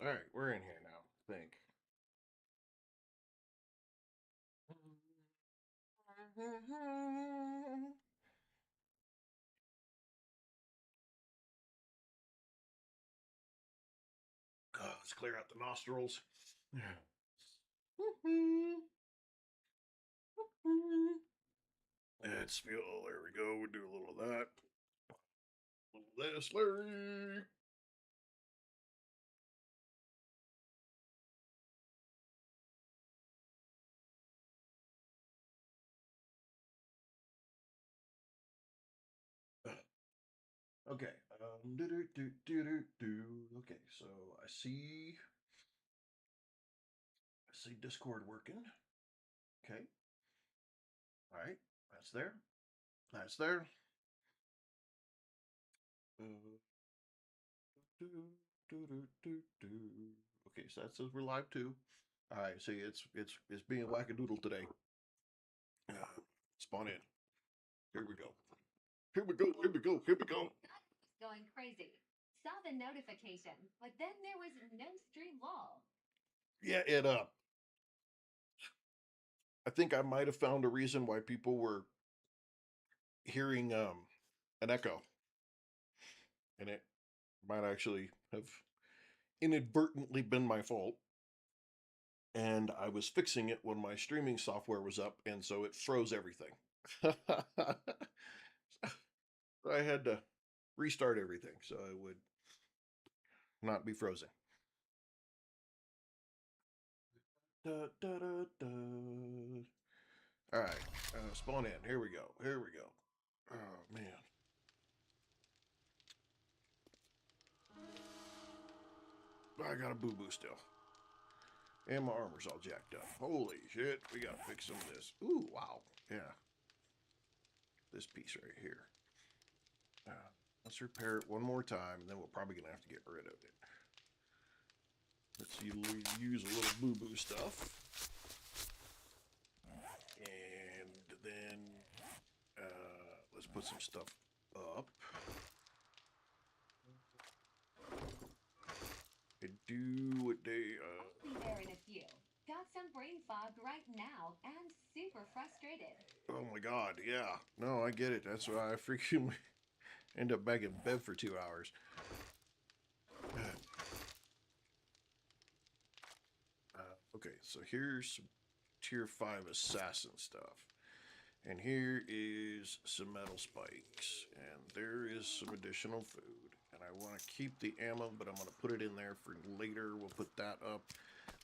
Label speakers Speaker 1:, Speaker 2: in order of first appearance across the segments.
Speaker 1: All right, we're in here now. I think. Let's clear out the nostrils. Let's feel. There we go. We do a little of that. A little this, Larry. Okay. Okay, so I see Discord working. Okay. All right. That's there. That's there. Uh, Okay, so that says we're live too. All right. See, it's being wackadoodle today. Spawn in. Here we go. Here we go. Here we go. Here we go.
Speaker 2: Going crazy. Saw the notification, but then there was no stream wall.
Speaker 1: Yeah, I think I might have found a reason why people were hearing an echo, and it might actually have inadvertently been my fault. And I was fixing it when my streaming software was up, and so it froze everything. I had to restart everything so it would not be frozen. Da, da, da, da. All right, spawn in. Here we go. Here we go. Oh man. I got a boo boo still. And my armor's all jacked up. Holy shit, we gotta fix some of this. Ooh, wow. Yeah. This piece right here. Let's repair it one more time, and then we're probably gonna have to get rid of it. Let's use a little boo boo stuff. And then let's put some stuff up. I do what they
Speaker 2: I'll be there in a few. Got some brain fog right now and super frustrated.
Speaker 1: Oh my god, yeah. No, I get it. That's why I freaking end up back in bed for 2 hours. Okay, so here's some tier 5 assassin stuff. And here is some metal spikes. And there is some additional food. And I want to keep the ammo, but I'm going to put it in there for later. We'll put that up.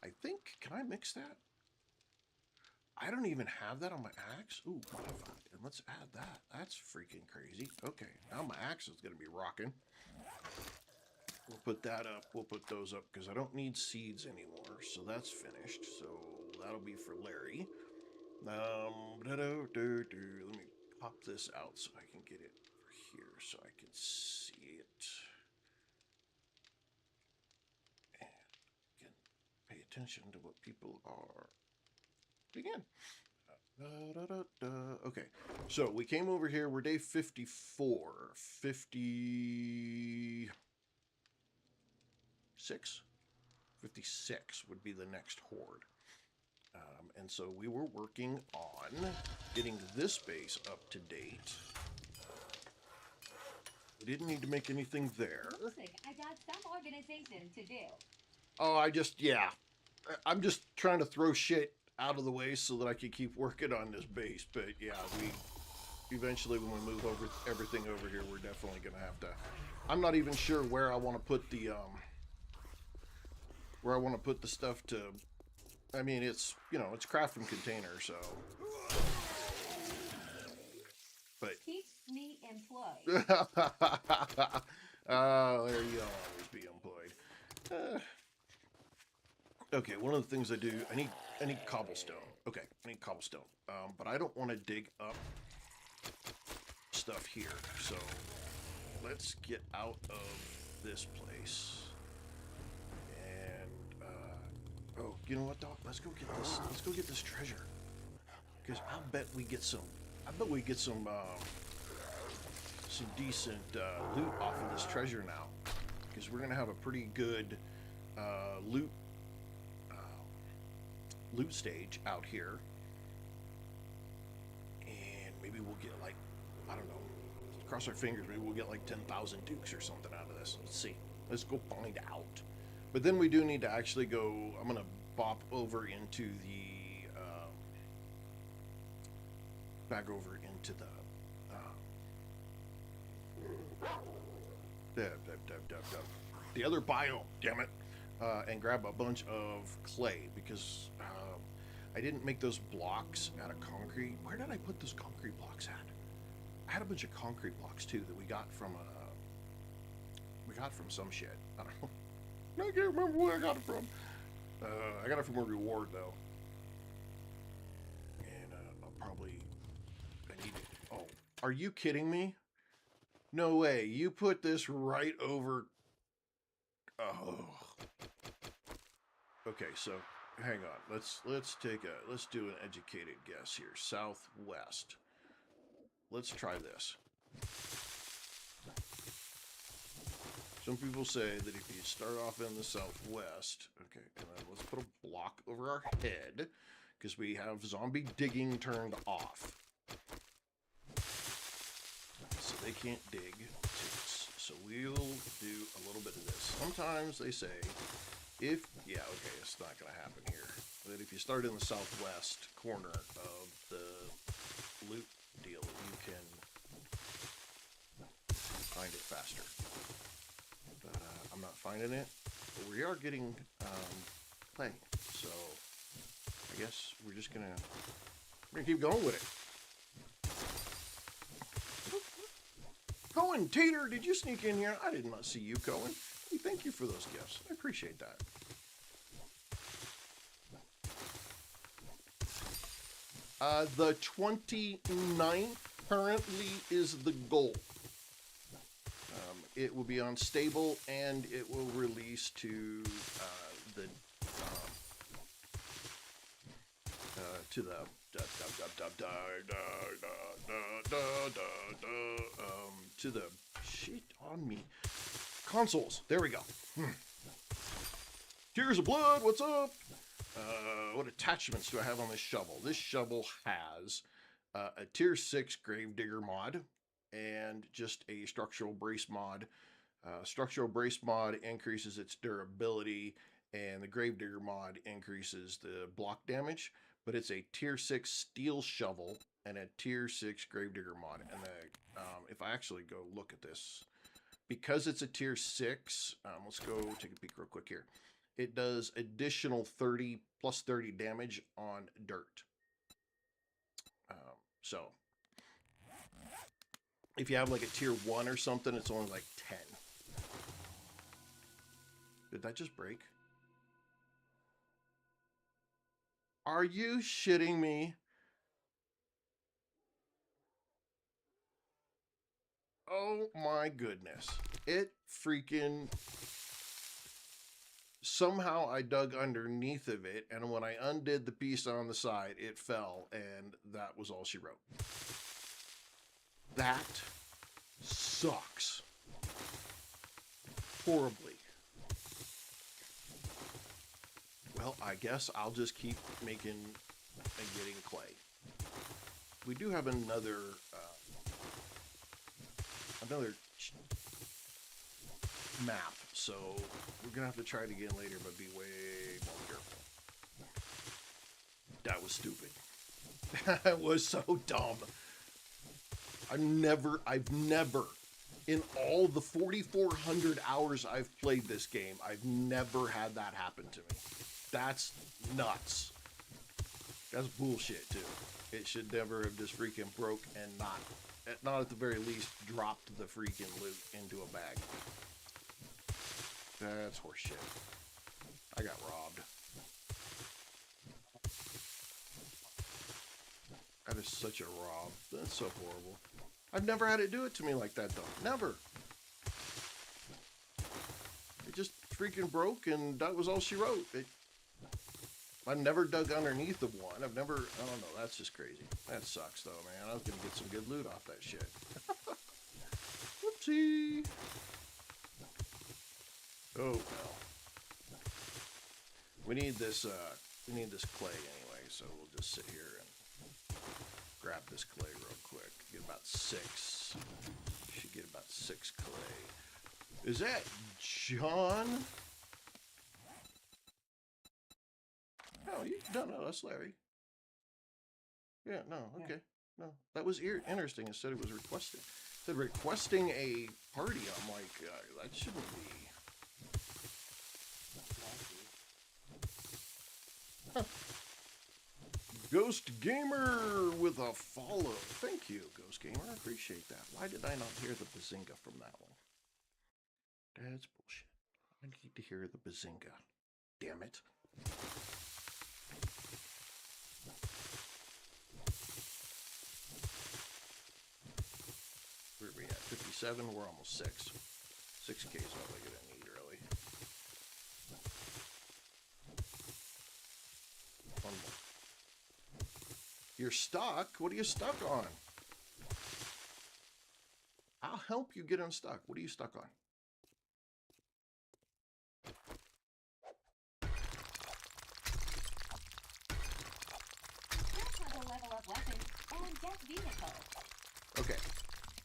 Speaker 1: I think, can I mix that? I don't even have that on my axe. Ooh, modified. And let's add that. That's freaking crazy. Okay, now my axe is going to be rocking. We'll put that up. We'll put those up because I don't need seeds anymore. So that's finished. So that'll be for Larry. Let me pop this out so I can get it over here so I can see it. And can pay attention to what people are. Again. Okay, so we came over here. We're day 54. 56? 56 would be the next horde. And so we were working on getting this base up to date. We didn't need to make anything there.
Speaker 2: Looks like I got some organization to do.
Speaker 1: Oh, I'm just trying to throw shit out of the way so that I can keep working on this base. But yeah, eventually when we move over everything over here, we're definitely gonna have to. I'm not even sure where I want to put the stuff to. I mean, it's it's crafting container, so. But
Speaker 2: keeps me employed.
Speaker 1: There you always be employed. Okay, one of the things I do, I need cobblestone. Okay, I need cobblestone. But I don't want to dig up stuff here. So let's get out of this place. And oh, you know what, Doc? Let's go get this. Let's go get this treasure. Because I bet we get some decent loot off of this treasure now. Because we're gonna have a pretty good loot loot stage out here, and maybe we'll get like, I don't know, cross our fingers, maybe we'll get like 10,000 dukes or something out of this. Let's see. Let's go find out. But then we do need to actually go. I'm gonna bop over into the back over into the the other biome, damn it, and grab a bunch of clay, because I didn't make those blocks out of concrete. Where did I put those concrete blocks at? I had a bunch of concrete blocks too that we got from some shit. I don't know. I can't remember where I got it from. I got it from a reward though, and I need it. Oh, are you kidding me? No way. You put this right over. Oh. Okay, so hang on. Let's do an educated guess here. Southwest. Let's try this. Some people say that if you start off in the southwest, okay, and then let's put a block over our head, because we have zombie digging turned off. So they can't dig to us. So we'll do a little bit of this. Sometimes they say, yeah, okay, it's not going to happen here. That if you start in the southwest corner of the loot deal, you can find it faster. But I'm not finding it. But we are getting clay. So I guess we're just going to keep going with it. Cohen, Tater, did you sneak in here? I did not see you, Cohen. Hey, thank you for those gifts. I appreciate that. The 29th currently is the goal. It will be on stable, and it will release to the shit on me consoles. There we go. Tears of Blood, what's up? What attachments do I have on this shovel? This shovel has a tier 6 Gravedigger mod and just a structural brace mod. Structural brace mod increases its durability, and the Gravedigger mod increases the block damage, but it's a tier 6 steel shovel and a tier 6 Gravedigger mod. And if I actually go look at this, because it's a tier 6, let's go take a peek real quick here. It does additional 30 plus 30 damage on dirt. So if you have like a tier 1 or something, it's only like 10. Did that just break? Are you shitting me? Oh my goodness. It freaking... Somehow I dug underneath of it, and when I undid the piece on the side, it fell, and that was all she wrote. That sucks. Horribly. Well, I guess I'll just keep making and getting clay. We do have another map, so we're gonna have to try it again later, but be way more careful. That was stupid. That was so dumb. I've never, in all the 4,400 hours I've played this game, I've never had that happen to me. That's nuts. That's bullshit too. It should never have just freaking broke and not at the very least dropped the freaking loot into a bag. That's horseshit. I got robbed. That is such a rob. That's so horrible. I've never had it do it to me like that though. Never. It just freaking broke, and that was all she wrote. I've never dug underneath of one. I don't know. That's just crazy. That sucks though, man. I was gonna get some good loot off that shit. Whoopsie. Oh well. We need this clay anyway, so we'll just sit here and grab this clay real quick. Get about 6. Should get about 6 clay. Is that John? No, that's Larry. Yeah, no, okay. No, that was interesting. It said it was requesting. It said requesting a party. I'm like, that shouldn't be. Huh. Ghost Gamer with a follow. Thank you, Ghost Gamer. I appreciate that. Why did I not hear the bazinga from that one? That's bullshit. I need to hear the bazinga. Damn it. Where are we at? 57? We're almost 6. 6K is all we're going to need, really. One more. You're stuck? What are you stuck on? I'll help you get unstuck. What are you stuck on?
Speaker 2: Level up weapons and get vehicles.
Speaker 1: Okay.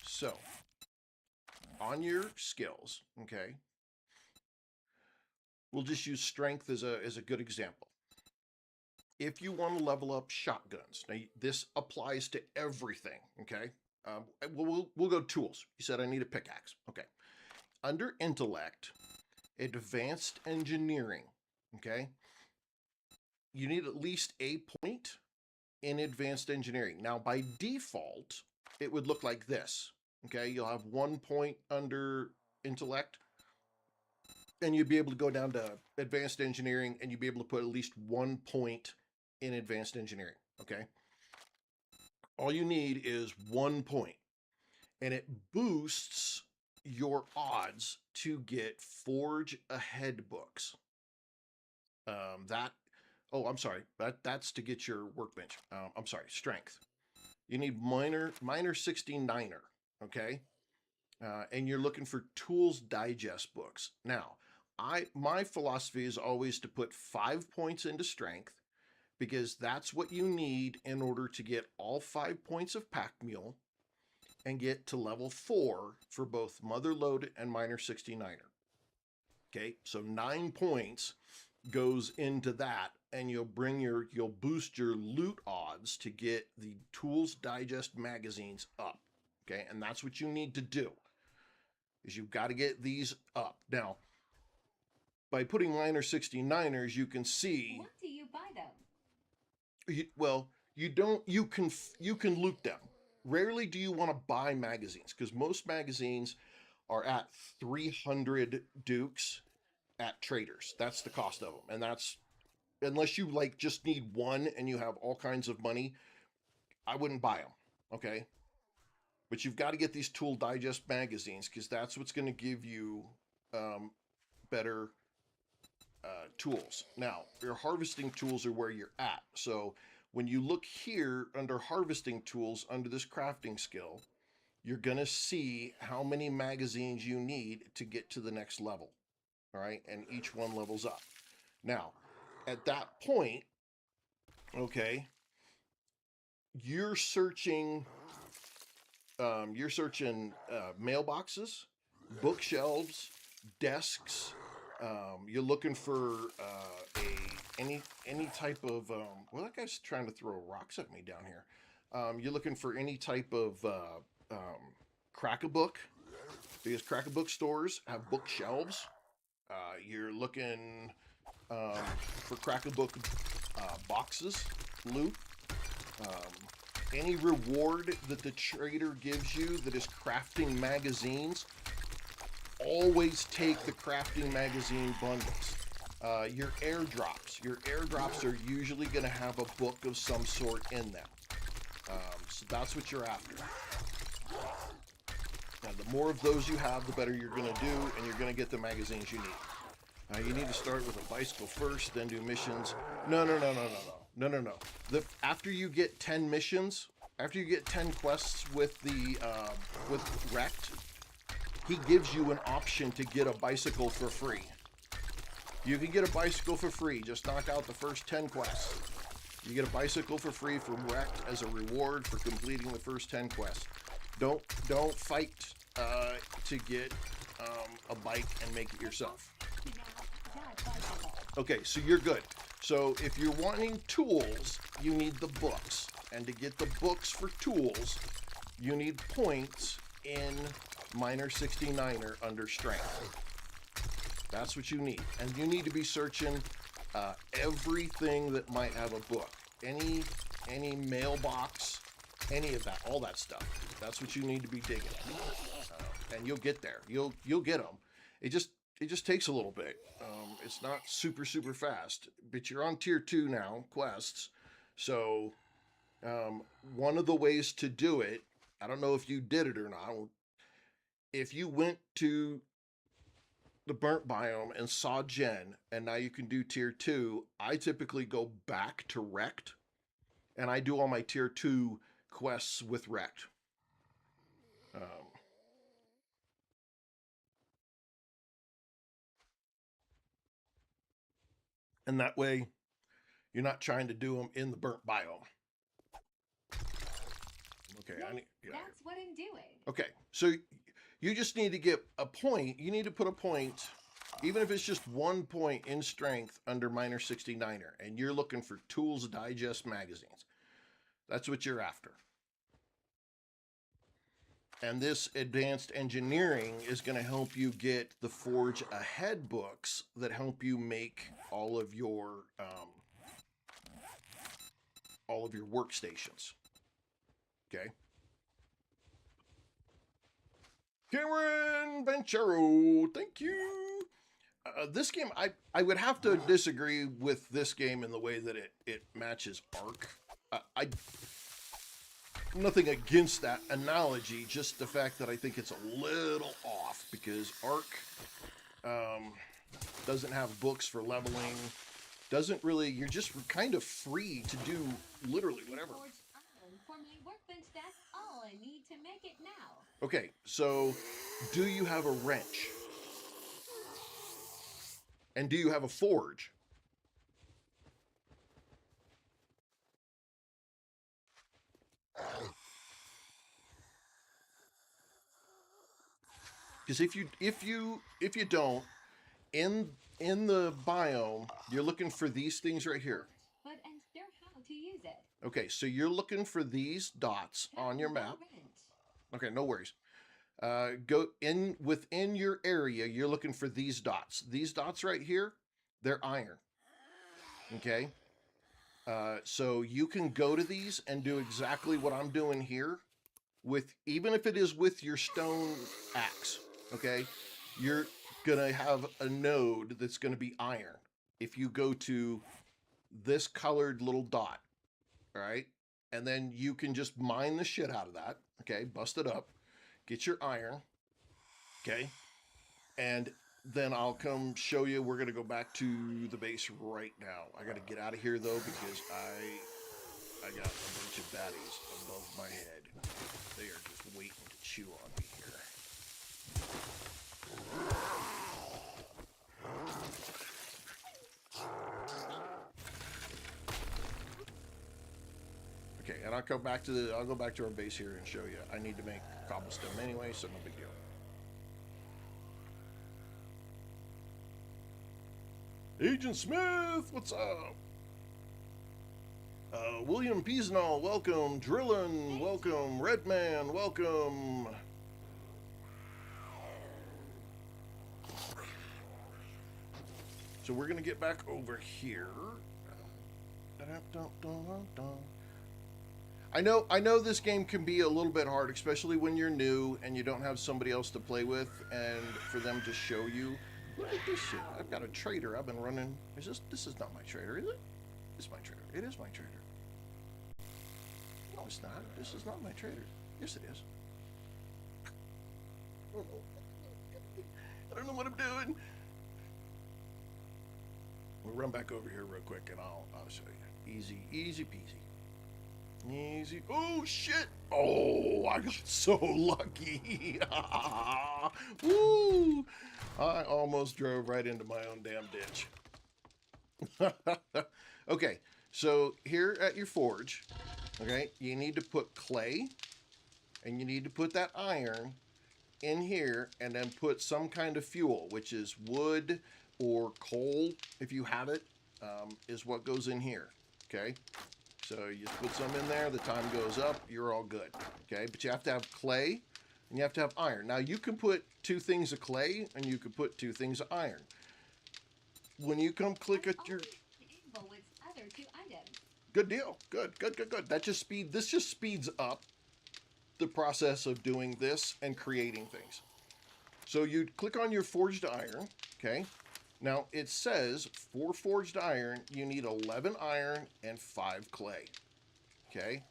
Speaker 1: So, on your skills, okay, we'll just use strength as a good example. If you want to level up shotguns, now this applies to everything, okay? We'll go tools. You said I need a pickaxe. Okay. Under intellect, advanced engineering, okay, you need at least a point in advanced engineering. Now, by default, it would look like this. Okay, you'll have 1 point under intellect, and you'd be able to go down to advanced engineering, and you'd be able to put at least 1 point in advanced engineering. Okay, all you need is 1 point, and it boosts your odds to get Forge Ahead books. Oh, I'm sorry, that's to get your workbench. I'm sorry, strength. You need minor 69er. Okay, and you're looking for Tools Digest books. Now, my philosophy is always to put 5 points into strength, because that's what you need in order to get all 5 points of Pack Mule and get to level 4 for both Mother Load and minor 69er. Okay, so 9 points goes into that, and you'll boost your loot odds to get the Tools Digest magazines up. Okay, and that's what you need to do, is you've got to get these up. Now, by putting minor 69ers, you can see.
Speaker 2: What do you buy them?
Speaker 1: You can loot them. Rarely do you want to buy magazines, because most magazines are at 300 dukes at traders. That's the cost of them, and that's unless you just need one and you have all kinds of money. I wouldn't buy them. Okay. But you've got to get these Tool Digest magazines, because that's what's going to give you better tools. Now, your harvesting tools are where you're at. So when you look here under harvesting tools, under this crafting skill, you're going to see how many magazines you need to get to the next level. All right. And each one levels up. Now, at that point, okay, you're searching mailboxes, bookshelves, desks. You're looking for any type of well, that guy's trying to throw rocks at me down here. You're looking for any type of crack-a-book, because crack-a-book stores have bookshelves. You're looking for crack-a-book boxes, loot. Any reward that the trader gives you that is crafting magazines, always take the crafting magazine bundles. Your airdrops are usually going to have a book of some sort in them. So that's what you're after. Now, the more of those you have, the better you're going to do, and you're going to get the magazines you need. You need to start with a bicycle first, then do missions. No. After you get 10 missions, after you get 10 quests with Wrecked, he gives you an option to get a bicycle for free. You can get a bicycle for free. Just knock out the first 10 quests. You get a bicycle for free from Wrecked as a reward for completing the first 10 quests. Don't fight to get a bike and make it yourself. Okay, so you're good. So if you're wanting tools, you need the books. And to get the books for tools, you need points in Miner 69er under strength. That's what you need. And you need to be searching everything that might have a book. Any mailbox, any of that, all that stuff. That's what you need to be digging. And you'll get there. You'll get them. It just takes a little bit. It's not super fast, but you're on tier 2 now, quests. So one of the ways to do it, I don't know if you did it or not. If you went to the burnt biome and saw Jen, and now you can do tier 2, I typically go back to Wrecked, and I do all my tier 2 quests with Wrecked. And that way, you're not trying to do them in the burnt biome. Okay,
Speaker 2: That's what I'm doing.
Speaker 1: Okay, so you just need to get a point. You need to put a point, even if it's just 1 point in strength under Miner 69er, and you're looking for Tools Digest magazines. That's what you're after. And this advanced engineering is going to help you get the Forge Ahead books that help you make all of your workstations. Okay. Cameron Venchero, thank you. This game, I would have to disagree with this game in the way that it matches Ark. Nothing against that analogy, just the fact that I think it's a little off because Ark doesn't have books for leveling, doesn't really, you're just kind of free to do literally whatever.
Speaker 2: For my workbench, that's all I need to make it now.
Speaker 1: Okay, so do you have a wrench? And do you have a forge? Because if you don't, in the biome, you're looking for these things right here.
Speaker 2: But and still how to use it.
Speaker 1: Okay, so you're looking for these dots on your map. Okay, no worries. Go in within your area, you're looking for these dots. These dots right here, they're iron. Okay? So you can go to these and do exactly what I'm doing here with, even if it is with your stone axe. Okay? You're gonna have a node that's gonna be iron. If you go to this colored little dot, all right? And then you can just mine the shit out of that. Okay, bust it up. Get your iron, okay? And then I'll come show you. We're going to go back to the base right now. I got to get out of here, though, because I got a bunch of baddies above my head. They are just waiting to chew on me here. Okay, and I'll go back to our base here and show you. I need to make cobblestone anyway, so no big deal. Agent Smith, what's up? William Peasnall, welcome. Drillin, welcome. Redman, welcome. So we're gonna get back over here. I know this game can be a little bit hard, especially when you're new and you don't have somebody else to play with and for them to show you. Look at this shit. I've got a trader. I've been running. This is not my trader, is it? It's my trader. It is my trader. No, it's not. This is not my trader. Yes, it is. I don't know what I'm doing. We'll run back over here real quick and I'll show you. Easy peasy. Easy. Oh, shit. Oh, I got so lucky. Woo. I almost drove right into my own damn ditch. Okay, so here at your forge, okay, you need to put clay and you need to put that iron in here and then put some kind of fuel, which is wood or coal, if you have it, is what goes in here, okay? So you just put some in there, the time goes up, you're all good, okay? But you have to have clay and you have to have iron. Now you can put 2 things of clay and you can put 2 things of iron. When you come click at your...
Speaker 2: With other 2 items.
Speaker 1: Good deal. Good. This just speeds up the process of doing this and creating things. So you click on your forged iron, okay? Now it says for forged iron, you need 11 iron and 5 clay, okay?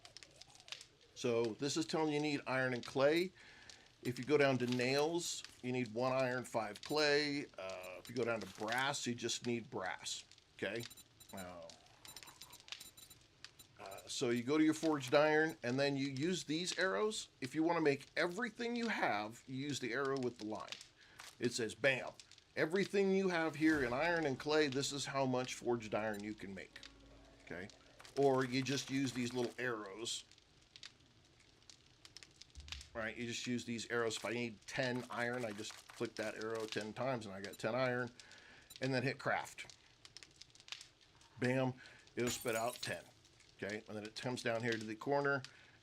Speaker 1: So this is telling you need iron and clay. If you go down to nails, you need 1 iron, 5 clay. If you go down to brass, you just need brass, okay? So you go to your forged iron, and then you use these arrows. If you want to make everything you have, you use the arrow with the line. It says, bam, everything you have here in iron and clay, this is how much forged iron you can make, okay? Or you just use these little arrows, right? You just use these arrows. If I need 10 iron, I just click that arrow 10 times, and I got 10 iron, and then hit craft. Bam, it'll spit out 10. Okay, and then it comes down here to the corner,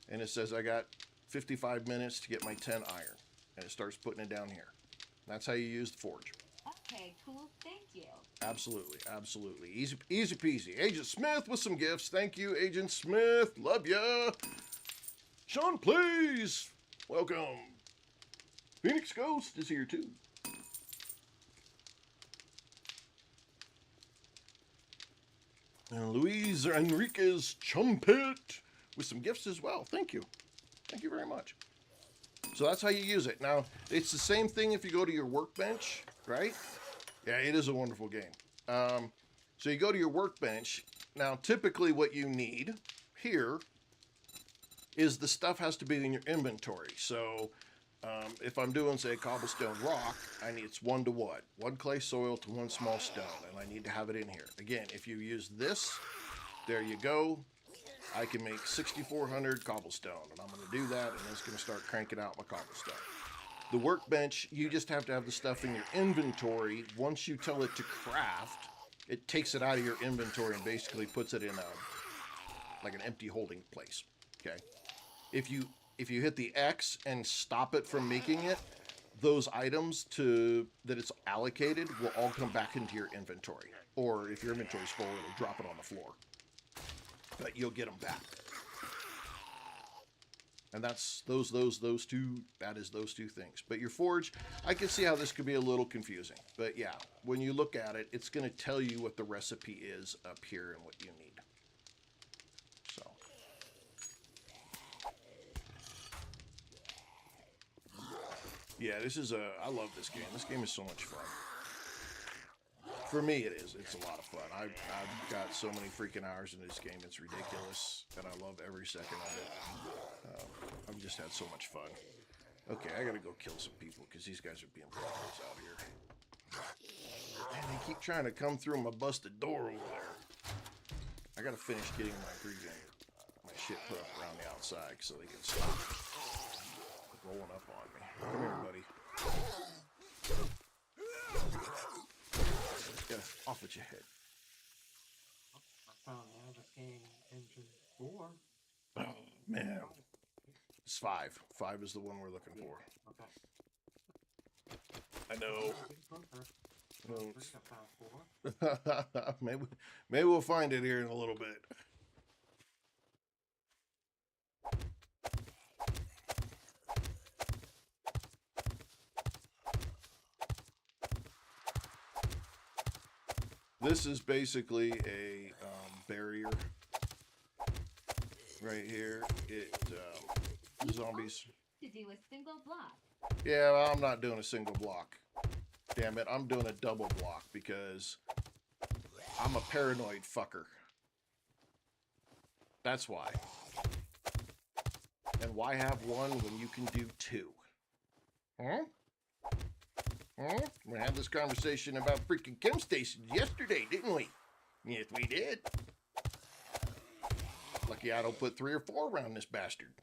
Speaker 1: and it says I got 55 minutes to get my 10 iron, and it starts putting it down here. That's how you use the forge.
Speaker 2: Okay, cool. Thank you.
Speaker 1: Absolutely, absolutely. Easy peasy. Agent Smith with some gifts. Thank you, Agent Smith. Love ya. Sean, please. Welcome. Phoenix Ghost is here too. And Luis Enriquez Chumpet with some gifts as well. Thank you. Thank you very much. So that's how you use it. Now, it's the same thing if you go to your workbench, right? Yeah, it is a wonderful game. So you go to your workbench. Now, typically what you need here is the stuff has to be in your inventory. So if I'm doing, say, cobblestone rock, it's 1 to what? 1 clay soil to 1 small stone, and I need to have it in here. Again, if you use this, there you go. I can make 6,400 cobblestone, and I'm going to do that, and it's going to start cranking out my cobblestone. The workbench, you just have to have the stuff in your inventory. Once you tell it to craft, it takes it out of your inventory and basically puts it in like an empty holding place. Okay. If you hit the X and stop it from making it, those items that it's allocated will all come back into your inventory. Or if your inventory's full, it'll drop it on the floor. But you'll get them back. And that's those two, that is those 2 things. But your forge, I can see how this could be a little confusing. But yeah, when you look at it, it's going to tell you what the recipe is up here and what you need. So. Yeah, I love this game. This game is so much fun. For me, it is. It's a lot of fun. I've got so many freaking hours in this game. It's ridiculous, and I love every second of it. I've just had so much fun. Okay, I gotta go kill some people, because these guys are being predators out here. And they keep trying to come through my busted door over there. I gotta finish getting my shit put up around the outside, so they can stop rolling up on me. Come here, buddy. Yeah, off with your head.
Speaker 3: I found the game engine 4.
Speaker 1: Oh, man. It's 5. 5 is the one we're looking for.
Speaker 3: Okay.
Speaker 1: I know.
Speaker 3: Well,
Speaker 1: maybe we'll find it here in a little bit. This is basically a barrier right here. Zombies.
Speaker 2: To do a single block.
Speaker 1: Yeah, well, I'm not doing a single block. Damn it, I'm doing a double block because I'm a paranoid fucker. That's why. And why have 1 when you can do 2? Huh? Huh? We had this conversation about freaking chem stations yesterday, didn't we? Yes, we did. Lucky I don't put 3 or 4 around this bastard.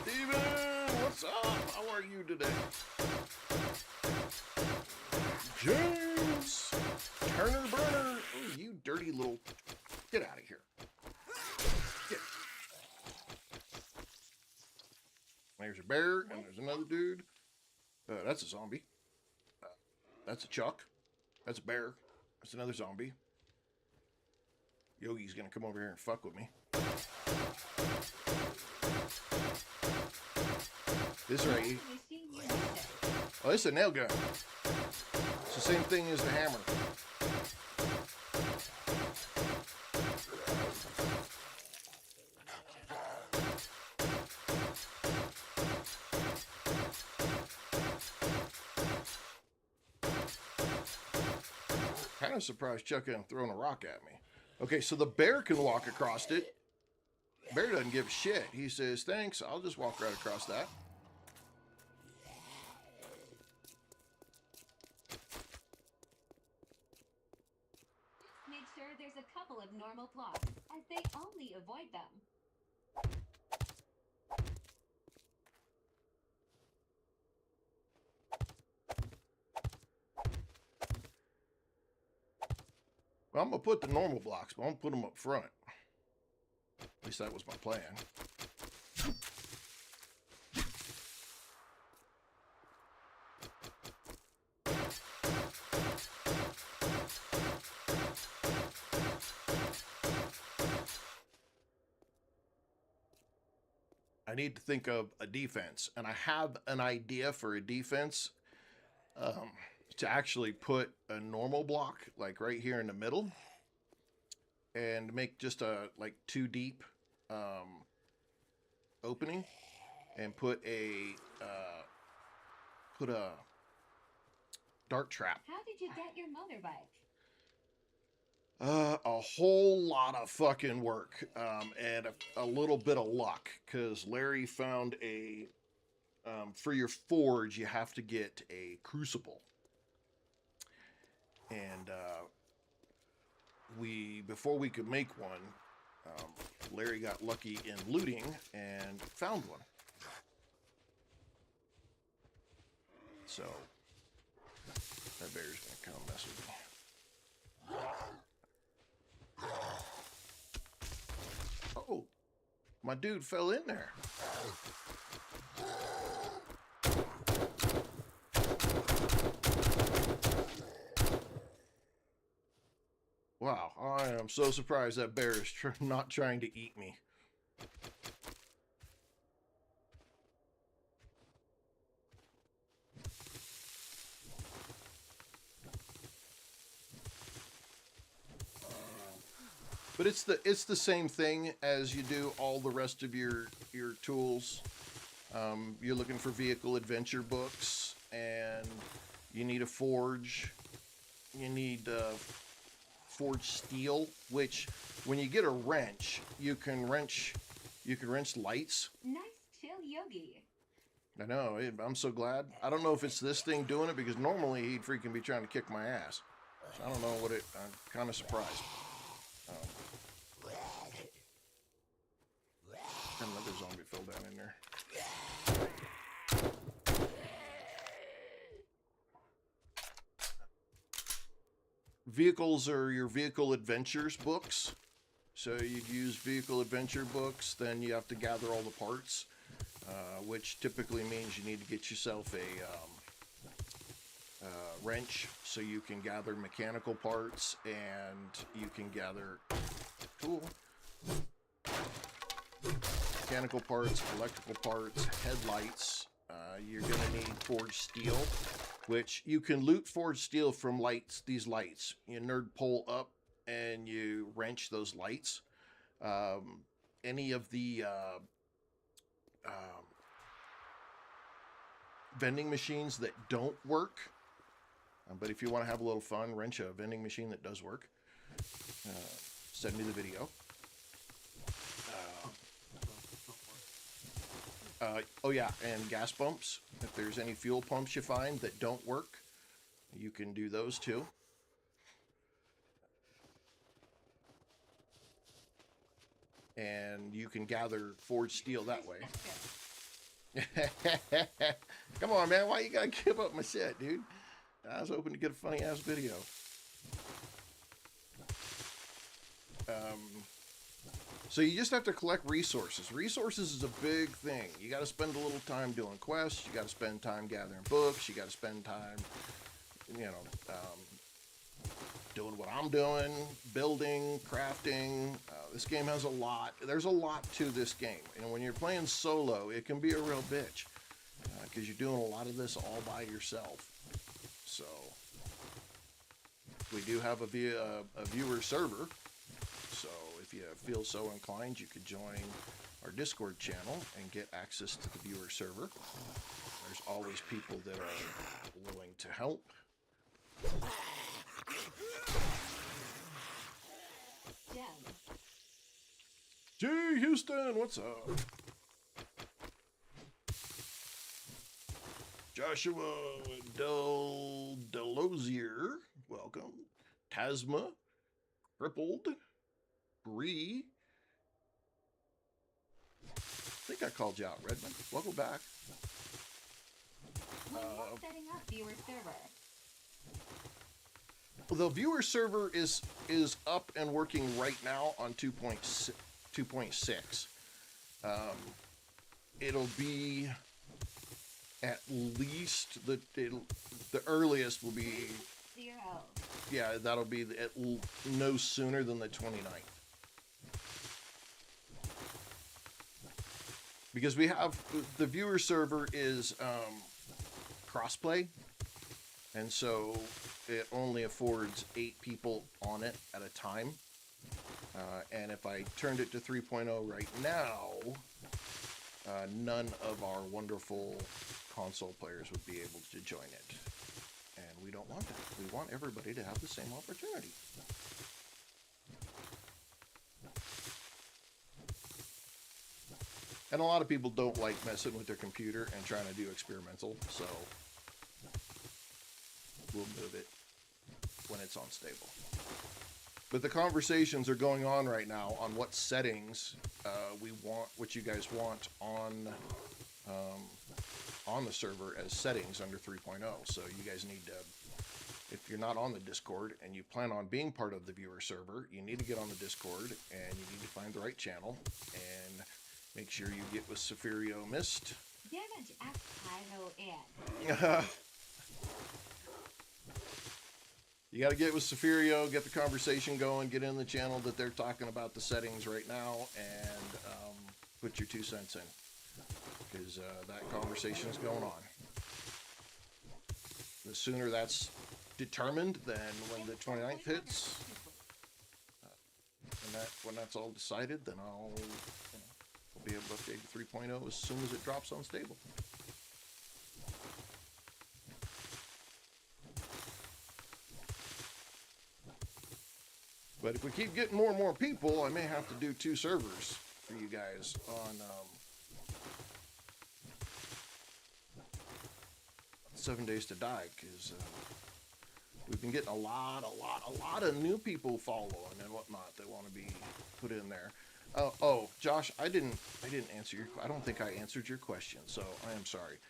Speaker 1: Steven, what's up? How are you today? James! Turner Burner! Oh, you dirty little... Get out of here. Get. There's a bear, and there's another dude. That's a zombie. That's a Chuck. That's a bear. That's another zombie. Yogi's gonna come over here and fuck with me. This right here. Oh, this is a nail gun. It's the same thing as the hammer. Kind of surprised Chuck hadn't thrown a rock at me. Okay, so the bear can walk across it. Bear doesn't give a shit. He says, thanks, I'll just walk right across that.
Speaker 2: Make sure there's a couple of normal blocks, as they only avoid them.
Speaker 1: Well, I'm going to put the normal blocks, but I'm going to put them up front. At least that was my plan. I need to think of a defense, and I have an idea for a defense. To actually put a normal block like right here in the middle and make just a like 2 deep opening and put a dart trap.
Speaker 2: How did you get your motorbike?
Speaker 1: A whole lot of fucking work and a little bit of luck, because Larry found a for your forge you have to get a crucible. And before we could make one, Larry got lucky in looting and found one. So that bear's gonna come mess with me. Oh, my dude fell in there. Wow, I am so surprised that bear is not trying to eat me. But it's the same thing as you do all the rest of your tools. You're looking for vehicle adventure books, and you need a forge. You need forged steel, which when you get a wrench, you can wrench lights.
Speaker 2: Nice chill, Yogi.
Speaker 1: I know. I'm so glad. I don't know if it's this thing doing it, because normally he'd freaking be trying to kick my ass. So I don't know what it. I'm kind of surprised. Another zombie fell down in there. Vehicles are your vehicle adventures books. So you'd use vehicle adventure books, then you have to gather all the parts, which typically means you need to get yourself a wrench so you can gather mechanical parts, and you can gather mechanical parts, electrical parts, headlights. You're going to need forged steel, which you can loot forged steel from these lights. You nerd pull up and you wrench those lights. Any of the vending machines that don't work, but if you want to have a little fun, wrench a vending machine that does work. send me the video. Oh yeah, and gas pumps. If there's any fuel pumps you find that don't work, you can do those too. And you can gather forged steel that way. Come on, man. Why you gotta give up my shit, dude? I was hoping to get a funny ass video. So you just have to collect resources. Resources is a big thing. You got to spend a little time doing quests. You got to spend time gathering books. You got to spend time, you know, doing what I'm doing, building, crafting. This game has a lot. There's a lot to this game. And when you're playing solo, it can be a real bitch because you're doing a lot of this all by yourself. So we do have a viewer server. So if you feel so inclined, you could join our Discord channel and get access to the viewer server. There's always people that are willing to help. Jay Houston, what's up? Joshua Delosier, welcome. Tasma, Crippled, Bree. I think I called you out, Redmond. Welcome back.
Speaker 2: When you're setting up viewer server.
Speaker 1: Well, the viewer server is up and working right now on 2.6. It'll be at least the earliest will be
Speaker 2: 0.
Speaker 1: Yeah, that'll be no sooner than the 29th. Because we have the viewer server is crossplay, and so it only affords 8 people on it at a time. And if I turned it to 3.0 right now, none of our wonderful console players would be able to join it. And we don't want that. We want everybody to have the same opportunity. And a lot of people don't like messing with their computer and trying to do experimental, so we'll move it when it's unstable. But the conversations are going on right now on what settings we want, what you guys want on the server as settings under 3.0. So you guys need to, if you're not on the Discord and you plan on being part of the viewer server, you need to get on the Discord and you need to find the right channel and make sure you get with Sephirio Mist.
Speaker 2: Damage X
Speaker 1: You got to get with Sephirio, get the conversation going, get in the channel that they're talking about the settings right now, and put your 2 cents in. Because that conversation is going on. The sooner that's determined, then when the 29th hits, when that's all decided, then I'll be able to update to 3.0 as soon as it drops unstable. But if we keep getting more and more people, I may have to do 2 servers for you guys on 7 Days to Die, because we've been getting a lot of new people following and whatnot that want to be put in there. Oh, Josh, I didn't answer your. I don't think I answered your question, so I am sorry.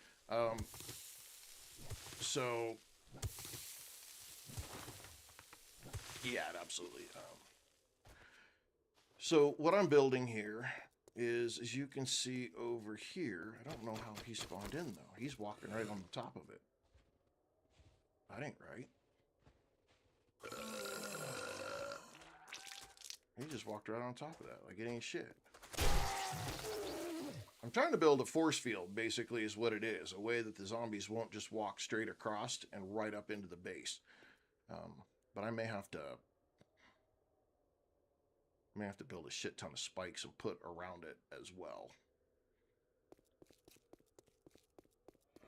Speaker 1: So. Yeah, absolutely. So what I'm building here is, as you can see over here, I don't know how he spawned in though. He's walking right on the top of it. That ain't right. He just walked right on top of that like it ain't shit. I'm trying to build a force field, basically, is what it is. A way that the zombies won't just walk straight across and right up into the base. But I may have to build a shit ton of spikes and put around it as well.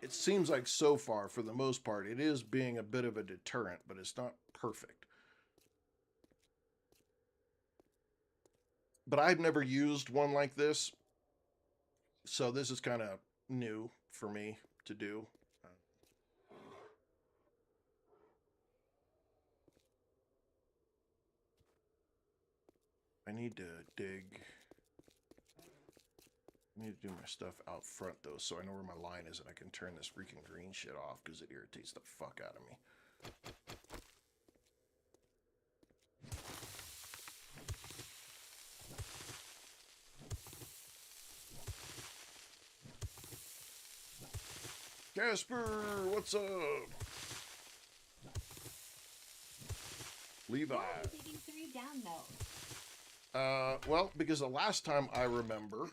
Speaker 1: It seems like so far, for the most part, it is being a bit of a deterrent, but it's not perfect. but I've never used one like this. So this is kind of new for me to do. I need to dig. I need to do my stuff out front though, so I know where my line is and I can turn this freaking green shit off because it irritates the fuck out of me. Casper, what's up? Levi.
Speaker 2: Why are you digging 3 down though?
Speaker 1: Well, because the last time I remember,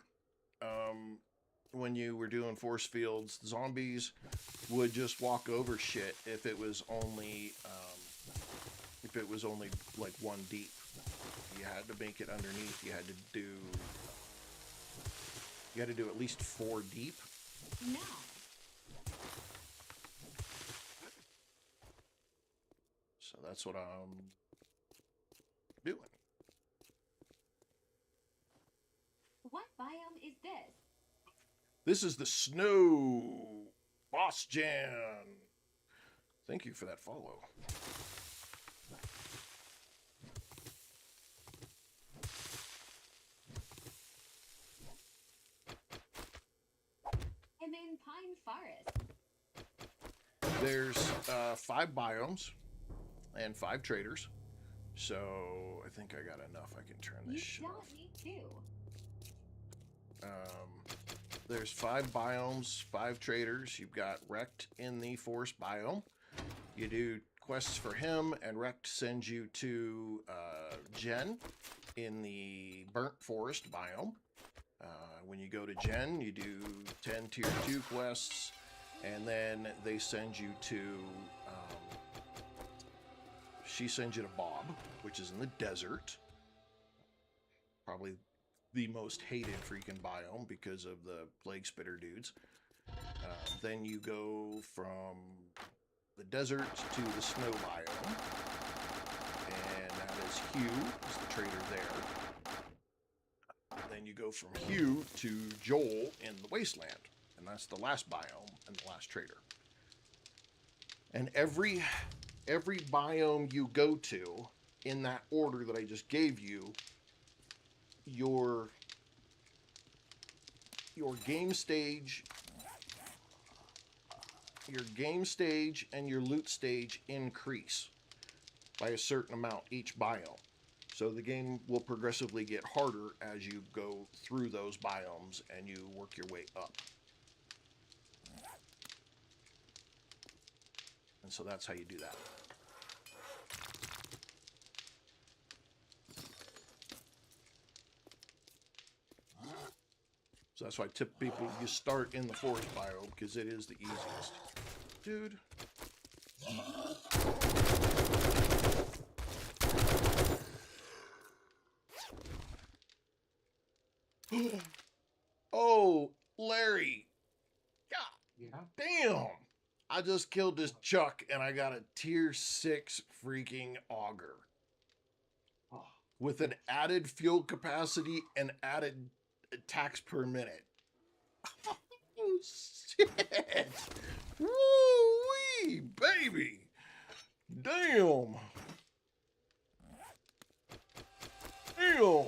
Speaker 1: when you were doing force fields, zombies would just walk over shit if it was only like 1 deep. You had to make it underneath. You had to do at least 4 deep.
Speaker 2: No.
Speaker 1: So that's what I'm doing.
Speaker 2: What biome is this?
Speaker 1: This is the snow. Boss Jan. Thank you for that follow.
Speaker 2: I'm in Pine Forest.
Speaker 1: There's 5 biomes and 5 traders. So I think I got enough. I can turn this
Speaker 2: You
Speaker 1: shit
Speaker 2: don't
Speaker 1: off.
Speaker 2: need to.
Speaker 1: There's 5 biomes, 5 traders. You've got Rect in the forest biome. You do quests for him, and Rect sends you to Jen in the burnt forest biome. When you go to Jen, you do 10 tier 2 quests, and then they send you to she sends you to Bob, which is in the desert. Probably the most hated freaking biome because of the plague spitter dudes. Then you go from the desert to the snow biome, and that is Hugh, is the trader there. Then you go from Hugh to Joel in the wasteland, and that's the last biome and the last trader. And every biome you go to in that order that I just gave you, your game stage and your loot stage increase by a certain amount each biome. So the game will progressively get harder as you go through those biomes and you work your way up. And so that's how you do that. So that's why I tip people, you start in the forest biome because it is the easiest. Dude. Oh, Larry. God
Speaker 3: Yeah.
Speaker 1: damn. I just killed this Chuck and I got a tier 6 freaking auger.
Speaker 3: Oh,
Speaker 1: With an added fuel capacity and added attacks per minute. Oh, shit. Woo-wee, baby. Damn. Damn.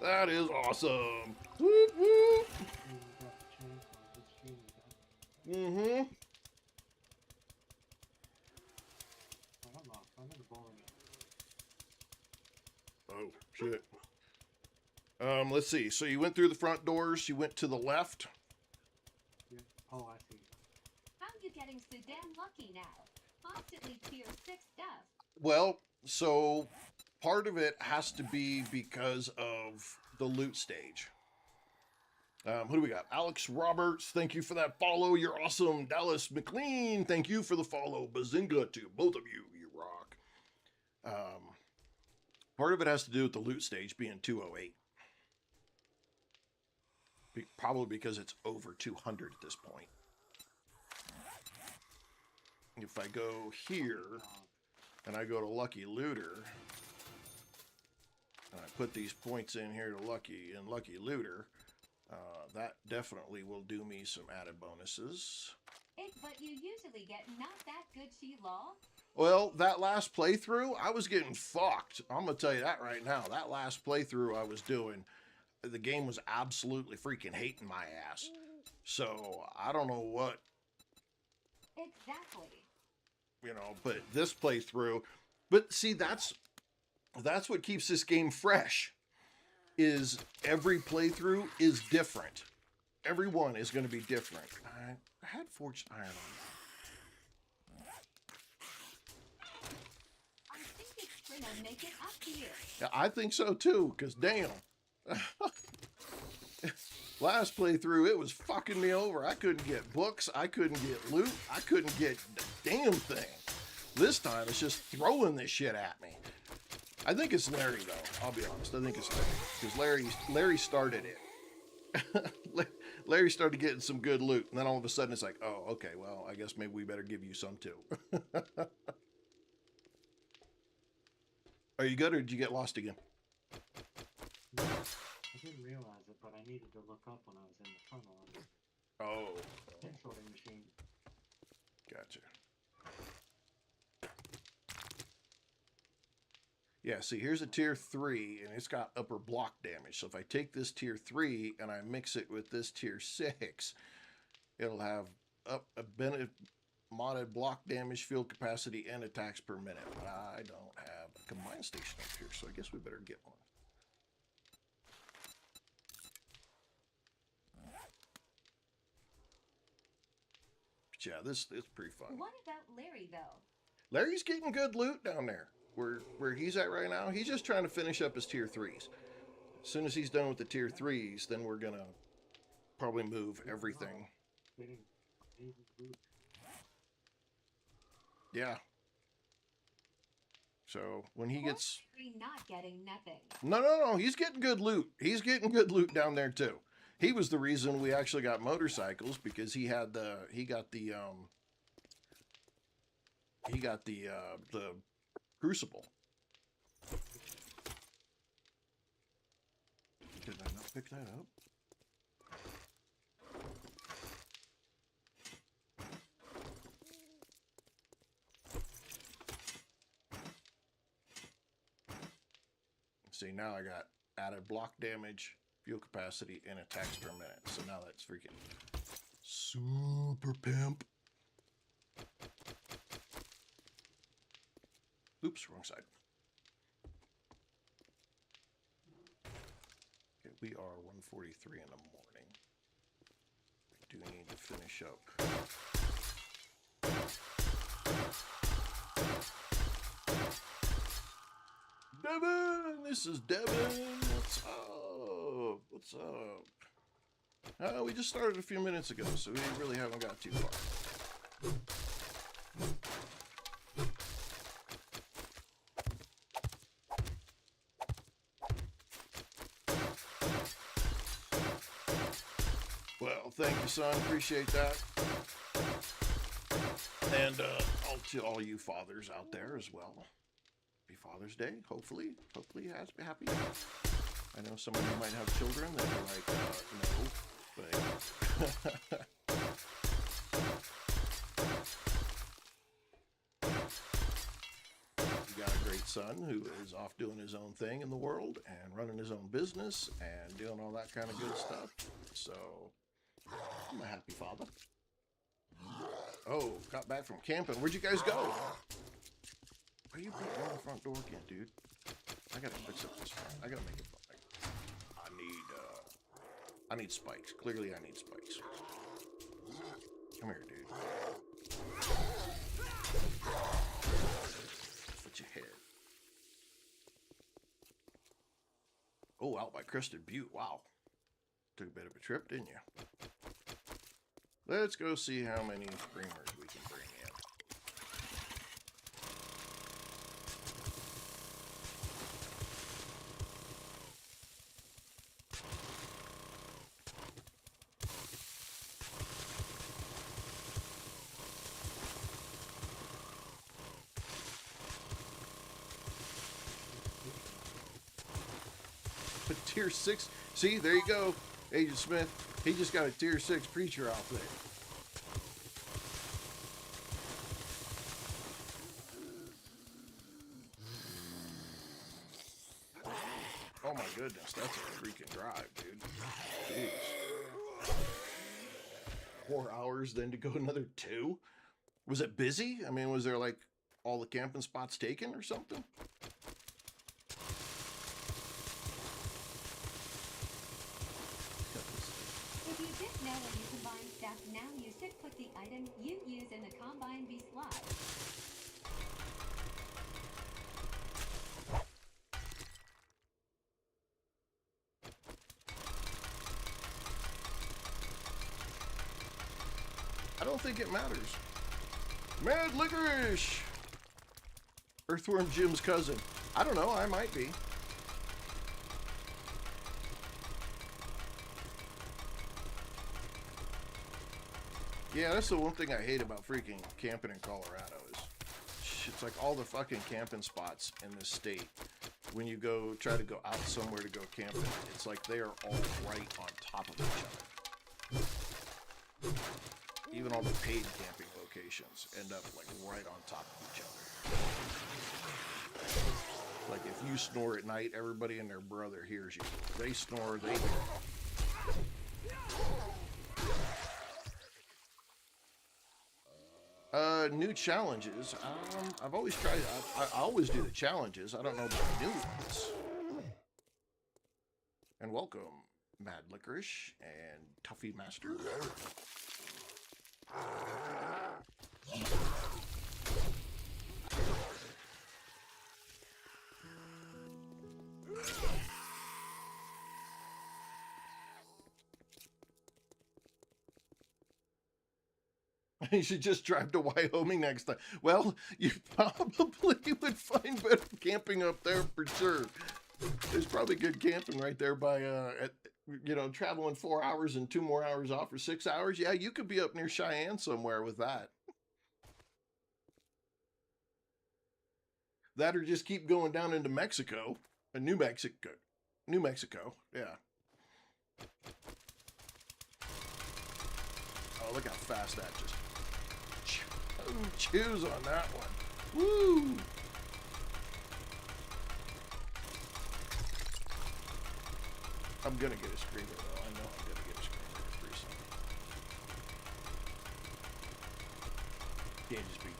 Speaker 1: That is awesome. Whoop, whoop.
Speaker 3: you got the chainsaw. This tree you got.
Speaker 1: Mm-hmm.
Speaker 3: Oh, I'm lost. I'm in the bowling alley.
Speaker 1: Oh, shit. Let's see. So you went through the front doors. You went to the left.
Speaker 3: Yeah. Oh, I see.
Speaker 2: How you getting so damn lucky now? Constantly tier 6 stuff.
Speaker 1: Well, so part of it has to be because of the loot stage. Who do we got? Alex Roberts, thank you for that follow. You're awesome. Dallas McLean, thank you for the follow. Bazinga to both of you. You rock. Part of it has to do with the loot stage being 208. Probably because it's over 200 at this point. If I go here and I go to Lucky Looter, and I put these points in here to Lucky Looter, that definitely will do me some added bonuses.
Speaker 2: But you usually get not that good law.
Speaker 1: Well, that last playthrough, I was getting fucked. I'm going to tell you that right now. That last playthrough I was doing, the game was absolutely freaking hating my ass. So, I don't know what.
Speaker 2: Exactly.
Speaker 1: You know, but this playthrough, but see, that's what keeps this game fresh, is every playthrough is different. Everyone is going to be different. I had forged iron on.
Speaker 2: I think it's gonna make it up to you.
Speaker 1: Yeah, I think so too, because damn. Last playthrough, it was fucking me over. I couldn't get books. I couldn't get loot. I couldn't get the damn thing. This time, it's just throwing this shit at me. I think it's Larry, though. I'll be honest. I think it's Larry. Because Larry started it. Larry started getting some good loot. And then all of a sudden, it's like, oh, okay, well, I guess maybe we better give you some, too. Are you good, or did you get lost again?
Speaker 3: No, I didn't realize it, but I needed to look up when I was in the tunnel on the
Speaker 1: Oh.
Speaker 3: sorting machine.
Speaker 1: Gotcha. Yeah, see, here's a tier 3, and it's got upper block damage. So if I take this tier 3 and I mix it with this tier 6, it'll have up a modded block damage, field capacity, and attacks per minute. But I don't have a combined station up here, so I guess we better get one. But yeah, this is pretty fun.
Speaker 2: What about Larry, though?
Speaker 1: Larry's getting good loot down there. Where he's at right now, he's just trying to finish up his tier 3s. As soon as he's done with the tier 3s, then we're gonna probably move everything. Yeah. So when he gets
Speaker 2: not getting nothing.
Speaker 1: No, he's getting good loot. He's getting good loot down there too. He was the reason we actually got motorcycles, because he got the Crucible. Did I not pick that up? See, now I got added block damage, fuel capacity, and attacks per minute. So now that's freaking super pimp. Oops, wrong side. Okay, we are 1:43 in the morning. I do need to finish up. Devin! This is Devin! What's up? What's up? We just started a few minutes ago, so we really haven't got too far. Well, thank you, son. Appreciate that. And to all you fathers out there as well. Happy Father's Day. Hopefully you guys be happy. I know some of you might have children that are like, no, but you got a great son who is off doing his own thing in the world and running his own business and doing all that kind of good stuff. So I'm a happy father. Oh, got back from camping. Where'd you guys go? Why are you putting on the front door again, dude? I gotta fix up this front. I gotta make it fun. I need spikes. Clearly I need spikes. Come here, dude. Put your head. Oh, out by Crested Butte. Wow. Took a bit of a trip, didn't you? Let's go see how many screamers we can bring in. A tier 6. See, there you go, Agent Smith. He just got a tier 6 preacher off there. Oh my goodness, that's a freaking drive, dude. Jeez. 4 hours, then to go another 2? Was it busy? I mean, was there like all the camping spots taken or something?
Speaker 2: If you didn't know when you combine stuff, now you should put the item you use in the combine B slot.
Speaker 1: I don't think it matters. Mad Licorice! Earthworm Jim's cousin. I don't know, I might be. Yeah, that's the one thing I hate about freaking camping in Colorado is it's like all the fucking camping spots in this state. When you go try to go out somewhere to go camping, it's like they are all right on top of each other. Even all the paid camping locations end up like right on top of each other. Like if you snore at night, everybody and their brother hears you. They snore, they new challenges. I've always tried. I always do the challenges. I don't know about the new ones. And welcome, Mad Licorice and Tuffy Master. You should just drive to Wyoming next time. Well, you probably would find better camping up there for sure. There's probably good camping right there by, you know, traveling 4 hours and 2 more hours off for 6 hours. Yeah, you could be up near Cheyenne somewhere with that. That or just keep going down into Mexico, New Mexico, yeah. Oh, look how fast that just chews on that one. Woo! I'm gonna get a screamer though. I know I'm gonna get a screamer pretty soon. Can't just be.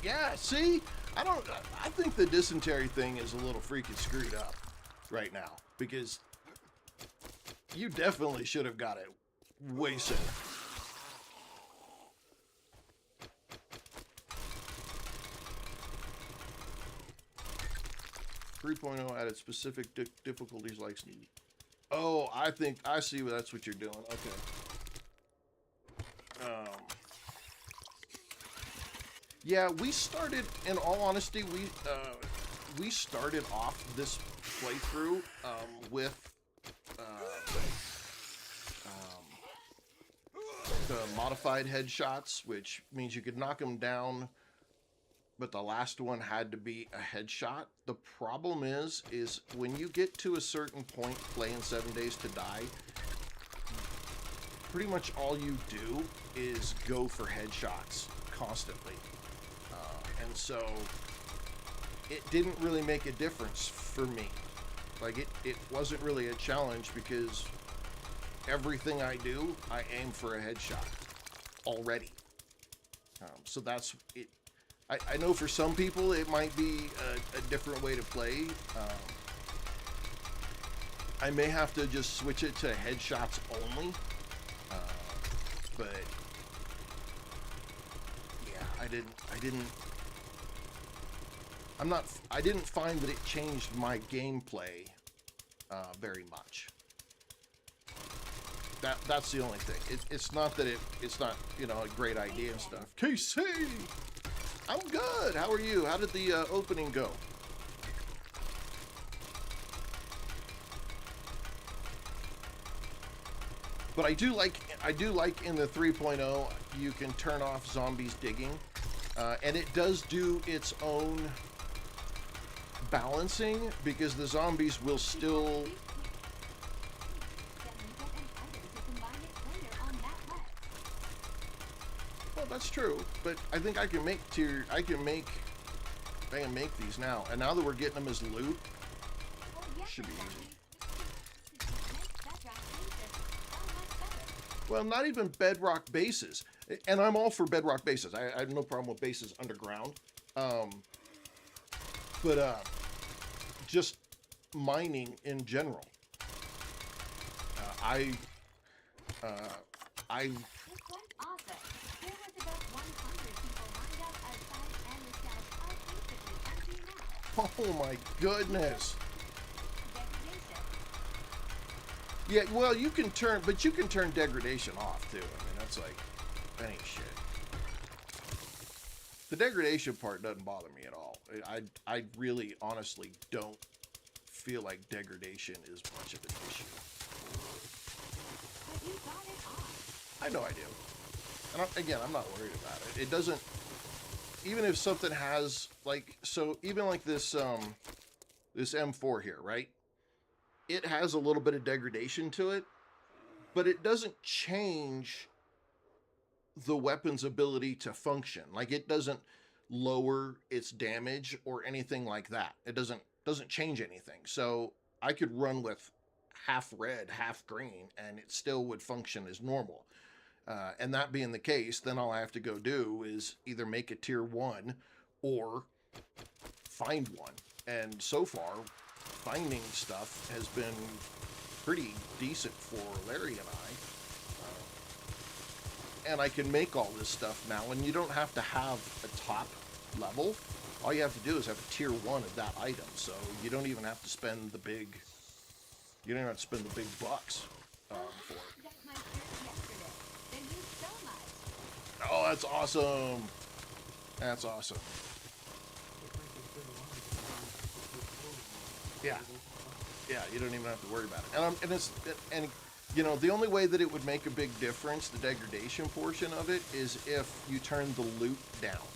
Speaker 1: Yeah, see? I think the dysentery thing is a little freaking screwed up right now because you definitely should have got it way sooner. 3.0 added specific difficulties like sneaky. Oh, I think I see that's what you're doing. Okay. Yeah, we started. In all honesty, we started off this playthrough with the modified headshots, which means you could knock them down, but the last one had to be a headshot. The problem is when you get to a certain point playing 7 Days to Die, pretty much all you do is go for headshots constantly. And so it didn't really make a difference for me. Like it wasn't really a challenge because everything I do, I aim for a headshot already. So that's it. I know for some people it might be a different way to play. I may have to just switch it to headshots only. But yeah, I didn't find that it changed my gameplay very much. That's the only thing. It's not that it's not, you know, a great idea and stuff. KC, I'm good. How are you? How did the opening go? But I do like in the 3.0 you can turn off zombies digging, and it does do its own balancing because the zombies will still. Well, that's true, but I think I can make these now, and now that we're getting them as loot, should be easy. Well, not even bedrock bases, and I'm all for bedrock bases. I have no problem with bases underground, but just mining in general. I Oh my goodness. Yeah, well, you can turn degradation off too. I mean, that's like, that ain't shit. The degradation part doesn't bother me at all. I really, honestly don't feel like degradation is much of an issue.
Speaker 2: But you got it off.
Speaker 1: I know I do. And again, I'm not worried about it. It doesn't, even if something has, like, so even like this, this M4 here, right? It has a little bit of degradation to it, but it doesn't change the weapon's ability to function. Like, it doesn't lower its damage or anything like that. It doesn't change anything. So I could run with half red, half green, and it still would function as normal. And that being the case, then all I have to go do is either make a tier 1 or find one. And so far, finding stuff has been pretty decent for Larry and I. And I can make all this stuff now, and you don't have to have a top level. All you have to do is have a tier 1 of that item, so you don't even have to spend the big, bucks for it. Oh, that's awesome. That's awesome. Yeah. Yeah, you don't even have to worry about it. And you know, the only way that it would make a big difference, the degradation portion of it, is if you turn the loot down.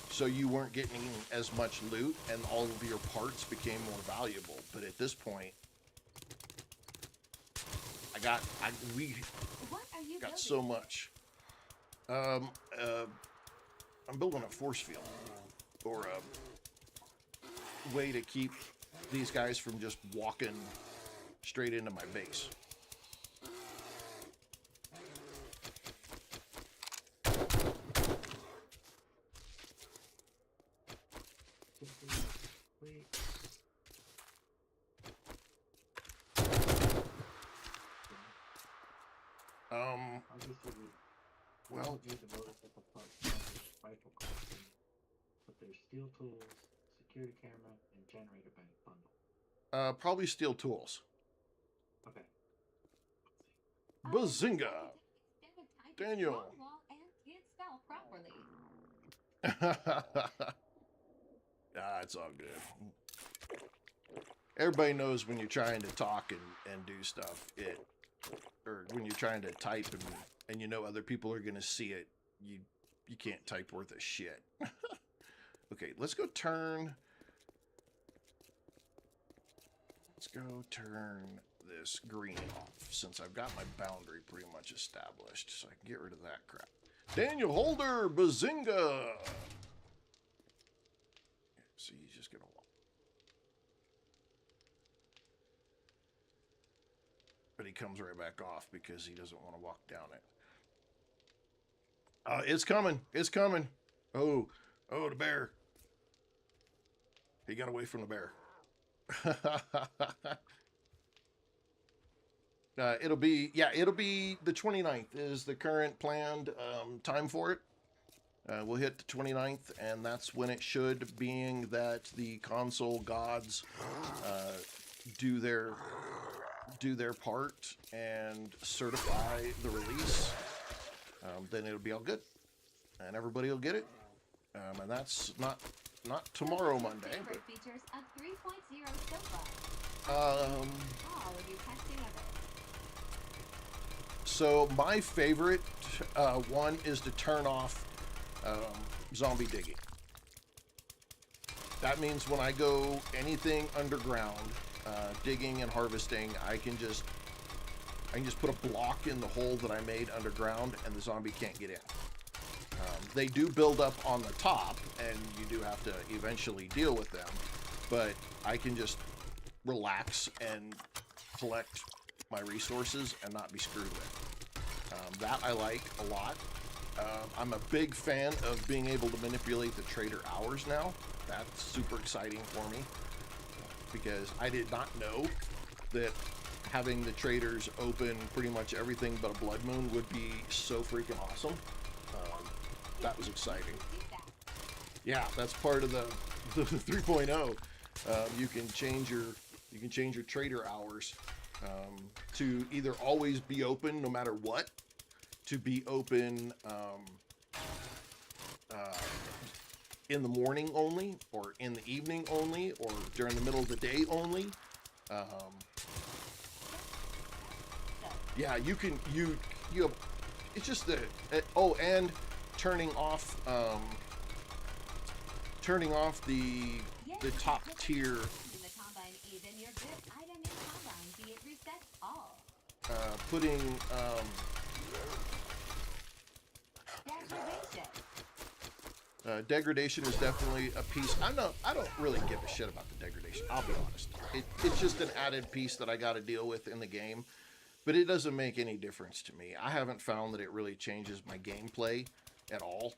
Speaker 1: So you weren't getting as much loot and all of your parts became more valuable. But at this point, we got so much. I'm building a force field, or a way to keep these guys from just walking straight into my base. Well,
Speaker 3: but there's steel tools, security camera, and generator bank bundle.
Speaker 1: Probably steel tools.
Speaker 3: Okay.
Speaker 1: Bazinga! Daniel. It's all good. Everybody knows when you're trying to talk and do stuff, or when you're trying to type and you know other people are going to see it, you can't type worth a shit. Okay, let's go turn this green off, since I've got my boundary pretty much established, so I can get rid of that crap. Daniel Holder, bazinga! So he's just gonna walk. But he comes right back off because he doesn't want to walk down it. It's coming. It's coming. Oh, the bear. He got away from the bear. It'll be the 29th is the current planned time for it. We'll hit the 29th, and that's when it should, being that the console gods do their part and certify the release. Then it'll be all good, and everybody will get it. And that's not tomorrow, Monday. But,
Speaker 2: features of 3.0 so far.
Speaker 1: So my favorite one is to turn off zombie digging. That means when I go anything underground, digging and harvesting, I can just put a block in the hole that I made underground, and the zombie can't get in. They do build up on the top, and you do have to eventually deal with them, but I can just relax and collect my resources and not be screwed with. That I like a lot. I'm a big fan of being able to manipulate the trader hours now. That's super exciting for me, because I did not know that having the traders open pretty much everything but a blood moon would be so freaking awesome. That was exciting. Yeah, that's part of the 3.0. You can change your trader hours to either always be open no matter what, to be open in the morning only, or in the evening only, or during the middle of the day only. Yeah, you have, it's just the, oh, and turning off the top tier, putting degradation is definitely a piece. I don't really give a shit about the degradation, I'll be honest. It's just an added piece that I got to deal with in the game, but it doesn't make any difference to me. I haven't found that it really changes my gameplay at all.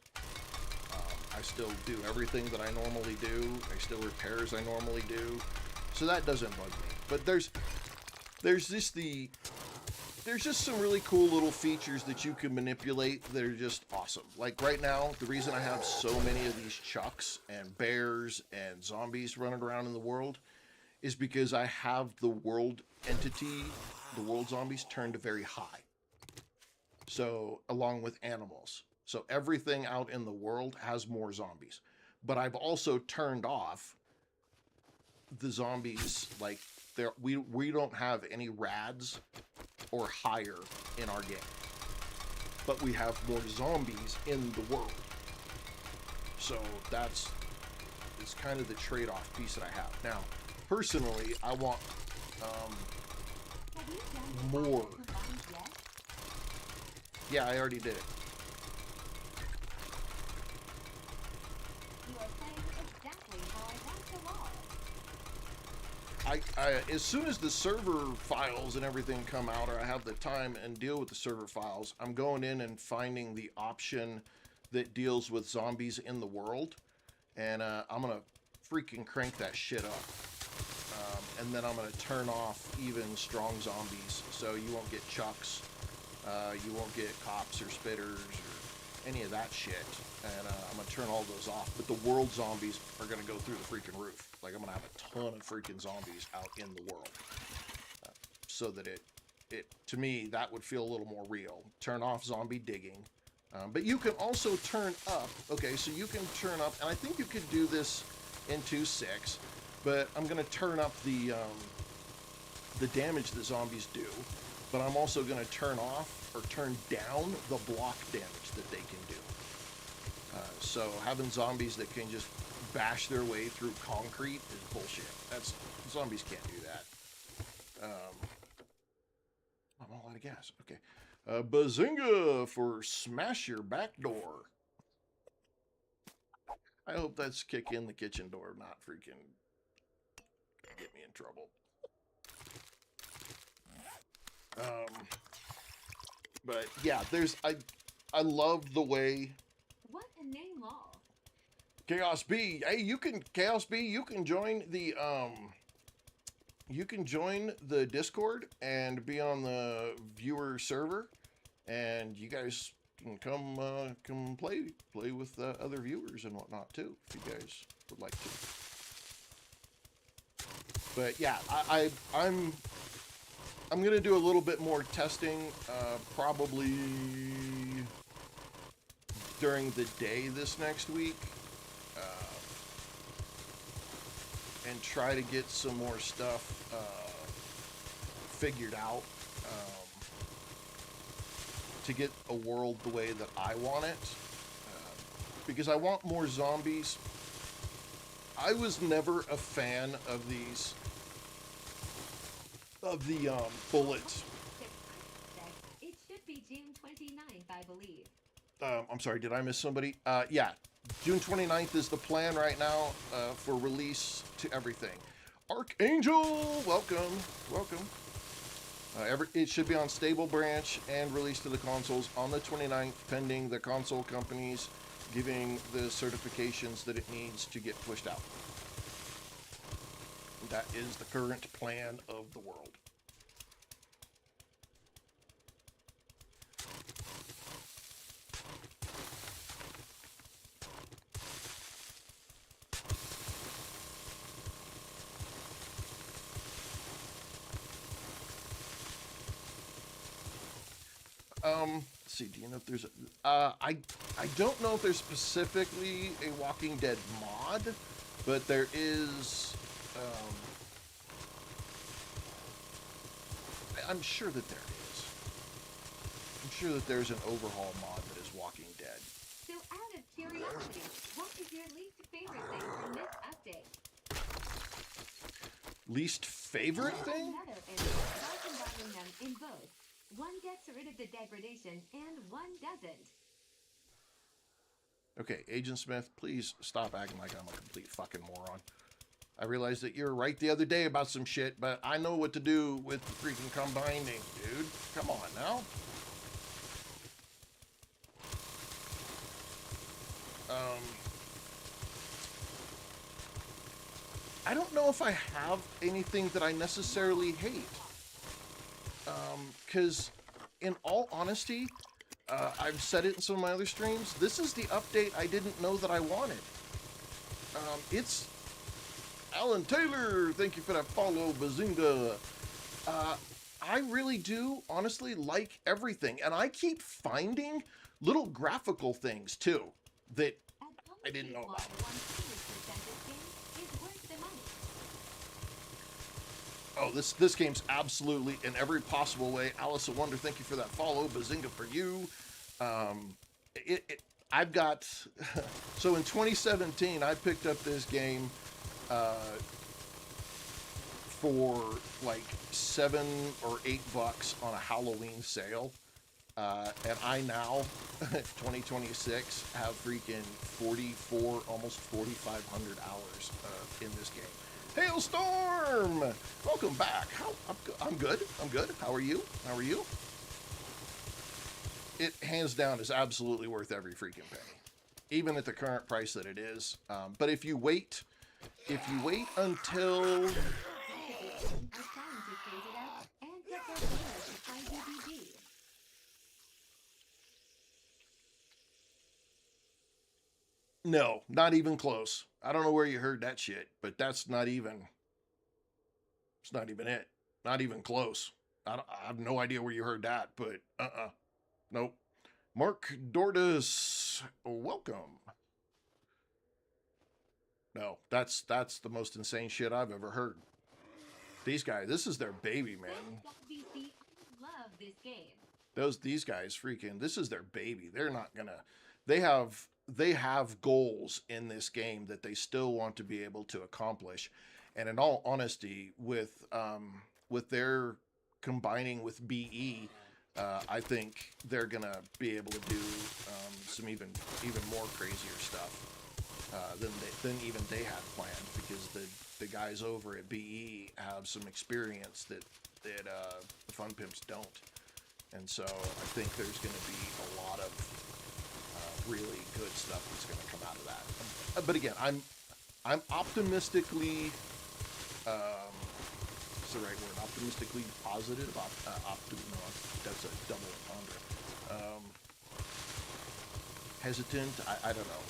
Speaker 1: I still do everything that I normally do. I still repair as I normally do, so that doesn't bug me. But there's just some really cool little features that you can manipulate that are just awesome. Like right now, the reason I have so many of these chucks and bears and zombies running around in the world is because I have the world entity, the world zombies, turned to very high. So, along with animals. So everything out in the world has more zombies. But I've also turned off the zombies, like we don't have any rads or higher in our game, but we have more zombies in the world. So it's kind of the trade-off piece that I have. Now, personally, I want more. Yeah, I already did it. As soon as the server files and everything come out, or I have the time and deal with the server files, I'm going in and finding the option that deals with zombies in the world, and I'm gonna freaking crank that shit up. And then I'm gonna turn off even strong zombies, so you won't get chucks, you won't get cops or spitters or any of that shit. And I'm gonna turn all those off. But the world zombies are gonna go through the freaking roof. Like, I'm gonna have a ton of freaking zombies out in the world, so that it to me, that would feel a little more real. Turn off zombie digging, but you can also turn up. Okay, so you can turn up, and I think you could do this in 2.6. But I'm gonna turn up the damage that zombies do. But I'm also gonna turn off or turn down the block damage that they can do. So having zombies that can just bash their way through concrete is bullshit. Zombies can't do that. I'm all out of gas. Okay. Bazinga for smash your back door. I hope that's kick in the kitchen door, not freaking get me in trouble. But yeah, I love the way.
Speaker 2: What a name all.
Speaker 1: Chaos B, hey, Chaos B, you can join the Discord and be on the viewer server, and you guys can come play with other viewers and whatnot too, if you guys would like to. But yeah, I'm gonna do a little bit more testing, probably during the day this next week, and try to get some more stuff figured out. to get a world the way that I want it, because I want more zombies. I was never a fan of these, bullets.
Speaker 2: It should be June 29th, I believe.
Speaker 1: I'm sorry, did I miss somebody? Yeah, June 29th is the plan right now for release to everything. Archangel, welcome, welcome. It should be on Stable Branch and released to the consoles on the 29th, pending the console companies giving the certifications that it needs to get pushed out. That is the current plan of the world. Let's see, do you know if there's I don't know if there's specifically a Walking Dead mod, but there is, I'm sure that there is. I'm sure that there's an overhaul mod that is Walking Dead.
Speaker 2: So out of curiosity, what is your least favorite thing from this update?
Speaker 1: Least favorite thing?
Speaker 2: Another area, by combining them in both. One gets rid of the degradation, and one doesn't.
Speaker 1: Okay, Agent Smith, please stop acting like I'm a complete fucking moron. I realized that you were right the other day about some shit, but I know what to do with the freaking combining, dude. Come on now. I don't know if I have anything that I necessarily hate. Because in all honesty, I've said it in some of my other streams, this is the update I didn't know that I wanted. It's Alan Taylor, thank you for that follow, Bazinga. I really do honestly like everything, and I keep finding little graphical things too that I didn't know about. Oh, this game's absolutely in every possible way. Alice of Wonder, thank you for that follow. Bazinga for you. I've got, so in 2017, I picked up this game for like $7 or $8 on a Halloween sale. And I now, 2026, have freaking 44, almost 4,500 hours in this game. Hailstorm! Welcome back. I'm good. I'm good. How are you? How are you? It, hands down, is absolutely worth every freaking penny. Even at the current price that it is. But if you wait until... No, not even close. I don't know where you heard that shit, but that's not even... It's not even it. Not even close. I have no idea where you heard that, but nope. Mark Dordas, welcome. No, that's the most insane shit I've ever heard. These guys, this is their baby, man.
Speaker 2: I love this game.
Speaker 1: These guys freaking, this is their baby. They're not gonna, they have goals in this game that they still want to be able to accomplish. And in all honesty, with their combining with BE, I think they're gonna be able to do some even more crazier stuff than even they had planned, because the guys over at BE have some experience that the Fun Pimps don't, and so I think there's gonna be a lot of really good stuff that's gonna come out of that. But again, I'm optimistically. What's the right word? Optimistically positive. No, that's a double entendre. Hesitant. I don't know.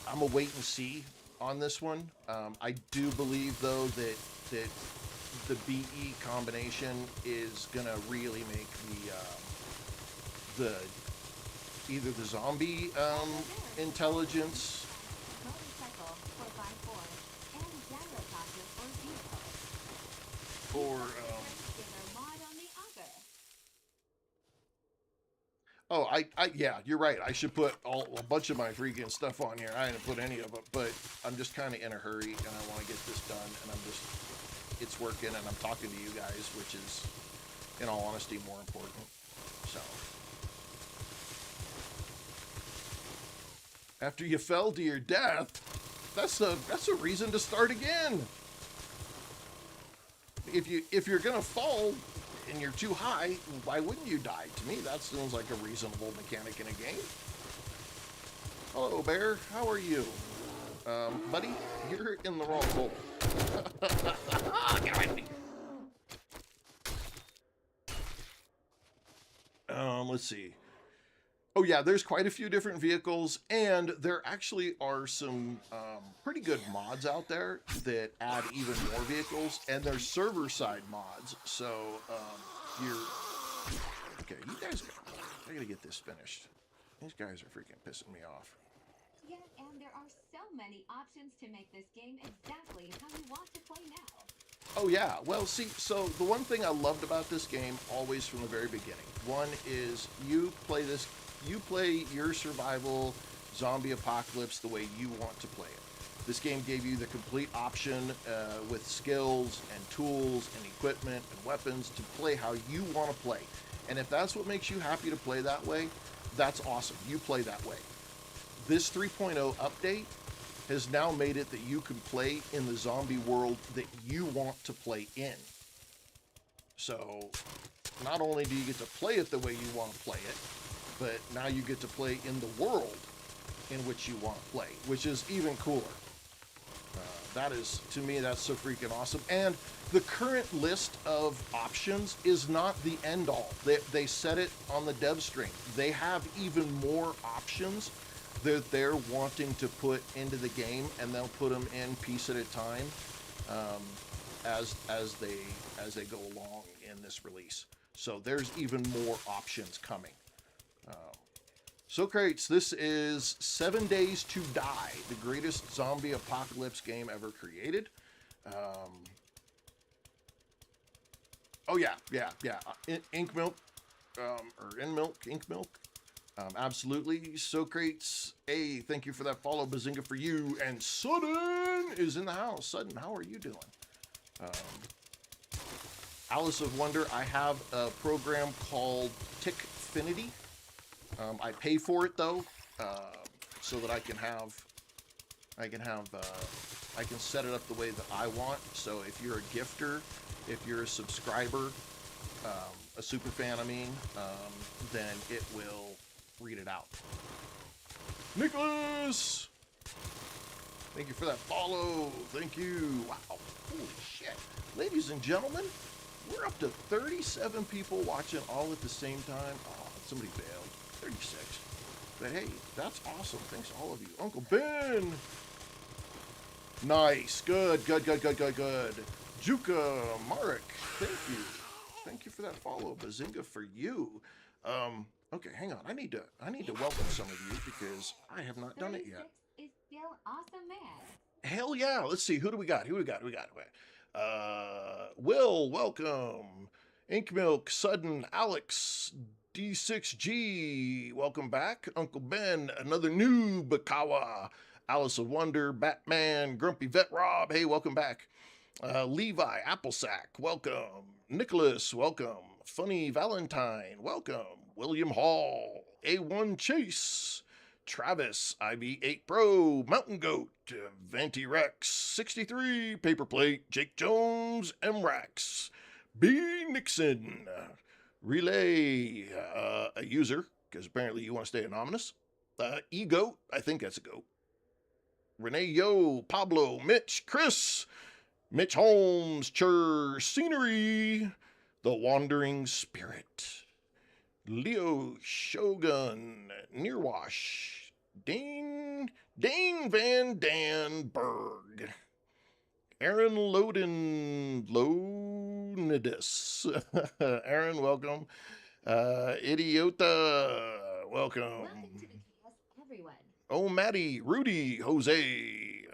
Speaker 1: I'm a wait and see on this one. I do believe though that the BE combination is gonna really make the either the zombie intelligence. Or Oh, yeah, you're right. I should put a bunch of my freaking stuff on here. I didn't put any of it, but I'm just kind of in a hurry, and I want to get this done, and it's working, and I'm talking to you guys, which is, in all honesty, more important. So, after you fell to your death, that's a reason to start again. If you're gonna fall and you're too high, why wouldn't you die? To me, that sounds like a reasonable mechanic in a game. Hello, Bear. How are you? Buddy, you're in the wrong hole. Get away from me. Let's see. Oh yeah, there's quite a few different vehicles, and there actually are some pretty good mods out there that add even more vehicles, and there's server-side mods, so you're... Okay, you guys, I gotta get this finished. These guys are freaking pissing me off.
Speaker 2: Yeah, and there are so many options to make this game exactly how you want to play now.
Speaker 1: Oh yeah, well see, so the one thing I loved about this game, always from the very beginning, one is you play your survival zombie apocalypse the way you want to play it. This game gave you the complete option with skills and tools and equipment and weapons to play how you want to play. And if that's what makes you happy to play that way, that's awesome. You play that way. This 3.0 update has now made it that you can play in the zombie world that you want to play in. So not only do you get to play it the way you want to play it, but now you get to play in the world in which you want to play, which is even cooler. That is, to me, that's so freaking awesome. And the current list of options is not the end all. They set it on the dev stream. They have even more options that they're wanting to put into the game, and they'll put them in piece at a time as they go along in this release. So there's even more options coming. So Crates, this is 7 Days to Die, the greatest zombie apocalypse game ever created. Oh yeah. Ink Milk, or In Milk, Ink Milk. Absolutely. So Crates, hey, thank you for that follow, Bazinga for you. And Sudden is in the house. Sudden, how are you doing? Alice of Wonder, I have a program called Tickfinity. I pay for it though, so that I can set it up the way that I want. So if you're a gifter, if you're a subscriber, a super fan, then it will read it out. Nicholas, thank you for that follow. Thank you. Wow, holy shit, ladies and gentlemen, we're up to 37 people watching all at the same time. Oh, somebody bailed. 36. But hey, that's awesome. Thanks to all of you. Uncle Ben! Nice. Good. Juka Marek, thank you. Thank you for that follow. Bazinga for you. Okay, hang on. I need to welcome some of you because I have not done it yet.
Speaker 2: Is still awesome, man.
Speaker 1: Hell yeah. Let's see. Who do we got? Will, welcome. Ink Milk, Sudden, Alex, D6G, welcome back. Uncle Ben, another new Bakawa, Alice of Wonder, Batman, Grumpy Vet Rob, hey, welcome back. Levi, Applesack, welcome. Nicholas, welcome. Funny Valentine, welcome. William Hall, A1 Chase, Travis, IB8 Pro, Mountain Goat, Vanty Rex, 63, Paper Plate, Jake Jones, MRax, B. Nixon, Relay, a user, because apparently you want to stay anonymous. E-Goat, I think that's a goat. Renee Yo, Pablo, Mitch, Chris, Mitch Holmes, Chur, Scenery, The Wandering Spirit, Leo Shogun, Nearwash, Dane Van Danberg, Aaron Lonidus. Aaron, welcome. Idiota, welcome.
Speaker 2: Welcome to the chaos, everyone.
Speaker 1: Oh, Maddie, Rudy, Jose.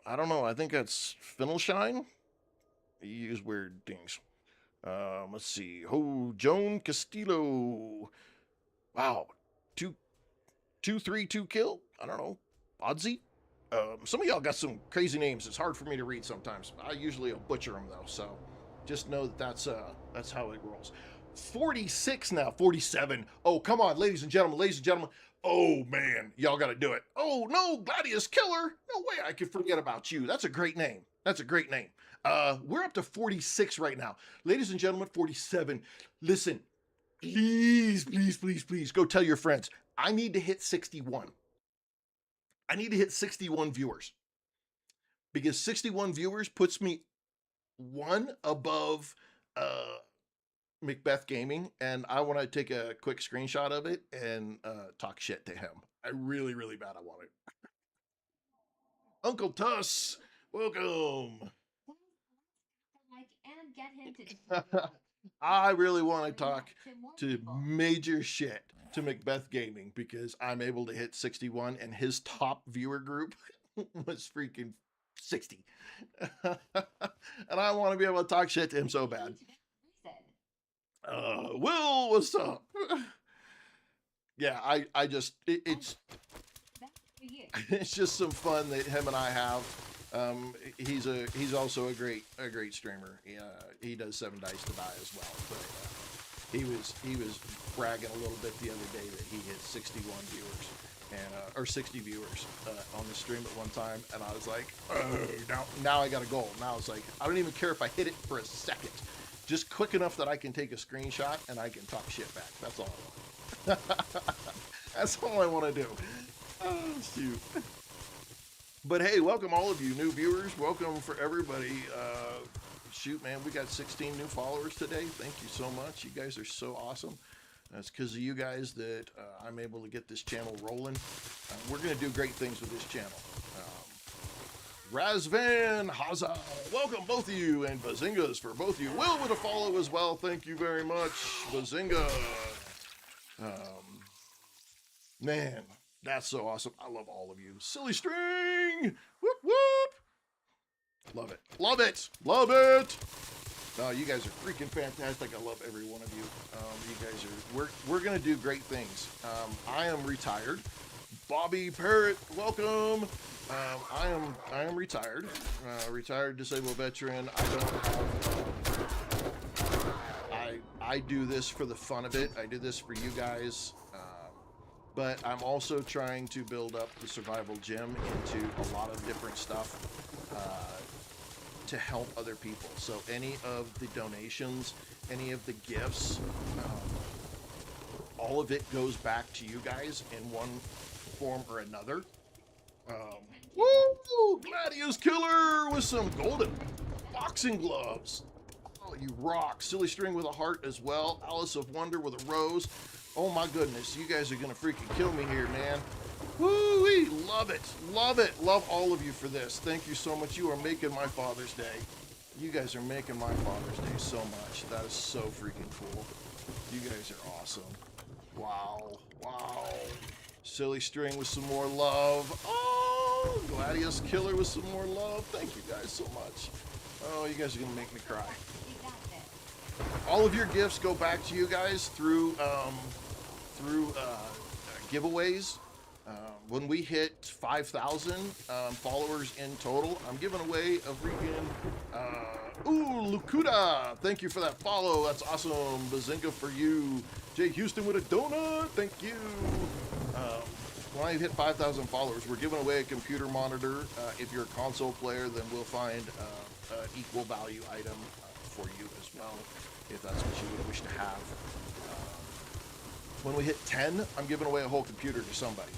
Speaker 1: I don't know. I think that's Finnelshine. You use weird things. Let's see. Oh, Joan Castillo, Wow. 232 kill? I don't know. Oddsy? Some of y'all got some crazy names. It's hard for me to read sometimes. I usually butcher them though, so just know that that's how it rolls. 46 now, 47. Oh, come on, ladies and gentlemen, ladies and gentlemen. Oh man, y'all got to do it. Oh no, Gladius Killer. No way I could forget about you. That's a great name. That's a great name. We're up to 46 right now, ladies and gentlemen. 47. Listen, please, please, please, please go tell your friends. I need to hit 61. I need to hit 61 viewers because 61 viewers puts me one above Macbeth Gaming, and I want to take a quick screenshot of it and talk shit to him. I really, really bad I want it. Uncle Tuss, welcome.
Speaker 2: Like, and get him to
Speaker 1: I really want to talk to major shit to Macbeth Gaming because I'm able to hit 61 and his top viewer group was freaking 60. And I want to be able to talk shit to him so bad. Will, what's up? Yeah, I just it's just some fun that him and I have. He's also a great streamer. He does 7 Dice to Die as well. But he was bragging a little bit the other day that he hit 61 viewers and or 60 viewers on the stream at one time, and I was like, oh, now I got a goal. Now it's like I don't even care if I hit it for a second, just quick enough that I can take a screenshot and I can talk shit back. That's all I want. That's all I want to do. Oh shoot. But hey, welcome all of you new viewers. Welcome for everybody. Shoot, man, we got 16 new followers today. Thank you so much. You guys are so awesome. That's because of you guys that I'm able to get this channel rolling. We're going to do great things with this channel. Razvan Haza, welcome both of you, and Bazingas for both of you. Will with a follow as well. Thank you very much, Bazinga. Man, that's so awesome. I love all of you. Silly String! Whoop, whoop! Love it. Love it. Love it! No, you guys are freaking fantastic. I love every one of you. You guys are, we're going to do great things. I am retired. Bobby Parrott, welcome. I am retired. Retired disabled veteran. I don't have, I do this for the fun of it. I do this for you guys. But I'm also trying to build up the survival gym into a lot of different stuff to help other people. So any of the donations, any of the gifts, all of it goes back to you guys in one form or another. Woo! Gladius Killer with some golden boxing gloves. Oh, you rock. Silly String with a heart as well. Alice of Wonder with a rose. Oh my goodness, you guys are gonna freaking kill me here, man. Woo-wee, love it, love it. Love all of you for this. Thank you so much. You are making my Father's Day. You guys are making my Father's Day so much. That is so freaking cool. You guys are awesome. Wow, wow. Silly String with some more love. Oh, Gladius Killer with some more love. Thank you guys so much. Oh, you guys are gonna make me cry. All of your gifts go back to you guys through giveaways. When we hit 5,000 followers in total, I'm giving away a freaking Lukuda. Thank you for that follow. That's awesome. Bazinga for you. Jay Houston with a donut. Thank you. When I hit 5,000 followers, we're giving away a computer monitor. If you're a console player, then we'll find an equal value item for you as well, if that's what you would wish to have. When we hit 10, I'm giving away a whole computer to somebody.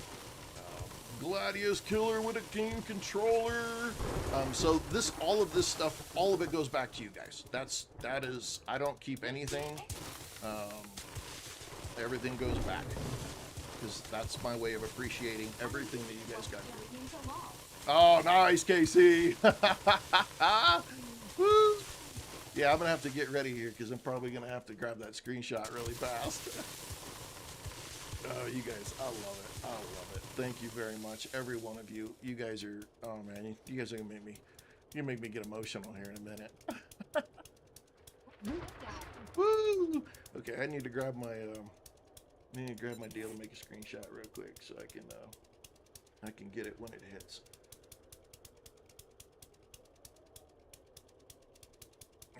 Speaker 1: Gladius Killer with a game controller. So all of this stuff, all of it goes back to you guys. That is, I don't keep anything. Everything goes back, because that's my way of appreciating everything that you guys got to do. Oh, nice, Casey. Woo. Yeah, I'm gonna have to get ready here because I'm probably gonna have to grab that screenshot really fast. Oh, you guys, I love it. I love it. Thank you very much, every one of you. You guys are, oh man, you guys are gonna make me get emotional here in a minute. Woo! Okay, I need to grab my Let me grab my deal and make a screenshot real quick so I can get it when it hits.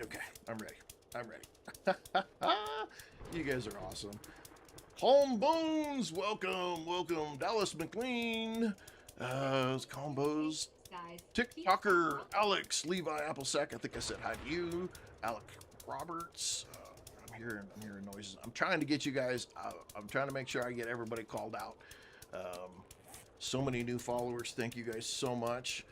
Speaker 1: Okay, I'm ready. I'm ready. You guys are awesome. Home Bones, welcome. Dallas McLean, Combos,
Speaker 2: Guys,
Speaker 1: TikToker, Alex, Levi Applesack. I think I said hi to you. Alec Roberts. I'm hearing noises. I'm trying to get you guys. I'm trying to make sure I get everybody called out. So many new followers. Thank you guys so much.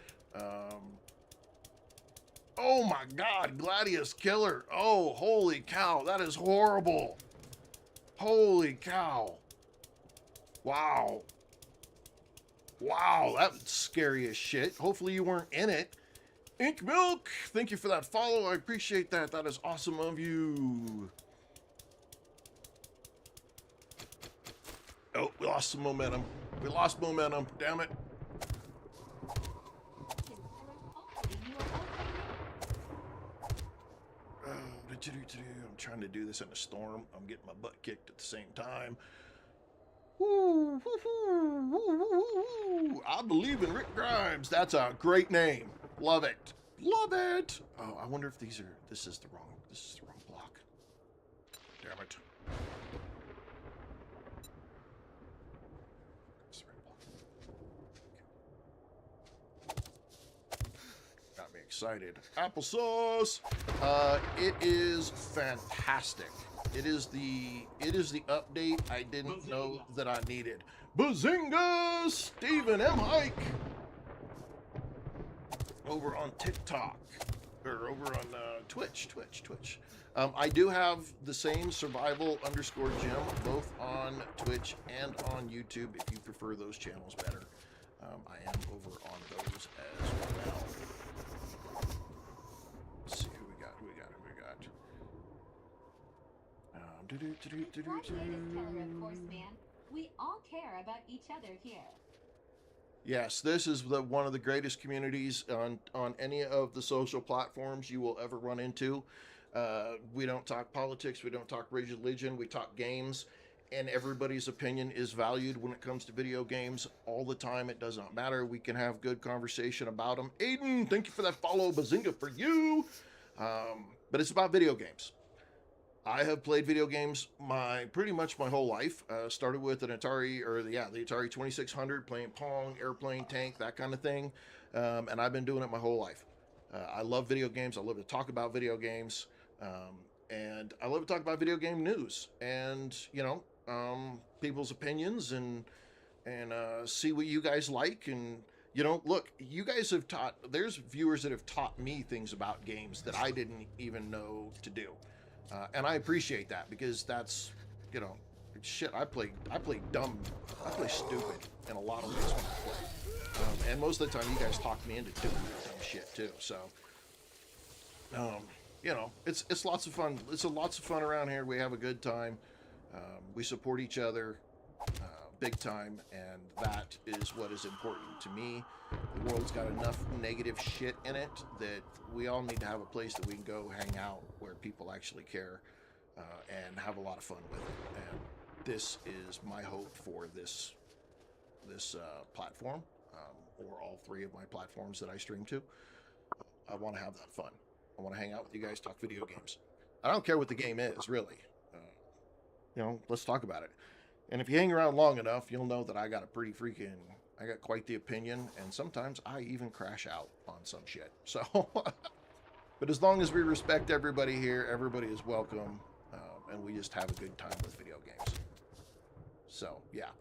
Speaker 1: Oh my God, Gladius Killer. Oh, holy cow, that is horrible. Holy cow. Wow. Wow, that's scary as shit. Hopefully you weren't in it. Ink Milk, thank you for that follow. I appreciate that. That is awesome of you. Oh, we lost some momentum. We lost momentum. Damn it. I'm trying to do this in a storm. I'm getting my butt kicked at the same time. Woo, woo, woo, woo, woo, woo. I believe in Rick Grimes. That's a great name. Love it. Love it. Oh, I wonder if this is the wrong block. Damn it. It's the right block. Got me excited. Applesauce. It is fantastic. It is the update I didn't know that I needed. Bazinga! Stephen M. Hike over on TikTok or over on Twitch. I do have the same survival_Jim both on Twitch and on YouTube if you prefer those channels better. I am over on those as well. Let's see who we got.
Speaker 2: Of course, man. We all care about each other here.
Speaker 1: Yes, this is one of the greatest communities on any of the social platforms you will ever run into. We don't talk politics, we don't talk religion, we talk games, and everybody's opinion is valued when it comes to video games all the time. It does not matter. We can have good conversation about them. Aiden, thank you for that follow. Bazinga for you. But it's about video games. I have played video games pretty much my whole life. Started with an Atari, the Atari 2600, playing Pong, airplane, tank, that kind of thing. And I've been doing it my whole life. I love video games. I love to talk about video games. And I love to talk about video game news and, people's opinions and see what you guys like. And, look, you guys have there's viewers that have taught me things about games that I didn't even know to do. And I appreciate that because that's, shit, I play dumb. I play stupid in a lot of ways when I play. And most of the time you guys talk me into doing dumb shit too. So, it's lots of fun. It's lots of fun around here. We have a good time. We support each other big time. And that is what is important to me. The world's got enough negative shit in it that we all need to have a place that we can go hang out where people actually care and have a lot of fun with it. And this is my hope for this platform, or all three of my platforms that I stream to. I want to have that fun. I want to hang out with you guys, talk video games. I don't care what the game is, really. Let's talk about it. And if you hang around long enough, you'll know that I got quite the opinion, and sometimes I even crash out on some shit. So, but as long as we respect everybody here, everybody is welcome, and we just have a good time with video games. So, yeah.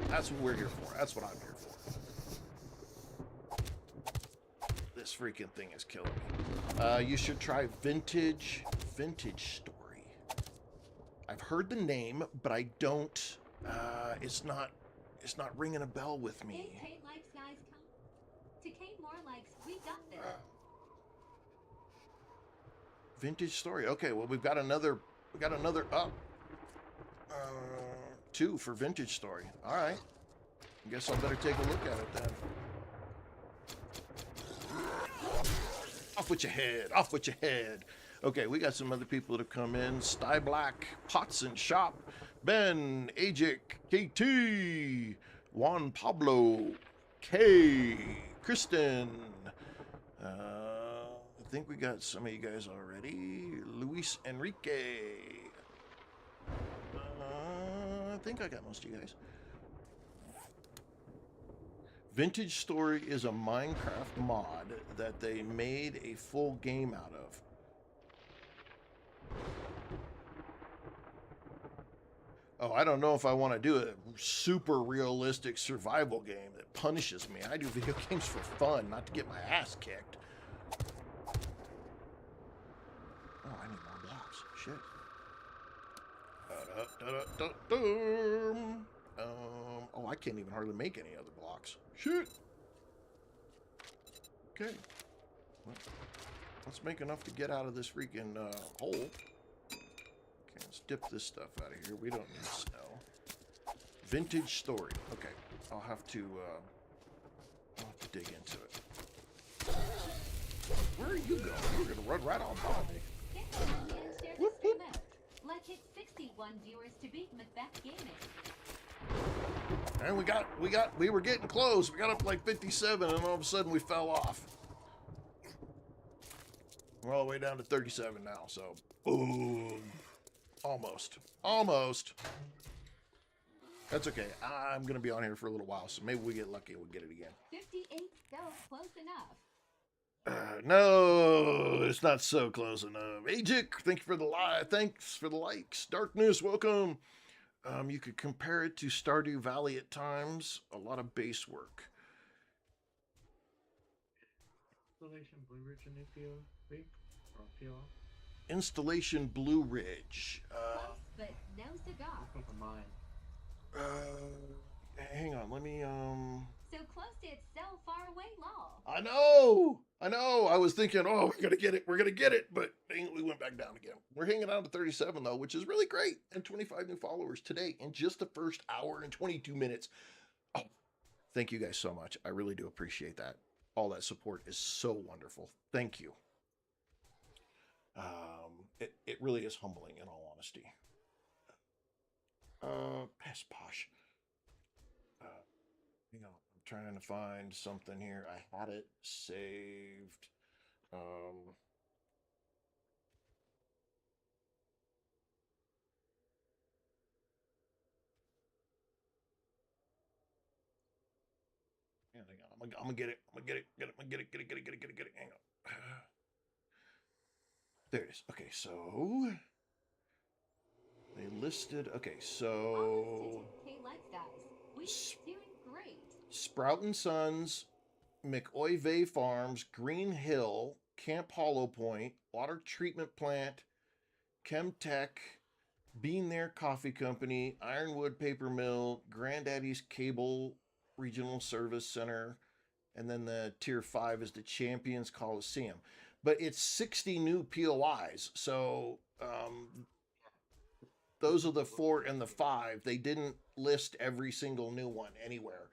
Speaker 1: That's what we're here for. That's what I'm here for. This freaking thing is killing me. You should try Vintage Story. I've heard the name, but I don't, it's not ringing a bell with me.
Speaker 2: If Kate likes guys come to Kate more likes, we got this.
Speaker 1: Vintage Story. Okay, well we got another up. 2 for Vintage Story. All right. I guess I better take a look at it then. Off with your head. Off with your head. Okay, we got some other people that have come in. Sty Black, Pots and Shop, Ben, Ajik, KT, Juan Pablo, Kay, Kristen. I think we got some of you guys already. Luis Enrique. I think I got most of you guys. Vintage Story is a Minecraft mod that they made a full game out of. Oh, I don't know if I want to do a super realistic survival game that punishes me. I do video games for fun, not to get my ass kicked. Oh, I need more blocks. Shit. Oh, I can't even hardly make any other blocks. Shit. Okay. Well, let's make enough to get out of this freaking hole. Okay, let's dip this stuff out of here. We don't need snow. Vintage Story. Okay, I'll have to dig into it. Where are you going? You're gonna run right on by me.
Speaker 2: Whoop, whoop. Let's hit 61 viewers to beat Macbeth Gaming.
Speaker 1: And we were getting close. We got up to like 57, and all of a sudden we fell off. We're all the way down to 37 now, so boom. Almost. That's okay. I'm going to be on here for a little while, so maybe we get lucky and we'll get it again.
Speaker 2: 58 still close enough.
Speaker 1: No, it's not so close enough. Ajik, thank you for the thanks for the likes. Darkness, welcome. You could compare it to Stardew Valley at times. A lot of base work.
Speaker 3: Installation Blue Ridge and POV or PO?
Speaker 1: Installation Blue Ridge.
Speaker 2: Close, but no cigar.
Speaker 3: Look at mine.
Speaker 1: Hang on, let me
Speaker 2: So close to it's so far away, lol.
Speaker 1: I know. I was thinking, oh, we're gonna get it, but dang, we went back down again. We're hanging out to 37 though, which is really great, and 25 new followers today in just the first hour and 22 minutes. Oh, thank you guys so much. I really do appreciate that. All that support is so wonderful. Thank you. It really is humbling, in all honesty. Pest posh. Hang on, I'm trying to find something here. I had it saved. Yeah, hang on. I'm gonna get it. Get it. Hang on. There it is. Okay, so they listed. Okay, so
Speaker 2: Hey, let's guys. We're doing great.
Speaker 1: Sprout and Sons, McOyvey Farms, Green Hill, Camp Hollow Point, Water Treatment Plant, Chemtech, Bean There Coffee Company, Ironwood Paper Mill, Granddaddy's Cable Regional Service Center, and then the tier 5 is the Champions Coliseum. But it's 60 new POIs, so those are the 4 and the 5. They didn't list every single new one anywhere,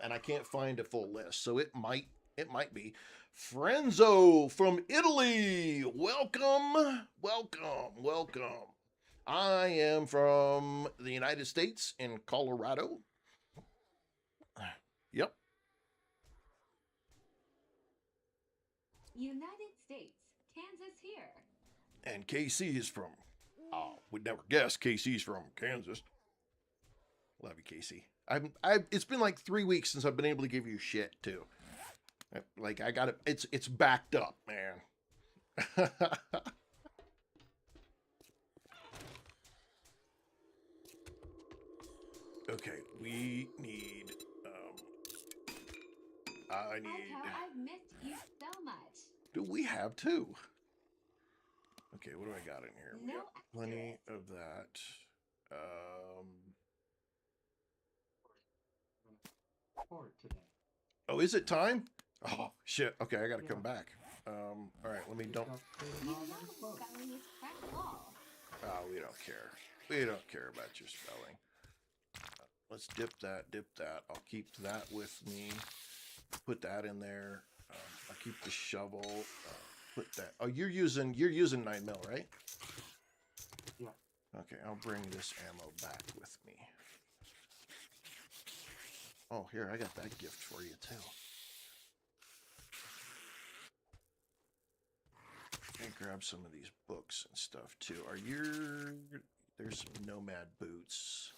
Speaker 1: and I can't find a full list. So it might be Frenzo from Italy. Welcome. I am from the United States in Colorado. Yep.
Speaker 2: United States, Kansas here.
Speaker 1: And KC is from, we'd never guess KC's from Kansas. Love you, KC. It's been like 3 weeks since I've been able to give you shit too. Like I got it. It's backed up, man. Okay, we need, I need...
Speaker 2: Echo, I've missed you so much.
Speaker 1: Do we have two? Okay, what do I got in here? We
Speaker 2: No
Speaker 1: got plenty of that.
Speaker 3: Horde today.
Speaker 1: Oh, is it time? Oh, shit. Okay, I gotta come back. All right, let me dump...
Speaker 2: You know spelling is crack wall.
Speaker 1: Oh, we don't care. We don't care about your spelling. Let's dip that. I'll keep that with me. Put that in there. I'll keep the shovel. put that. Oh, you're using 9mm, right?
Speaker 3: Yeah.
Speaker 1: Okay, I'll bring this ammo back with me. Oh, here, I got that gift for you too. And grab some of these books and stuff too. There's some nomad boots.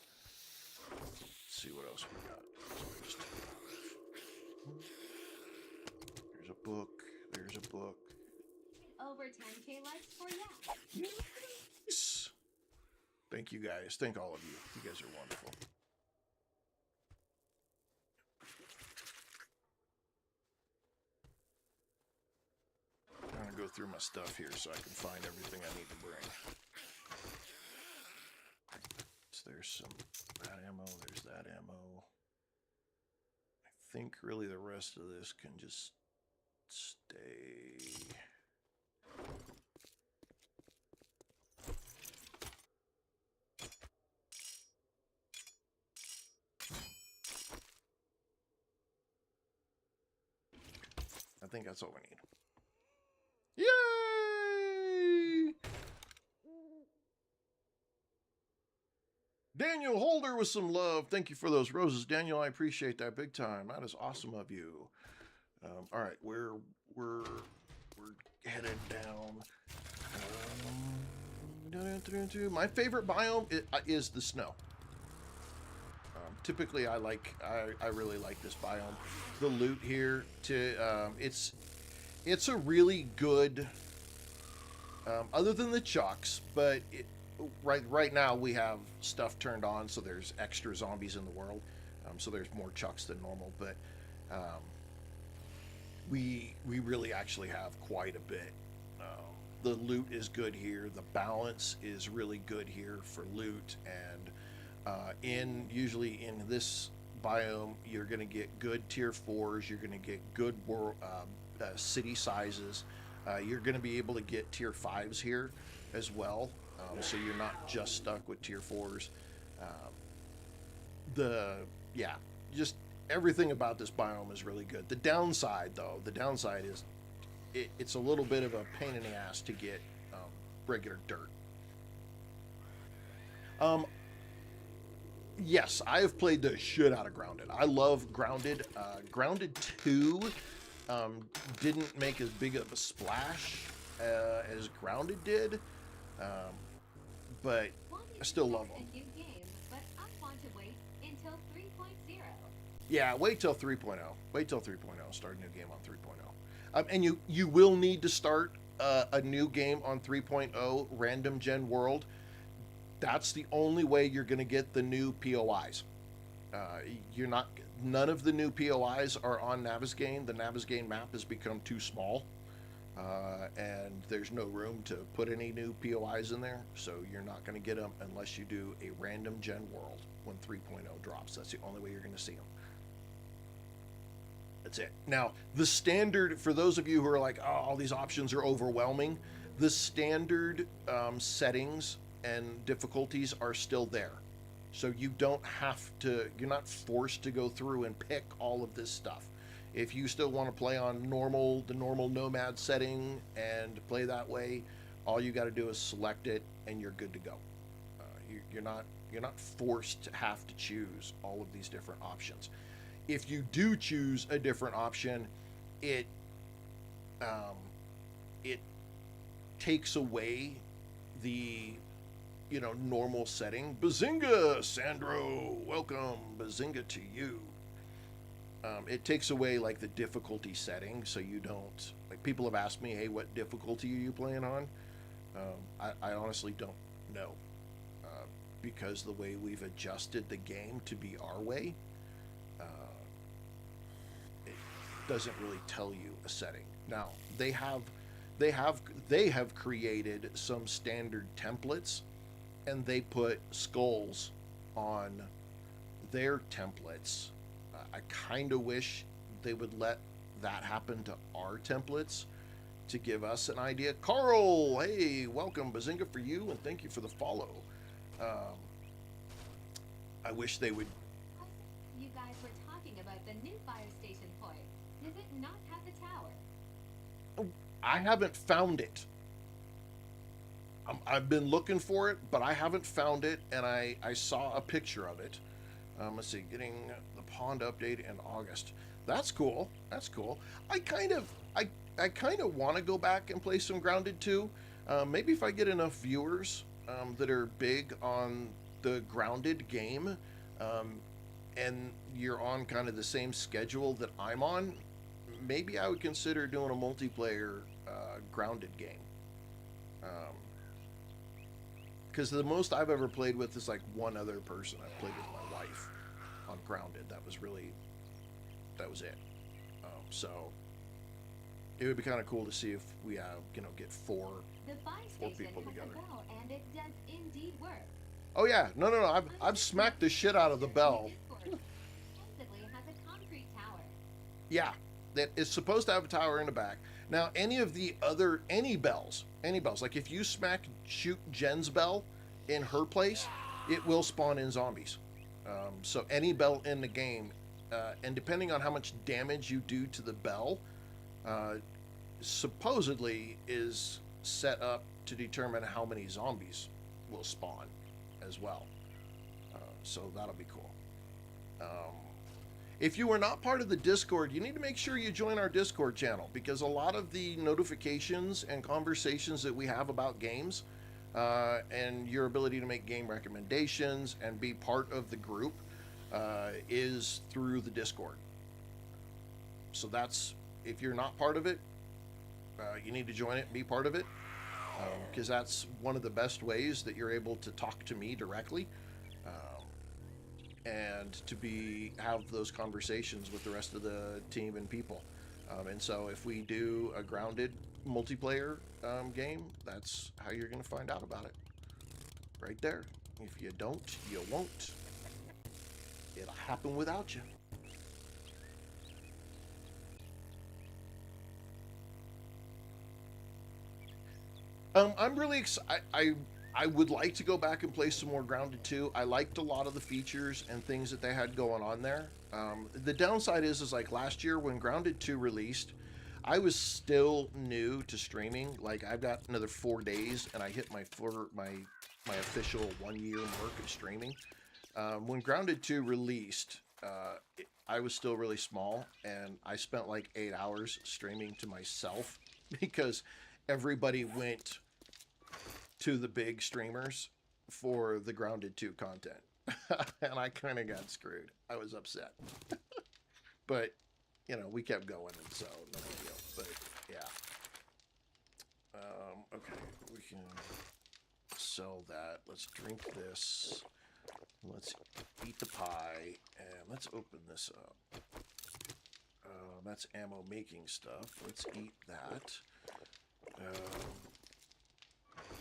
Speaker 1: Let's see what else we got. There's a book. There's a book.
Speaker 2: Over 10K likes for ya.
Speaker 1: Nice. Thank you guys. Thank all of you. You guys are wonderful. I'm gonna go through my stuff here so I can find everything I need to bring. So there's some that ammo, there's that ammo. I think really the rest of this can just stay. I think that's all we need. Yay! Daniel Holder with some love. Thank you for those roses, Daniel. I appreciate that big time. That is awesome of you. All right, we're headed down. My favorite biome is the snow. Typically, I really like this biome. The loot here, it's a really good. Other than the chucks, but right now we have stuff turned on, so there's extra zombies in the world. So there's more chucks than normal, but we really actually have quite a bit. The loot is good here. The balance is really good here for loot, and usually in this biome, you're going to get good tier 4s. You're going to get good city sizes. You're going to be able to get tier 5s here as well, so you're not just stuck with tier 4s. Just everything about this biome is really good. The downside, though, is it's a little bit of a pain in the ass to get regular dirt. Yes, I have played the shit out of Grounded. I love Grounded. Grounded 2 didn't make as big of a splash as Grounded did, but I still love them.
Speaker 2: A new game, but I want to wait until 3.0.
Speaker 1: Yeah, wait till 3.0. Wait till 3.0. Start a new game on 3.0. And you will need to start a new game on 3.0 random gen world. That's the only way you're going to get the new POIs. None of the new POIs are on Navezgane. The Navezgane map has become too small, and there's no room to put any new POIs in there. So you're not going to get them unless you do a random gen world when 3.0 drops. That's the only way you're going to see them. That's it. Now, the standard, for those of you who are like, oh, all these options are overwhelming, the standard settings and difficulties are still there. So you don't have to, you're not forced to go through and pick all of this stuff. If you still want to play on the normal nomad setting and play that way, all you got to do is select it and you're good to go. You're not forced to have to choose all of these different options. If you do choose a different option, it takes away the normal setting. Bazinga, Sandro, welcome. Bazinga to you. It takes away like the difficulty setting, so you don't, like, people have asked me, hey, what difficulty are you playing on? I honestly don't know, because the way we've adjusted the game to be our way, it doesn't really tell you a setting. Now they have created some standard templates, and they put skulls on their templates. I kind of wish they would let that happen to our templates to give us an idea. Carl, hey, welcome. Bazinga for you, and thank you for the follow. I wish they would.
Speaker 2: You guys were talking about the new fire station point. Does it not have the tower?
Speaker 1: I haven't found it. I've been looking for it, but I haven't found it, and I saw a picture of it. Let's see, getting the pond update in August. That's cool. That's cool. I kind of want to go back and play some Grounded 2. Maybe if I get enough viewers that are big on the Grounded game, and you're on kind of the same schedule that I'm on, maybe I would consider doing a multiplayer Grounded game. Because the most I've ever played with is like one other person. I've played with my wife on Grounded. That was it. So it would be kind of cool to see if we get four people together.
Speaker 2: Bell, and it does indeed work.
Speaker 1: Oh yeah, no. I've smacked the shit out of the bell.
Speaker 2: Supposedly has a concrete tower.
Speaker 1: Yeah, that is supposed to have a tower in the back. Now, any bells, like if you shoot Jen's bell in her place, it will spawn in zombies. So any bell in the game, and depending on how much damage you do to the bell, supposedly is set up to determine how many zombies will spawn as well. So that'll be cool. If you are not part of the Discord, you need to make sure you join our Discord channel, because a lot of the notifications and conversations that we have about games, and your ability to make game recommendations and be part of the group, is through the Discord. So that's, if you're not part of it, you need to join it and be part of it, because that's one of the best ways that you're able to talk to me directly. And to have those conversations with the rest of the team and people. And so if we do a Grounded multiplayer game, that's how you're going to find out about it. Right there. If you don't, you won't. It'll happen without you. I'm really excited. I would like to go back and play some more Grounded 2. I liked a lot of the features and things that they had going on there. The downside is like last year when Grounded 2 released, I was still new to streaming. Like I've got another 4 days and I hit my official 1 year mark of streaming. When Grounded 2 released, I was still really small, and I spent like 8 hours streaming to myself because everybody went to the big streamers for the Grounded 2 content. And I kind of got screwed. I was upset. But, we kept going, and so no big deal. But, yeah. Okay, we can sell that. Let's drink this. Let's eat the pie, and let's open this up. That's ammo making stuff. Let's eat that.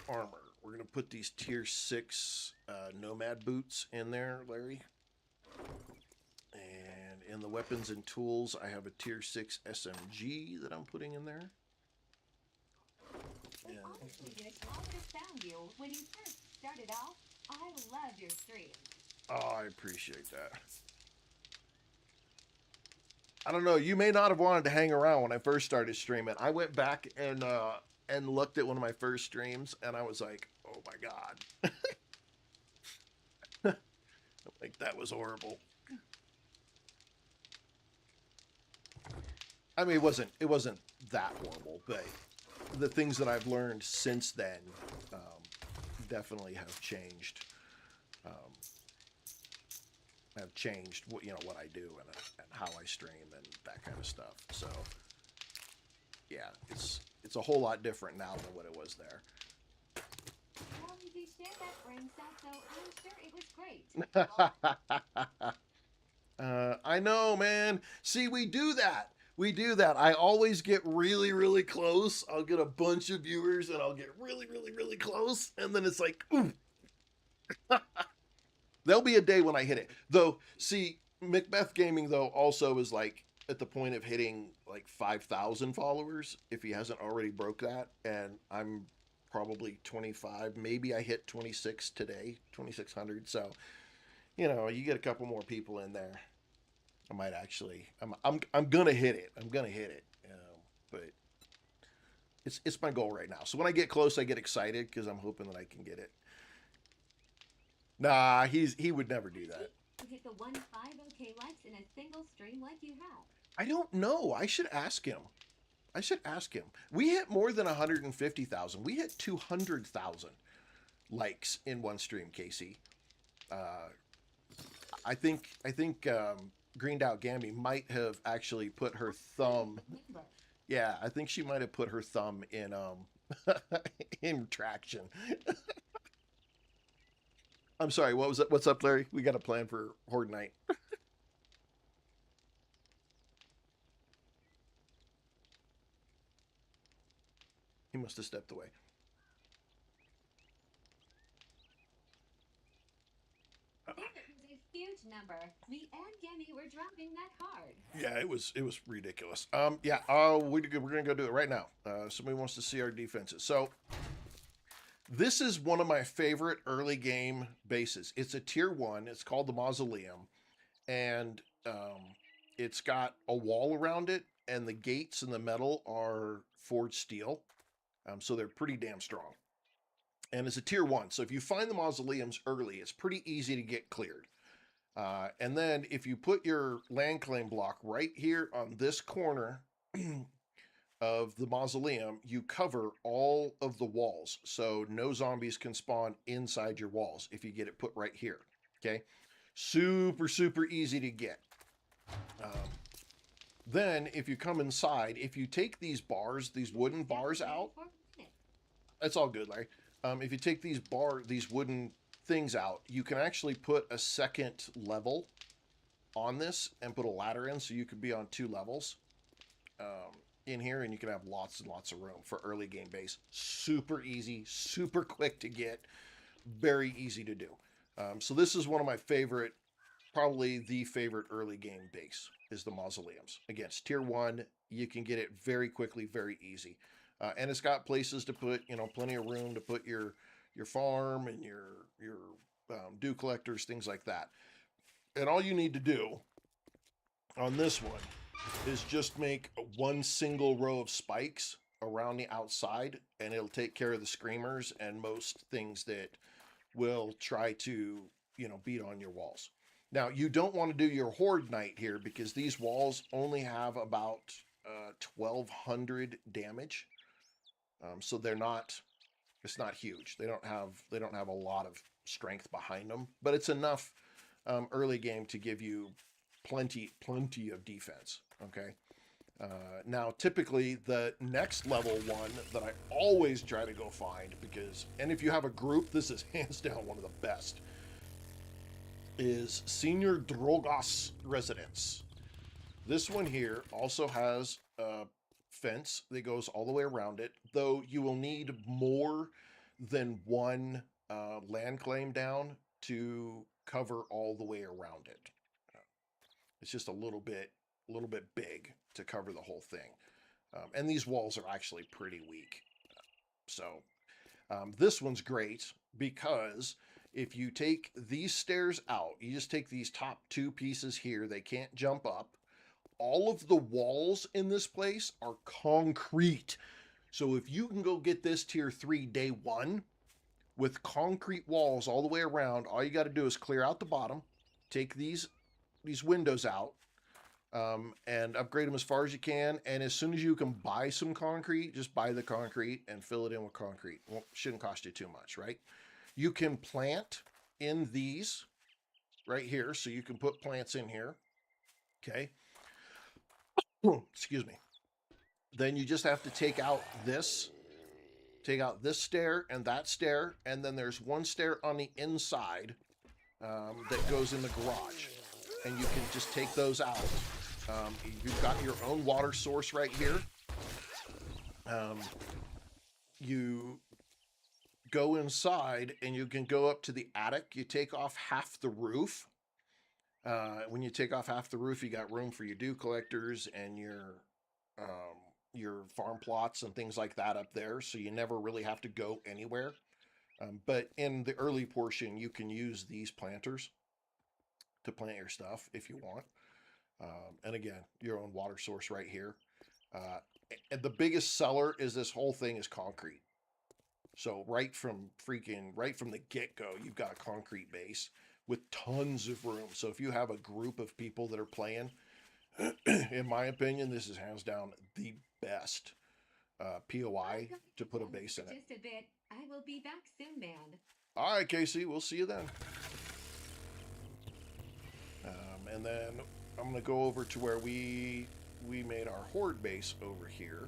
Speaker 1: Armor. We're going to put these tier 6 nomad boots in there, Larry. And in the weapons and tools, I have a tier 6 SMG that I'm putting in there.
Speaker 2: And honestly, Dish, I would have found you when you first started off. I loved your stream.
Speaker 1: Oh, I appreciate that. I don't know. You may not have wanted to hang around when I first started streaming. I went back and looked at one of my first streams, and I was like, oh my God. Like, that was horrible. I mean, it wasn't that horrible, but the things that I've learned since then definitely have changed. Have changed what I do and how I stream and that kind of stuff. So yeah, it's a whole lot different now than what it was there.
Speaker 2: Well, you do share that brain cell, so I'm sure it was great.
Speaker 1: I know, man. See, we do that. I always get really, really close. I'll get a bunch of viewers and I'll get really, really, really close. And then it's like, ooh. There'll be a day when I hit it. Though, see, Macbeth Gaming, though, also is like at the point of hitting like 5,000 followers, if he hasn't already broke that. And I'm probably 25. Maybe I hit 26 today, 2,600. So, you get a couple more people in there. I might actually, I'm gonna hit it. But It's my goal right now. So when I get close, I get excited because I'm hoping that I can get it. Nah, he would never do that.
Speaker 2: You hit the 150K likes in a single stream like you have.
Speaker 1: I don't know. I should ask him. We hit more than 150,000. We hit 200,000 likes in one stream, Casey. I think Greened Out Gammy might have actually put her thumb. Yeah, I think she might have put her thumb in in traction. I'm sorry, what was it? What's up, Larry? We got a plan for Horde Night. He must have stepped away.
Speaker 2: That was a huge number. Me and Gammy were dropping that hard.
Speaker 1: Yeah, it was ridiculous. Yeah, we're gonna go do it right now. Somebody wants to see our defenses. So this is one of my favorite early game bases. It's a tier 1. It's called the Mausoleum, and it's got a wall around it, and the gates and the metal are forged steel, so they're pretty damn strong. And it's a tier 1, so if you find the mausoleums early, it's pretty easy to get cleared. And then if you put your land claim block right here on this corner of the mausoleum, you cover all of the walls, so no zombies can spawn inside your walls if you get it put right here. Okay, super easy to get. Then if you come inside, if you take these bars, these wooden bars out, that's all good, Larry. If you take these wooden things out, you can actually put a second level on this and put a ladder in, so you could be on 2 levels in here, and you can have lots and lots of room for early game base. Super easy, super quick to get, very easy to do. So this is one of my favorite, probably the favorite early game base is the mausoleums. Again, it's tier 1. You can get it very quickly, very easy. And it's got places to put, plenty of room to put your farm and your dew collectors, things like that. And all you need to do on this one is just make 1 single row of spikes around the outside, and it'll take care of the screamers and most things that will try to, beat on your walls. Now, you don't want to do your Horde Night here because these walls only have about 1,200 damage. So it's not huge. They don't have a lot of strength behind them, but it's enough early game to give you plenty of defense. Okay. Now, typically the next level one that I always try to go find and if you have a group, this is hands down one of the best, is Senior Drogas Residence. This one here also has a fence that goes all the way around it, though you will need more than 1 land claim down to cover all the way around it. It's just a little bit big to cover the whole thing. And these walls are actually pretty weak. So this one's great because if you take these stairs out, you just take these top 2 pieces here, they can't jump up. All of the walls in this place are concrete. So if you can go get this tier 3 day 1 with concrete walls all the way around, all you got to do is clear out the bottom, take these windows out, and upgrade them as far as you can. And as soon as you can buy some concrete, just buy the concrete and fill it in with concrete. Well, shouldn't cost you too much, right? You can plant in these right here. So you can put plants in here. Okay. Excuse me. Then you just have to take out this stair and that stair. And then there's 1 stair on the inside that goes in the garage. And you can just take those out. You've got your own water source right here. You go inside and you can go up to the attic. You take off half the roof. When you take off half the roof, you got room for your dew collectors and your farm plots and things like that up there. So you never really have to go anywhere. But in the early portion, you can use these planters to plant your stuff if you want. And again, your own water source right here. And the biggest seller is this whole thing is concrete. So right from the get-go, you've got a concrete base with tons of room. So if you have a group of people that are playing, in my opinion, this is hands down the best POI to put a base in it.
Speaker 2: Just a bit. I will be back soon, man.
Speaker 1: All right, Casey, we'll see you then. And then I'm gonna go over to where we made our Horde base over here.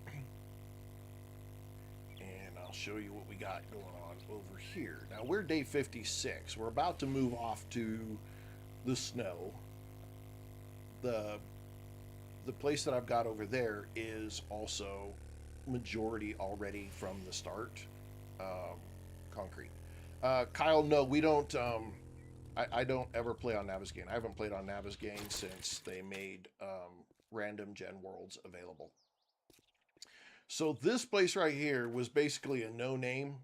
Speaker 1: And I'll show you what we got going on over here. Now we're day 56. We're about to move off to the snow. The place that I've got over there is also majority already from the start concrete. Kyle, no, we don't. I don't ever play on Navezgane. I haven't played on Navezgane since they made random gen worlds available. So this place right here was basically a no-name.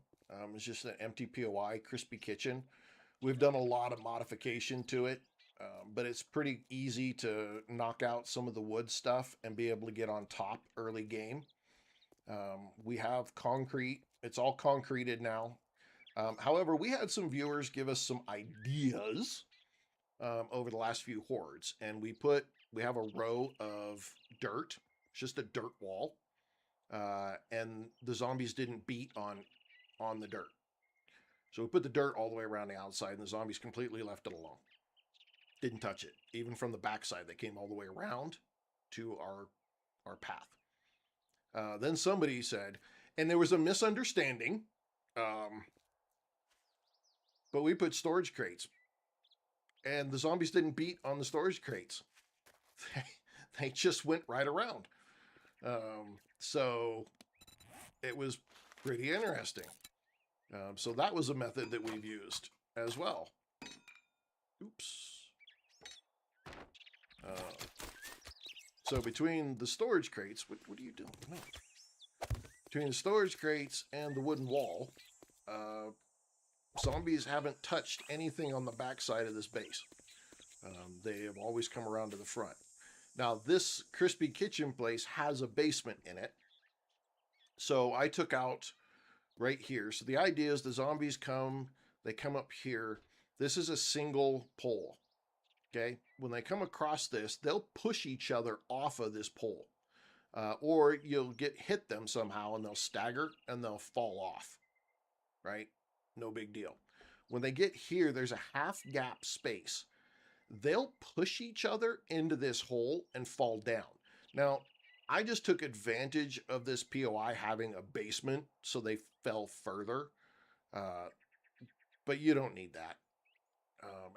Speaker 1: It's just an empty POI, crispy kitchen. We've done a lot of modification to it, but it's pretty easy to knock out some of the wood stuff and be able to get on top early game. We have concrete. It's all concreted now. However, we had some viewers give us some ideas over the last few hordes, and we have a row of dirt. It's just a dirt wall, and the zombies didn't beat on the dirt. So we put the dirt all the way around the outside, and the zombies completely left it alone. Didn't touch it. Even from the backside, they came all the way around to our path. Then somebody said, and there was a misunderstanding, but we put storage crates, and the zombies didn't beat on the storage crates. They just went right around. So it was pretty interesting. So that was a method that we've used as well. Oops. So between the storage crates, what are you doing? No. Between the storage crates and the wooden wall, zombies haven't touched anything on the backside of this base. They have always come around to the front. Now, this crispy kitchen place has a basement in it. So I took out right here. So the idea is the zombies they come up here. This is a single pole. Okay. When they come across this, they'll push each other off of this pole. Or you'll hit them somehow and they'll stagger and they'll fall off. Right? No big deal. When they get here, there's a half gap space. They'll push each other into this hole and fall down. Now, I just took advantage of this POI having a basement, so they fell further. But you don't need that.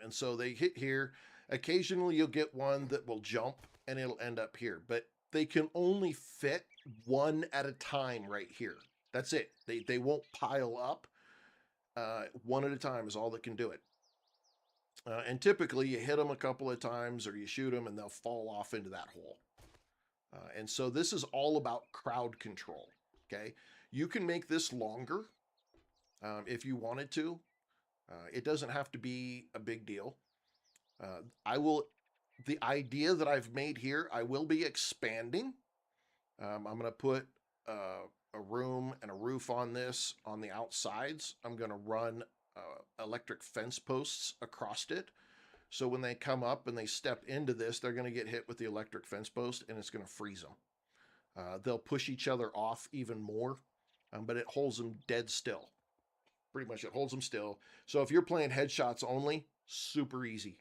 Speaker 1: And so they hit here. Occasionally, you'll get one that will jump, and it'll end up here. But they can only fit one at a time right here. That's it. They won't pile up. One at a time is all that can do it. And typically, you hit them a couple of times, or you shoot them, and they'll fall off into that hole. And so this is all about crowd control, okay? You can make this longer if you wanted to. It doesn't have to be a big deal. The idea that I've made here, I will be expanding. I'm going to put a room and a roof on this on the outsides. I'm going to run electric fence posts across it. So when they come up and they step into this, they're going to get hit with the electric fence post and it's going to freeze them. They'll push each other off even more, but it holds them dead still. Pretty much it holds them still. So if you're playing headshots only, super easy.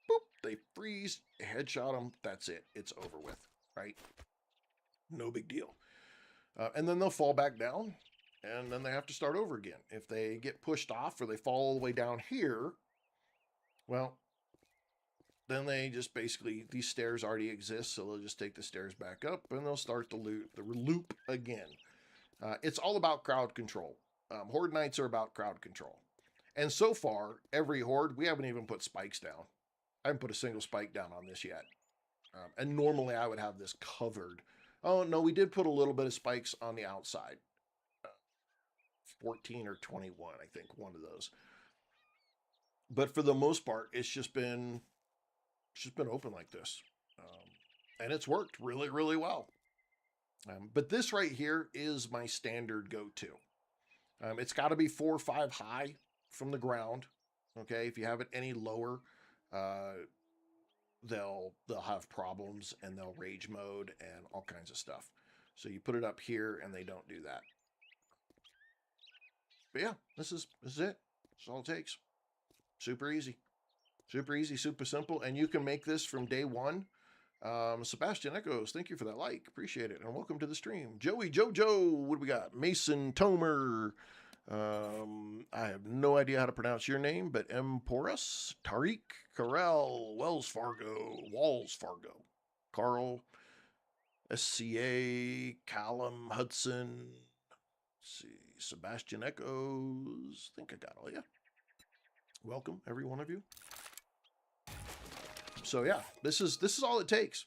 Speaker 1: Boop, they freeze, headshot them, that's it. It's over with, right? No big deal. And then they'll fall back down, and then they have to start over again. If they get pushed off or they fall all the way down here, well, then they just basically, these stairs already exist, so they'll just take the stairs back up, and they'll start the loop again. It's all about crowd control. Horde nights are about crowd control. And so far, every horde, we haven't even put spikes down. I haven't put a single spike down on this yet. And normally I would have this covered. Oh, no, we did put a little bit of spikes on the outside. 14 or 21, I think, one of those. But for the most part, it's just been open like this. and it's worked really, really well. But this right here is my standard go-to. It's got to be 4 or 5 high from the ground. Okay, if you have it any lower, they'll have problems and they'll rage mode and all kinds of stuff. So you put it up here and they don't do that. But yeah, this is it. That's all it takes. Super easy, super simple, and you can make this from day one. Sebastian Echoes, thank you for that like, appreciate it, and welcome to the stream. Joey Jojo, what do we got? Mason Tomer. I have no idea how to pronounce your name, but Emporus, Tariq, Carell, Walls Fargo, Carl, SCA, Callum, Hudson, let's see, Sebastian Echoes. I think I got all you. Welcome, every one of you. So yeah, this is all it takes.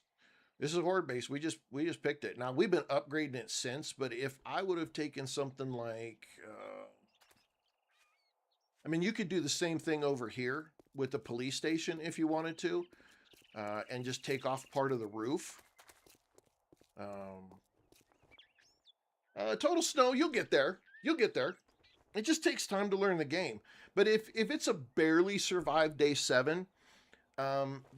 Speaker 1: This is Horde base. We just picked it. Now we've been upgrading it since, but if I would have taken something like, I mean, you could do the same thing over here with the police station if you wanted to, and just take off part of the roof. Total Snow, you'll get there. You'll get there. It just takes time to learn the game. But if it's a barely survived day 7,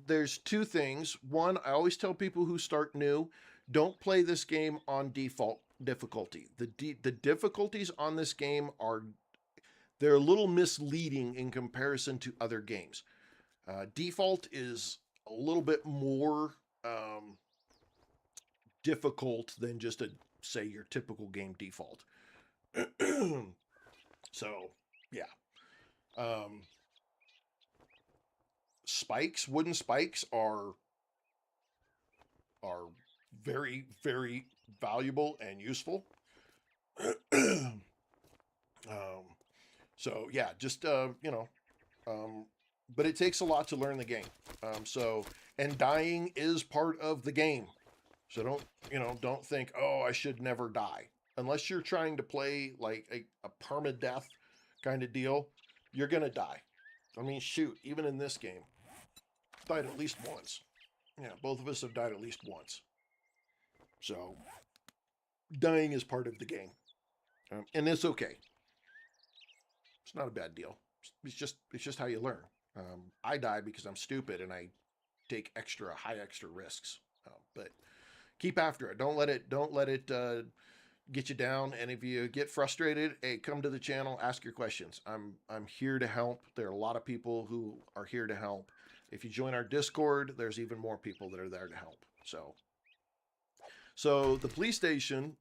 Speaker 1: there's 2 things. One, I always tell people who start new, don't play this game on default difficulty. The difficulties on this game they're a little misleading in comparison to other games. Default is a little bit more difficult than just say your typical game default. So yeah. Wooden spikes are very, very valuable and useful. So yeah, just but it takes a lot to learn the game. And dying is part of the game. So don't think, oh, I should never die. Unless you're trying to play like a permadeath kind of deal, you're gonna die. I mean, shoot, even in this game, died at least once. Yeah, both of us have died at least once. So dying is part of the game, and it's okay. It's not a bad deal. It's just how you learn. I die because I'm stupid and I take high extra risks. But keep after it. Don't let it get you down. And if you get frustrated, hey, come to the channel, ask your questions. I'm here to help. There are a lot of people who are here to help. If you join our Discord, there's even more people that are there to help. So the police station.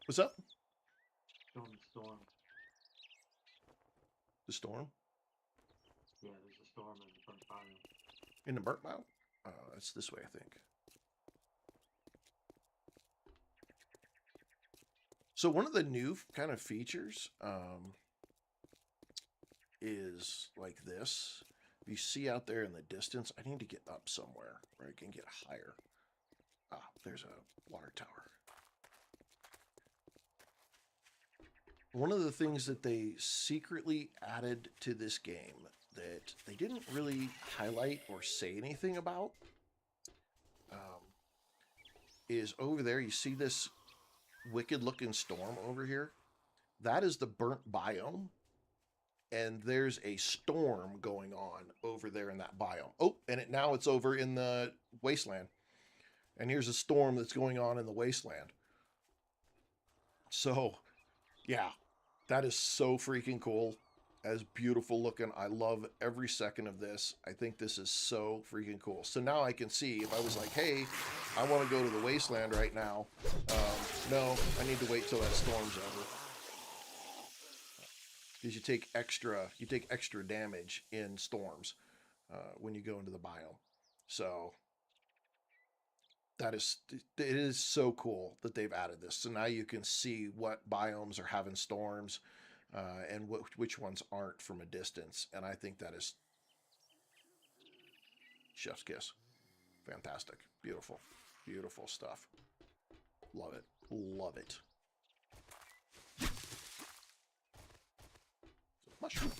Speaker 1: What's up?
Speaker 3: Storm.
Speaker 1: The storm?
Speaker 3: Yeah, there's a storm in the burnt biome.
Speaker 1: In the burnt biome? It's this way, I think. So one of the new kind of features is like this. If you see out there in the distance, I need to get up somewhere where I can get higher. There's a water tower. One of the things that they secretly added to this game that they didn't really highlight or say anything about is over there. You see this wicked looking storm over here? That is the burnt biome. And there's a storm going on over there in that biome. Oh, and now it's over in the wasteland. And here's a storm that's going on in the wasteland. So, yeah, that is so freaking cool. That is beautiful looking. I love every second of this. I think this is so freaking cool. So now I can see if I was like, hey, I want to go to the wasteland right now. No, I need to wait till that storm's over. Because you take extra damage in storms when you go into the biome. So it is so cool that they've added this. So now you can see what biomes are having storms and which ones aren't from a distance. And I think that is chef's kiss. Fantastic. Beautiful. Beautiful stuff. Love it. Love it. Mushrooms.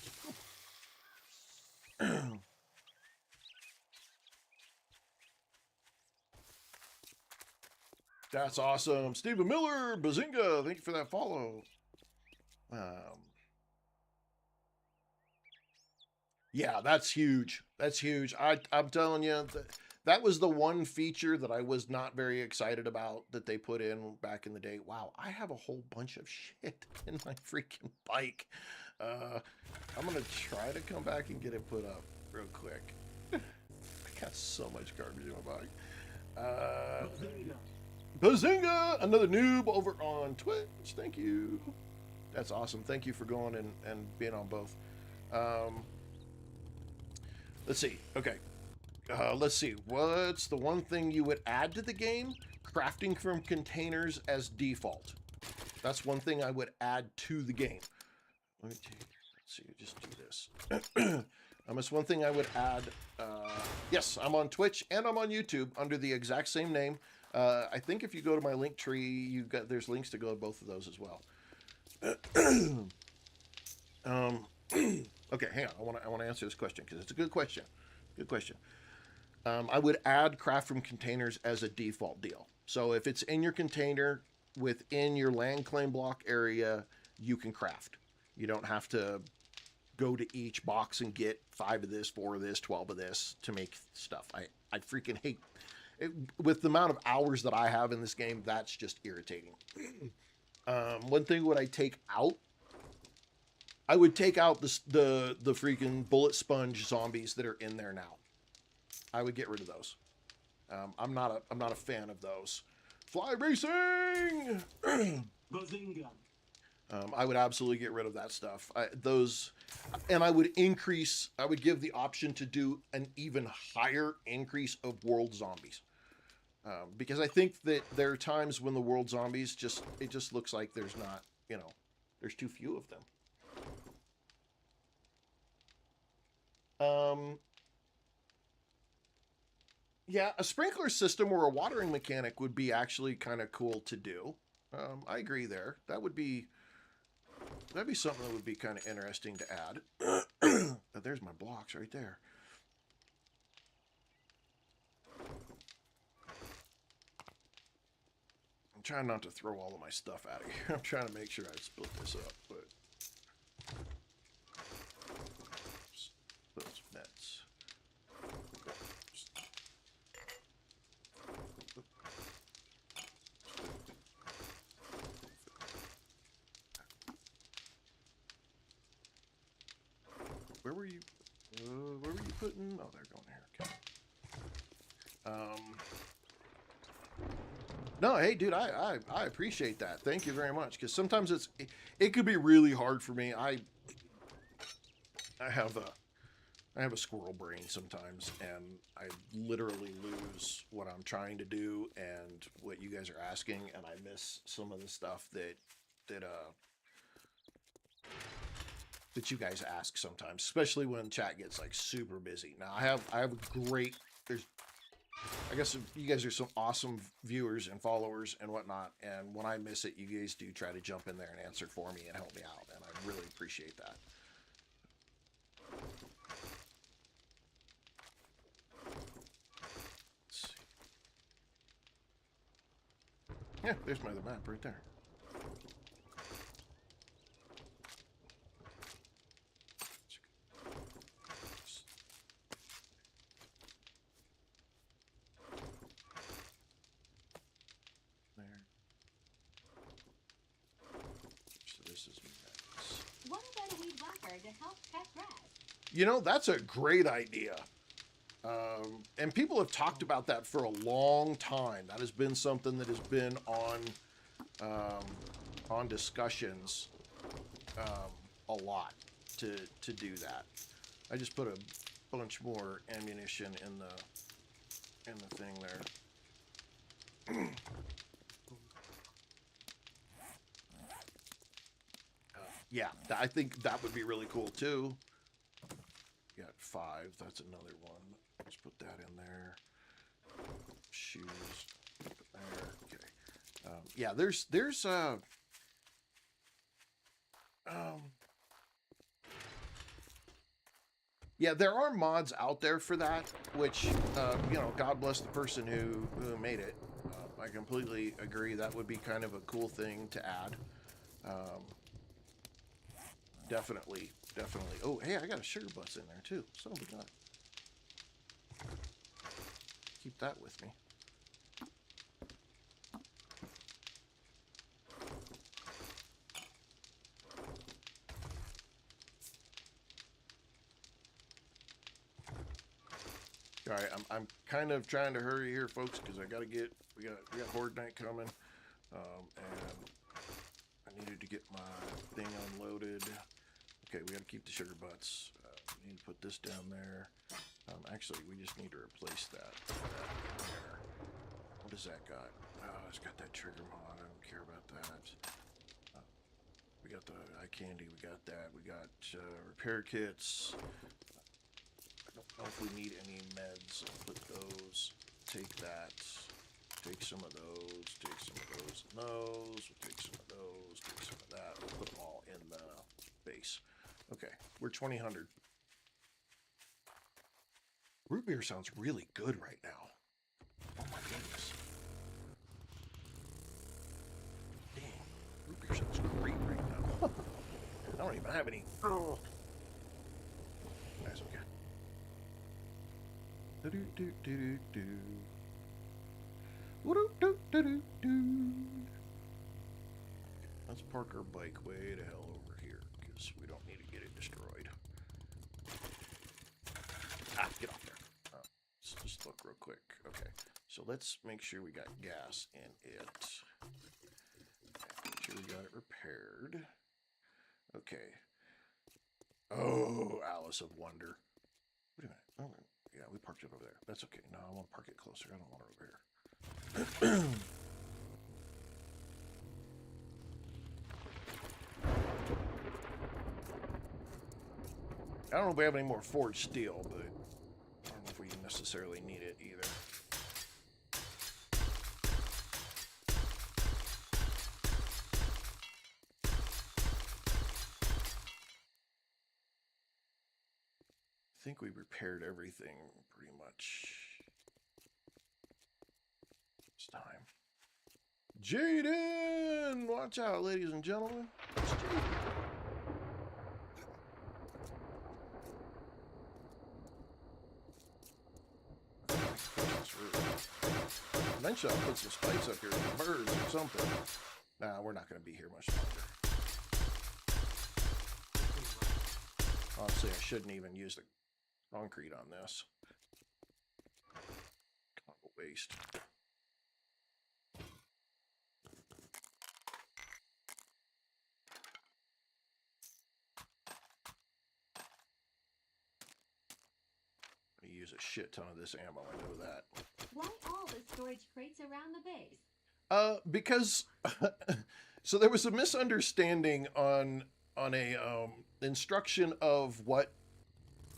Speaker 1: That's awesome. Stephen Miller, Bazinga, thank you for that follow. Yeah, that's huge. That's huge. I'm telling you, that was the one feature that I was not very excited about that they put in back in the day. Wow, I have a whole bunch of shit in my freaking bike. I'm going to try to come back and get it put up real quick. I got so much garbage in my bike. Bazinga! Another noob over on Twitch. Thank you. That's awesome. Thank you for going and being on both. Let's see. Okay. Let's see. What's the one thing you would add to the game? Crafting from containers as default. That's one thing I would add to the game. Let me let's see. Just do this. It's one thing I would add. Yes, I'm on Twitch and I'm on YouTube under the exact same name. I think if you go to my link tree, there's links to go to both of those as well. Okay, hang on. I want to answer this question because it's a good question. Good question. I would add craft from containers as a default deal. So if it's in your container within your land claim block area, you can craft. You don't have to go to each box and get 5 of this, 4 of this, 12 of this to make stuff. I freaking hate it. With the amount of hours that I have in this game, that's just irritating. One thing would I take out? I would take out the freaking bullet sponge zombies that are in there now. I would get rid of those. I'm not a fan of those. Fly racing.
Speaker 3: Bazinga.
Speaker 1: I would absolutely get rid of that stuff. And I would give the option to do an even higher increase of world zombies. Because I think that there are times when the world zombies it just looks like there's not, there's too few of them. Yeah, a sprinkler system or a watering mechanic would be actually kind of cool to do. I agree there. That'd be something that would be kind of interesting to add. But there's my blocks right there. I'm trying not to throw all of my stuff out of here. I'm trying to make sure I split this up, but those nets. Where were you? Where were you putting? Oh, they're going here. Okay. No, hey, dude, I appreciate that. Thank you very much. Because sometimes it could be really hard for me. I have a squirrel brain sometimes, and I literally lose what I'm trying to do and what you guys are asking, and I miss some of the stuff that you guys ask sometimes, especially when chat gets like super busy. Now I have a great, I guess you guys are some awesome viewers and followers and whatnot, and when I miss it, you guys do try to jump in there and answer for me and help me out, and I really appreciate that. Let's see. Yeah, there's my other map right there.
Speaker 2: To help cut grass.
Speaker 1: You know, that's a great idea. And people have talked about that for a long time. That has been something that has been on discussions a lot to do that. I just put a bunch more ammunition in the thing there. Yeah, I think that would be really cool too. Got 5. That's another one. Let's put that in there. Shoes. Put it there. Okay. Yeah, there's yeah, there are mods out there for that, which God bless the person who made it. I completely agree. That would be kind of a cool thing to add. Definitely, definitely. Oh, hey, I got a sugar bus in there too. So we got. Keep that with me. All right, I'm kind of trying to hurry here, folks, because I got to get we got Horde night coming, and I needed to get my thing unloaded. Okay, we got to keep the sugar butts. We need to put this down there. Actually, we just need to replace that there. What does that got? Oh, it's got that trigger mod. I don't care about that. We got the eye candy. We got that. We got repair kits. I don't know if we need any meds. I'll put those. Take that. Take some of those. Take some of those and those. We'll take some of those. Take some of that. We'll put them all in the base. Okay, we're 2000. Root beer sounds really good right now. Oh my goodness. Dang, root beer sounds great right now. I don't even have any. Oh. That's okay. Do-do-do-do-do-do. Woo-do-do-do-do-do. Let's park our bike way the hell over here, because we don't need to get it destroyed. Ah, get off there. Let's just look real quick. Okay, so let's make sure we got gas in it. Make sure we got it repaired. Okay. Oh, Alice of Wonder. Wait a minute. Oh, yeah, we parked it over there. That's okay. No, I want to park it closer. I don't want it over here. I don't know if we have any more forged steel, but I don't know if we necessarily need it either. I think we repaired everything pretty much. It's time. Jaden! Watch out, ladies and gentlemen. It's Jaden. Eventually I'll put some spikes up here for birds or something. Nah, we're not going to be here much longer. Honestly, I shouldn't even use the concrete on this. Kind of a waste. I use a shit ton of this ammo, I know that.
Speaker 2: Why all the storage crates around the base?
Speaker 1: Because so there was a misunderstanding on a instruction of what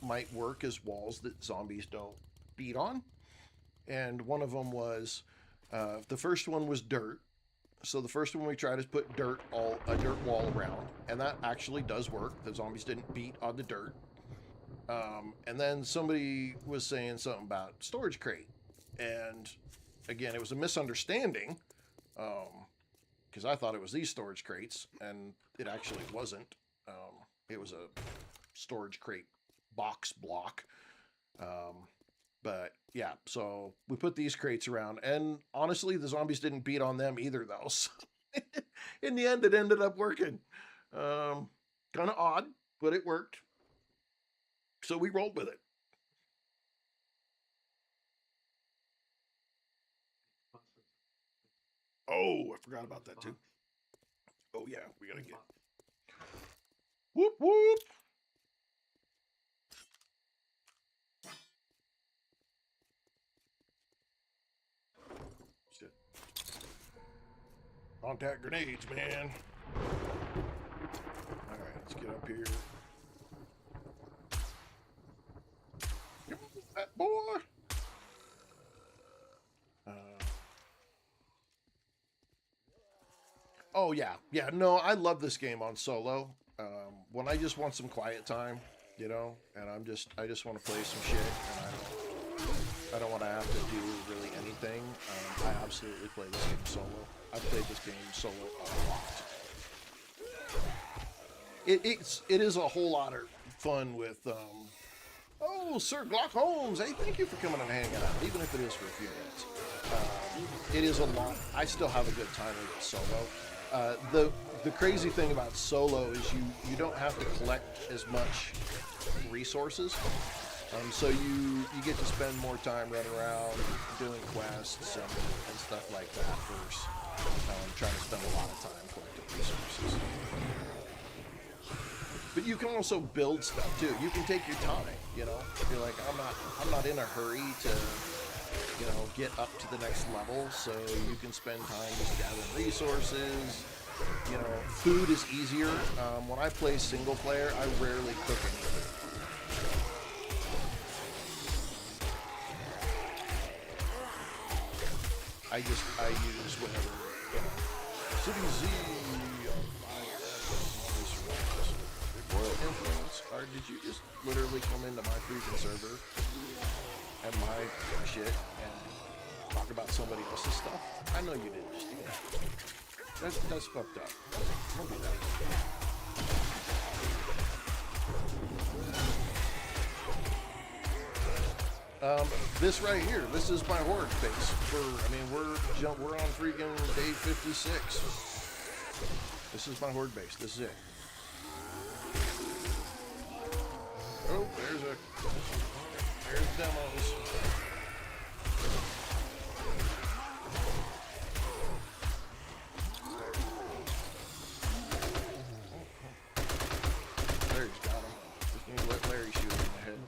Speaker 1: might work as walls that zombies don't beat on, and one of them was the first one was dirt. So the first one we tried is put a dirt wall around, and that actually does work. The zombies didn't beat on the dirt. And then somebody was saying something about storage crate, and again, it was a misunderstanding, because I thought it was these storage crates, and it actually wasn't. It was a storage crate box block. But yeah, so we put these crates around, and honestly, the zombies didn't beat on them either, though. So in the end, it ended up working. Kind of odd, but it worked. So we rolled with it. Oh, I forgot about that too. Oh yeah, we gotta get. Whoop whoop. Shit. Contact grenades, man. All right, let's get up here. Come on, that boy. Oh yeah, yeah. No, I love this game on solo. When I just want some quiet time, you know, and I just want to play some shit, and I don't. I don't want to have to do really anything. I absolutely play this game solo. I've played this game solo a lot. It is a whole lot of fun with, oh, Sir Glock Holmes, hey, thank you for coming and hanging out, even if it is for a few minutes. It is a lot. I still have a good time with it solo. The crazy thing about solo is you don't have to collect as much resources. So you get to spend more time running around doing quests and stuff like that versus trying to spend a lot of time collecting resources. But you can also build stuff too. You can take your time, you know. You're like, I'm not in a hurry to, you know, get up to the next level, so you can spend time just gathering resources. You know, food is easier. When I play single player, I rarely cook anything. I use whatever, you know. City Z on my Royal Influence. Or did you just literally come into my freaking server and my shit and talk about somebody else's stuff? I know you didn't just do that. That's fucked up. Don't do that. This right here, this is my Horde base. We're on freaking day 56. This is my Horde base. This is it. Oh, there's demos. Larry's got him. Just need to let Larry shoot him in the head.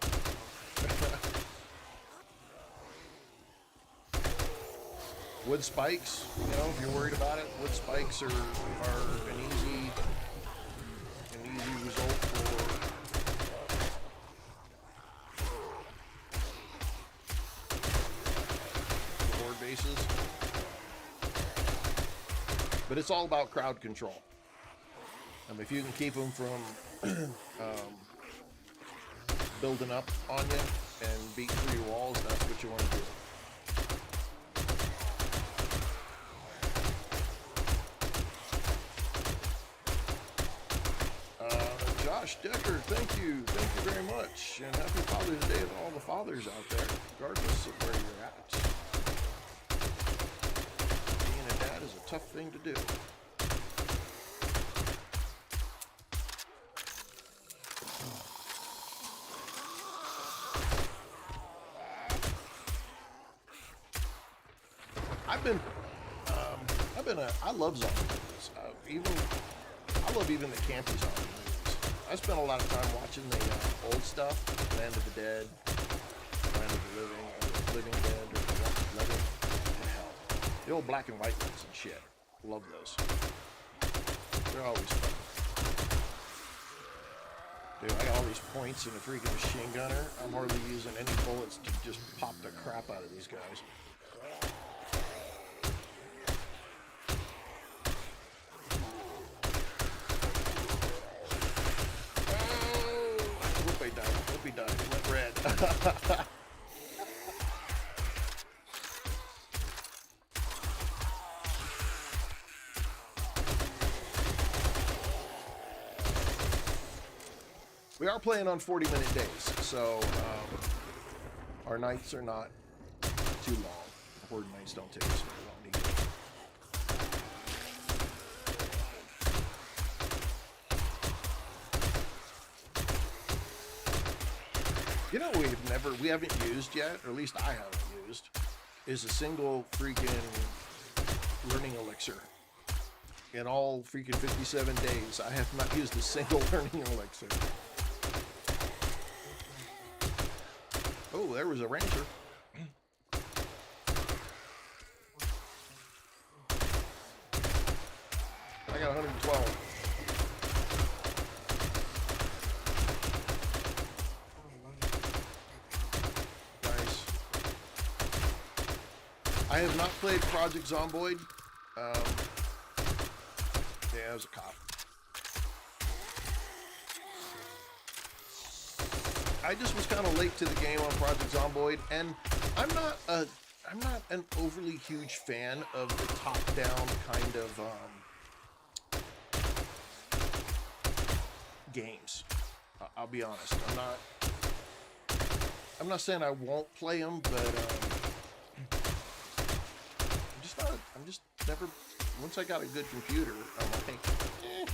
Speaker 1: Wood spikes, you know, if you're worried about it, wood spikes are an easy result for Horde bases. But it's all about crowd control. If you can keep them from building up on you and beating through your walls, that's what you want to do. Josh Decker, thank you very much, and happy Father's Day to all the fathers out there, regardless of where you're at. Being a dad is a tough thing to do. I love zombie movies. I love even the campy zombie movies. I spent a lot of time watching the old stuff, Land of the Dead, Land of the Living, or Living Dead, or Living, hell, the old black and white ones and shit. Love those. They're always fun. Dude, I got all these points in a freaking machine gunner. I'm hardly using any bullets to just pop the crap out of these guys. Hope he died. He went red. We are playing on 40-minute days, so our nights are not too long. Horde nights don't take us very long to get. You know what we haven't used yet, or at least I haven't used, is a single freaking learning elixir. In all freaking 57 days, I have not used a single learning elixir. Oh, there was a rancher. I got 112. I have not played Project Zomboid. Yeah, it was a cop. I just was kind of late to the game on Project Zomboid, and I'm not an overly huge fan of the top-down kind of games. I'll be honest. I'm not saying I won't play them, but I'm just never. Once I got a good computer, I'm like, eh.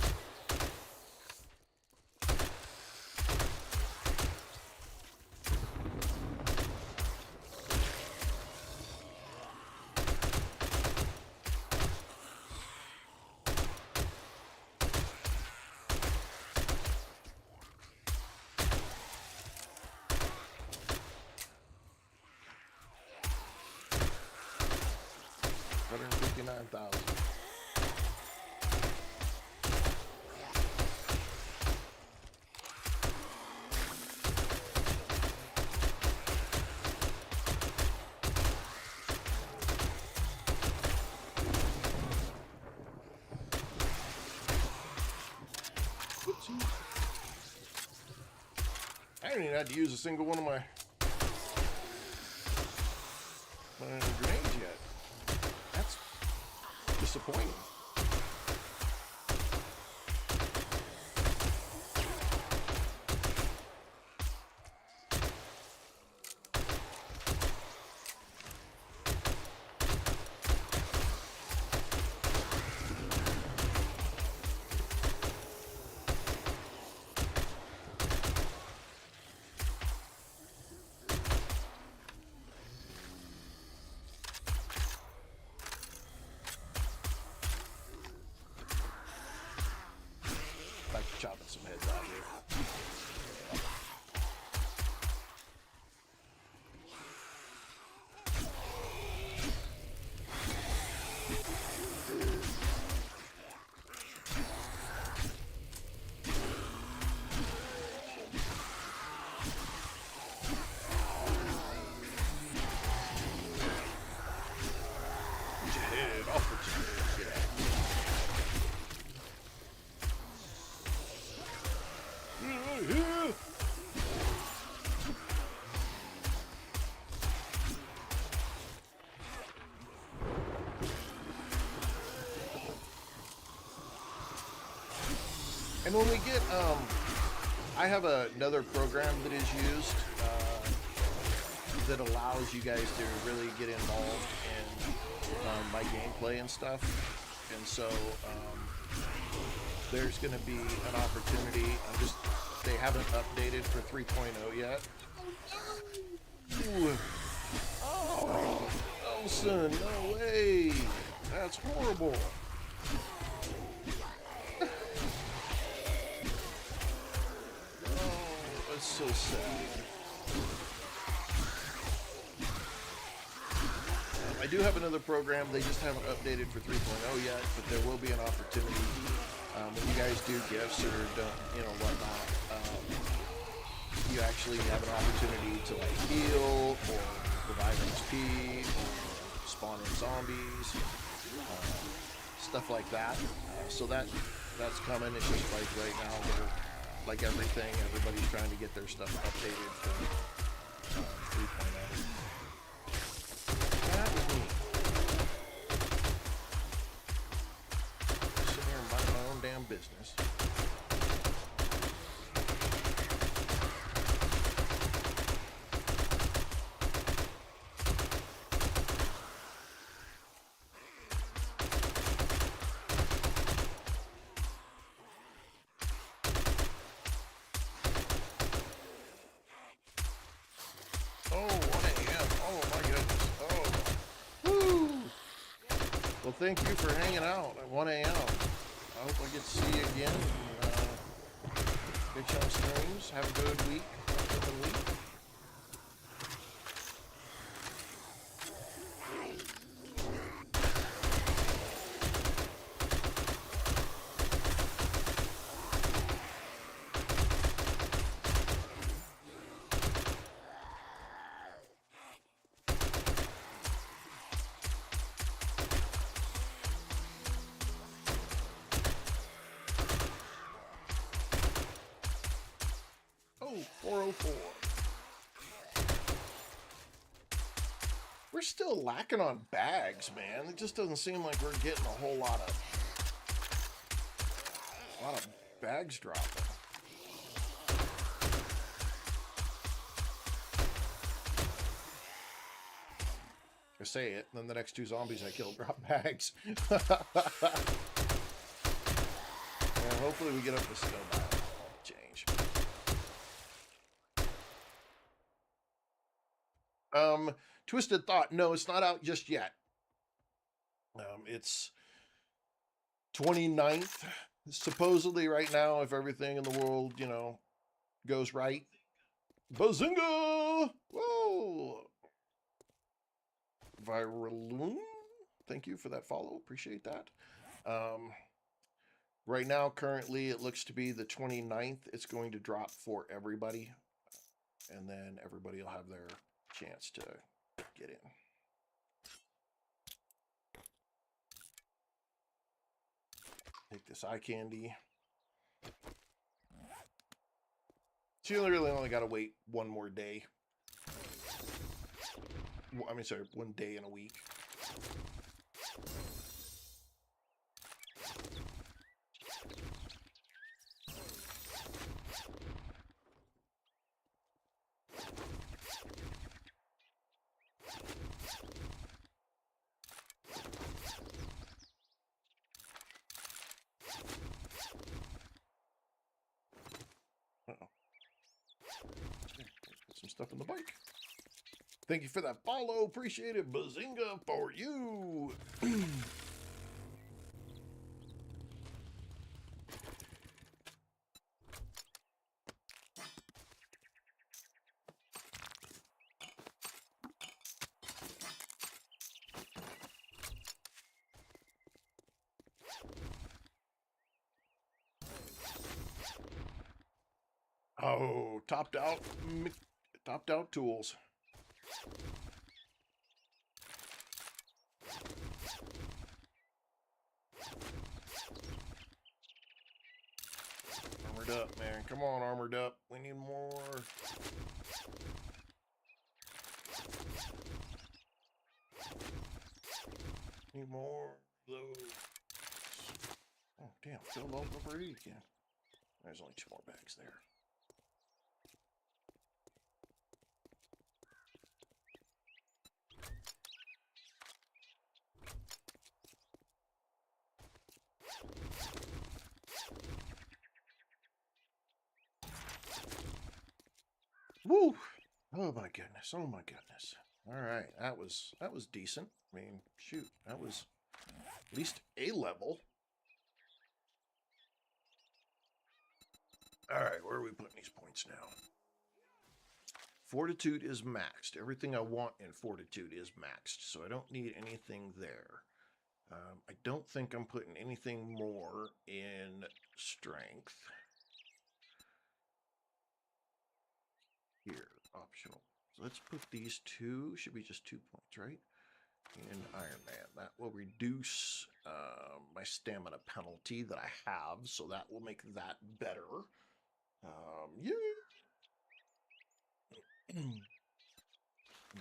Speaker 1: $159,000. Whoopsie. I haven't even had to use a single one of my grenades yet. That's disappointing. Like chopping some heads out here. Get your head off with your head. Get out. And when we get, I have another program that is used that allows you guys to really get involved in my gameplay and stuff. And so there's going to be an opportunity. They haven't updated for 3.0 yet. Ooh. Oh, Elson, no way. That's horrible. That's so sad. I do have another program. They just haven't updated for 3.0 yet, but there will be an opportunity when you guys do gifts or whatnot. You actually have an opportunity to like heal or revive XP or spawn in zombies, stuff like that. So that's coming. It's just like right now, like everything, everybody's trying to get their stuff updated for 3.0. That was me. Sitting here minding my own damn business. Oh, 1 a.m. Oh my goodness. Oh. Woo. Well, thank you for hanging out at 1 a.m. I hope I get to see you again. Get you on streams. Have a good week. Upcoming week. Oh, 404. We're still lacking on bags, man. It just doesn't seem like we're getting a whole lot of bags dropping. I say it, and then the next 2 zombies I kill drop bags. And hopefully we get up to snow battle. Change. Twisted Thought. No, it's not out just yet. It's 29th. Supposedly right now, if everything in the world, you know, goes right. Bazinga! Whoa! Viraloon? Thank you for that follow. Appreciate that. Right now, currently, it looks to be the 29th. It's going to drop for everybody. And then everybody will have their chance to get in. Take this eye candy. So you really only got to wait one more day. I mean, sorry, 1 day in a week. Put some stuff in the bike. Thank you for that follow. Appreciate it. Bazinga for you. Oh, topped out tools. Armored up, man. Come on, armored up. We need more. Need more of those. Oh, damn. Filled all over again. There's only 2 more bags there. Woo! Oh my goodness! Oh my goodness! All right, that was decent. I mean, shoot, that was at least A level. All right, where are we putting these points now? Fortitude is maxed. Everything I want in Fortitude is maxed, so I don't need anything there. I don't think I'm putting anything more in Strength. Here, optional. So let's put these 2, should be just 2 points, right? In Iron Man. That will reduce my stamina penalty that I have, so that will make that better. Yeah.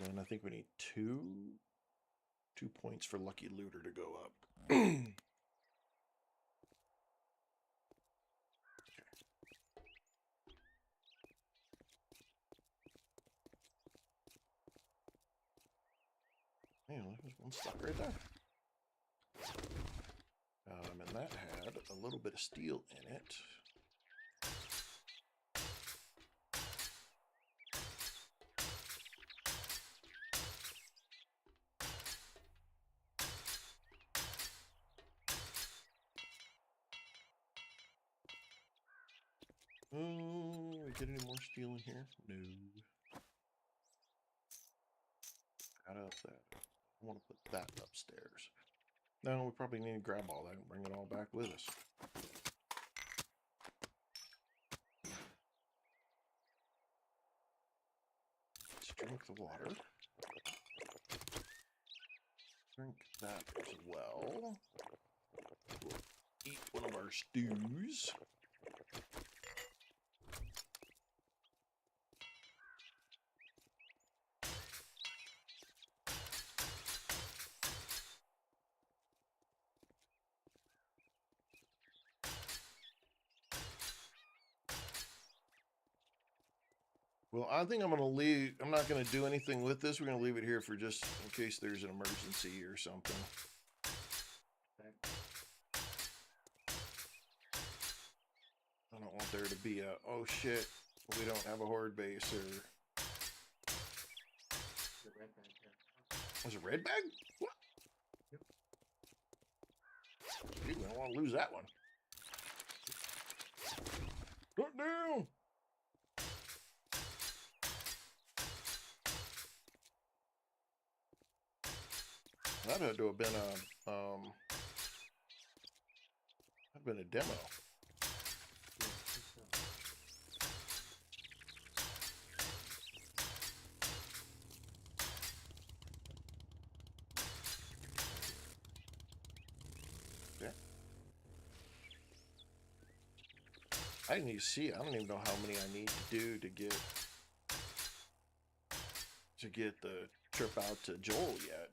Speaker 1: Then I think we need 2 points for Lucky Looter to go up. Okay. Man, there's 1 stock right there. And that had a little bit of steel in it. We get any more steel in here? No. Got up that. I want to put that upstairs. No, we probably need to grab all that and bring it all back with us. Let's drink the water. Drink that as well. We'll eat one of our stews. Well, I think I'm gonna leave. I'm not gonna do anything with this. We're gonna leave it here for just in case there's an emergency or something.
Speaker 3: Okay.
Speaker 1: I don't want there to be a, oh shit, we don't have a horde base, or
Speaker 3: The red bag here.
Speaker 1: was it red bag? What?
Speaker 3: Yep.
Speaker 1: Dude, I don't want to lose that one. Put down. That had to have been a that'd been a demo.
Speaker 3: Yeah, I think so.
Speaker 1: Yeah. I didn't even see. I don't even know how many I need to do to get the trip out to Joel yet.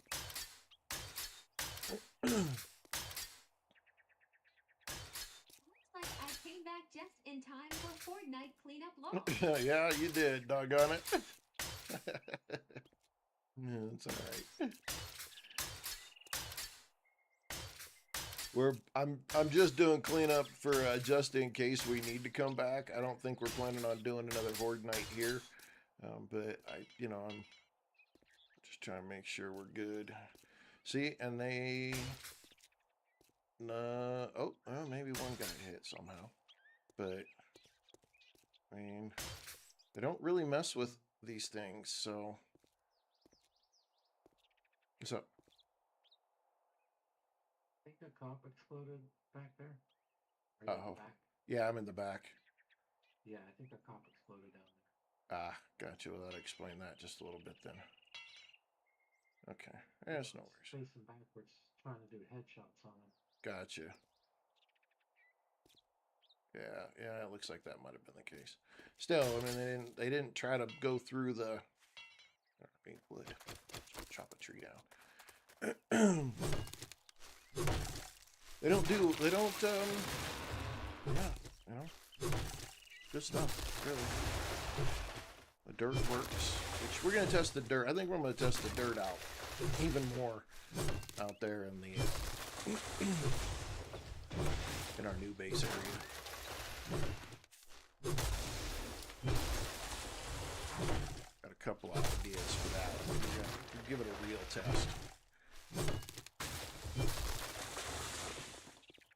Speaker 2: Looks like I came back just in time for Fortnite cleanup law.
Speaker 1: Yeah, you did, doggone it. Yeah, it's all right. I'm just doing cleanup for just in case we need to come back. I don't think we're planning on doing another Horde night here, but I'm just trying to make sure we're good. See, and they, oh, well, maybe one got hit somehow, but I mean, they don't really mess with these things, so. What's up?
Speaker 3: I think a cop exploded back there. Are you in
Speaker 1: Oh,
Speaker 3: the back?
Speaker 1: yeah, I'm in the back.
Speaker 3: Yeah, I think a cop exploded down there.
Speaker 1: Ah, gotcha. Well, that'll explain that just a little bit then. Okay, there's no worries.
Speaker 3: Facing backwards, trying to do headshots on him.
Speaker 1: Gotcha. Yeah, it looks like that might have been the case. Still, I mean, they didn't try to go through the. I mean, wood. Chop a tree down. They don't. Yeah, good stuff. Really, the dirt works. Which we're gonna test the dirt. I think we're gonna test the dirt out even more out there in the in our new base area. Got a couple of ideas for that. We'll give it a real test.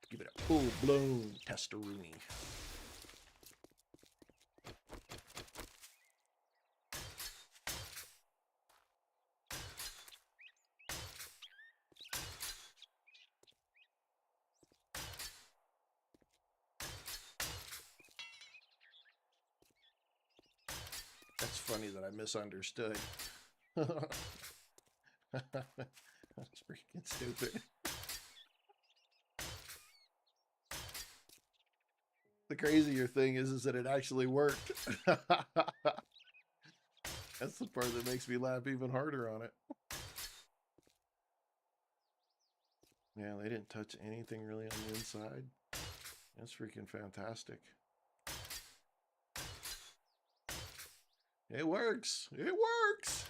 Speaker 1: Give it a full-blown testeroonie. That's funny that I misunderstood. That's freaking stupid. The crazier thing is that it actually worked. That's the part that makes me laugh even harder on it. Yeah, they didn't touch anything really on the inside. That's freaking fantastic. It works. It works.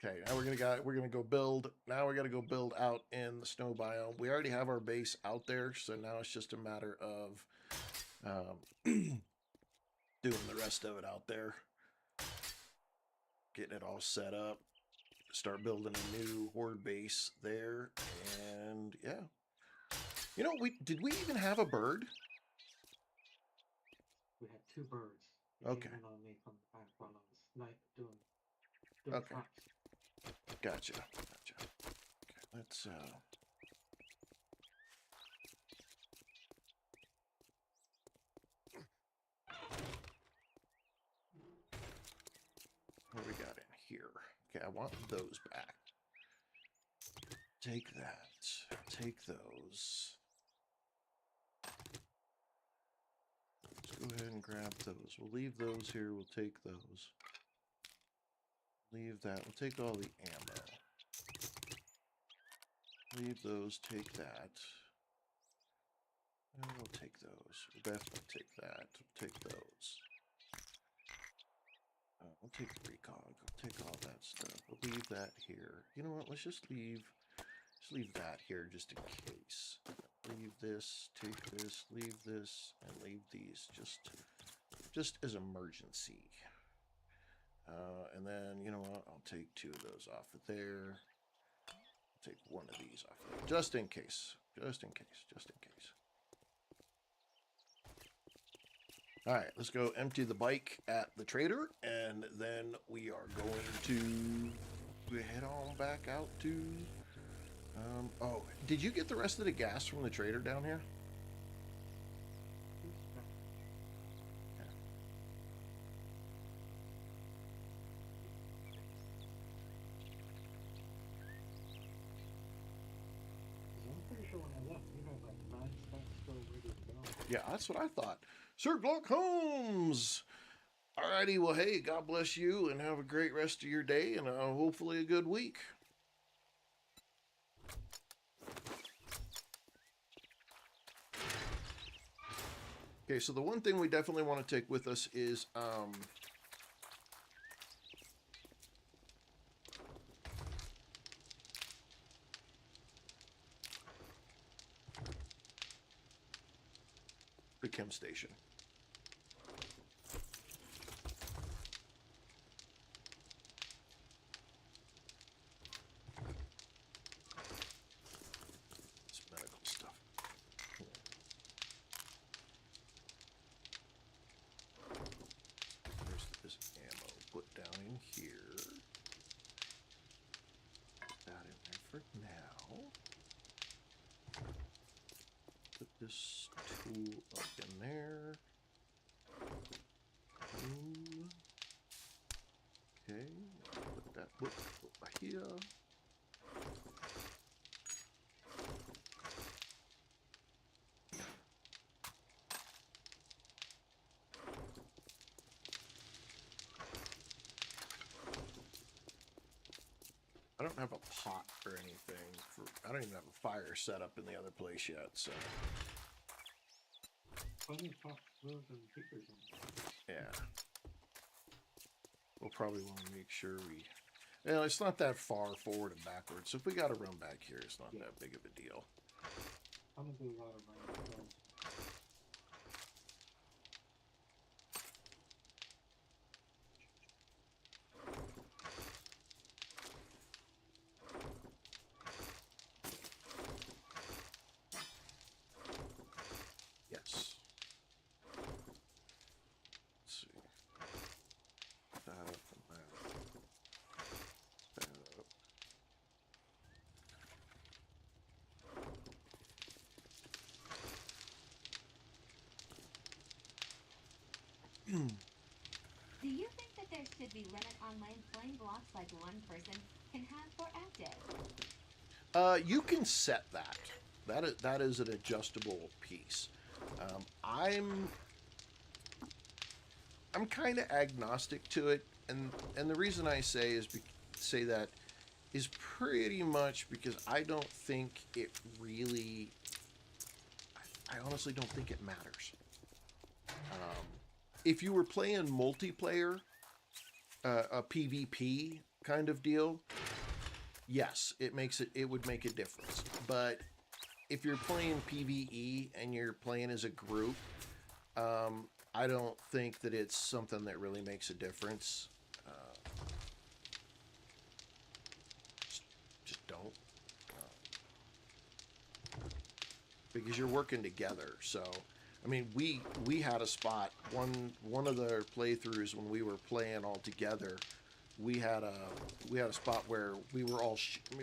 Speaker 1: Okay, now we're gonna go build. Now we gotta go build out in the snow biome. We already have our base out there, so now it's just a matter of doing the rest of it out there, getting it all set up, start building a new horde base there, and yeah. You know, did we even have a bird?
Speaker 3: We had two birds. They
Speaker 1: Okay.
Speaker 3: came in on me from the back while I was doing
Speaker 1: Okay.
Speaker 3: traps.
Speaker 1: Gotcha. Okay, let's what do we got in here? Okay, I want those back. Take that. Take those. Let's go ahead and grab those. We'll leave those here. We'll take those. Leave that. We'll take all the ammo. Leave those. Take that. And we'll take those. We'll definitely take that. We'll take those. take all that stuff. We'll leave that here. You know what? Let's just leave that here just in case. Leave this, take this, leave this, and leave these just as emergency. And then, you know what? I'll take 2 of those off of there. I'll take 1 of these off of there. Just in case. Just in case. Just in case. Alright, let's go empty the bike at the trader. And then we are going to head on back out to... oh, did you get the rest of the gas from the trader down here? Yeah, that's what I thought. Sir Glock Holmes! Alrighty, well, hey, God bless you, and have a great rest of your day, and hopefully a good week. Okay, so the one thing we definitely want to take with us is, the chem station. It's medical stuff. There's this ammo put down in here. Put that in there for now. Put this tool up in there. Boom. Okay, put that book over here. I don't have a pot or anything. I don't even have a fire set up in the other place yet, so. Yeah. We'll probably want to make sure we... Well, it's not that far forward and backwards, so if we got to run back here, it's not that big of a deal.
Speaker 3: I'm going to do a lot of running.
Speaker 1: Yes. Let's see. That up and that. That up.
Speaker 2: Do you think that there should be limit on land flame blocks like one person can have for active?
Speaker 1: You can set that. That is an adjustable piece. I'm kind of agnostic to it, and the reason I say that is pretty much because I don't think it really. I honestly don't think it matters. If you were playing multiplayer, a PvP kind of deal, yes, it would make a difference. But if you're playing PvE and you're playing as a group, I don't think that it's something that really makes a difference. Just don't. Because you're working together. So, I mean, we had a spot, one of the playthroughs when we were playing all together, we had a spot where we were all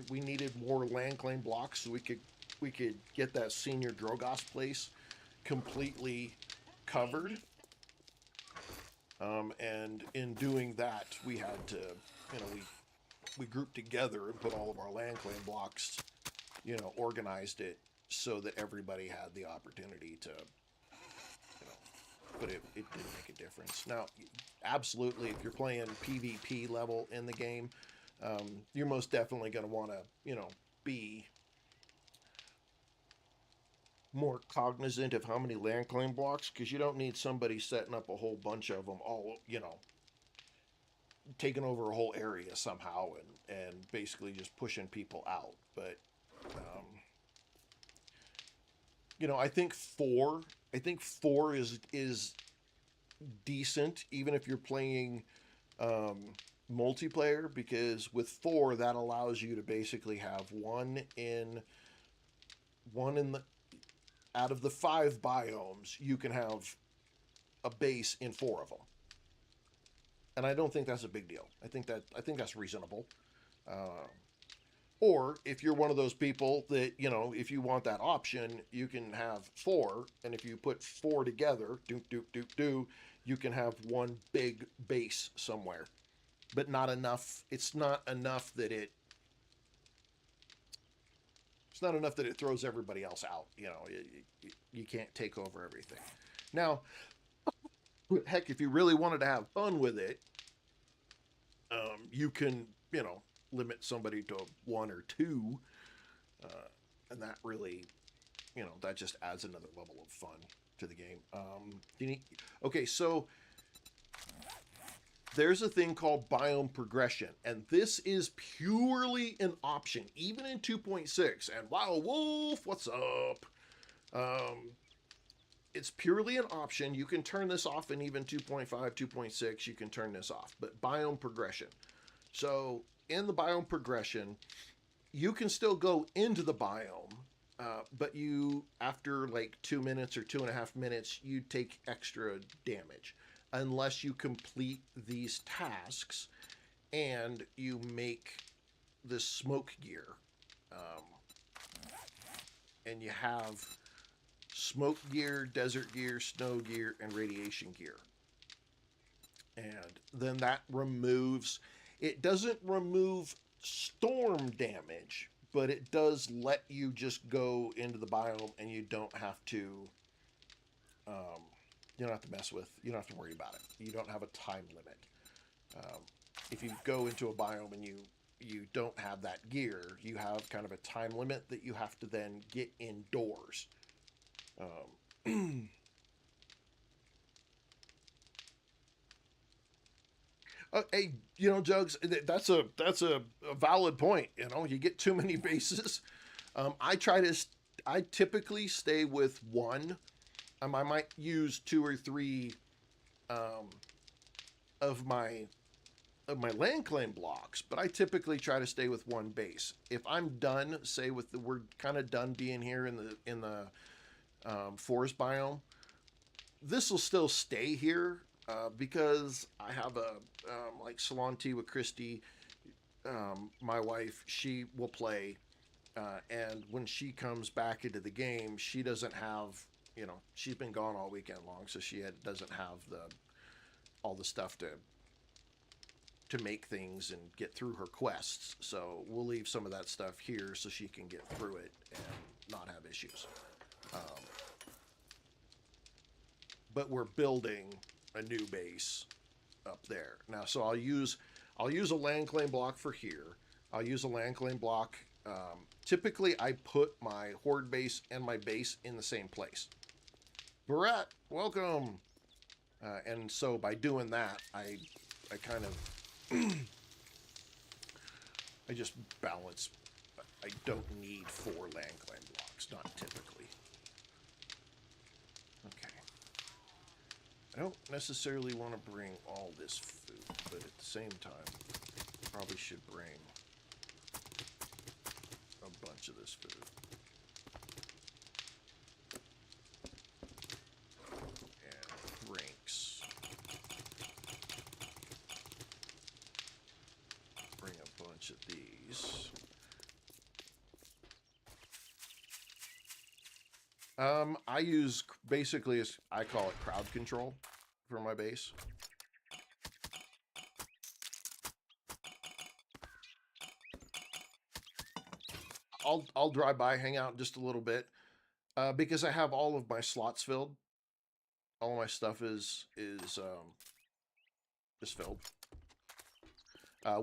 Speaker 1: we needed more land claim blocks so we could get that senior Drogoss place completely covered. And in doing that, we had to, we grouped together and put all of our land claim blocks, organized it so that everybody had the opportunity to, but it did make a difference. Now, absolutely, if you're playing PvP level in the game, you're most definitely going to want to, be more cognizant of how many land claim blocks, because you don't need somebody setting up a whole bunch of them all, taking over a whole area somehow and basically just pushing people out. But you know, I think four is decent, even if you're playing multiplayer, because with four that allows you to basically have one in the out of the 5 biomes, you can have a base in 4 of them, and I don't think that's a big deal. I think that's reasonable. Or if you're one of those people that, you know, if you want that option, you can have 4, and if you put 4 together, you can have one big base somewhere, but not enough. It's not enough that it throws everybody else out. You know, you can't take over everything. Now, heck, if you really wanted to have fun with it, you can, you know, limit somebody to 1 or 2, and that really, you know, that just adds another level of fun to the game. Okay, so there's a thing called biome progression, and this is purely an option, even in 2.6. And wow, Wolf, what's up? It's purely an option. You can turn this off in even 2.5, 2.6. You can turn this off, but biome progression. So in the biome progression, you can still go into the biome, but you, after like 2 minutes or 2.5 minutes, you take extra damage unless you complete these tasks and you make the smoke gear. And you have smoke gear, desert gear, snow gear, and radiation gear. And then that removes, it doesn't remove storm damage, but it does let you just go into the biome and you don't have to mess with, you don't have to worry about it. You don't have a time limit. If you go into a biome and you don't have that gear, you have kind of a time limit that you have to then get indoors. Hey, you know, Jugs, that's a valid point. You know, you get too many bases. I typically stay with 1. I might use 2 or 3 of my land claim blocks, but I typically try to stay with 1 base. If I'm done, say we're kind of done being here in the forest biome, this will still stay here because I have a like Salon Tea with Christy, my wife. She will play, and when she comes back into the game, she doesn't have, you know, she's been gone all weekend long, so she doesn't have all the stuff to make things and get through her quests. So we'll leave some of that stuff here so she can get through it and not have issues. But we're building a new base up there now, so I'll use a land claim block for here. I'll use a land claim block. Typically, I put my horde base and my base in the same place. Barat, welcome. And so by doing that, I kind of I just balance. I don't need 4 land claim blocks, not typically. Okay. I don't necessarily want to bring all this food, but at the same time, probably should bring a bunch of this food. And drinks. Bring a bunch of these. I use basically, I call it crowd control for my base. I'll drive by, hang out just a little bit, because I have all of my slots filled. All my stuff is filled.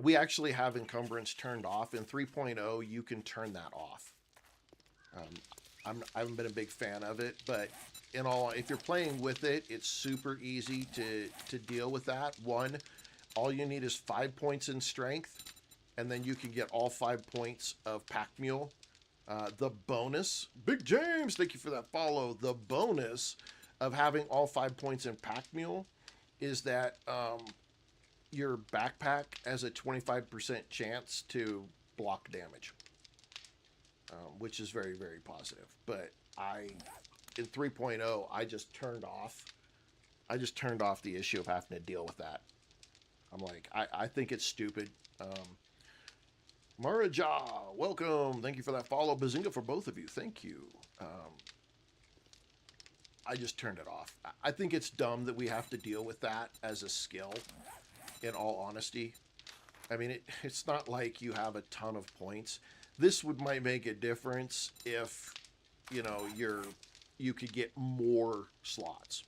Speaker 1: We actually have encumbrance turned off. In 3.0, you can turn that off. I haven't been a big fan of it, but if you're playing with it, it's super easy to deal with that. 1, all you need is 5 points in strength, and then you can get all 5 points of pack mule. The bonus, Big James, thank you for that follow. The bonus of having all 5 points in pack mule is that your backpack has a 25% chance to block damage, which is very, very positive. But in 3.0, I just turned off the issue of having to deal with that. I'm like, I think it's stupid. Maraja, welcome. Thank you for that follow. Bazinga for both of you. Thank you. I just turned it off. I think it's dumb that we have to deal with that as a skill, in all honesty. I mean, it's not like you have a ton of points. This might make a difference if, you know, you could get more slots.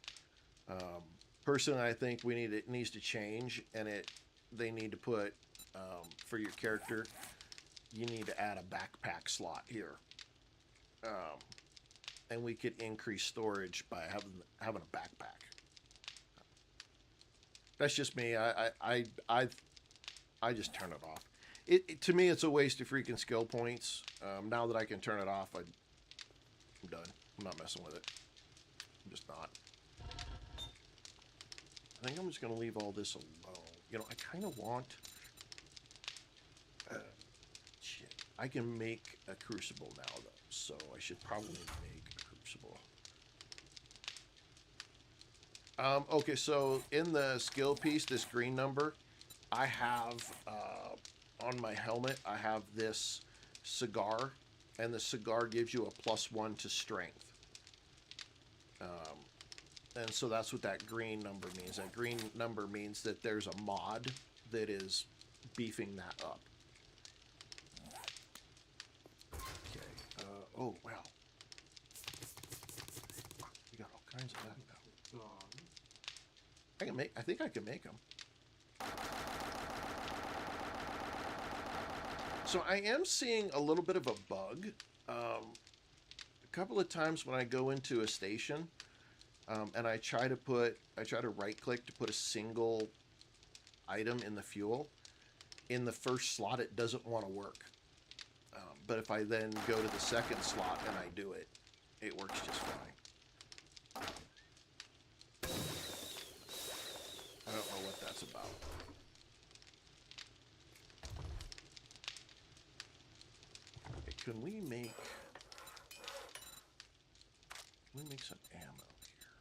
Speaker 1: Personally, I think it needs to change, and they need to put, for your character, you need to add a backpack slot here. And we could increase storage by having a backpack. That's just me. I just turn it off. To me, it's a waste of freaking skill points. Now that I can turn it off, I'm done. I'm not messing with it. I'm just not. I think I'm just gonna leave all this alone. You know, I kind of want. Shit. I can make a crucible now, though, so I should probably make a crucible. Okay, so in the skill piece, this green number, I have on my helmet, I have this cigar, and the cigar gives you a +1 to strength. And so that's what that green number means. That green number means that there's a mod that is beefing that up. Okay. Oh, wow. We got all kinds of that now. I think I can make them. So I am seeing a little bit of a bug. A couple of times when I go into a station, and I try to right click to put a single item in the fuel. In the first slot, it doesn't want to work. But if I then go to the second slot and I do it, it works just fine. I don't know what that's about. Okay, can we make some ammo here?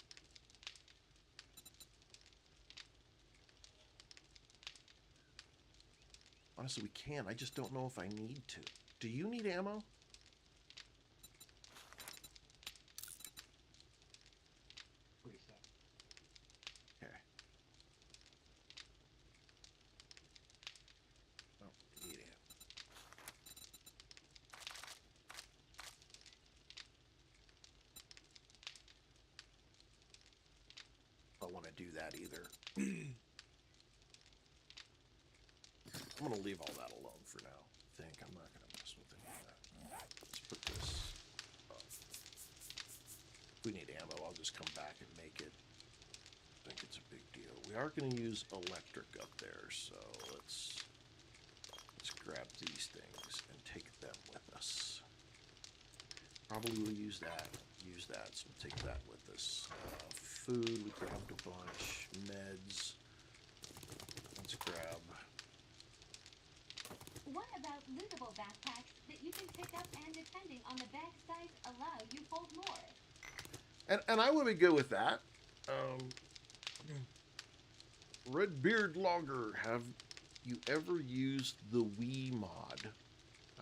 Speaker 1: Honestly, we can. I just don't know if I need to. Do you need ammo? Okay. Oh, need ammo. I don't want to do that either. I'm going to leave all that alone for now. I think I'm not going to mess with any of that. Let's put this up. If we need ammo, I'll just come back and make it. I think it's a big deal. We are going to use electric up there, so let's grab these things and take them with us. Probably we'll use that, so we'll take that with us. Food, we grabbed a bunch. Meds. Let's grab.
Speaker 2: What about lootable backpacks that you can pick up and, depending on the bag size, allow you hold more?
Speaker 1: And I would be good with that. Redbeard Logger, have you ever used the Wii mod?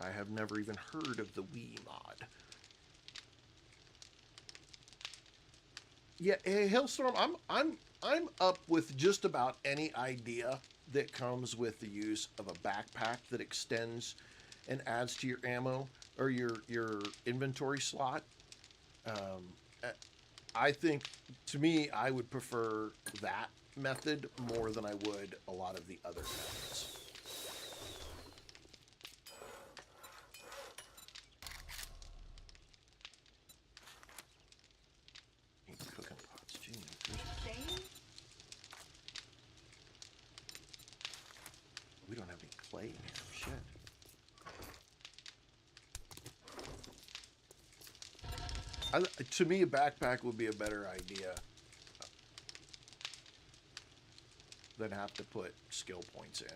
Speaker 1: I have never even heard of the Wii mod. Yeah, hey, Hailstorm, I'm up with just about any idea that comes with the use of a backpack that extends and adds to your ammo or your inventory slot. I think, to me, I would prefer that method more than I would a lot of the other methods. Cooking pots, gee,
Speaker 2: Same?
Speaker 1: we don't have any clay in here. Shit. To me, a backpack would be a better idea than have to put skill points in.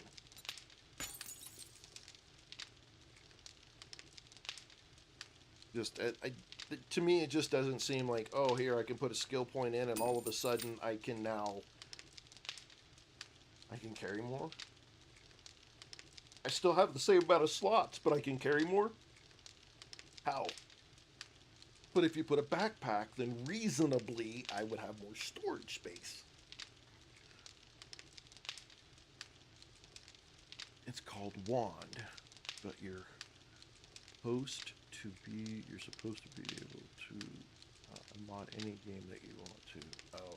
Speaker 1: Just, to me, it just doesn't seem like, oh, here, I can put a skill point in, and all of a sudden, I can carry more. I still have the same amount of slots, but I can carry more? How? But if you put a backpack, then reasonably, I would have more storage space. It's called wand, but you're supposed to be able to mod any game that you want to. Oh,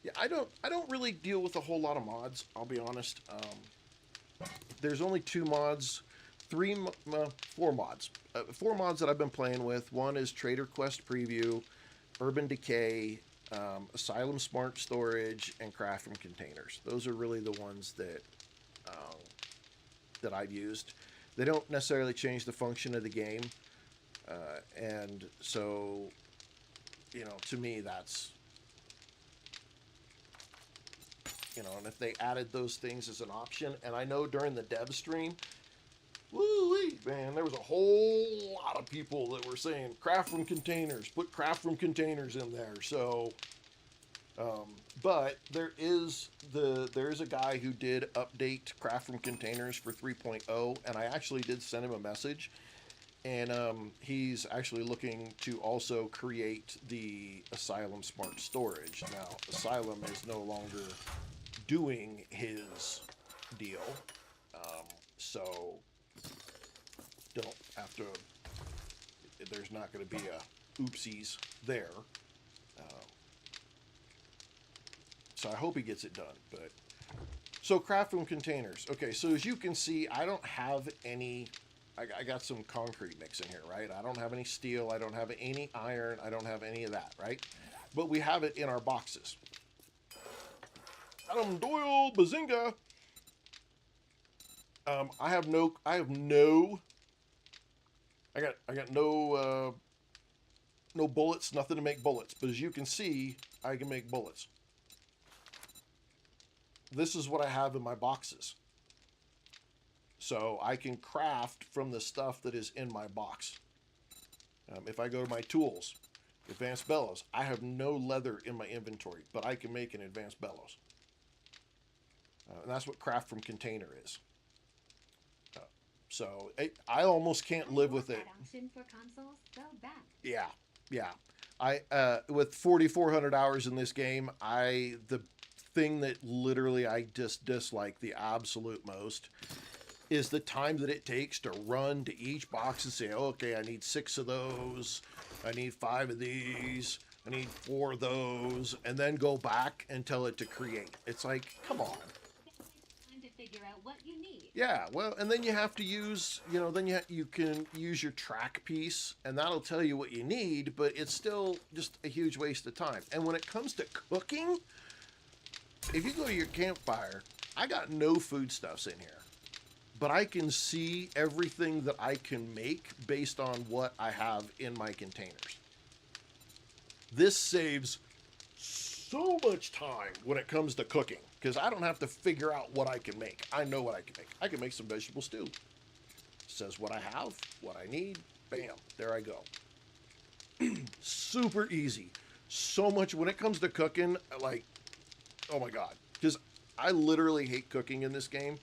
Speaker 1: yeah, I don't really deal with a whole lot of mods. I'll be honest. There's only 2 mods, 4 mods. 4 mods that I've been playing with. One is Trader Quest Preview, Urban Decay, Asylum Smart Storage, and Craft from Containers. Those are really the ones that I've used. They don't necessarily change the function of the game, and so, you know, to me that's, you know, and if they added those things as an option, and I know during the dev stream, woo-wee, man, there was a whole lot of people that were saying craft from containers, put craft from containers in there. So, but there is a guy who did update craft from containers for 3.0, and I actually did send him a message, and he's actually looking to also create the Asylum Smart Storage. Now, Asylum is no longer doing his deal, so don't have to, there's not going to be a oopsies there. So I hope he gets it done. But so craft from containers. Okay, so as you can see, I don't have any, I got some concrete mix in here, right? I don't have any steel, I don't have any iron, I don't have any of that, right? But we have it in our boxes. Adam Doyle, bazinga! I got no bullets, nothing to make bullets. But as you can see, I can make bullets. This is what I have in my boxes. So I can craft from the stuff that is in my box. If I go to my tools, advanced bellows, I have no leather in my inventory, but I can make an advanced bellows. And that's what craft from container is. So I almost can't live with it.
Speaker 2: For consoles, so bad.
Speaker 1: Yeah, yeah. With 4,400 hours in this game, the thing that literally I just dislike the absolute most is the time that it takes to run to each box and say, oh, okay, I need 6 of those, I need 5 of these, I need 4 of those, and then go back and tell it to create. It's like, come on.
Speaker 2: Time to figure out what you need.
Speaker 1: Yeah, well, and then you have to use, you know, then you can use your track piece, and that'll tell you what you need, but it's still just a huge waste of time. And when it comes to cooking, if you go to your campfire, I got no foodstuffs in here, but I can see everything that I can make based on what I have in my containers. This saves so much time when it comes to cooking, because I don't have to figure out what I can make. I know what I can make. I can make some vegetable stew. Says what I have, what I need, bam, there I go. Super easy. So much, when it comes to cooking, like, oh my God, because I literally hate cooking in this game,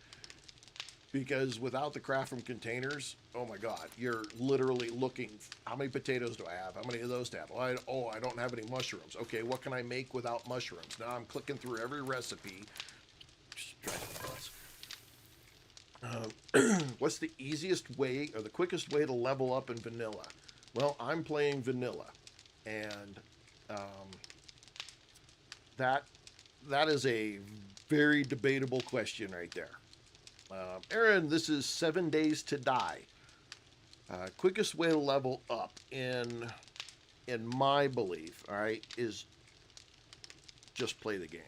Speaker 1: because without the craft from containers, oh my God, you're literally looking, how many potatoes do I have? How many of those to have? Oh, I don't have any mushrooms. Okay, what can I make without mushrooms? Now I'm clicking through every recipe. Just driving me nuts. What's the easiest way or the quickest way to level up in vanilla? Well, I'm playing vanilla, and that is a very debatable question right there. Aaron, this is 7 Days to Die. Quickest way to level up in my belief, all right, is just play the game.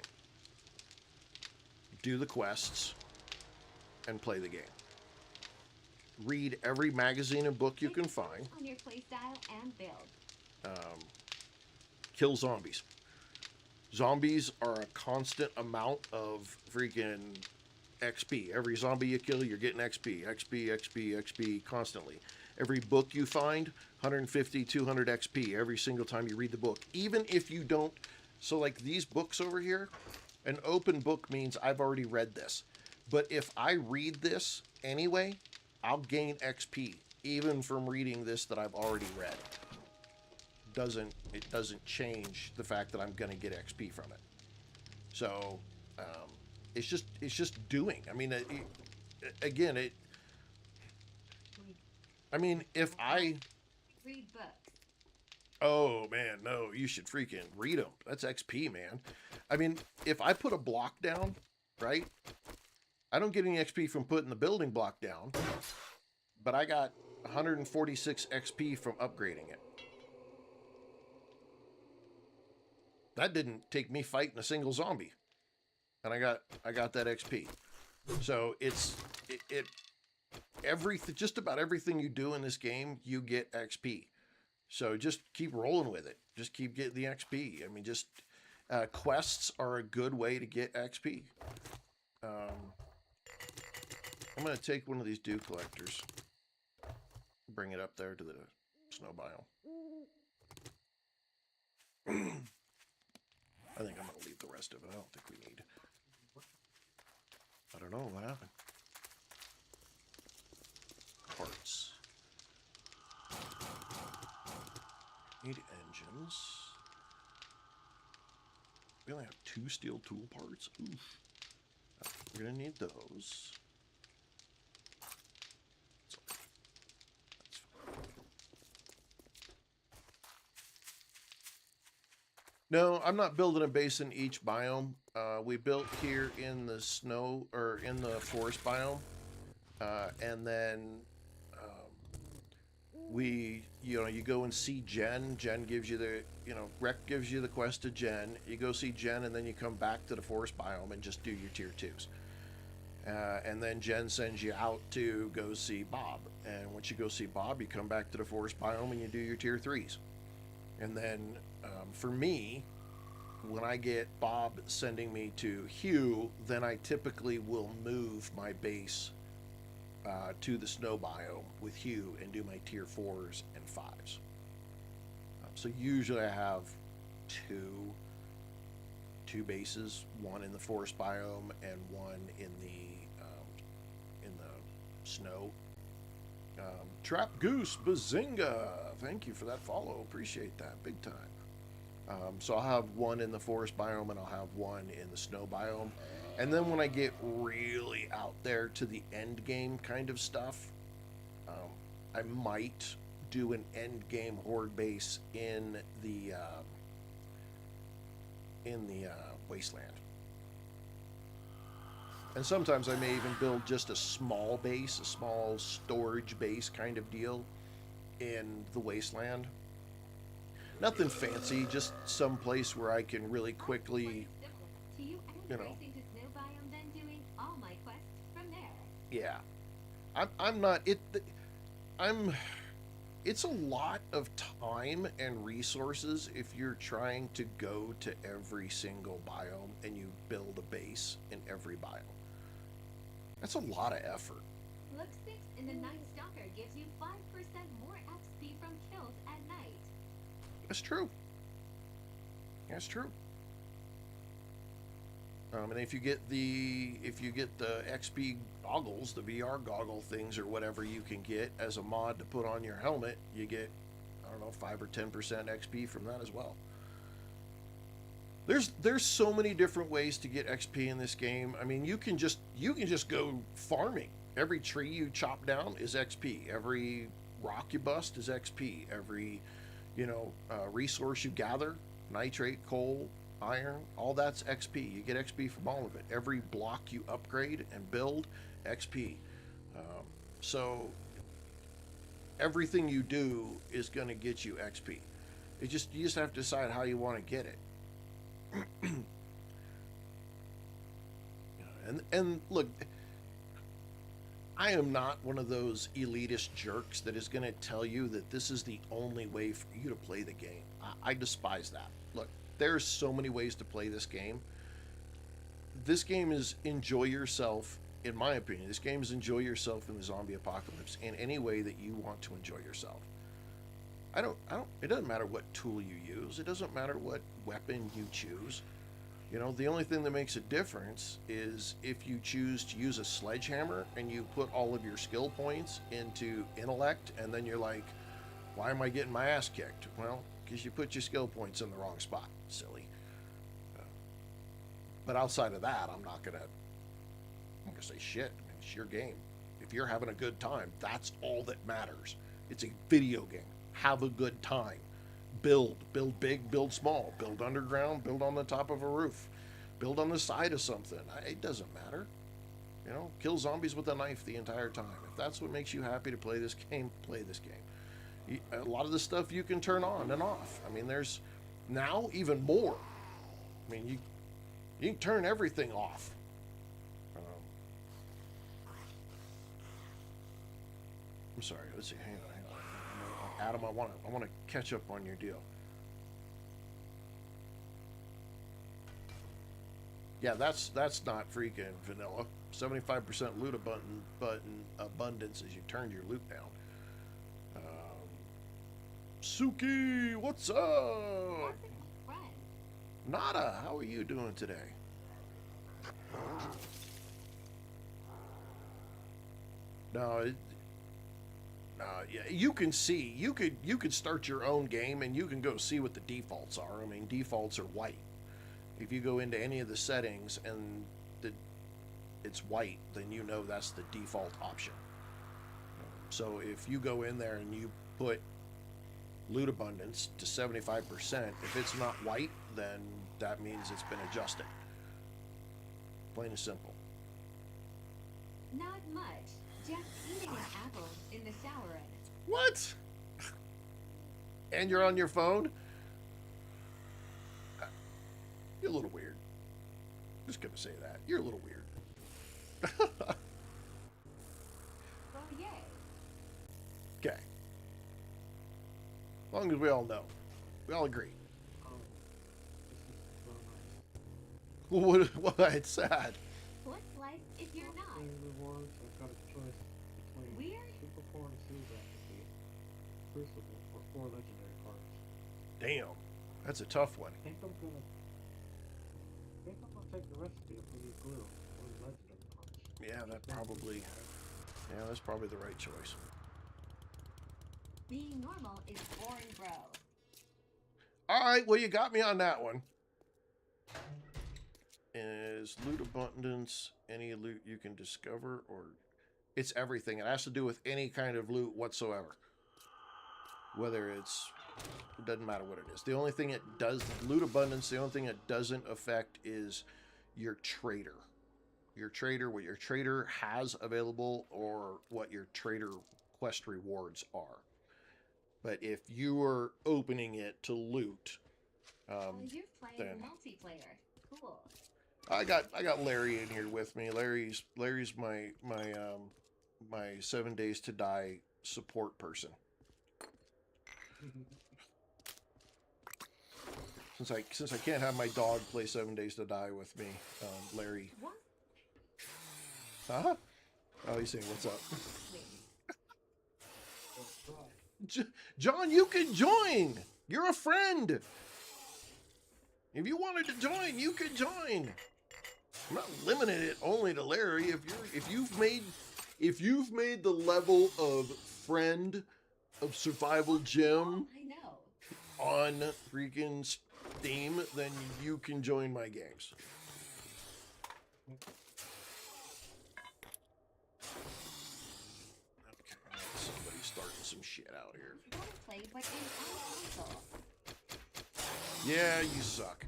Speaker 1: Do the quests. and play the game. Read every magazine and book you can find.
Speaker 2: On your playstyle and build.
Speaker 1: Kill zombies. Zombies are a constant amount of freaking XP. Every zombie you kill, you're getting XP. XP, XP, XP constantly. Every book you find, 150, 200 XP every single time you read the book. Even if you don't... So like these books over here, an open book means I've already read this. But if I read this anyway, I'll gain XP, even from reading this that I've already read. It doesn't change the fact that I'm going to get XP from it. So it's just doing. I mean, if I
Speaker 2: read books.
Speaker 1: Oh man, no, you should freaking read them. That's XP, man. I mean, if I put a block down, right? I don't get any XP from putting the building block down, but I got 146 XP from upgrading it. That didn't take me fighting a single zombie, and I got that XP. So just about everything you do in this game, you get XP. So just keep rolling with it. Just keep getting the XP. I mean, just quests are a good way to get XP. I'm going to take one of these dew collectors, bring it up there to the snow biome. I think I'm going to leave the rest of it. I don't think we need. I don't know what happened. Parts. Need engines. We only have 2 steel tool parts. Oof. We're going to need those. No, I'm not building a base in each biome. We built here in the snow, or in the forest biome. And then you go and see Jen. Jen gives you the, Rec gives you the quest to Jen. You go see Jen, and then you come back to the forest biome and just do your tier 2s. And then Jen sends you out to go see Bob. And once you go see Bob, you come back to the forest biome and you do your tier 3s. And then for me, when I get Bob sending me to Hugh, then I typically will move my base to the snow biome with Hugh and do my tier 4s and 5s. So usually I have two bases, one in the forest biome and one in the snow. Trap Goose Bazinga, thank you for that follow. Appreciate that big time. So I'll have one in the forest biome and I'll have one in the snow biome. And then when I get really out there to the end game kind of stuff, I might do an end game horde base in the wasteland. And sometimes I may even build just a small base, a small storage base kind of deal in the wasteland. Nothing fancy, just some place where I can really quickly, Yeah. It's a lot of time and resources if you're trying to go to every single biome and you build a base in every biome. That's a lot of effort.
Speaker 2: Lipsticks in the Night Stalker gives you 5% more XP from kills at night.
Speaker 1: That's true. That's true. And if you get the XP goggles, the VR goggle things or whatever you can get as a mod to put on your helmet, you get, I don't know, 5 or 10% XP from that as well. There's so many different ways to get XP in this game. I mean, you can just go farming. Every tree you chop down is XP. Every rock you bust is XP. Every resource you gather, nitrate, coal, iron, all that's XP. You get XP from all of it. Every block you upgrade and build, XP. So everything you do is going to get you XP. You just have to decide how you want to get it. And look, I am not one of those elitist jerks that is going to tell you that this is the only way for you to play the game. I despise that. Look, there's so many ways to play this game. This game is enjoy yourself, in my opinion. This game is enjoy yourself in the zombie apocalypse in any way that you want to enjoy yourself. It doesn't matter what tool you use. It doesn't matter what weapon you choose. You know, the only thing that makes a difference is if you choose to use a sledgehammer and you put all of your skill points into intellect, and then you're like, why am I getting my ass kicked? Well, because you put your skill points in the wrong spot, silly. But outside of that, I'm not gonna say shit. I mean, it's your game. If you're having a good time, that's all that matters. It's a video game. Have a good time. Build big, build small, build underground, build on the top of a roof, build on the side of something. It doesn't matter. You know, kill zombies with a knife the entire time. If that's what makes you happy to play this game, play this game. A lot of the stuff you can turn on and off. I mean, there's now even more. I mean, you can turn everything off. I'm sorry. Let's see. Hang on. Adam, I want to catch up on your deal. Yeah, that's not freaking vanilla. 75% loot abundance as you turn your loot down. Suki, what's up?
Speaker 2: How's it, my friend?
Speaker 1: Nada, how are you doing today? No, yeah, you can see. You could start your own game and you can go see what the defaults are. I mean, defaults are white. If you go into any of the settings and it's white, then you know that's the default option. So if you go in there and you put loot abundance to 75%, if it's not white, then that means it's been adjusted. Plain and simple.
Speaker 2: Not much. Just eating an apple in the shower.
Speaker 1: What? And you're on your phone? You're a little weird. Just gonna say that. You're a little weird.
Speaker 2: Oh, yay.
Speaker 1: Okay. As long as we all know. We all agree. What? It's sad.
Speaker 2: What's life if you're not?
Speaker 3: Rewards, I've got a choice between
Speaker 2: Weird?
Speaker 3: Super Corn Seas Recipe, Crucible, or 4 legendary cards.
Speaker 1: Damn. That's a tough one.
Speaker 3: I think I'm gonna take the recipe if we use glue or the legendary cards.
Speaker 1: Yeah, that's probably the right choice.
Speaker 2: Being normal is boring, bro.
Speaker 1: Alright, well you got me on that one. Is loot abundance any loot you can discover, or it's everything? It has to do with any kind of loot whatsoever. Whether it doesn't matter what it is. The only thing it does, loot abundance, the only thing it doesn't affect is your trader. Your trader, what your trader has available, or what your trader quest rewards are. But if you are opening it to loot,
Speaker 2: You're playing
Speaker 1: then
Speaker 2: multiplayer. Cool.
Speaker 1: I got Larry in here with me. Larry's my 7 days to die support person. Since I can't have my dog play 7 days to die with me, Larry.
Speaker 2: What?
Speaker 1: Huh? Oh, he's saying what's up? John, you can join. You're a friend. If you wanted to join, you could join. I'm not limiting it only to Larry. If you've made the level of friend of Survival Gym
Speaker 2: I know.
Speaker 1: on freaking Steam, then you can join my games. Okay, somebody's starting some shit out here.
Speaker 2: Roleplay, but in console.
Speaker 1: Yeah, you suck.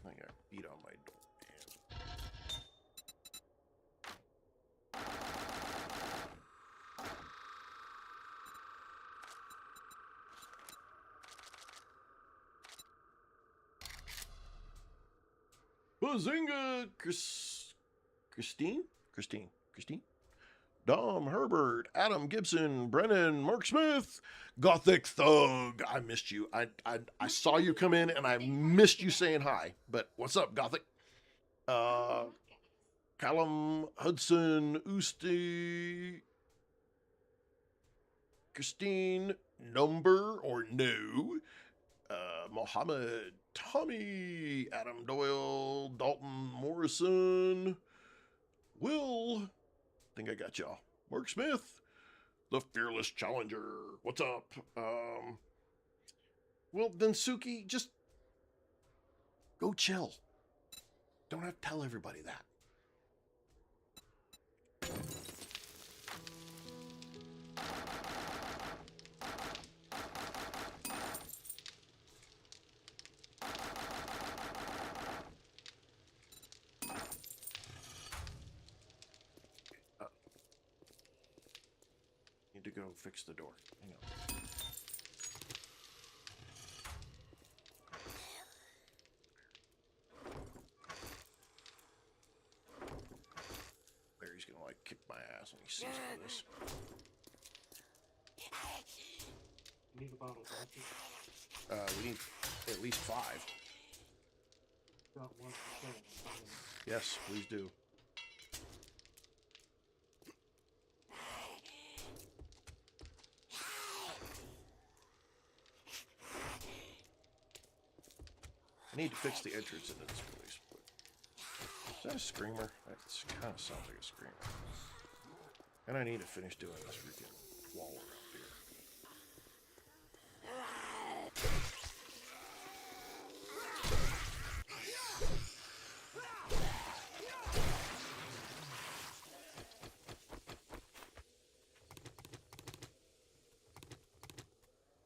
Speaker 1: I got beat on my door, man. Bazinga, Christine? Dom Herbert, Adam Gibson, Brennan, Mark Smith, Gothic Thug. I missed you. I saw you come in and I missed you saying hi. But what's up, Gothic? Callum Hudson, Usti, Christine, number or no, Mohammed, Tommy, Adam Doyle, Dalton Morrison, Will, I think I got y'all. Mark Smith, the Fearless Challenger. What's up? Well, then, Suki, just go chill. Don't have to tell everybody that. Need to go fix the door. Hang on. Larry's gonna like kick my ass when he sees all this.
Speaker 3: Need a bottle of water?
Speaker 1: We need at least 5.
Speaker 3: Got one for sale.
Speaker 1: Yes, please do. I need to fix the entrance into this place. Is that a screamer? That kind of sounds like a screamer. And I need to finish doing this freaking wall around here.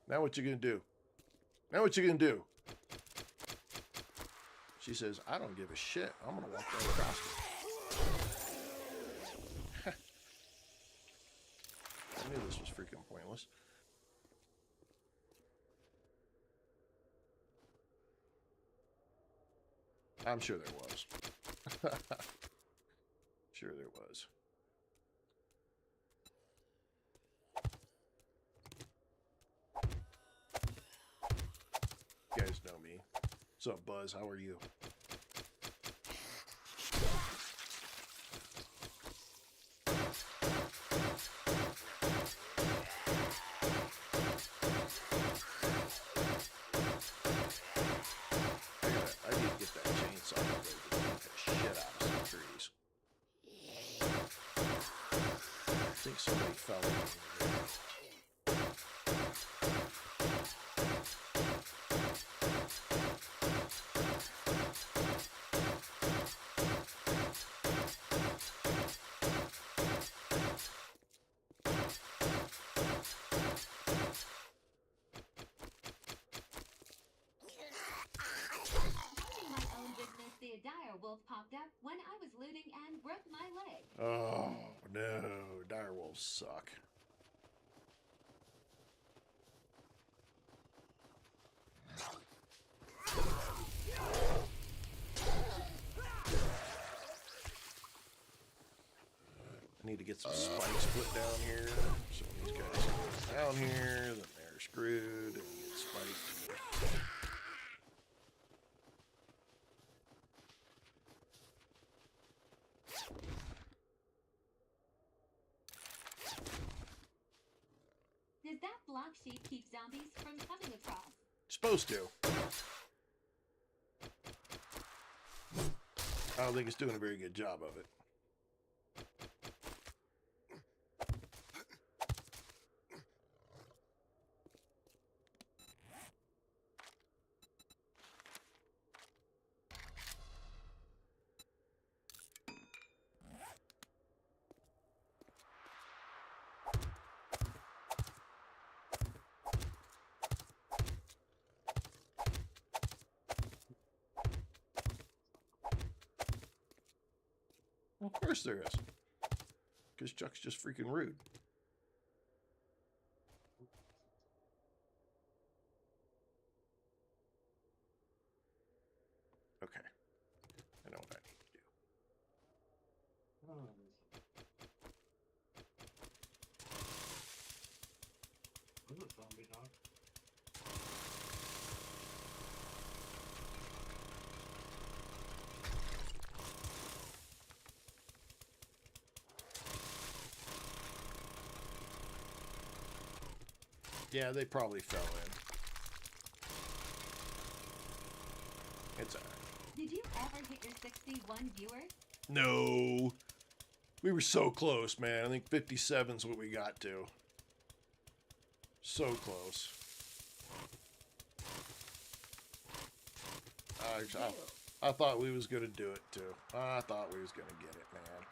Speaker 1: Now what you gonna do? Now what you gonna do? She says, I don't give a shit. I'm gonna walk right across it. I knew this was freaking pointless. I'm sure there was. Sure there was. You guys know me. What's up, Buzz? How are you? I need to get that chainsaw to beat the shit out of some trees. I think somebody fell in there.
Speaker 2: Wolf popped up when I was looting and broke my leg.
Speaker 1: Oh, no. Dire wolves suck. I need to get some spikes put down here. So when these guys go down here, then they're screwed and get spiked.
Speaker 2: Does that block sheep keep zombies from coming across?
Speaker 1: Supposed to. I don't think it's doing a very good job of it. Well, of course there is. Because Chuck's just freaking rude. Okay. I know Yeah, they probably fell in. It's alright.
Speaker 2: Did you ever hit your 61 viewers?
Speaker 1: No. We were so close, man. I think 57's what we got to. So close. I thought we was gonna do it too. I thought we was gonna get it, man.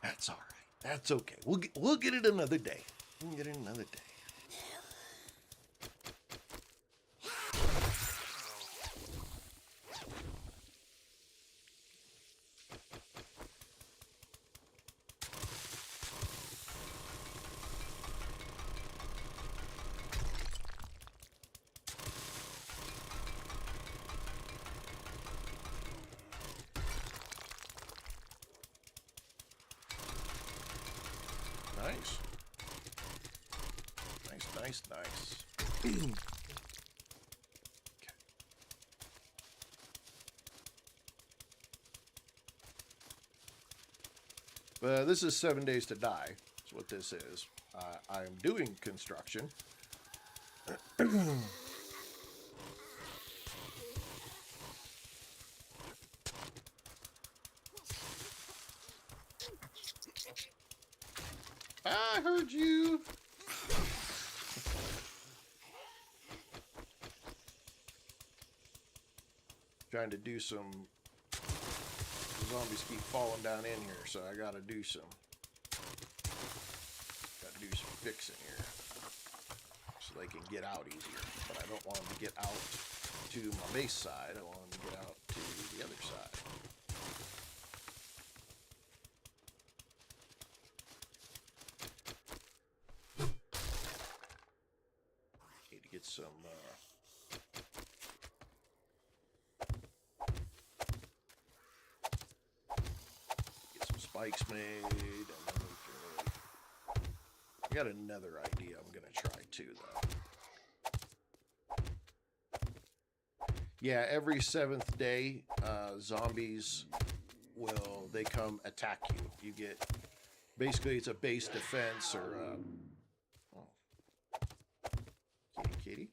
Speaker 1: That's all right. That's okay. We'll get it another day. We'll get it another day. Nice. Nice. Okay. This is 7 Days to Die. That's what this is. I am doing construction. I heard you. Trying to do some. The zombies keep falling down in here, so I gotta do some. Gotta do some fixing here, so they can get out easier. But I don't want them to get out to my base side. I want them to get out to the other side. Need to get some. Spikes made, and then we can I got another idea I'm gonna try too, though. Yeah, every 7th day, zombies they come attack you. You get basically it's a base defense or kitty.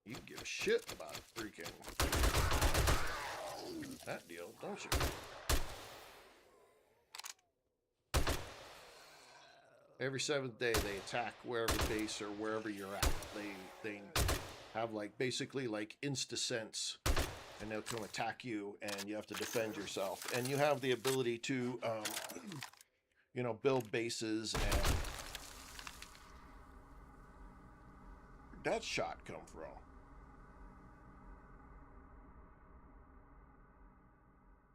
Speaker 1: You can give a shit about freaking that deal, don't you? Every 7th day they attack wherever base or wherever you're at. They have like basically like insta-sense, and they'll come attack you, and you have to defend yourself. And you have the ability to you know, build bases. And where'd that shot come from?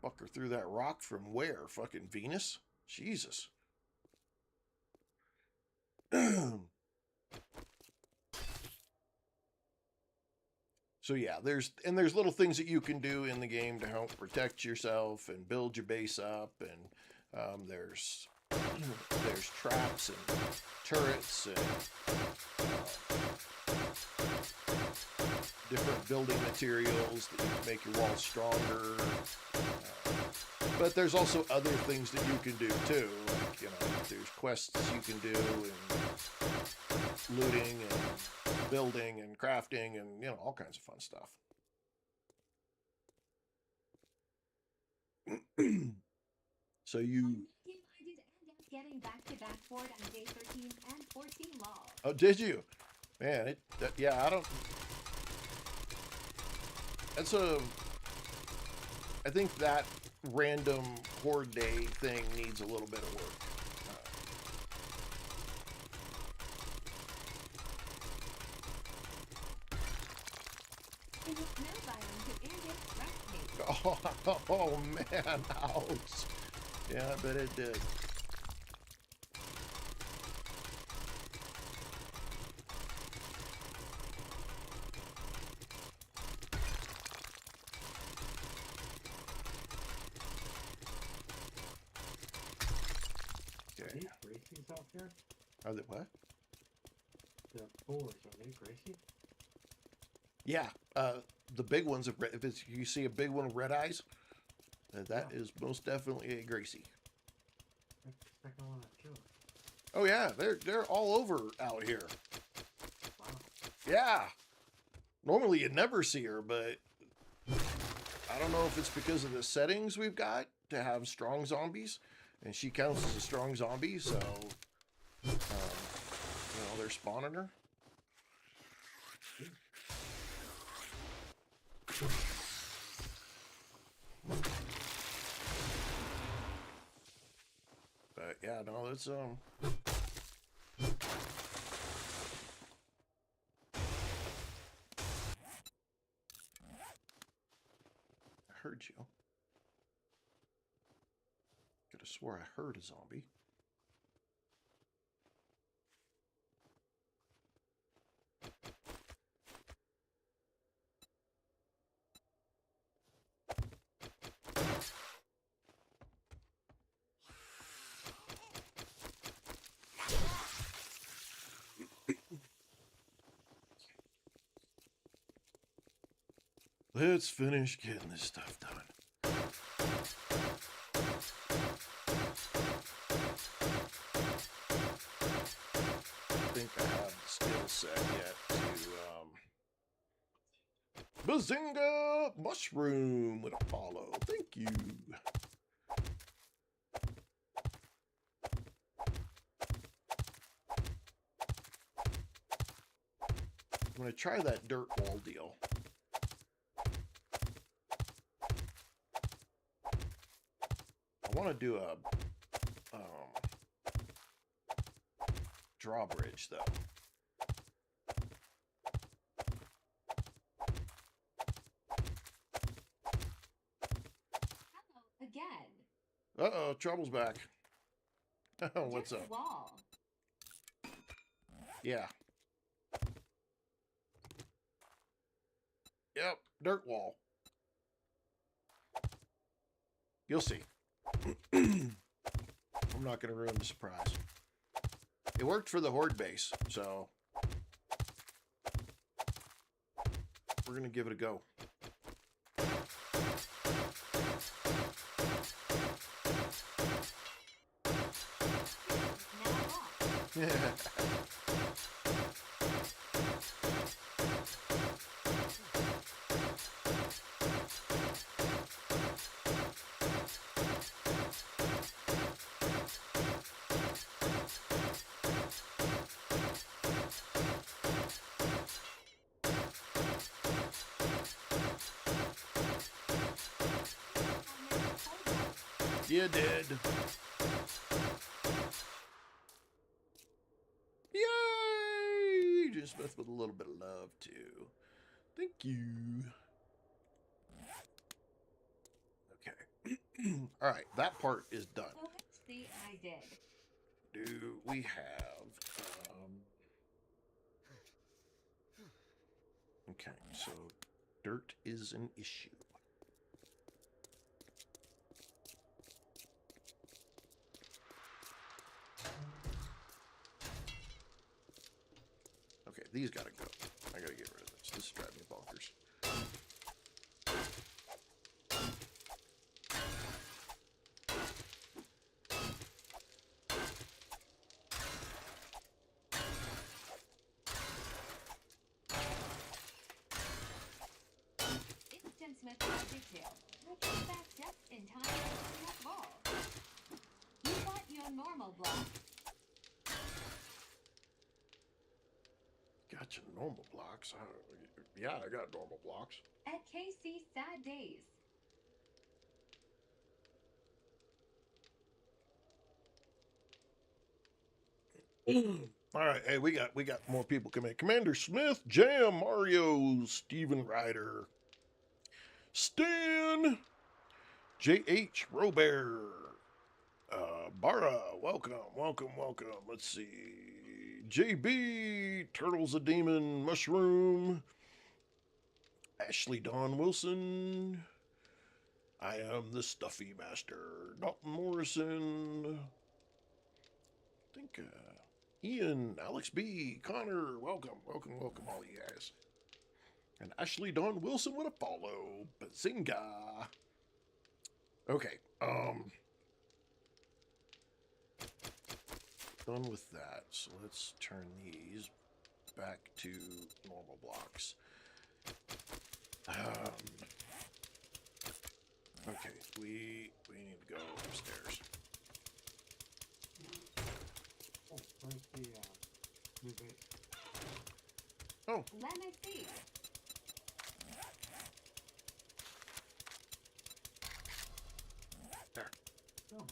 Speaker 1: Fucker threw that rock from where? Fucking Venus? Jesus. So yeah, there's little things that you can do in the game to help protect yourself and build your base up, and there's traps and turrets and different building materials that you can make your walls stronger. But there's also other things that you can do too. Like, you know, there's quests you can do, and looting and building and crafting and, you know, all kinds of fun stuff. So you...
Speaker 2: I did end up getting back-to-back Horde on day 13 and 14 lol.
Speaker 1: Oh, did you? Man, yeah, I don't... That's I think that random Horde day thing needs a little bit of work.
Speaker 2: In the snow biome to end its breathtaking.
Speaker 1: Oh man, ouch. Yeah, I bet it did.
Speaker 3: Are these Gracies out there?
Speaker 1: Are they what?
Speaker 3: The boars, are they Gracie?
Speaker 1: Yeah, the big ones. If you see a big one with red eyes, that is most definitely a Gracie.
Speaker 3: That's the second one I killed.
Speaker 1: Oh yeah, they're all over out here.
Speaker 3: Wow.
Speaker 1: Yeah. Normally you'd never see her, but I don't know if it's because of the settings we've got to have strong zombies, and she counts as a strong zombie, so you know, they're spawning her. But yeah, no, that's I heard you. Could have swore I heard a zombie. Let's finish getting this stuff done. I think I have the skill set yet to Bazinga Mushroom with a follow. Thank you. I'm gonna try that dirt wall deal. I want to do a drawbridge though.
Speaker 2: Hello again.
Speaker 1: Uh-oh, trouble's back. Oh, what's
Speaker 2: Dirt
Speaker 1: up?
Speaker 2: Wall.
Speaker 1: Yeah. Yep, dirt wall. You'll see. I'm not going to ruin the surprise. It worked for the Horde base, so we're going to give it a go.
Speaker 2: Now off.
Speaker 1: You did. Yay! Just Smith with a little bit of love, too. Thank you. Okay. All right, that part is done.
Speaker 2: Oh, let's see, I did.
Speaker 1: Do we have... Okay, so dirt is an issue. Okay, these gotta go. I gotta get rid of this. This is driving me bonkers.
Speaker 2: Instant Smith detail. Look at that just in time for that wall. You want your normal block.
Speaker 1: Got your normal blocks. Yeah, I got normal blocks.
Speaker 2: At KC Sad Days.
Speaker 1: All right, hey, we got more people coming in. Commander Smith, Jam, Mario, Steven Ryder, Stan, J.H. Robert, Bara, welcome. Let's see, J.B., Turtles a Demon, Mushroom, Ashley Dawn Wilson, I am the Stuffy Master, Dalton Morrison, I think, Ian, Alex B, Connor, welcome, all you guys. And Ashley Dawn Wilson with a follow. Bazinga. Okay, done with that. So let's turn these back to normal blocks. Okay, we need to go upstairs.
Speaker 3: Oh, where's the new base?
Speaker 1: Oh,
Speaker 2: Let me see.
Speaker 1: there.
Speaker 3: Oh,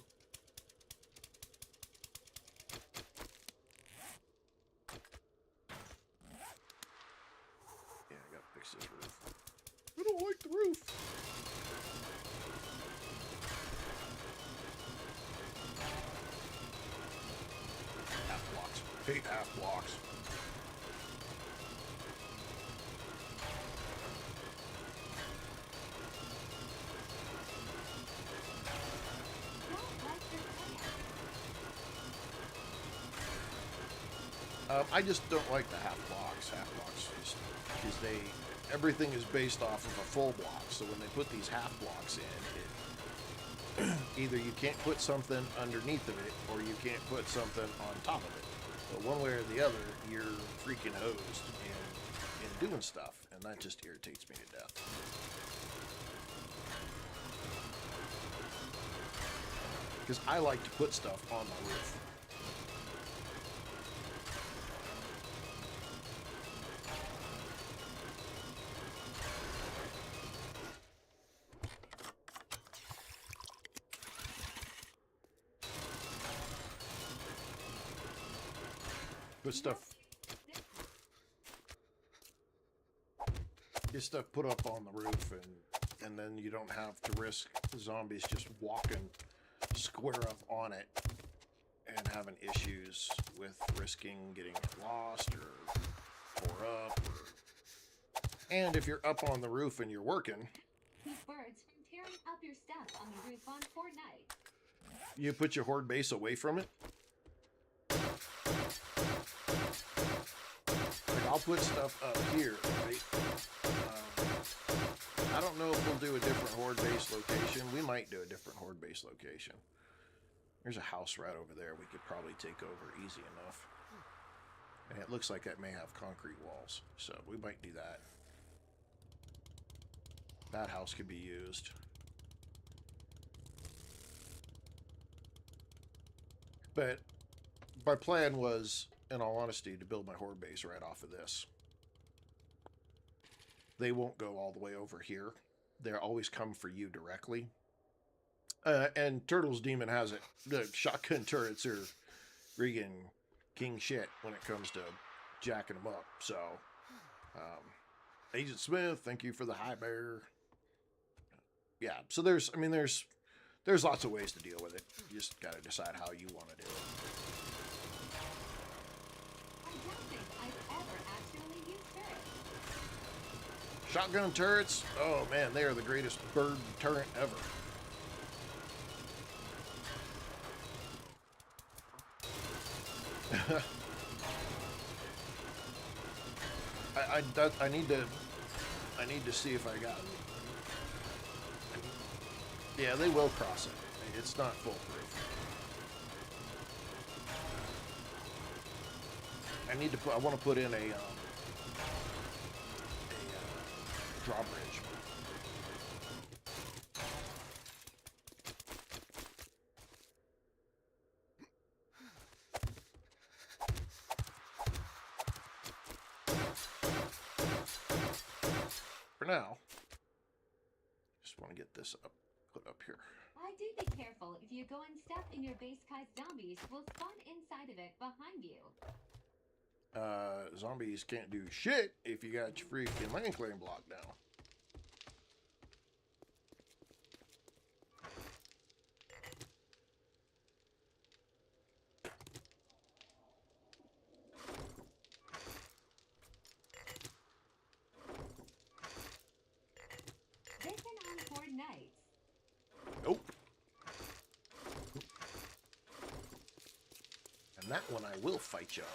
Speaker 1: Yeah, I gotta fix this roof. I don't like the roof. Half blocks. Hate half blocks.
Speaker 2: Don't like your
Speaker 1: I just don't like the half blocks. Half blocks just because everything is based off of a full block. So when they put these half blocks in, either you can't put something underneath of it or you can't put something on top of it. But one way or the other, you're freaking hosed in doing stuff, and that just irritates me to death. Because I like to put stuff on my roof. Put stuff, get stuff put up on the roof, and then you don't have to risk zombies just walking square up on it and having issues with risking getting lost or tore up. And if you're up on the roof and you're working,
Speaker 2: keep birds from tearing up your stuff on the roof on Fortnite.
Speaker 1: you put your horde base away from it. Like I'll put stuff up here, right? I don't know if we'll do a different horde base location. We might do a different horde base location. There's a house right over there we could probably take over easy enough. And it looks like that may have concrete walls, so we might do that. That house could be used. But my plan was, in all honesty, to build my horde base right off of this. They won't go all the way over here. They'll always come for you directly. And Turtles Demon has it. The shotgun turrets are friggin' king shit when it comes to jacking them up. So, Agent Smith, thank you for the high bear. Yeah, so there's lots of ways to deal with it. You just gotta decide how you want to do it.
Speaker 2: I don't think I've ever actually used turrets.
Speaker 1: Shotgun turrets, oh man, they are the greatest bird turret ever. I need to see if I got it. Yeah, they will cross it. It's not foolproof. I want to put in a drawbridge. For now, just want to get this put up here.
Speaker 2: I do be careful if you go and step in your base, Kai's zombies will spawn inside of it behind you.
Speaker 1: Zombies can't do shit if you got your freaking land claim block down.
Speaker 2: Listen on Horde nights.
Speaker 1: Nope. And that one I will fight y'all.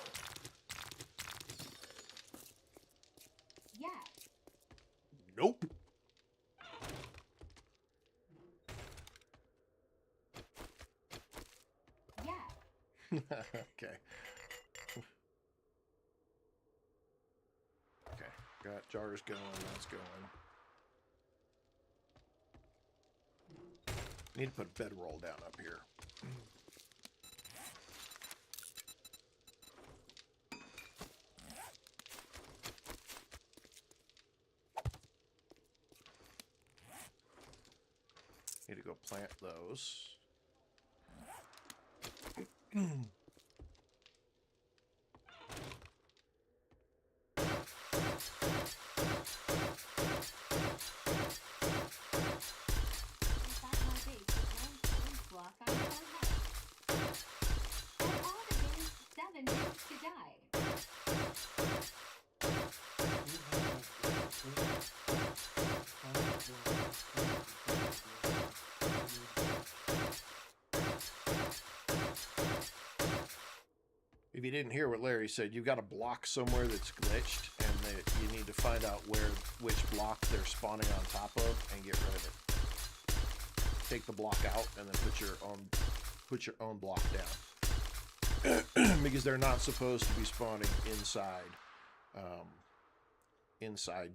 Speaker 2: Yeah.
Speaker 1: Nope.
Speaker 2: Yeah.
Speaker 1: Okay. Okay. Got jars going. That's going. Need to put a bedroll down up here. Need to go plant those.
Speaker 2: Inside my base with one stone block on one house. And all the game's 7 minutes to die.
Speaker 1: If you didn't hear what Larry said, you've got a block somewhere that's glitched, and that you need to find out which block they're spawning on top of and get rid of it. Take the block out and then put your own block down, because they're not supposed to be spawning inside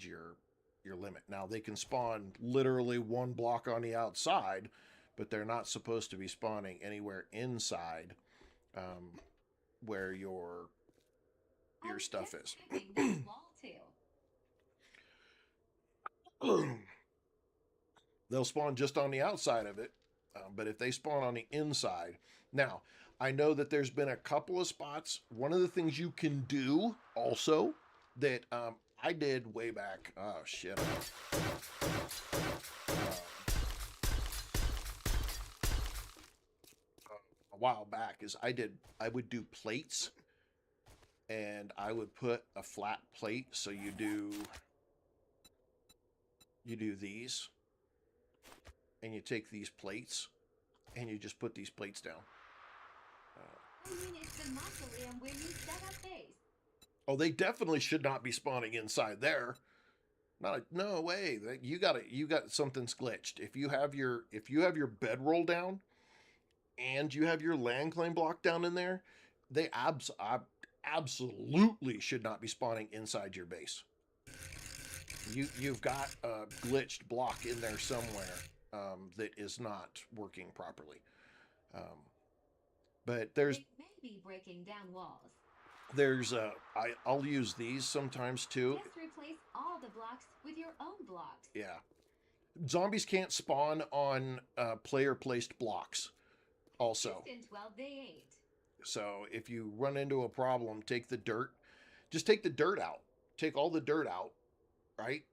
Speaker 1: your limit. Now they can spawn literally one block on the outside, but they're not supposed to be spawning anywhere inside. Where your stuff is.
Speaker 2: That wall too.
Speaker 1: They'll spawn just on the outside of it, but if they spawn on the inside, now I know that there's been a couple of spots. One of the things you can do also that I did way back. Oh shit. A while back is I would do plates, and I would put a flat plate. So you do these, and you take these plates and you just put these plates down.
Speaker 2: I mean, it's the mausoleum where you set up base.
Speaker 1: Oh, they definitely should not be spawning inside there. No way. You got something's glitched. If you have your bedroll down and you have your land claim block down in there, they absolutely should not be spawning inside your base. You've got a glitched block in there somewhere that is not working properly. But there's
Speaker 2: It may be breaking down walls.
Speaker 1: I'll use these sometimes too.
Speaker 2: Just replace all the blocks with your own blocks.
Speaker 1: Yeah. Zombies can't spawn on player placed blocks also.
Speaker 2: Distance, well, they ain't.
Speaker 1: So if you run into a problem, take the dirt out. Take all the dirt out, right?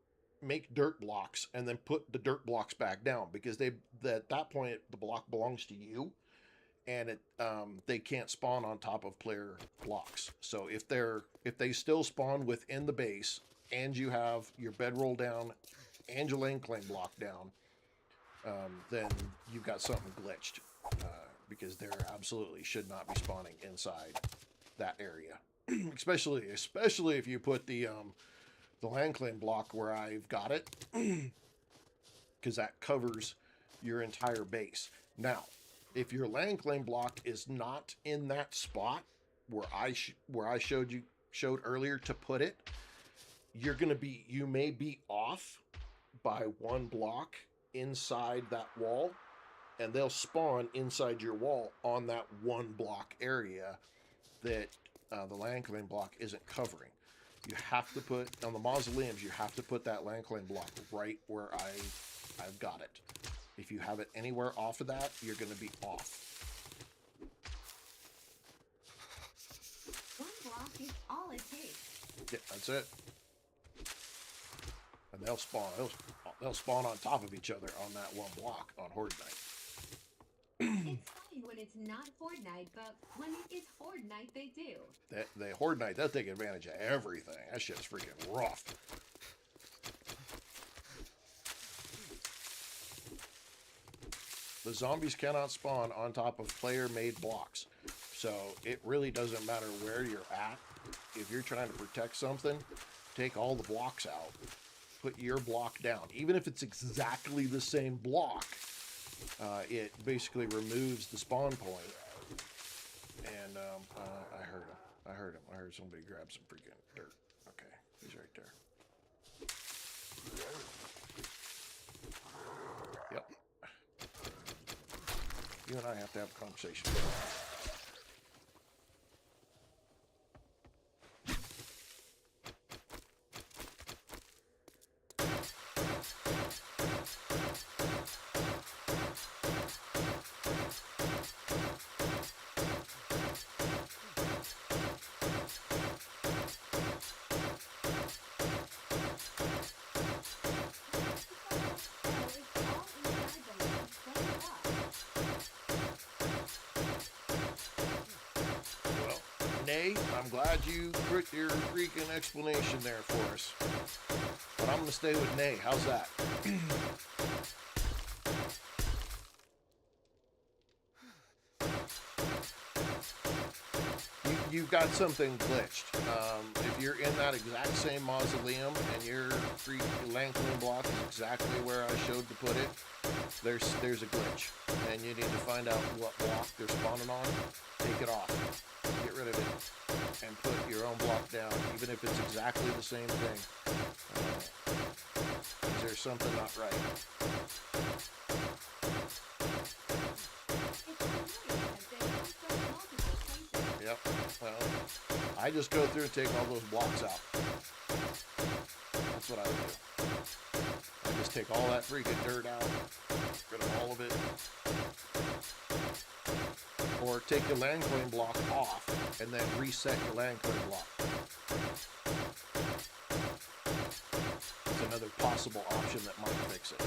Speaker 1: Make dirt blocks and then put the dirt blocks back down, because at that point the block belongs to you, and they can't spawn on top of player blocks. So if they still spawn within the base and you have your bedroll down and your land claim block down, then you've got something glitched, because there absolutely should not be spawning inside that area. especially if you put the land claim block where I've got it, because that covers your entire base. Now, if your land claim block is not in that spot where I showed earlier to put it, you may be off by one block inside that wall, and they'll spawn inside your wall on that one block area that the land claim block isn't covering. You have to put, on the mausoleums, you have to put that land claim block right where I've got it. If you have it anywhere off of that, you're going to be off.
Speaker 2: One block is all it takes.
Speaker 1: Yeah, that's it. And they'll spawn on top of each other on that one block on Horde Night.
Speaker 2: It's fine when it's not Fortnite, but when it is Horde Night, they do.
Speaker 1: The Horde Night, they'll take advantage of everything. That shit's freaking rough. The zombies cannot spawn on top of player-made blocks. So it really doesn't matter where you're at. If you're trying to protect something, take all the blocks out. Put your block down. Even if it's exactly the same block, it basically removes the spawn point. And I heard him. I heard him. I heard somebody grab some freaking dirt. Okay, he's right there. Yep. You and I have to have a conversation. Nay, I'm glad you put your freaking explanation there for us. But I'm gonna stay with Nay. How's that? You've got something glitched. If you're in that exact same mausoleum and your freaking Langholm block is exactly where I showed to put it, there's a glitch, and you need to find out what block they're spawning on. Take it off. Get rid of it and put your own block down, even if it's exactly the same thing. Is there something not right? Yep. Well, I just go through and take all those blocks out. That's what I would do. I just take all that freaking dirt out, get rid of all of it. Or take your land claim block off and then reset your land claim block. It's another possible option that might fix it.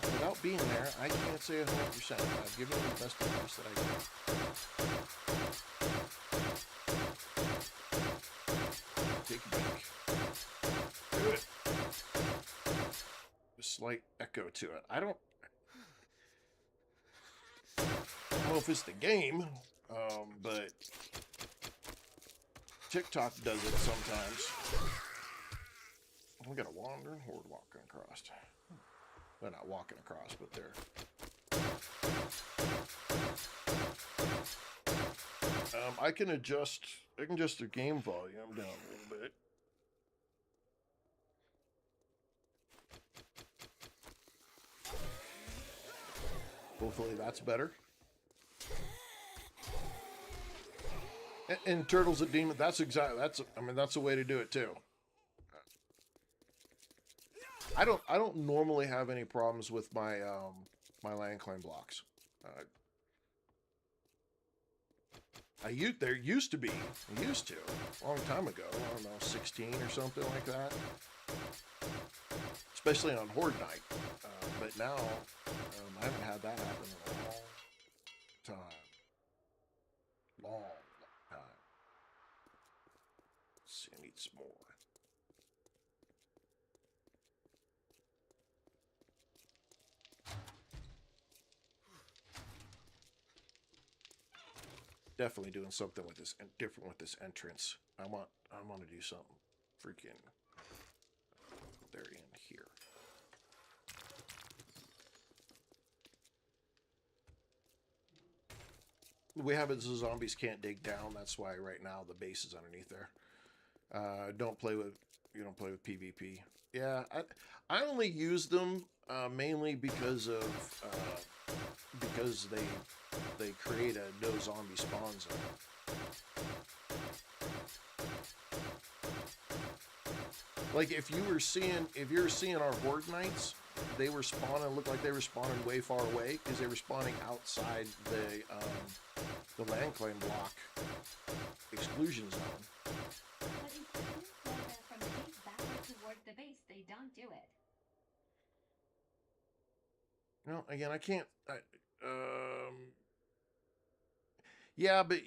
Speaker 1: Without being there, I can't say 100%. I've given you the best advice that I can. Take it back. Do it. A slight echo to it. I don't know if it's the game, but TikTok does it sometimes. We got a wandering horde walking across. They're not walking across, but they're... I can adjust the game volume down a little bit. Hopefully that's better. And Turtles and Demon, that's a way to do it too. I don't normally have any problems with my my land claim blocks. There used to be a long time ago. I don't know, 16 or something like that. Especially on Horde night. But now I haven't had that happen in a long time. Long time. Let's see, I need some more. Definitely doing something with this and different with this entrance. I want to do something freaking. They're in here. We have it so zombies can't dig down. That's why right now the base is underneath there. You don't play with PvP. Yeah, I only use them mainly because they create a no zombie spawn zone. Like if you were seeing our Horde nights, they were spawning, looked like they were spawning way far away because they were spawning outside the land claim block exclusion zone.
Speaker 2: But if you go from the base backward toward the base, they don't do it.
Speaker 1: No, again, I can't. Yeah, but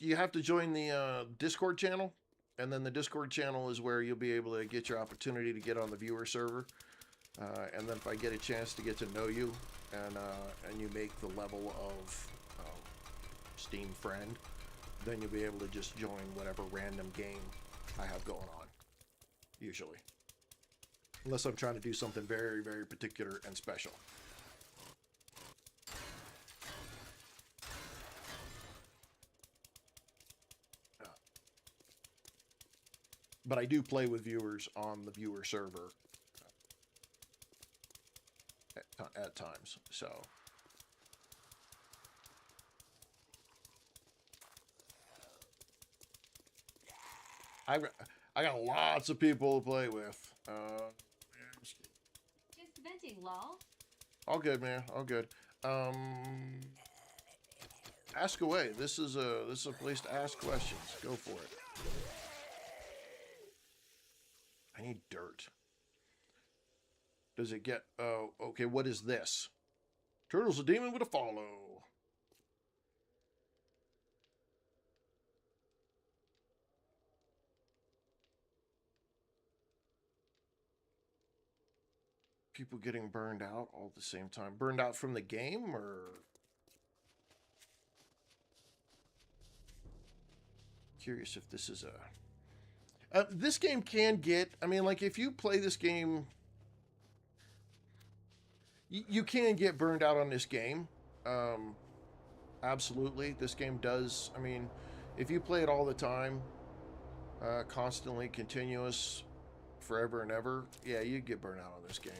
Speaker 1: you have to join the Discord channel, and then the Discord channel is where you'll be able to get your opportunity to get on the viewer server. And then if I get a chance to get to know you, and you make the level of Steam friend, then you'll be able to just join whatever random game I have going on, usually. Unless I'm trying to do something very, very particular and special. But I do play with viewers on the viewer server at times, so. I got lots of people to play with.
Speaker 2: Just venting, lol.
Speaker 1: All good, man. All good. Ask away. This is a place to ask questions. Go for it. I need dirt. Does it get... Oh, okay, what is this? Turtle's a demon with a follow. People getting burned out all at the same time. Burned out from the game, or... Curious if this is a... this game can get... I mean, like, if you play this game... You can get burned out on this game. Absolutely. This game does... I mean, if you play it all the time, constantly, continuous, forever and ever, yeah, you get burned out on this game.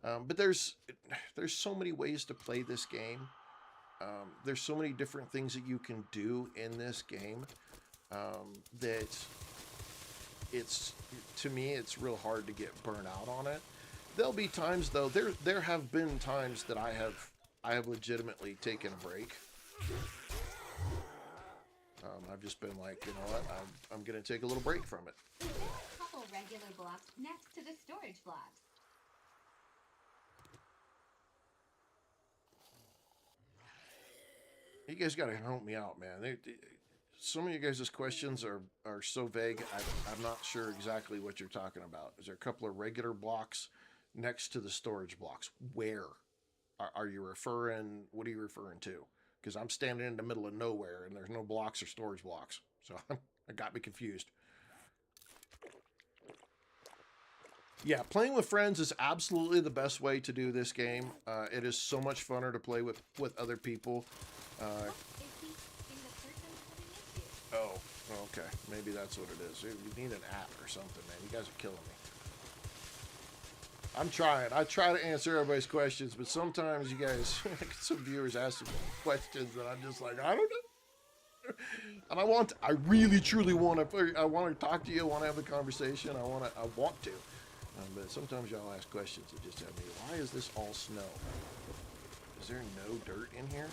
Speaker 1: But there's so many ways to play this game. There's so many different things that you can do in this game that it's, to me, it's real hard to get burnt out on it. There'll be times, though, there have been times that I have legitimately taken a break. I've just been like, you know what, I'm gonna take a little break from it.
Speaker 2: There's a couple regular blocks next to the storage blocks.
Speaker 1: You guys gotta help me out, man. Some of you guys' questions are so vague, I'm not sure exactly what you're talking about. Is there a couple of regular blocks next to the storage blocks? Where? Are you referring, what are you referring to? Because I'm standing in the middle of nowhere and there's no blocks or storage blocks. So I got me confused. Yeah, playing with friends is absolutely the best way to do this game. It is so much funner to play with other people. Oh, okay. Maybe that's what it is. You need an app or something, man. You guys are killing me. I'm trying. I try to answer everybody's questions, but sometimes you guys, some viewers ask some questions that I'm just like, I don't know. And I really, truly want to talk to you. I want to have a conversation. I want to. But sometimes y'all ask questions that just tell me, why is this all snow? Is there no dirt in here?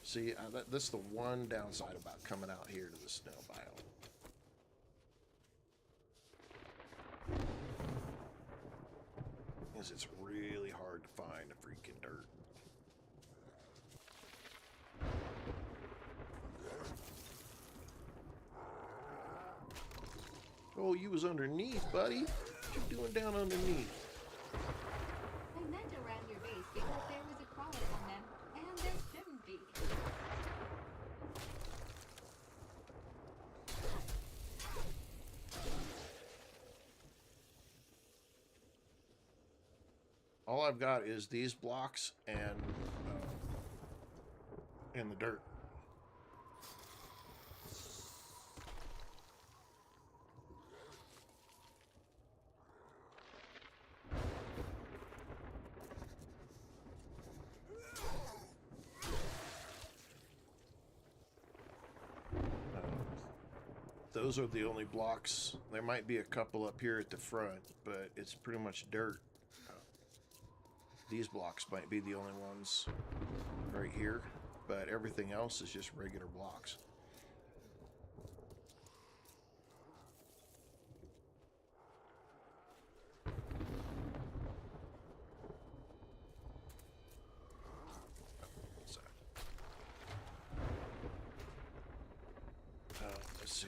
Speaker 1: See, that's the one downside about coming out here to the snow biome. Is it's really hard to find the freaking dirt. Oh, you was underneath, buddy. What you doing down underneath?
Speaker 2: I meant around your base because there was a crawler on them, and there shouldn't be.
Speaker 1: All I've got is these blocks and the dirt. Those are the only blocks. There might be a couple up here at the front, but it's pretty much dirt. These blocks might be the only ones right here, but everything else is just regular blocks. Let's see.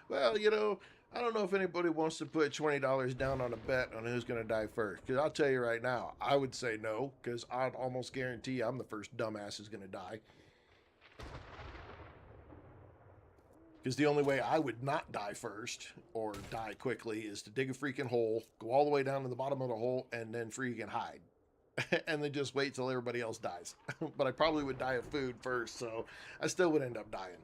Speaker 1: Well, you know, I don't know if anybody wants to put $20 down on a bet on who's going to die first. Because I'll tell you right now, I would say no, because I'd almost guarantee I'm the first dumbass who's going to die. Because the only way I would not die first or die quickly is to dig a freaking hole, go all the way down to the bottom of the hole, and then freaking hide. And then just wait till everybody else dies. But I probably would die of food first, so I still would end up dying.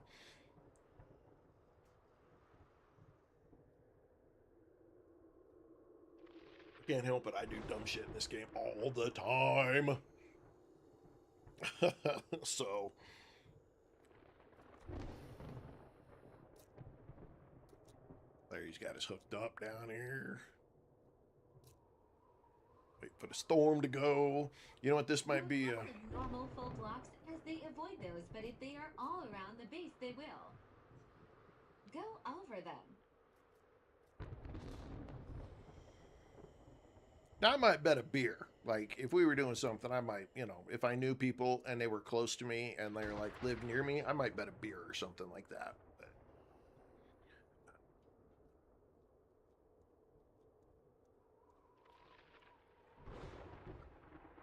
Speaker 1: Can't help it, I do dumb shit in this game all the time. So... there, he's got us hooked up down here. Wait for the storm to go. You know what, this might be a...
Speaker 2: normal full blocks as they avoid those, but if they are all around the base, they will. Go over them.
Speaker 1: Now, I might bet a beer. Like, if we were doing something, I might, you know, if I knew people and they were close to me and they're, like, live near me, I might bet a beer or something like that.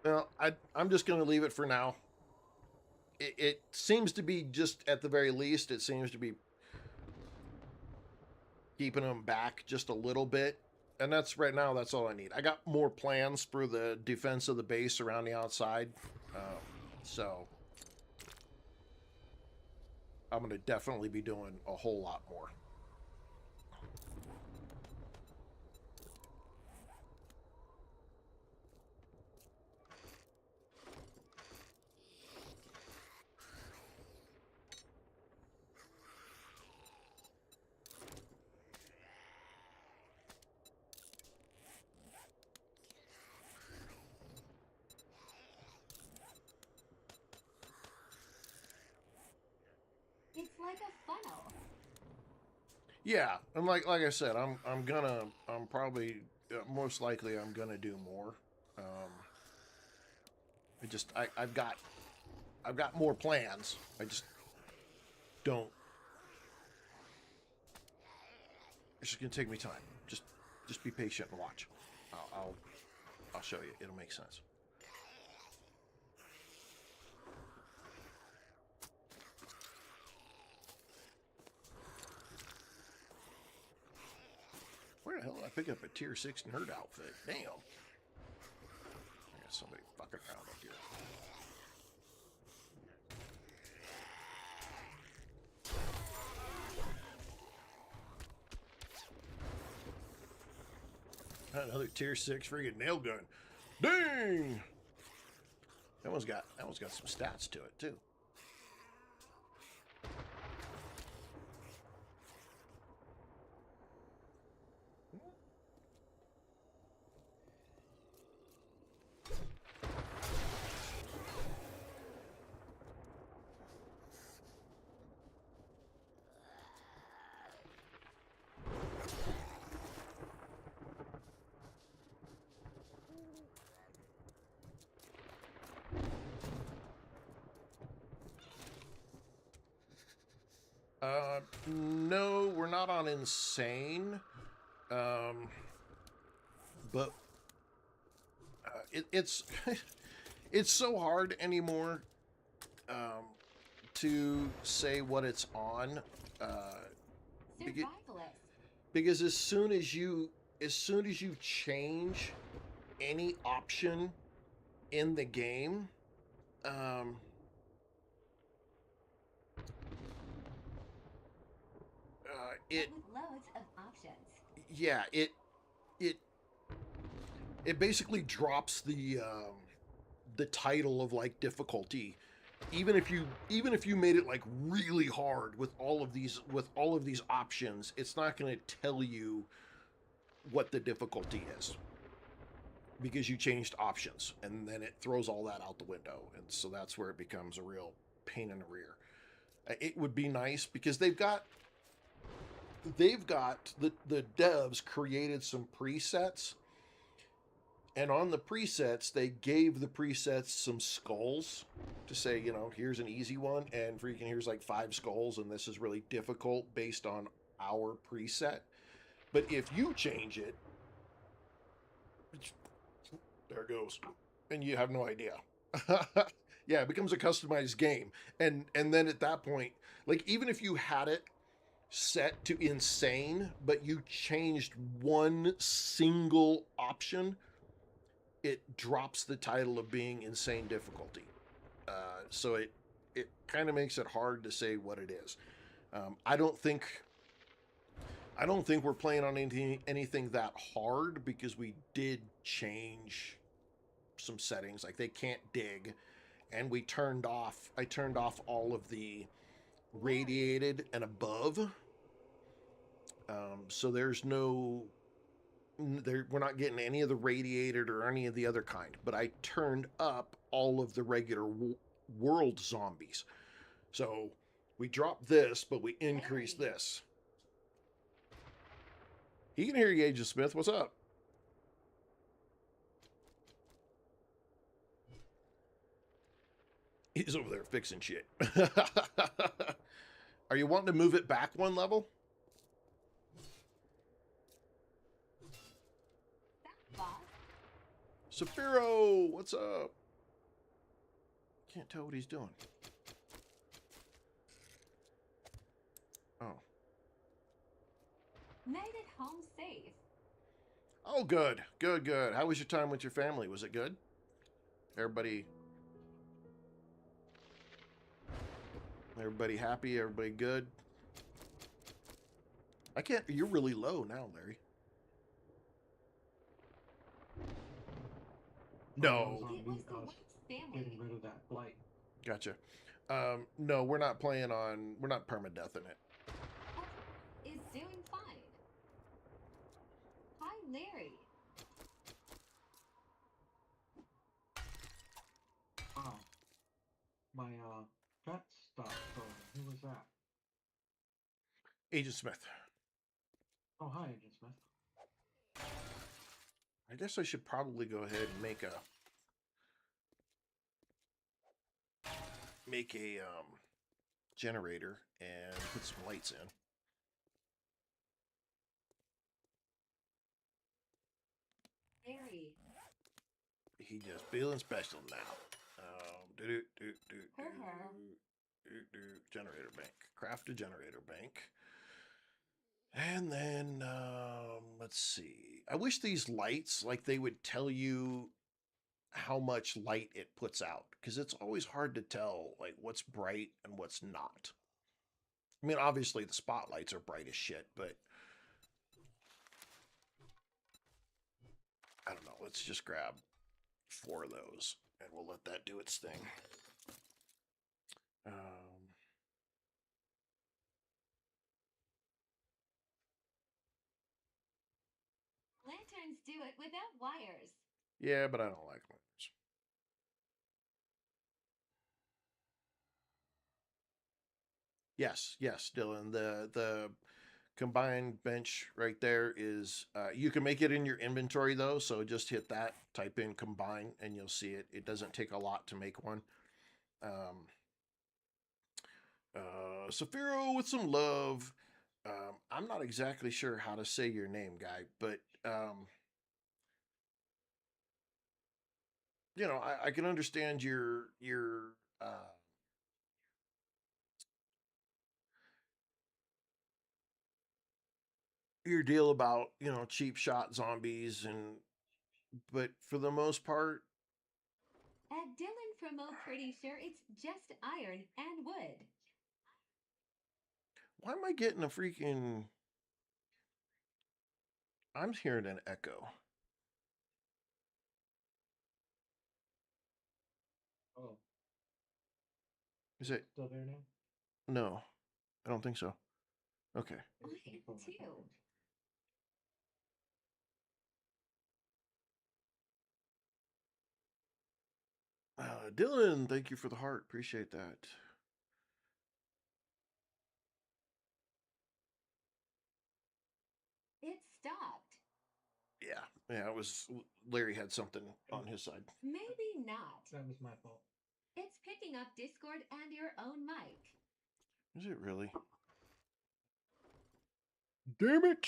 Speaker 1: Well, I'm just going to leave it for now. It seems to be, just at the very least, it seems to be keeping them back just a little bit. And that's, right now, that's all I need. I got more plans for the defense of the base around the outside. So I'm going to definitely be doing a whole lot more.
Speaker 2: It's like a funnel.
Speaker 1: Yeah, and like I said, I'm probably, most likely I'm gonna do more. I've got more plans. I just don't. It's just gonna take me time. Just be patient and watch. I'll show you. It'll make sense. Where the hell did I pick up a tier 6 nerd outfit? Damn. I got somebody fucking around up here. Another tier 6 friggin' nail gun. Dang! That one's got some stats to it too. No, we're not on insane. But it's it's so hard anymore to say what it's on. Because as soon as you change any option in the game,
Speaker 2: with loads of options.
Speaker 1: Yeah, it basically drops the title of like difficulty, even if you made it like really hard with all of these options. It's not going to tell you what the difficulty is because you changed options, and then it throws all that out the window, and so that's where it becomes a real pain in the rear. It would be nice because they've got the devs created some presets, And on the presets, they gave the presets some skulls to say, you know, here's an easy one, and freaking here's like 5 skulls, and this is really difficult based on our preset. But if you change it, there it goes, and you have no idea. Yeah, it becomes a customized game, and then at that point, like even if you had it set to insane, but you changed one single option, it drops the title of being insane difficulty. So it kind of makes it hard to say what it is. I don't think we're playing on anything that hard because we did change some settings. Like they can't dig, and I turned off all of the radiated and above. So there's no we're not getting any of the radiated or any of the other kind, but I turned up all of the regular world zombies. So we dropped this, but we increased this. He can hear you, Agent Smith. What's up? He's over there fixing shit. Are you wanting to move it back one level? Saphiro, what's up? Can't tell what he's doing. Oh.
Speaker 2: Made it home safe.
Speaker 1: Oh, good. Good, good. How was your time with your family? Was it good? Everybody happy? Everybody good? I can't... You're really low now, Larry. No.
Speaker 3: It was the White's family. Getting rid of that blight. Gotcha.
Speaker 1: No, we're not playing on... We're not permadeathing it.
Speaker 2: Is doing fine. Hi, Larry.
Speaker 3: Wow. My, pet stopped. Who was that?
Speaker 1: Agent Smith.
Speaker 3: Oh, hi, Agent Smith.
Speaker 1: I guess I should probably go ahead and make a generator and put some lights in.
Speaker 2: Larry.
Speaker 1: He just feeling special now. Generator bank. Craft a generator bank. And then, let's see. I wish these lights, like they would tell you how much light it puts out. Because it's always hard to tell, like, what's bright and what's not. I mean, obviously the spotlights are bright as shit, but... I don't know. Let's just grab 4 of those, and we'll let that do its thing.
Speaker 2: Lanterns do it without wires.
Speaker 1: Yeah, but I don't like lanterns. Yes, yes, Dylan. The combined bench right there is, you can make it in your inventory though, so just hit that, type in combine, and you'll see it. It doesn't take a lot to make one. Saphiro with some love. I'm not exactly sure how to say your name, guy, but you know, I can understand your deal about, you know, cheap shot zombies, and but for the most part,
Speaker 2: Dylan from O pretty sure it's just iron and wood.
Speaker 1: why am I getting a freaking... I'm hearing an echo.
Speaker 3: Oh.
Speaker 1: Is it
Speaker 3: still there now?
Speaker 1: No, I don't think so. Okay.
Speaker 2: Mine too.
Speaker 1: Dylan, thank you for the heart. Appreciate that.
Speaker 2: It stopped.
Speaker 1: Yeah, Yeah, it was Larry had something on his side.
Speaker 2: Maybe not.
Speaker 3: That was my fault.
Speaker 2: It's picking up Discord and your own mic.
Speaker 1: Is it really? Damn it!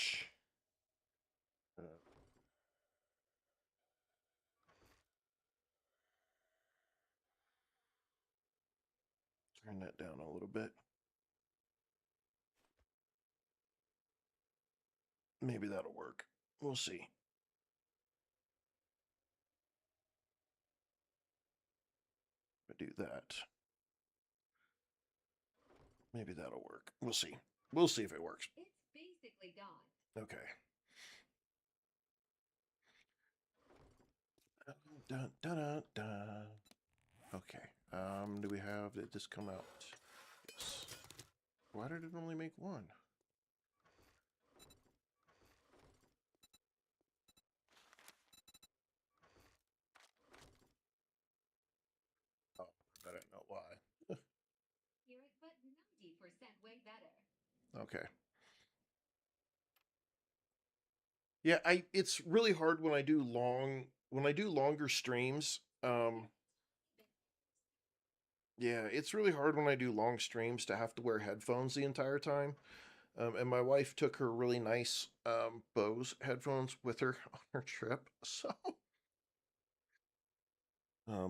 Speaker 1: Turn that down a little bit. Maybe that'll work. We'll see. Do that. Maybe that'll work. We'll see. We'll see if it works.
Speaker 2: It's basically gone.
Speaker 1: Okay. Dun, dun, dun, dun. Okay. Do we have, did this come out? Yes. Why did it only make one? Oh, I don't know why.
Speaker 2: Hear it, but 90% way better.
Speaker 1: Okay. Yeah, it's really hard when I do longer streams. Yeah, it's really hard when I do long streams to have to wear headphones the entire time. And my wife took her really nice Bose headphones with her on her trip. So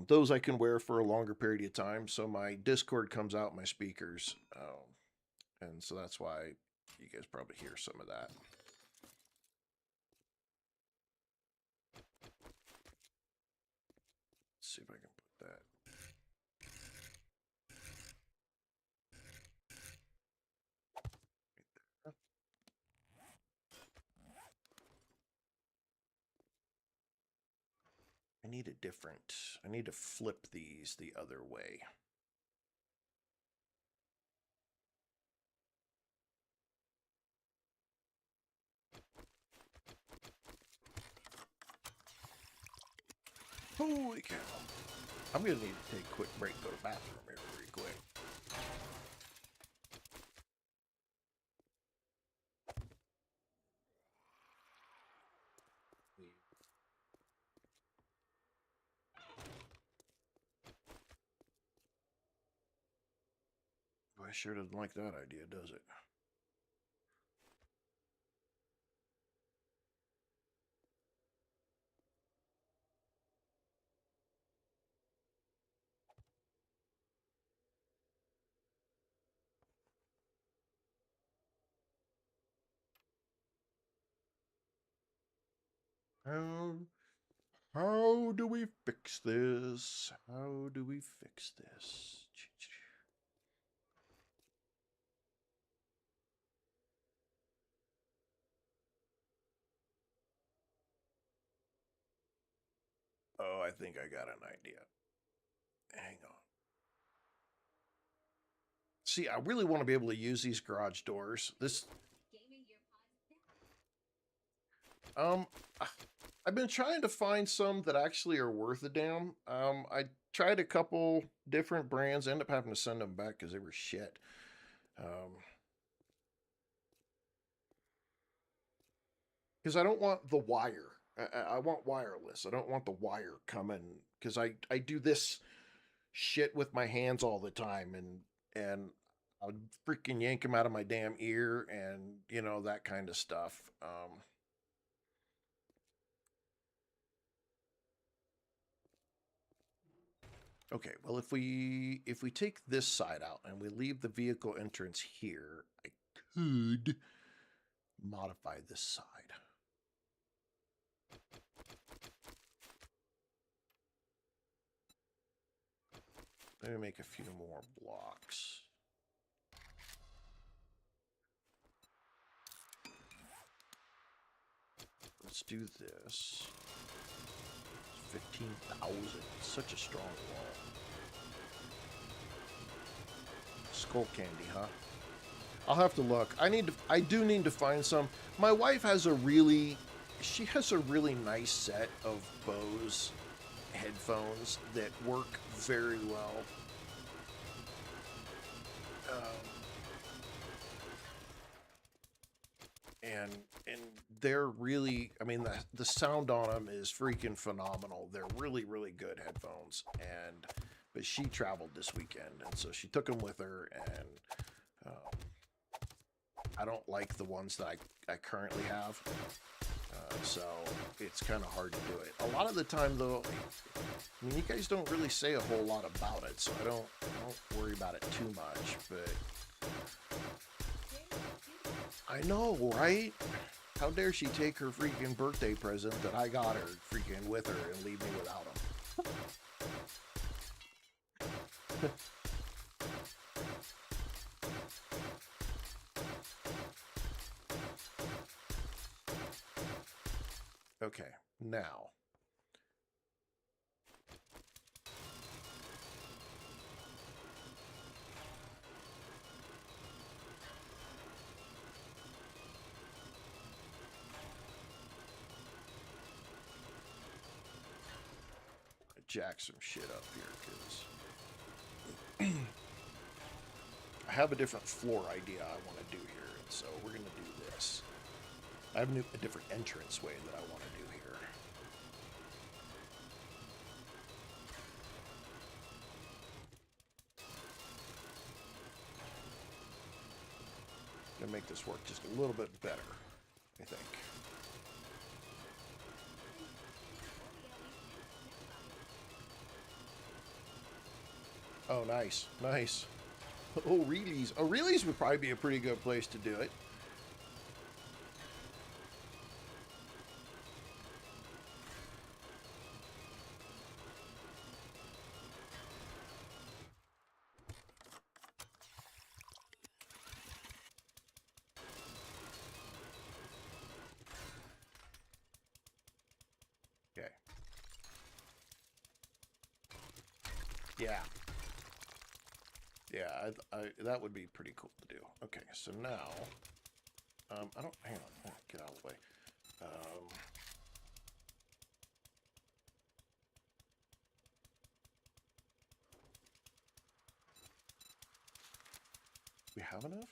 Speaker 1: those I can wear for a longer period of time. So my Discord comes out my speakers. And so that's why you guys probably hear some of that. Let's see if I can put that. I need to flip these the other way. Holy cow. I'm going to need to take a quick break, go to the bathroom here pretty quick. I sure doesn't like that idea, does it? How do we fix this? How do we fix this? Oh, I think I got an idea. Hang on. See, I really want to be able to use these garage doors. I've been trying to find some that actually are worth a damn. I tried a couple different brands, ended up having to send them back because they were shit. Because I don't want the wire. I want wireless. I don't want the wire coming because I do this shit with my hands all the time and I would freaking yank them out of my damn ear and you know that kind of stuff. Okay, well if we take this side out and we leave the vehicle entrance here, I could modify this side. Let me make a few more blocks. Let's do this. 15,000. Such a strong wall. Skull candy, huh? I'll have to look. I do need to find some. My wife has she has a really nice set of Bose headphones that work very well. and they're really, I mean, the sound on them is freaking phenomenal. They're really, really good headphones. But she traveled this weekend, and so she took them with her, and I don't like the ones that I currently have. So it's kind of hard to do it. A lot of the time, though, I mean, you guys don't really say a whole lot about it, so I don't worry about it too much. But I know, right? How dare she take her freaking birthday present that I got her freaking with her and leave me without them? Okay, now. Jack some shit up here because I have a different floor idea I want to do here, and so we're going to do this. I have a different entrance way that I want to do here. Gonna make this work just a little bit better, I think. Oh, nice, nice. O'Reilly's. O'Reilly's would probably be a pretty good place to do it. Okay. Yeah. Yeah, that would be pretty cool to do. Okay, so now, I don't, hang on, get out of the way. We have enough?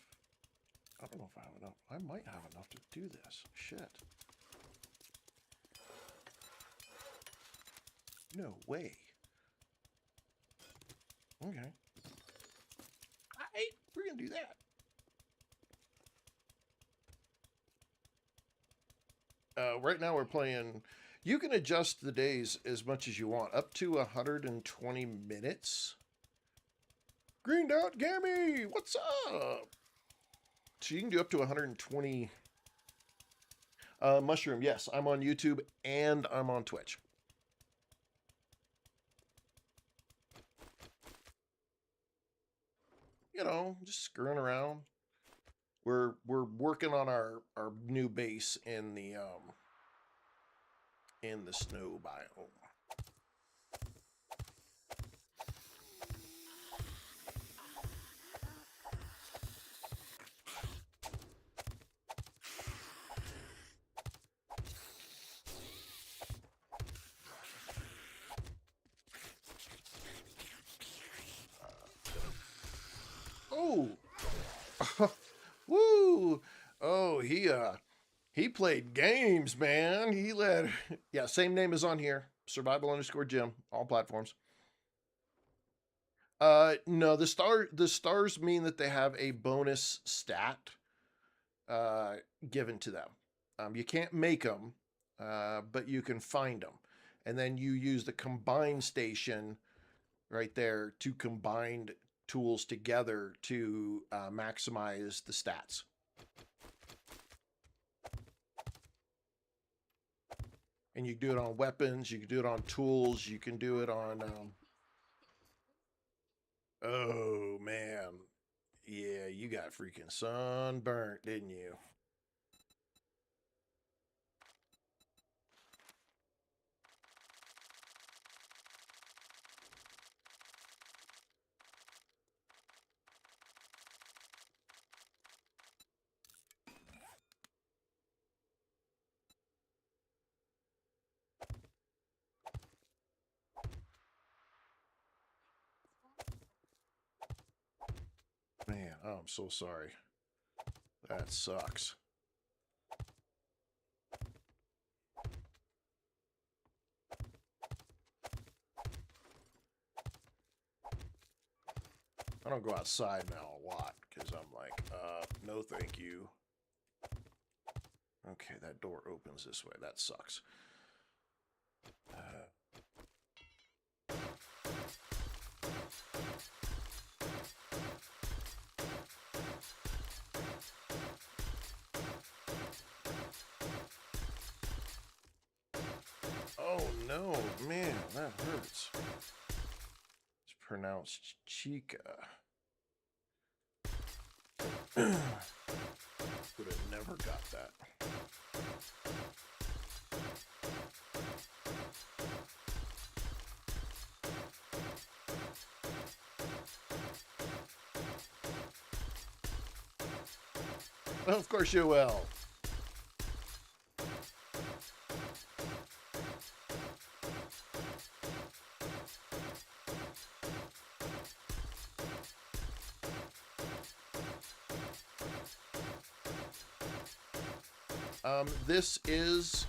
Speaker 1: I don't know if I have enough. I might have enough to do this. Shit. No way. Okay. We're gonna do that. Right now we're playing. You can adjust the days as much as you want, up to 120 minutes. Green Dot Gammy, what's up? So you can do up to 120. Mushroom, yes, I'm on YouTube and I'm on Twitch. You know, just screwing around. We're working on our new base in the snow biome. Oh, woo! Oh, he played games, man. He led. Yeah, same name as on here. Survival_Jim, all platforms. No, the stars mean that they have a bonus stat given to them. You can't make them, but you can find them, and then you use the combine station right there to combine tools together to maximize the stats. And you can do it on weapons, you can do it on tools, you can do it on... Oh, man. Yeah, you got freaking sunburnt, didn't you? Man, oh, I'm so sorry. That sucks. I don't go outside now a lot because I'm like, no thank you. Okay, that door opens this way. That sucks. Oh no, man, that hurts. It's pronounced Chica. Would have never got that. Of course you will. This is,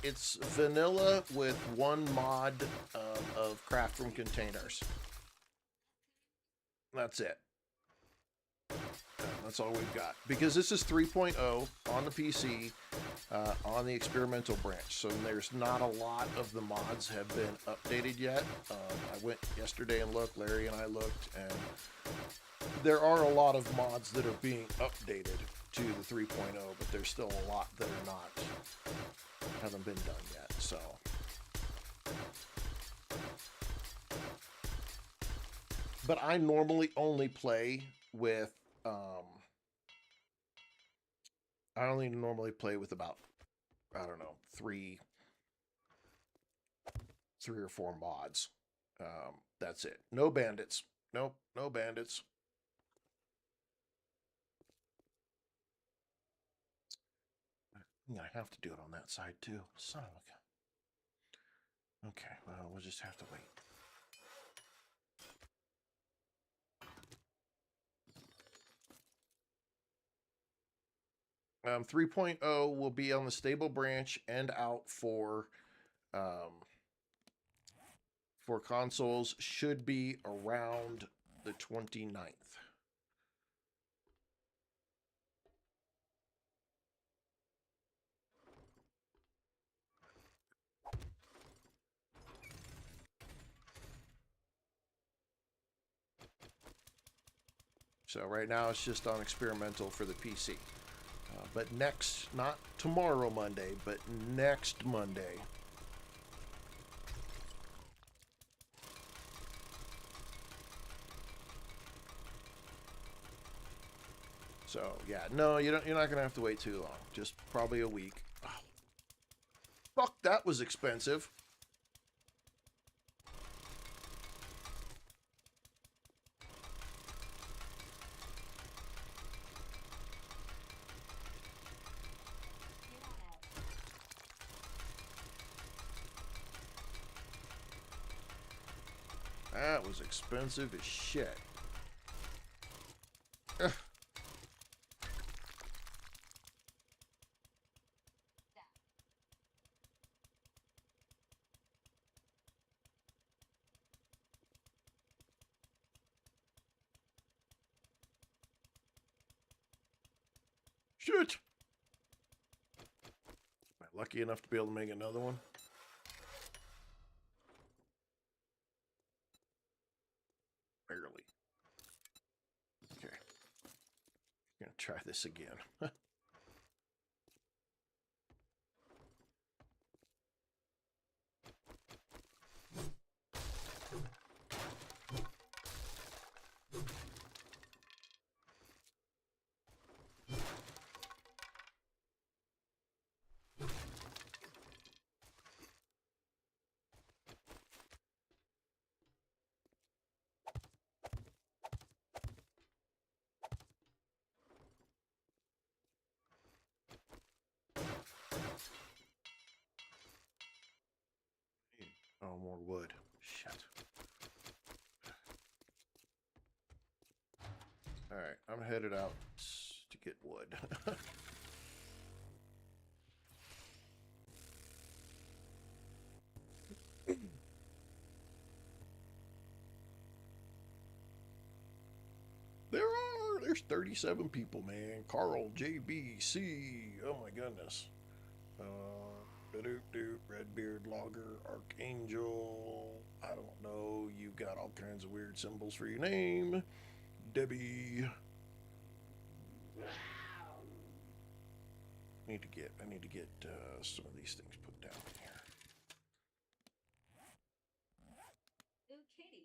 Speaker 1: it's vanilla with one mod of craft from containers. That's it. That's all we've got. Because this is 3.0 on the PC, on the experimental branch. So there's not a lot of the mods have been updated yet. I went yesterday and looked, Larry and I looked, and there are a lot of mods that are being updated to the 3.0, but there's still a lot that are not, haven't been done yet, so. But I normally only play with, I only normally play with about, I don't know, three or four mods. That's it. No bandits. Nope, no bandits. I'm gonna have to do it on that side too. Son of a gun. Okay, well, we'll just have to wait. 3.0 will be on the stable branch and out for consoles. Should be around the 29th. So right now it's just on experimental for the PC. But next, not tomorrow Monday, but next Monday. So yeah, no, you're not gonna have to wait too long. Just probably a week. Oh, fuck, that was expensive. That was expensive as shit. Ugh. Shit. Am I lucky enough to be able to make another one? Barely. Okay. I'm gonna try this again. Oh, more wood. Shit. Alright, I'm headed out to get wood. there's 37 people, man. Carl, JBC. Oh my goodness. Redbeard, Logger, Archangel. I don't know. You've got all kinds of weird symbols for your name. Debbie. I need to get some of these things put down here.
Speaker 2: Ooh, kitty.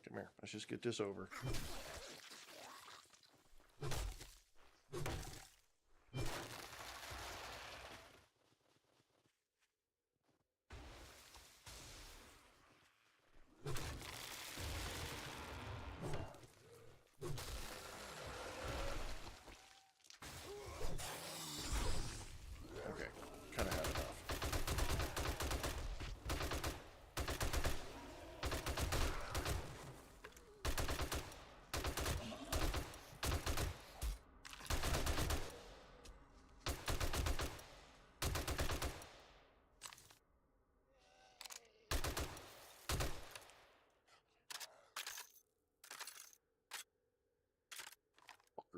Speaker 1: Come here. Let's just get this over. Okay, kind of had enough.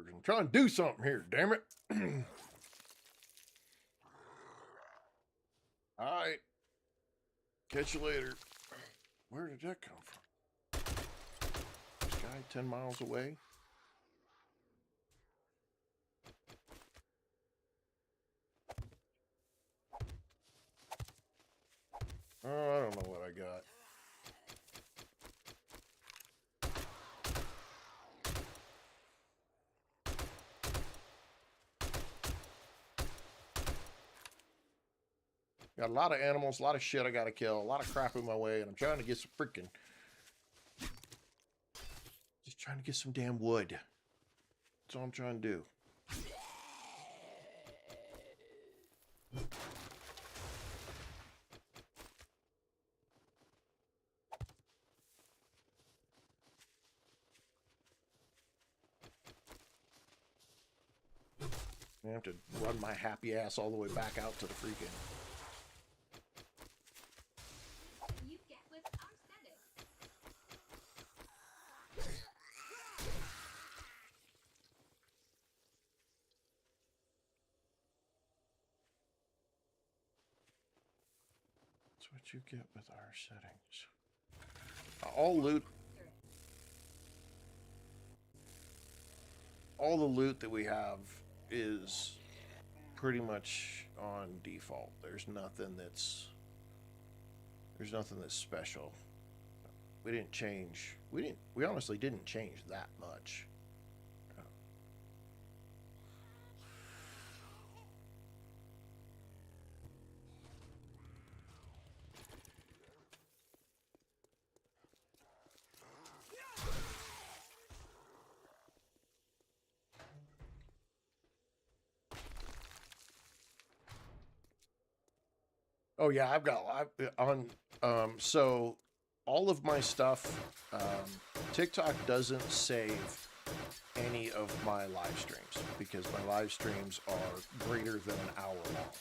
Speaker 1: I'm trying to do something here, damn it. Alright. Catch you later. Where did that come from? This guy 10 miles away? Oh, I don't know what I got. Got a lot of animals, a lot of shit I gotta kill, a lot of crap in my way, and I'm trying to get some freaking... Just trying to get some damn wood. That's all I'm trying to do. I have to run my happy ass all the way back out to the freaking...
Speaker 2: You get with our settings.
Speaker 1: That's what you get with our settings. All loot... All the loot that we have is pretty much on default. There's nothing that's special. We didn't change. We honestly didn't change that much. Oh yeah, so all of my stuff, TikTok doesn't save any of my live streams because my live streams are greater than an hour long.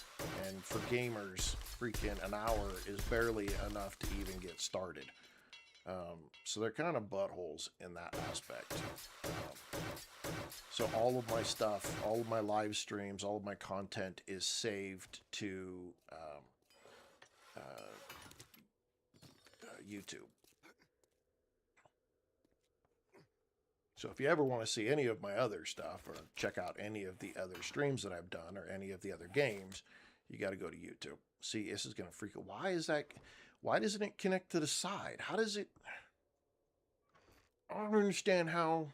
Speaker 1: And for gamers, freaking an hour is barely enough to even get started. So they're kind of buttholes in that aspect. So all of my stuff, all of my live streams, all of my content is saved to YouTube. So if you ever want to see any of my other stuff or check out any of the other streams that I've done or any of the other games, you got to go to YouTube. See, this is going to freak out. Why is that? Why doesn't it connect to the side? How does it? I don't understand how.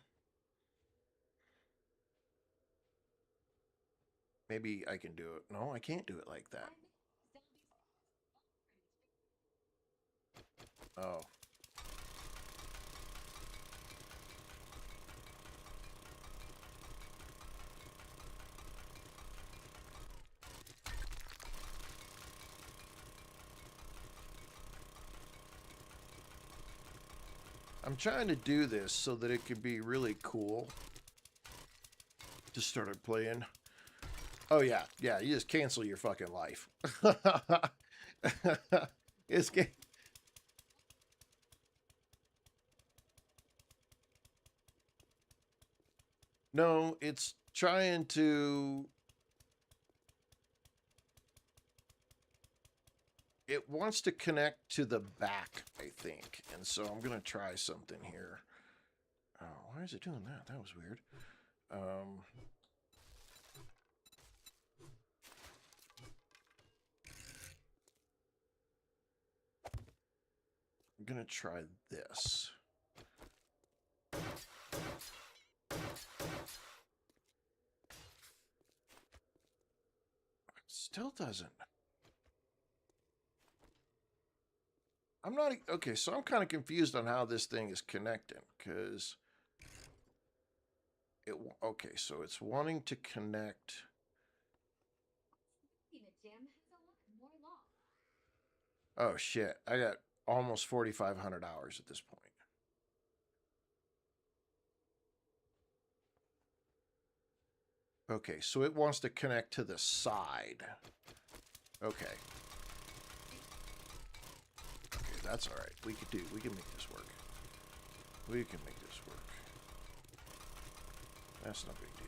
Speaker 1: Maybe I can do it. No, I can't do it like that. Oh. I'm trying to do this so that it could be really cool. Just started playing. Oh yeah, yeah, you just cancel your fucking life. No, it's trying to... It wants to connect to the back, I think. And so I'm going to try something here. Oh, why is it doing that? That was weird. I'm going to try this. Still doesn't. I'm not... Okay, so I'm kind of confused on how this thing is connecting, because... Okay, so it's wanting to connect...
Speaker 2: The gym has a lot more law.
Speaker 1: Oh, shit. I got almost 4,500 hours at this point. Okay, so it wants to connect to the side. Okay. Okay, that's all right. We can make this work. We can make this work. That's no big deal.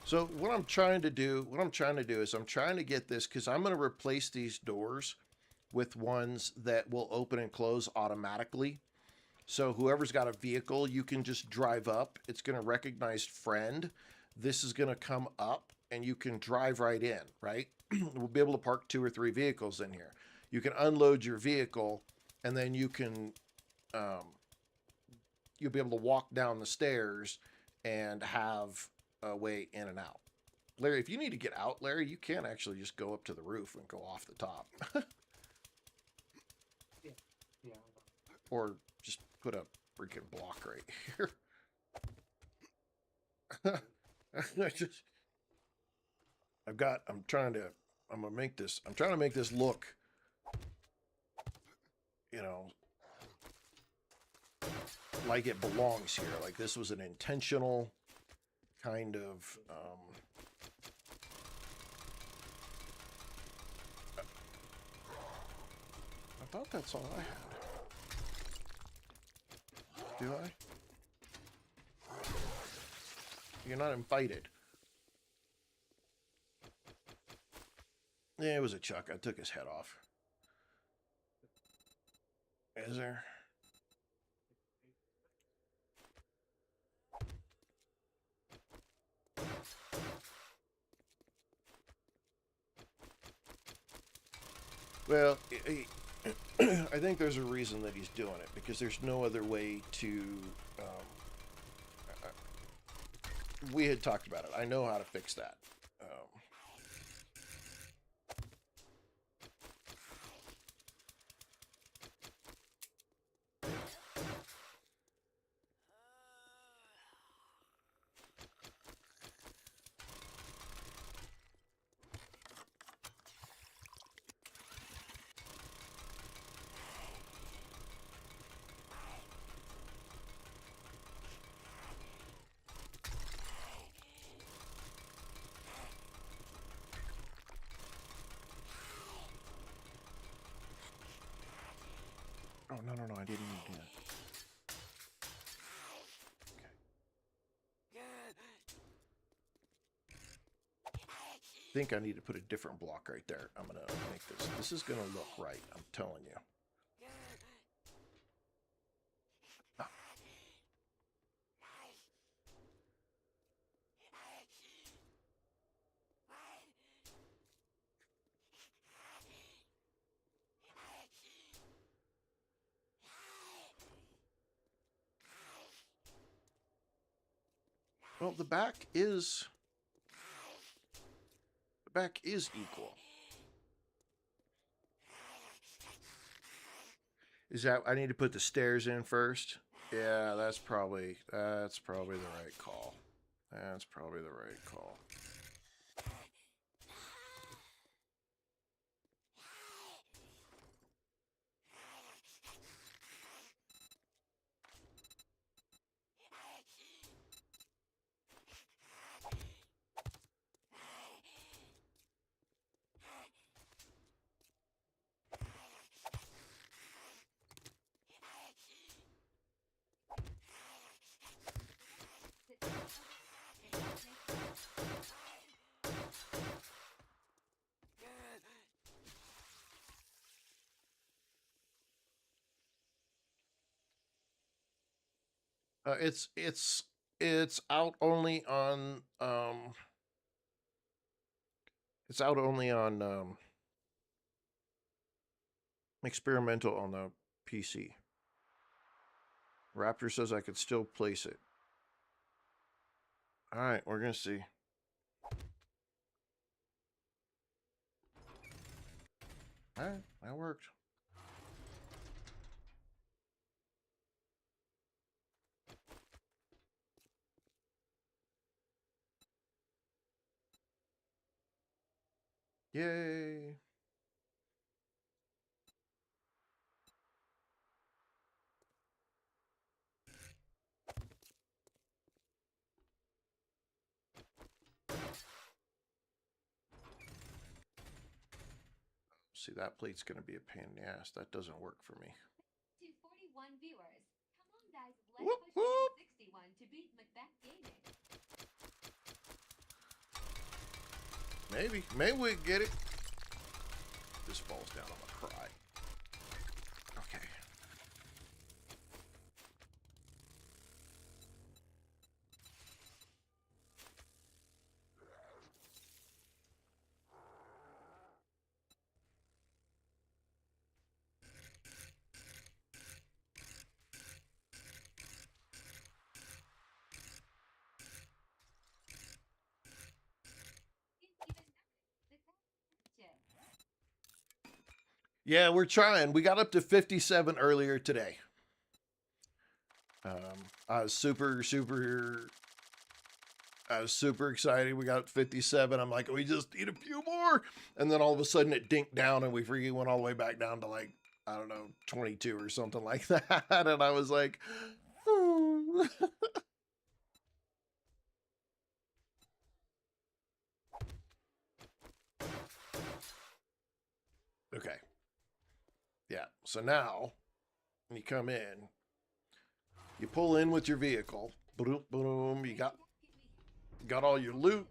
Speaker 1: So what I'm trying to do is I'm trying to get this, because I'm going to replace these doors with ones that will open and close automatically. So whoever's got a vehicle, you can just drive up. It's going to recognize friend. This is going to come up and you can drive right in, right? We'll be able to park 2 or 3 vehicles in here. You can unload your vehicle and then you can, you'll be able to walk down the stairs and have a way in and out. Larry, if you need to get out, Larry, you can actually just go up to the roof and go off the top.
Speaker 3: Yeah.
Speaker 1: Or just put a freaking block right here. I'm trying to make this look, you know, like it belongs here. Like this was an intentional kind of, I thought that's all I had. Do I? You're not invited. Yeah, it was a Chuck. I took his head off. Is there? Well, I think there's a reason that he's doing it, because there's no other way to... we had talked about it. I know how to fix that. Oh, no, I didn't even do that. I think I need to put a different block right there. I'm going to make this. This is going to look right, I'm telling you. Ah. Well, the back is equal. Is that I need to put the stairs in first? Yeah, that's probably the right call. That's probably the right call. It's out only on it's out only on experimental on the PC. Raptor says I could still place it. All right, we're gonna see. All right, that worked. Yay. See, that plate's going to be a pain in the ass. That doesn't work for me.
Speaker 2: To 41 viewers. Come on, guys. Let's
Speaker 1: Whoop,
Speaker 2: push
Speaker 1: whoop.
Speaker 2: to 61 to beat Macbeth Gaming.
Speaker 1: Maybe we can get it. This falls down, I'm gonna cry. Okay. Yeah, we're trying. We got up to 57 earlier today. I was super excited. We got up to 57. I'm like, we just need a few more. And then all of a sudden it dinked down and we freaking went all the way back down to like, I don't know, 22 or something like that. And I was like, hmm. Okay. Yeah. So now when you come in, you pull in with your vehicle. Boom, boom. You got all your loot.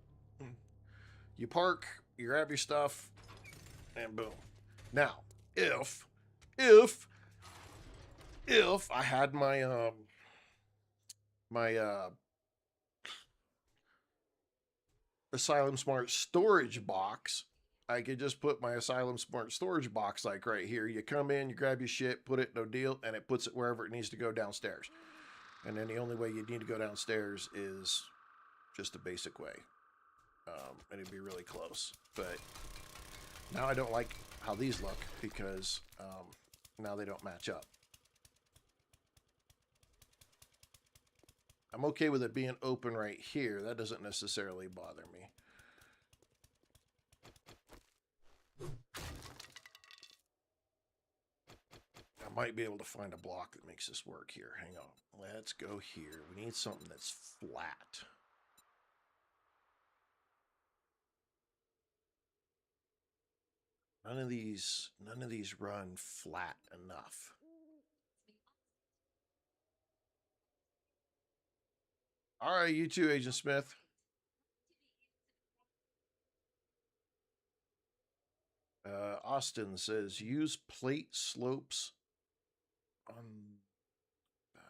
Speaker 1: You park, you grab your stuff, and boom. Now, if I had my Asylum Smart storage box, I could just put my Asylum Smart storage box like right here. You come in, you grab your shit, put it, no deal, and it puts it wherever it needs to go downstairs. And then the only way you need to go downstairs is just a basic way. And it'd be really close. But now I don't like how these look because now they don't match up. I'm okay with it being open right here. That doesn't necessarily bother me. I might be able to find a block that makes this work here. Hang on. Let's go here. We need something that's flat. None of these run flat enough. All right, you too, Agent Smith. Austin says use plate slopes on back.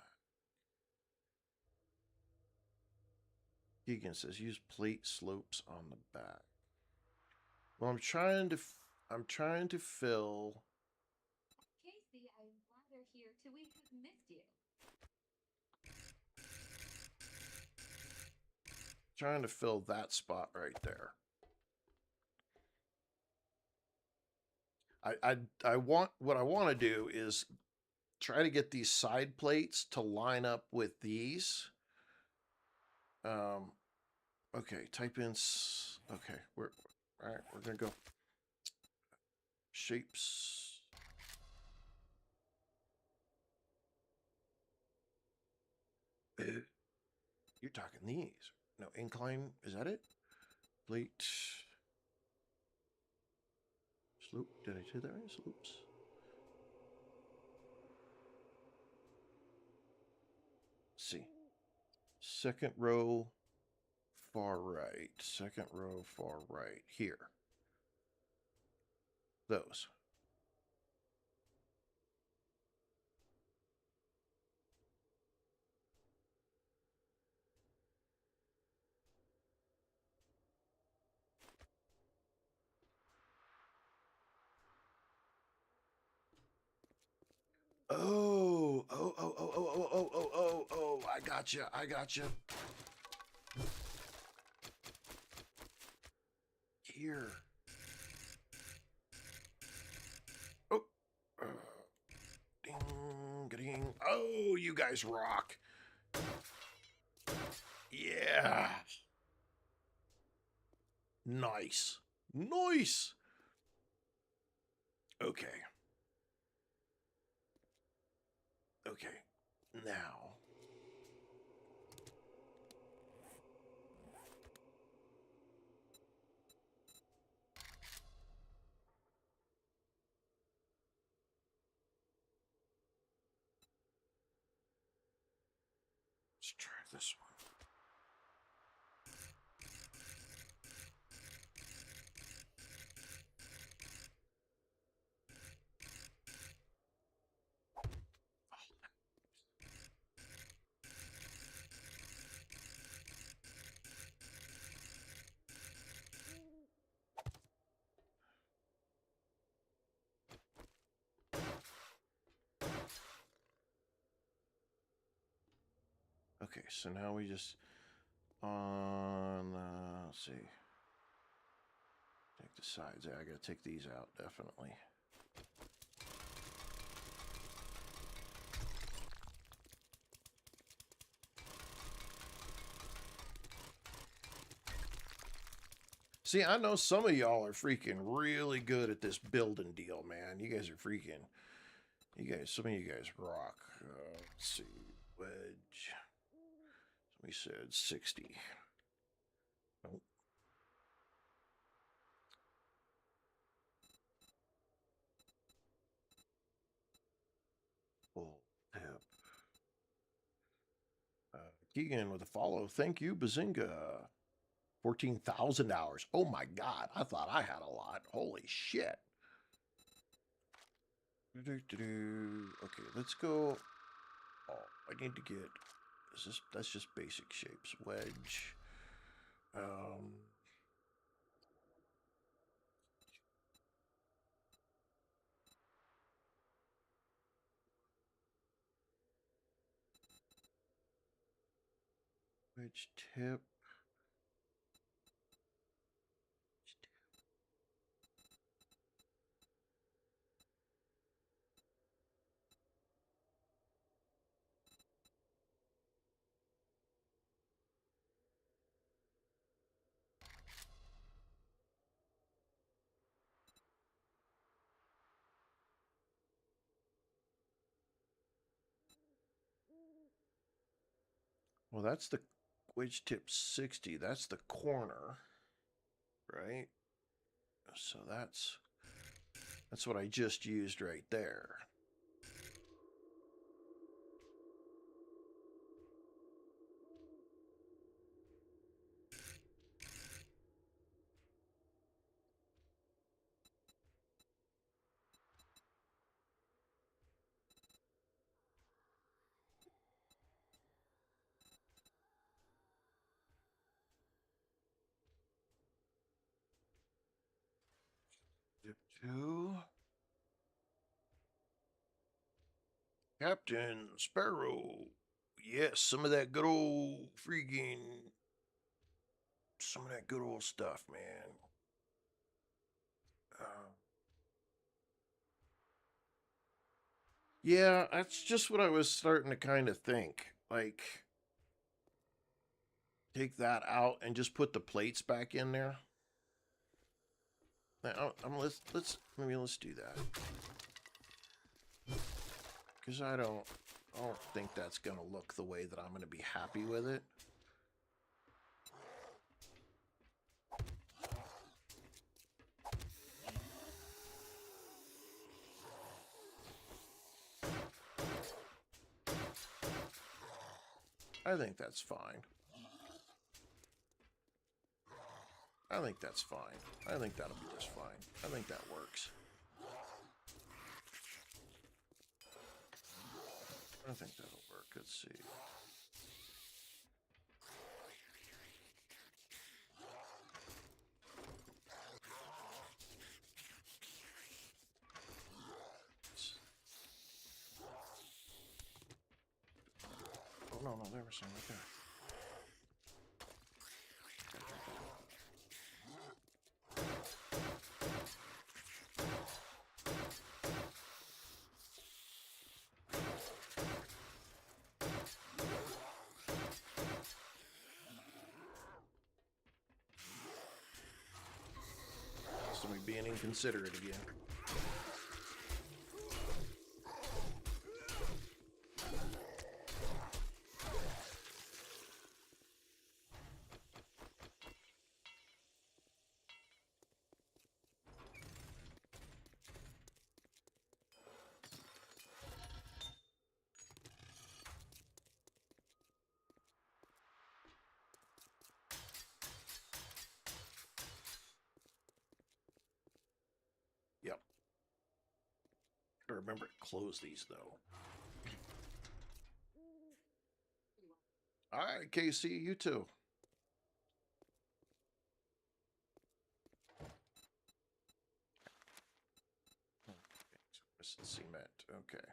Speaker 1: Keegan says use plate slopes on the back. Well, I'm trying to fill.
Speaker 2: Casey, I'm glad they're here too. We have missed you.
Speaker 1: Trying to fill that spot right there. I want what I want to do is try to get these side plates to line up with these. Okay, type in. Okay, all right. We're gonna go shapes. You're talking these. No, incline. Is that it? Plate. Slope. Did I say that right? Slopes. Let's see. Second row, far right. Second row, far right. Here. Those. Oh, oh, oh, oh, oh, oh, oh, oh, oh, oh, I gotcha, I gotcha. Here. Oh. Ding, ding. Oh, you guys rock. Yeah. Nice. Nice. Okay. Okay. Now. Let's try this one. Okay, so now we just on, let's see. Take the sides. Yeah, I gotta take these out, definitely. See, I know some of y'all are freaking really good at this building deal, man. You guys are freaking, some of you guys rock. Let's see, wedge. We said 60. Nope. Full tip. Keegan with a follow. Thank you, Bazinga. 14,000 hours. Oh my God. I thought I had a lot. Holy shit. Okay, let's go. Oh, I need to get. That's just basic shapes. Wedge. Wedge tip. Well, that's the wedge tip 60. That's the corner, right? So that's what I just used right there. Tip 2. Captain Sparrow. Yes, some of that good old freaking. Some of that good old stuff, man. Yeah, that's just what I was starting to kind of think. Like, take that out and just put the plates back in there. Let's do that. Because I don't think that's gonna look the way that I'm gonna be happy with it. I think that's fine. I think that's fine. I think that'll be just fine. I think that works. I think that'll work. Let's see. no, there was some right there. Somebody being inconsiderate again. Yep. Gotta remember to close these though. Alright, KC, you too. Cement. Okay.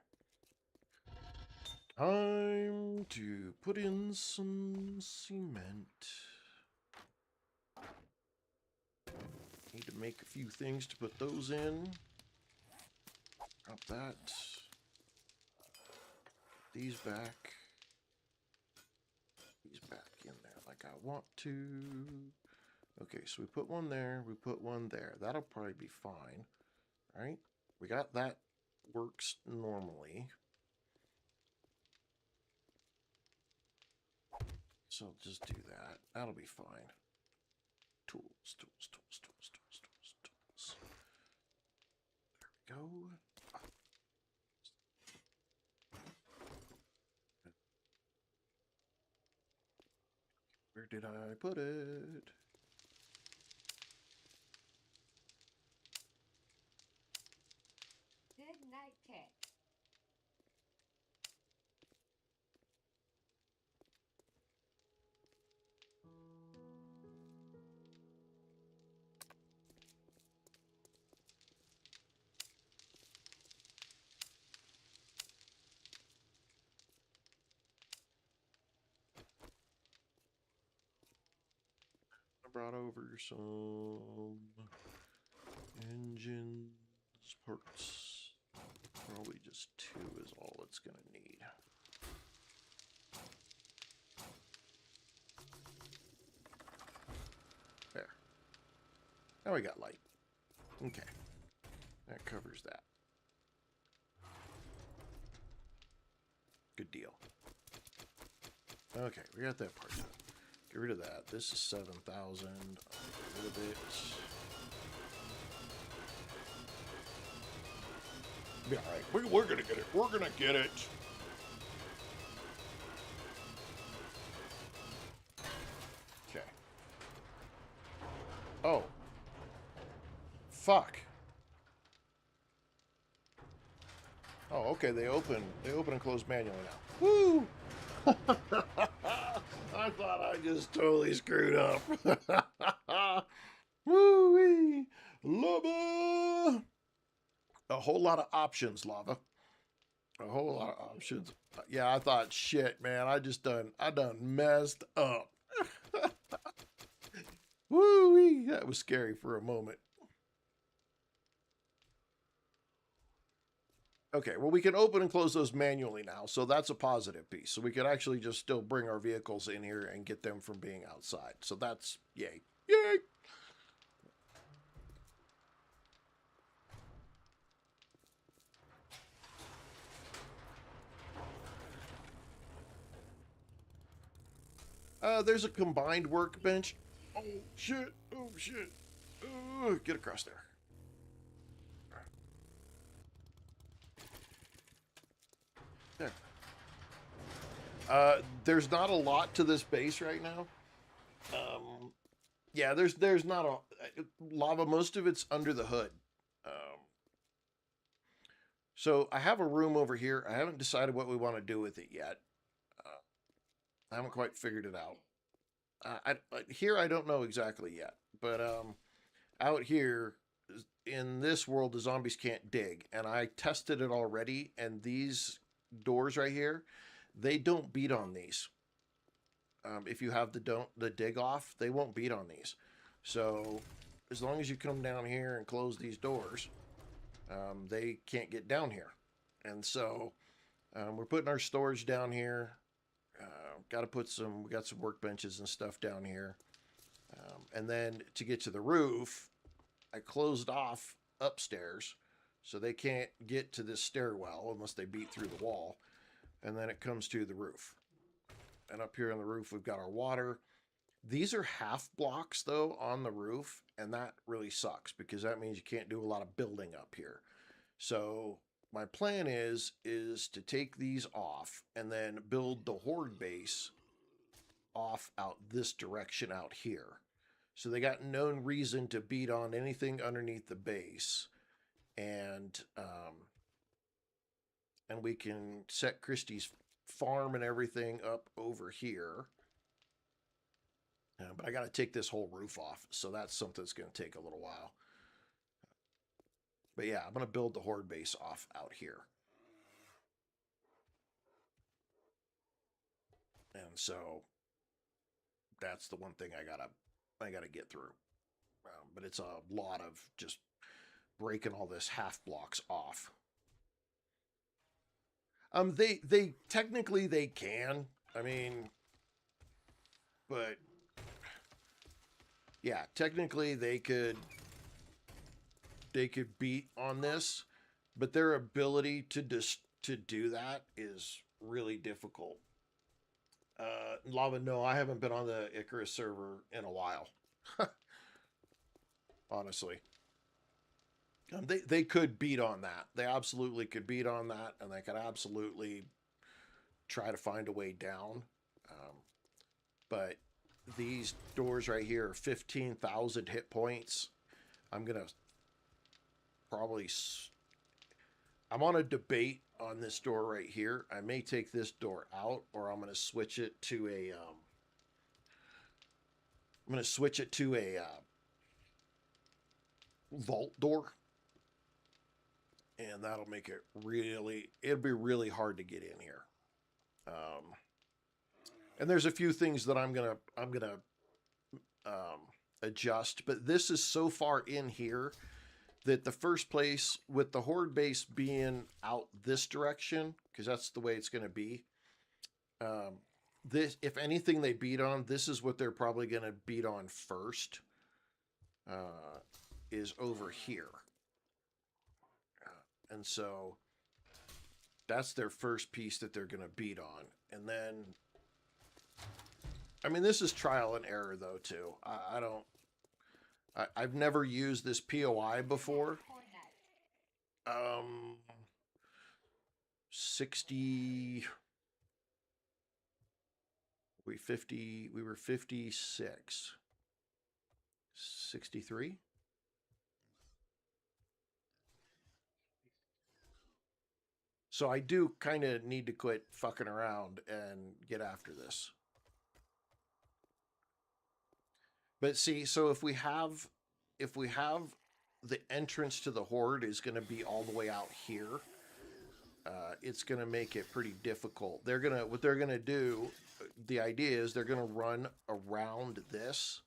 Speaker 1: Time to put in some cement. Need to make a few things to put those in. Drop that. These back. These back in there like I want to. Okay, so we put one there. We put one there. That'll probably be fine. All right. We got that. Works normally. So just do that. That'll be fine. Tools. There we go. Where did I put it?
Speaker 2: Good night, Kit.
Speaker 1: I brought over some engines, parts. Probably just 2 is all it's gonna need. There. Now we got light. Okay. That covers that. Good deal. Okay, we got that part done. Get rid of that. This is 7,000. Get rid of it. Be alright. We're gonna get it. We're gonna get it. Okay. Oh. Fuck. Oh, okay. They open and close manually now. Woo! I thought I just totally screwed up. Woo-wee! Lava! A whole lot of options, Lava. A whole lot of options. Yeah, I thought, shit, man, I done messed up. Woo-wee! That was scary for a moment. Okay, well, we can open and close those manually now, so that's a positive piece. So we can actually just still bring our vehicles in here and get them from being outside. So that's yay. Yay! There's a combined workbench. Oh, shit. Oh, shit. Get across there. There. There's not a lot to this base right now. Yeah, there's not a lava. Most of it's under the hood. So I have a room over here. I haven't decided what we want to do with it yet. I haven't quite figured it out. Here I don't know exactly yet, but out here in this world the zombies can't dig, and I tested it already. And these doors right here, they don't beat on these. If you have the dig off, they won't beat on these. So as long as you come down here and close these doors, they can't get down here. And so we're putting our storage down here. We got some workbenches and stuff down here. And then to get to the roof, I closed off upstairs so they can't get to this stairwell unless they beat through the wall. And then it comes to the roof. And up here on the roof, we've got our water. These are half blocks, though, on the roof, and that really sucks because that means you can't do a lot of building up here. So my plan is to take these off and then build the Horde base off out this direction out here. So they got no reason to beat on anything underneath the base. And we can set Christie's farm and everything up over here. But I got to take this whole roof off, so that's something that's going to take a little while. But yeah, I'm going to build the Horde base off out here. And so that's the one thing I gotta get through. But it's a lot of just breaking all this half blocks off. They technically they can. I mean, but yeah, technically they could beat on this, but their ability to do that is really difficult. Lava, no, I haven't been on the Icarus server in a while. Honestly. They could beat on that. They absolutely could beat on that, and they could absolutely try to find a way down. But these doors right here are 15,000 hit points. I'm going to probably... I'm on a debate on this door right here. I may take this door out, or I'm going to switch it to a... I'm going to switch it to a vault door. And that'll make it really... It'll be really hard to get in here. And there's a few things that I'm gonna adjust, but this is so far in here that the first place with the Horde base being out this direction, because that's the way it's going to be. This, if anything they beat on, this is what they're probably going to beat on first. Is over here, and so that's their first piece that they're going to beat on, and then. I mean, this is trial and error, though, too. I've never used this POI before. 60... We were 56. 63? So I do kind of need to quit fucking around and get after this. But see, so if we have the entrance to the Horde is going to be all the way out here, it's going to make it pretty difficult. What they're going to do, the idea is they're going to run around this.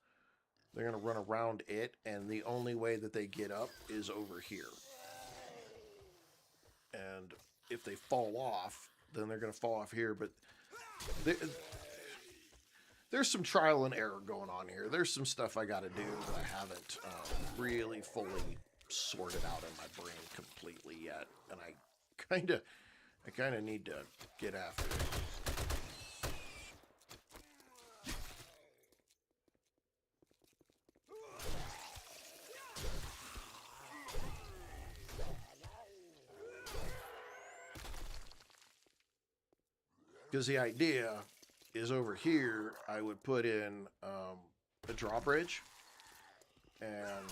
Speaker 1: They're going to run around it, and the only way that they get up is over here. And if they fall off, then they're going to fall off here, but there's some trial and error going on here. There's some stuff I got to do that I haven't really fully sorted out in my brain completely yet, and I kind of need to get after it. Because the idea is over here, I would put in a drawbridge, and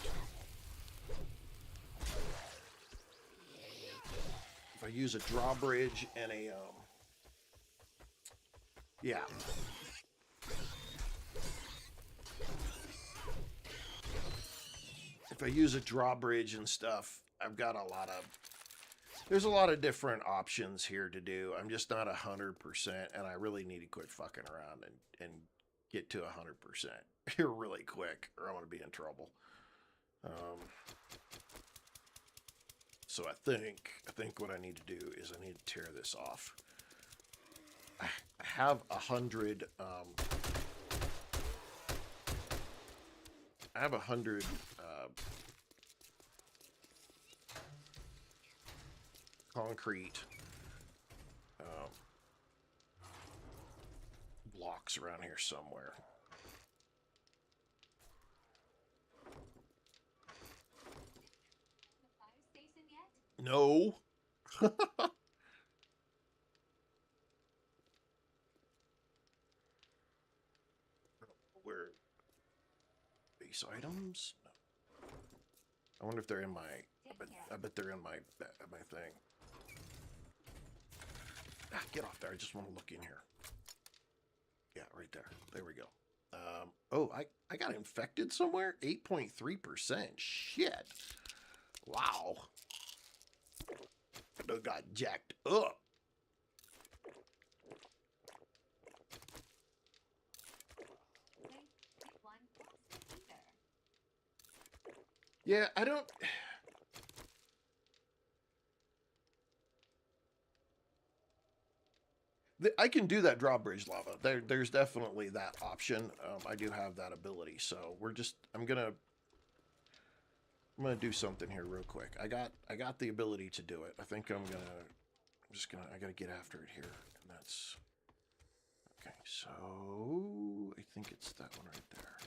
Speaker 1: if I use a drawbridge and a yeah, if I use a drawbridge and stuff, I've got a lot of There's a lot of different options here to do. I'm just not 100%, and I really need to quit fucking around and get to 100% here really quick, or I'm gonna be in trouble. So I think what I need to do is I need to tear this off. I have 100. I have 100. Concrete blocks around here somewhere.
Speaker 2: The fire station yet?
Speaker 1: No. Where base items? No. I wonder if they're in my. I bet they're in my thing. Ah, get off there. I just want to look in here. Yeah, right there. There we go. Oh, I got infected somewhere? 8.3%. Shit. Wow. I done got jacked up. Yeah, I don't... I can do that drawbridge lava. There's definitely that option. I do have that ability, so we're just... I'm gonna do something here real quick. I got the ability to do it. I think I gotta get after it here, and that's... Okay, so I think it's that one right there.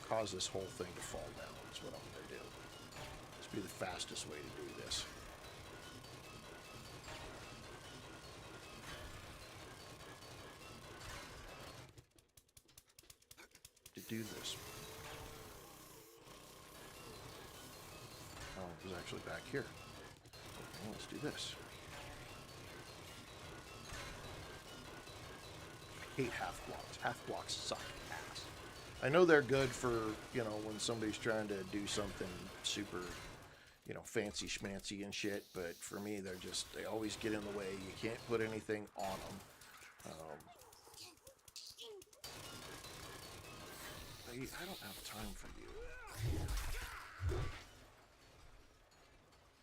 Speaker 1: Cause this whole thing to fall down is what I'm going to do. This be the fastest way to do this. To do this. Oh, it was actually back here. Okay, let's do this. I hate half blocks. Half blocks suck ass. I know they're good for, you know, when somebody's trying to do something super, you know, fancy schmancy and shit, but for me, they always get in the way. You can't put anything on them. I don't have time for you.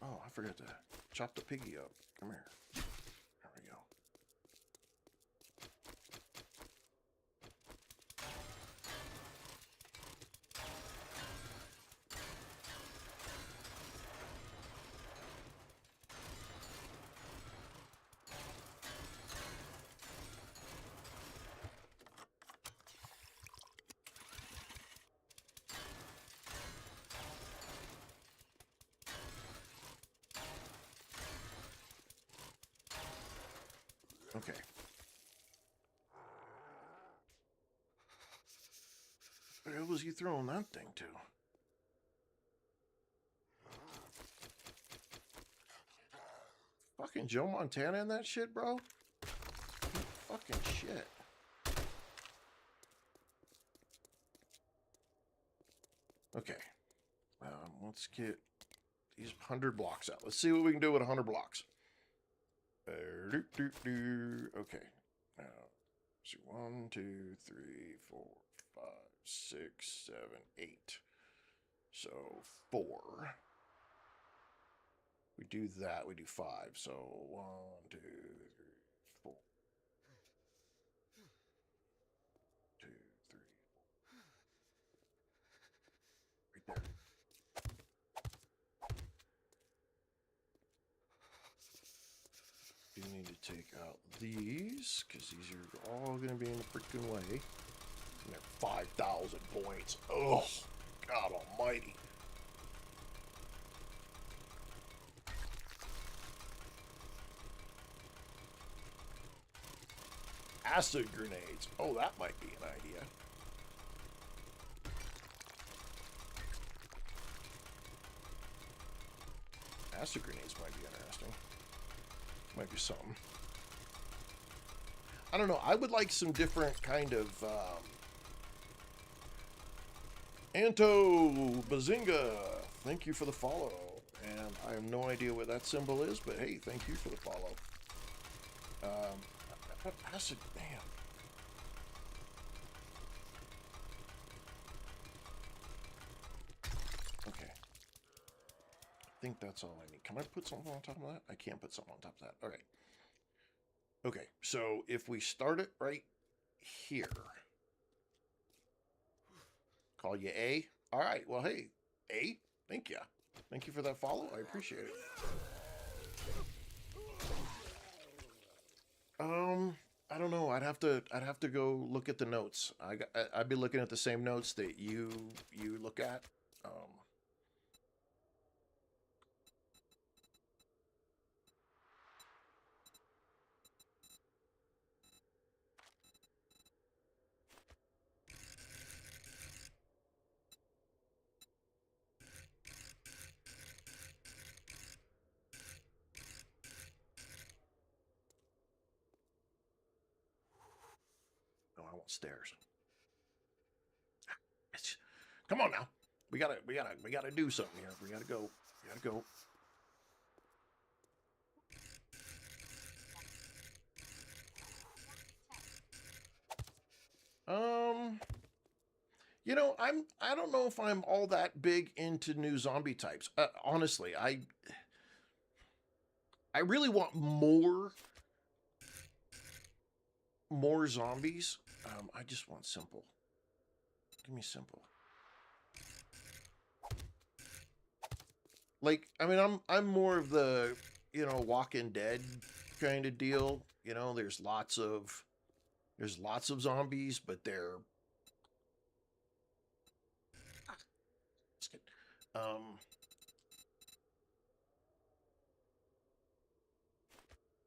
Speaker 1: Oh, I forgot to chop the piggy up. Come here. There we go. Okay. Where was you throwing that thing to? Fucking Joe Montana in that shit, bro? Fucking shit. Okay. Let's get these 100 blocks out. Let's see what we can do with 100 blocks. Okay. Now, see, 1, 2, 3, 4, 5, 6, 7, 8. So 4. We do that. We do 5. So 1, 2, 3, 4. 2, 3, 4. Right there. You need to take out these, because these are all going to be in the freaking way. And they're 5,000 points. Oh, God almighty. Acid grenades. Oh, that might be an idea. Acid grenades might be interesting. Might be something. I don't know. I would like some different kind of Anto Bazinga, thank you for the follow. And I have no idea what that symbol is, but hey, thank you for the follow. Acid, damn. Okay. I think that's all I need. Can I put something on top of that? I can't put something on top of that. All right. Okay, so if we start it right here, call you A. All right, well, hey, A, thank you. Thank you for that follow. I appreciate it. I don't know. I'd have to go look at the notes. I'd be looking at the same notes that you look at. No, I want stairs. Come on now. We gotta do something here. We gotta go. We gotta go. You know, I don't know if I'm all that big into new zombie types. Honestly, I really want more zombies. I just want simple. Give me simple. Like, I mean, I'm more of the, you know, Walking Dead kind of deal. You know, there's lots of zombies, but they're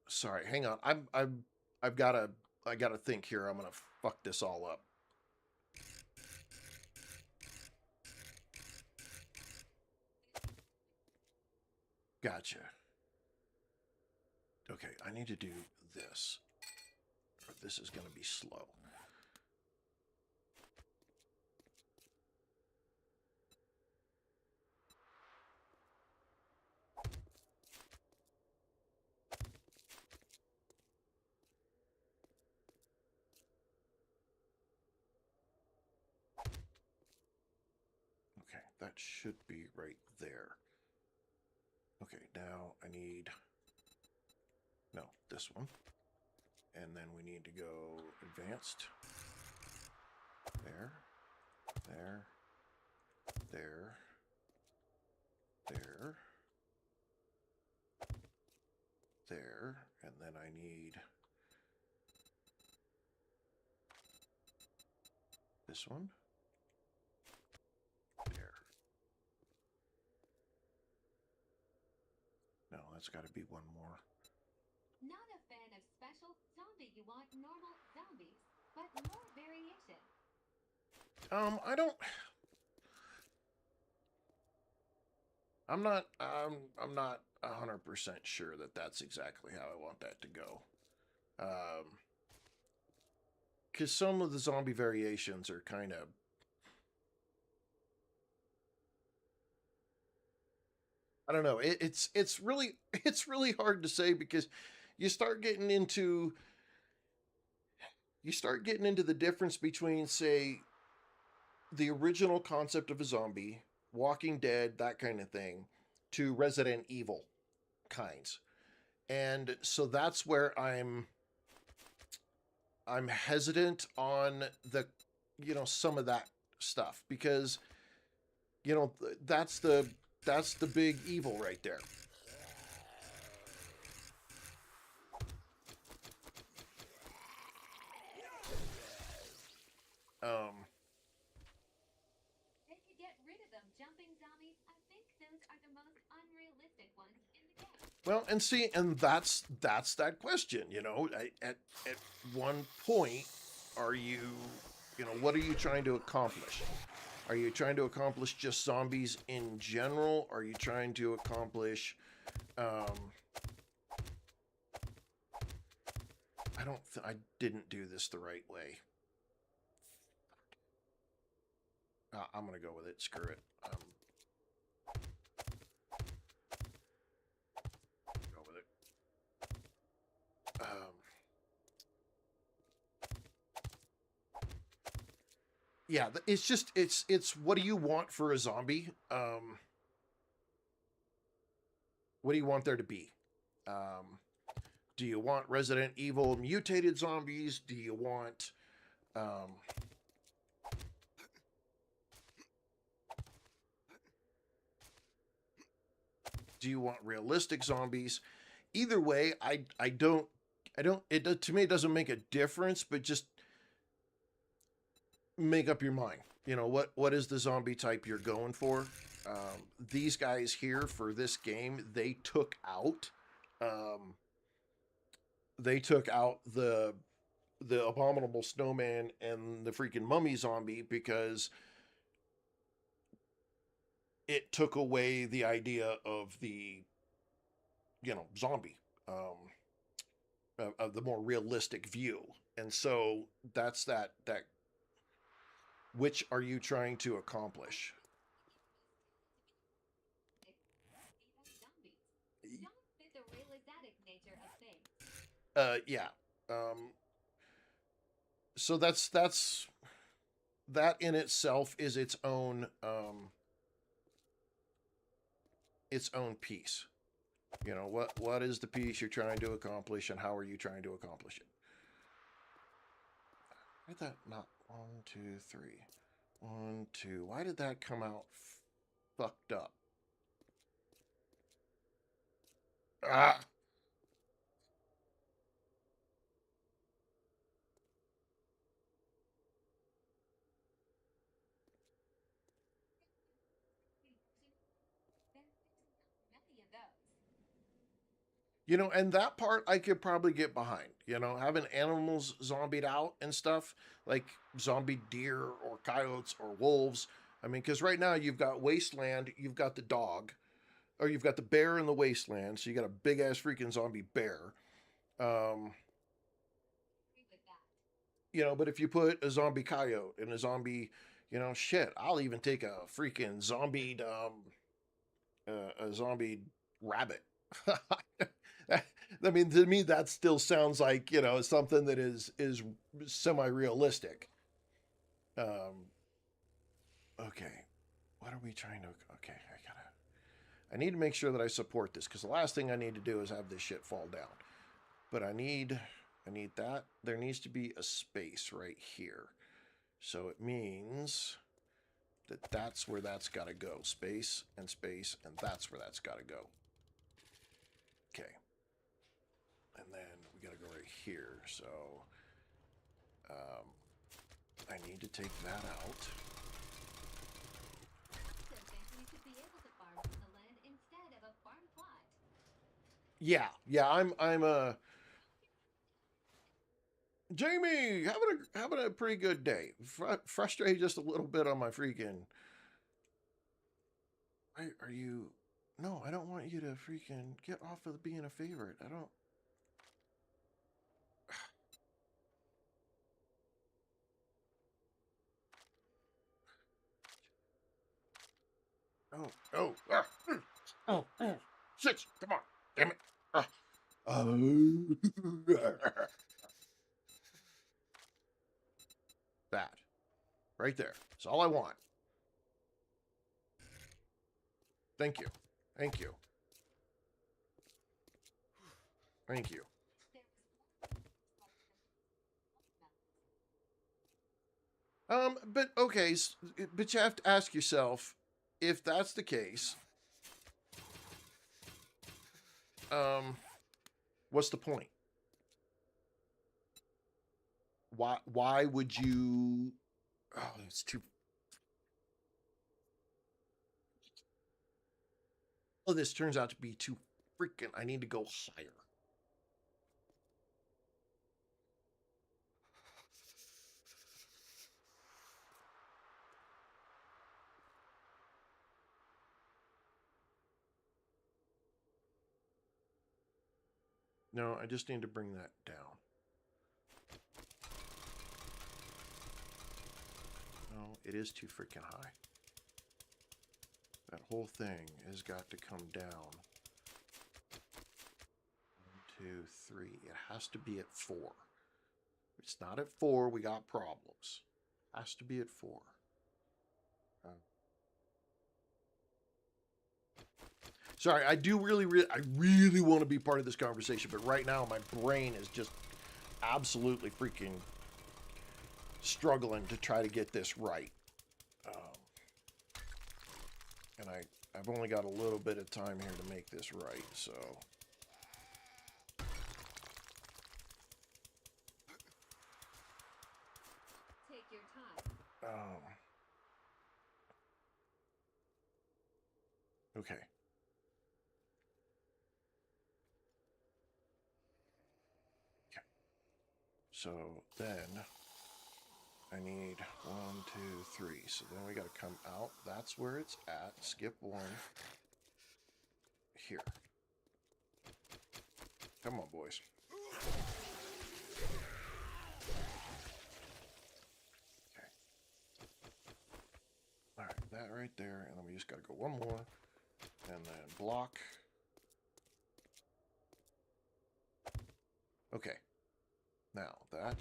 Speaker 1: sorry, hang on. I gotta think here. I'm gonna fuck this all up. Gotcha. Okay, I need to do this. Or this is gonna be slow. Okay, that should be right there. Okay, now I need, no, this one. And then we need to go advanced. There, there, there, there, there, and then I need this one. There. No, that's got to be one more.
Speaker 2: Not a fan of special zombie. You want normal zombies, but more variation.
Speaker 1: I don't. I'm not 100% sure that that's exactly how I want that to go. Because some of the zombie variations are kind of, I don't know. It's really hard to say because you start getting into the difference between, say, the original concept of a zombie, Walking Dead, that kind of thing, to Resident Evil kinds. And so that's where I'm hesitant on the, you know, some of that stuff because, you know, that's the big evil right there.
Speaker 2: They could get rid of them. Jumping zombies, I think those are the most unrealistic ones in the game.
Speaker 1: Well, and see, and that's that question, you know, at one point, are you, you know, what are you trying to accomplish? Are you trying to accomplish just zombies in general? Are you trying to accomplish, I didn't do this the right way. I'm gonna go with it. Screw it. Go with it. Yeah, it's just it's what do you want for a zombie? What do you want there to be? Do you want Resident Evil mutated zombies? Do you want do you want realistic zombies? Either way, I don't it to me it doesn't make a difference, but just make up your mind. You know, what is the zombie type you're going for? These guys here for this game, they took out the abominable snowman and the freaking mummy zombie because it took away the idea of the, you know, zombie, of the more realistic view. And so that's that which are you trying to accomplish?
Speaker 2: Don't fit the realistic nature of things.
Speaker 1: Yeah. So that's that in itself is its own piece. You know, what is the piece you're trying to accomplish and how are you trying to accomplish it? Why did that not 1, 2, 3? 1, 2. Why did that come out fucked up? Ah.
Speaker 2: Many of those.
Speaker 1: You know, and that part I could probably get behind. You know, having animals zombied out and stuff, like zombie deer or coyotes or wolves. I mean, because right now you've got wasteland, you've got the dog, or you've got the bear in the wasteland. So you got a big ass freaking zombie bear.
Speaker 2: Agree with that.
Speaker 1: You know, but if you put a zombie coyote and a zombie, you know, shit, I'll even take a freaking zombied, a zombie rabbit. I mean, to me, that still sounds like, you know, something that is semi-realistic. Okay, what are we trying to? Okay, I need to make sure that I support this because the last thing I need to do is have this shit fall down. But I need that. There needs to be a space right here, so it means that that's where that's got to go. Space, and that's where that's got to go. Okay. And then we got to go right here. So I need to take that out.
Speaker 2: Also think we should be able to farm from the land instead of a farm plot.
Speaker 1: Yeah. I'm Jamie having a pretty good day. Frustrated just a little bit on my freaking. Are you? No, I don't want you to freaking get off of being a favorite. I don't. Oh, shit! Come on, damn it! That right there. That's all I want. Thank you. Thank you. Thank you. But okay, but you have to ask yourself, if that's the case, what's the point? Why would you? Oh, it's too. Oh, this turns out to be too freaking. I need to go higher. No, I just need to bring that down. No, it is too freaking high. That whole thing has got to come down. 1, 2, 3. It has to be at 4. If it's not at 4, we got problems. Has to be at 4. Sorry, I really want to be part of this conversation, but right now my brain is just absolutely freaking struggling to try to get this right. And I've only got a little bit of time here to make this right, so...
Speaker 2: Take your time.
Speaker 1: Okay. So then I need 1, 2, 3. So then we got to come out. That's where it's at. Skip 1. Here. Come on, boys. Okay. All right, that right there, and then we just got to go one more, and then block. Okay. Now, that.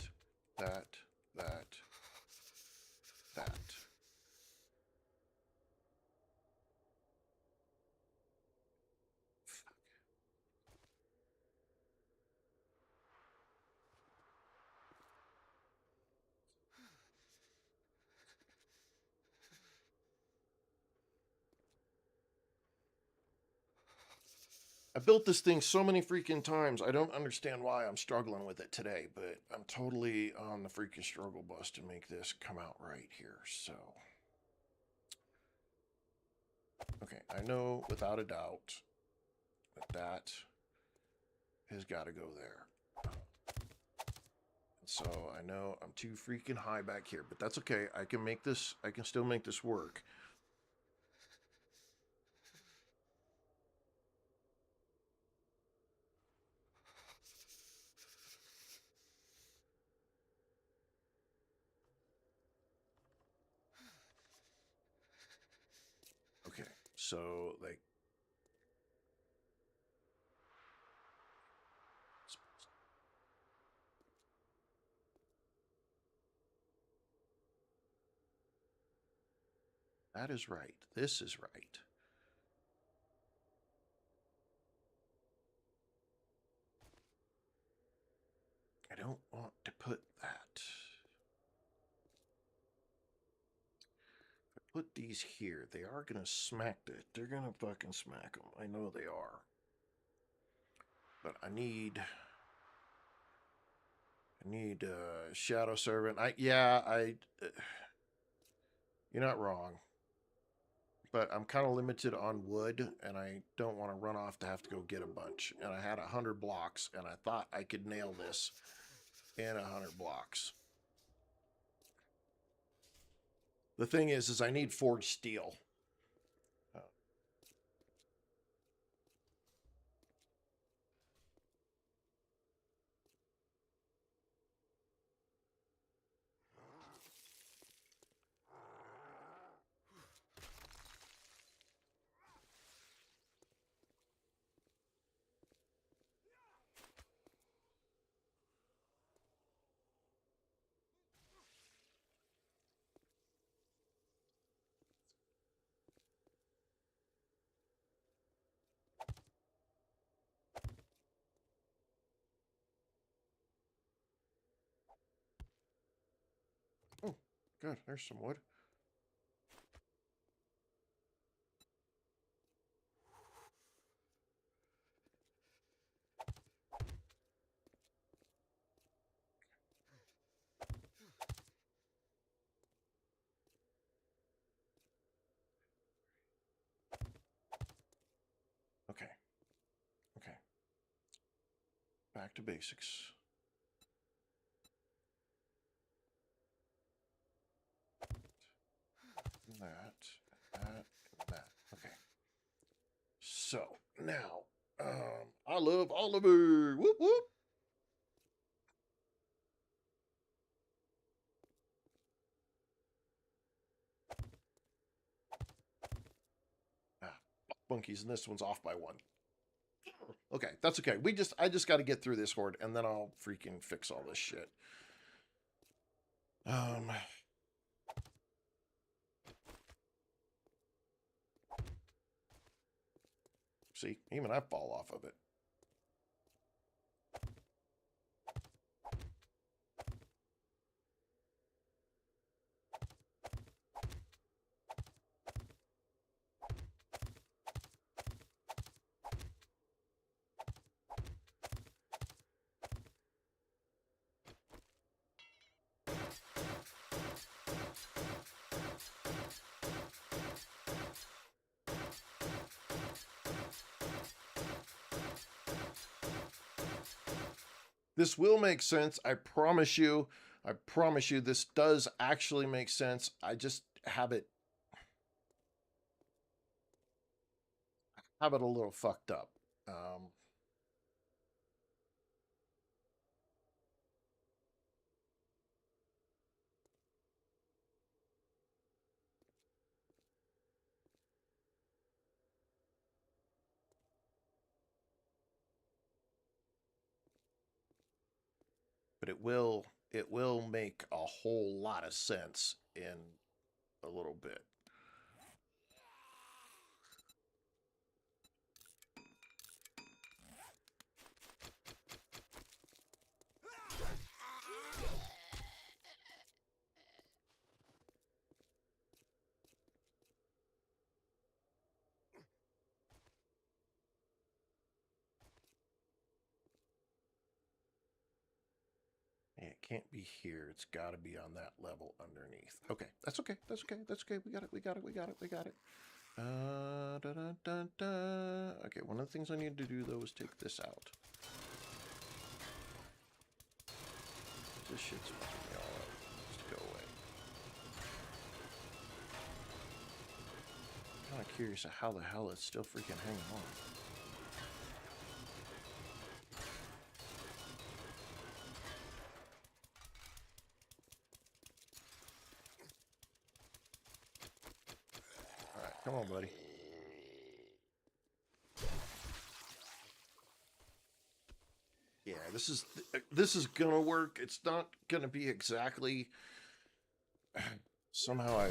Speaker 1: I built this thing so many freaking times. I don't understand why I'm struggling with it today, but I'm totally on the freaking struggle bus to make this come out right here. So, okay, I know without a doubt that that has got to go there. So I know I'm too freaking high back here, but that's okay. I can make this, I can still make this work. Okay, so like, that is right. This is right. I don't want to put that. If I put these here, they are going to smack it. They're going to fucking smack them. I know they are. But I need Shadow Servant. You're not wrong. But I'm kind of limited on wood, and I don't want to run off to have to go get a bunch. And I had 100 blocks, and I thought I could nail this in 100 blocks. The thing is I need forged steel. Oh, good. There's some wood. Okay. Okay. Back to basics. That. Okay. So, now, I love Oliver. Whoop, whoop. monkeys, and this one's off by 1. Okay, that's okay. I just got to get through this horde, and then I'll freaking fix all this shit. See, even I fall off of it. This will make sense. I promise you. I promise you this does actually make sense. I just have it a little fucked up. But it will make a whole lot of sense in a little bit. It can't be here. It's got to be on that level underneath. Okay, that's okay. That's okay. That's okay. We got it. We got it. We got it. We got it. Okay, one of the things I need to do, though, is take this out. This shit's fucking me all up. Just go away. I'm kind of curious of how the hell it's still freaking hanging on. Come on, buddy. Yeah, this is gonna work. It's not gonna be exactly. Somehow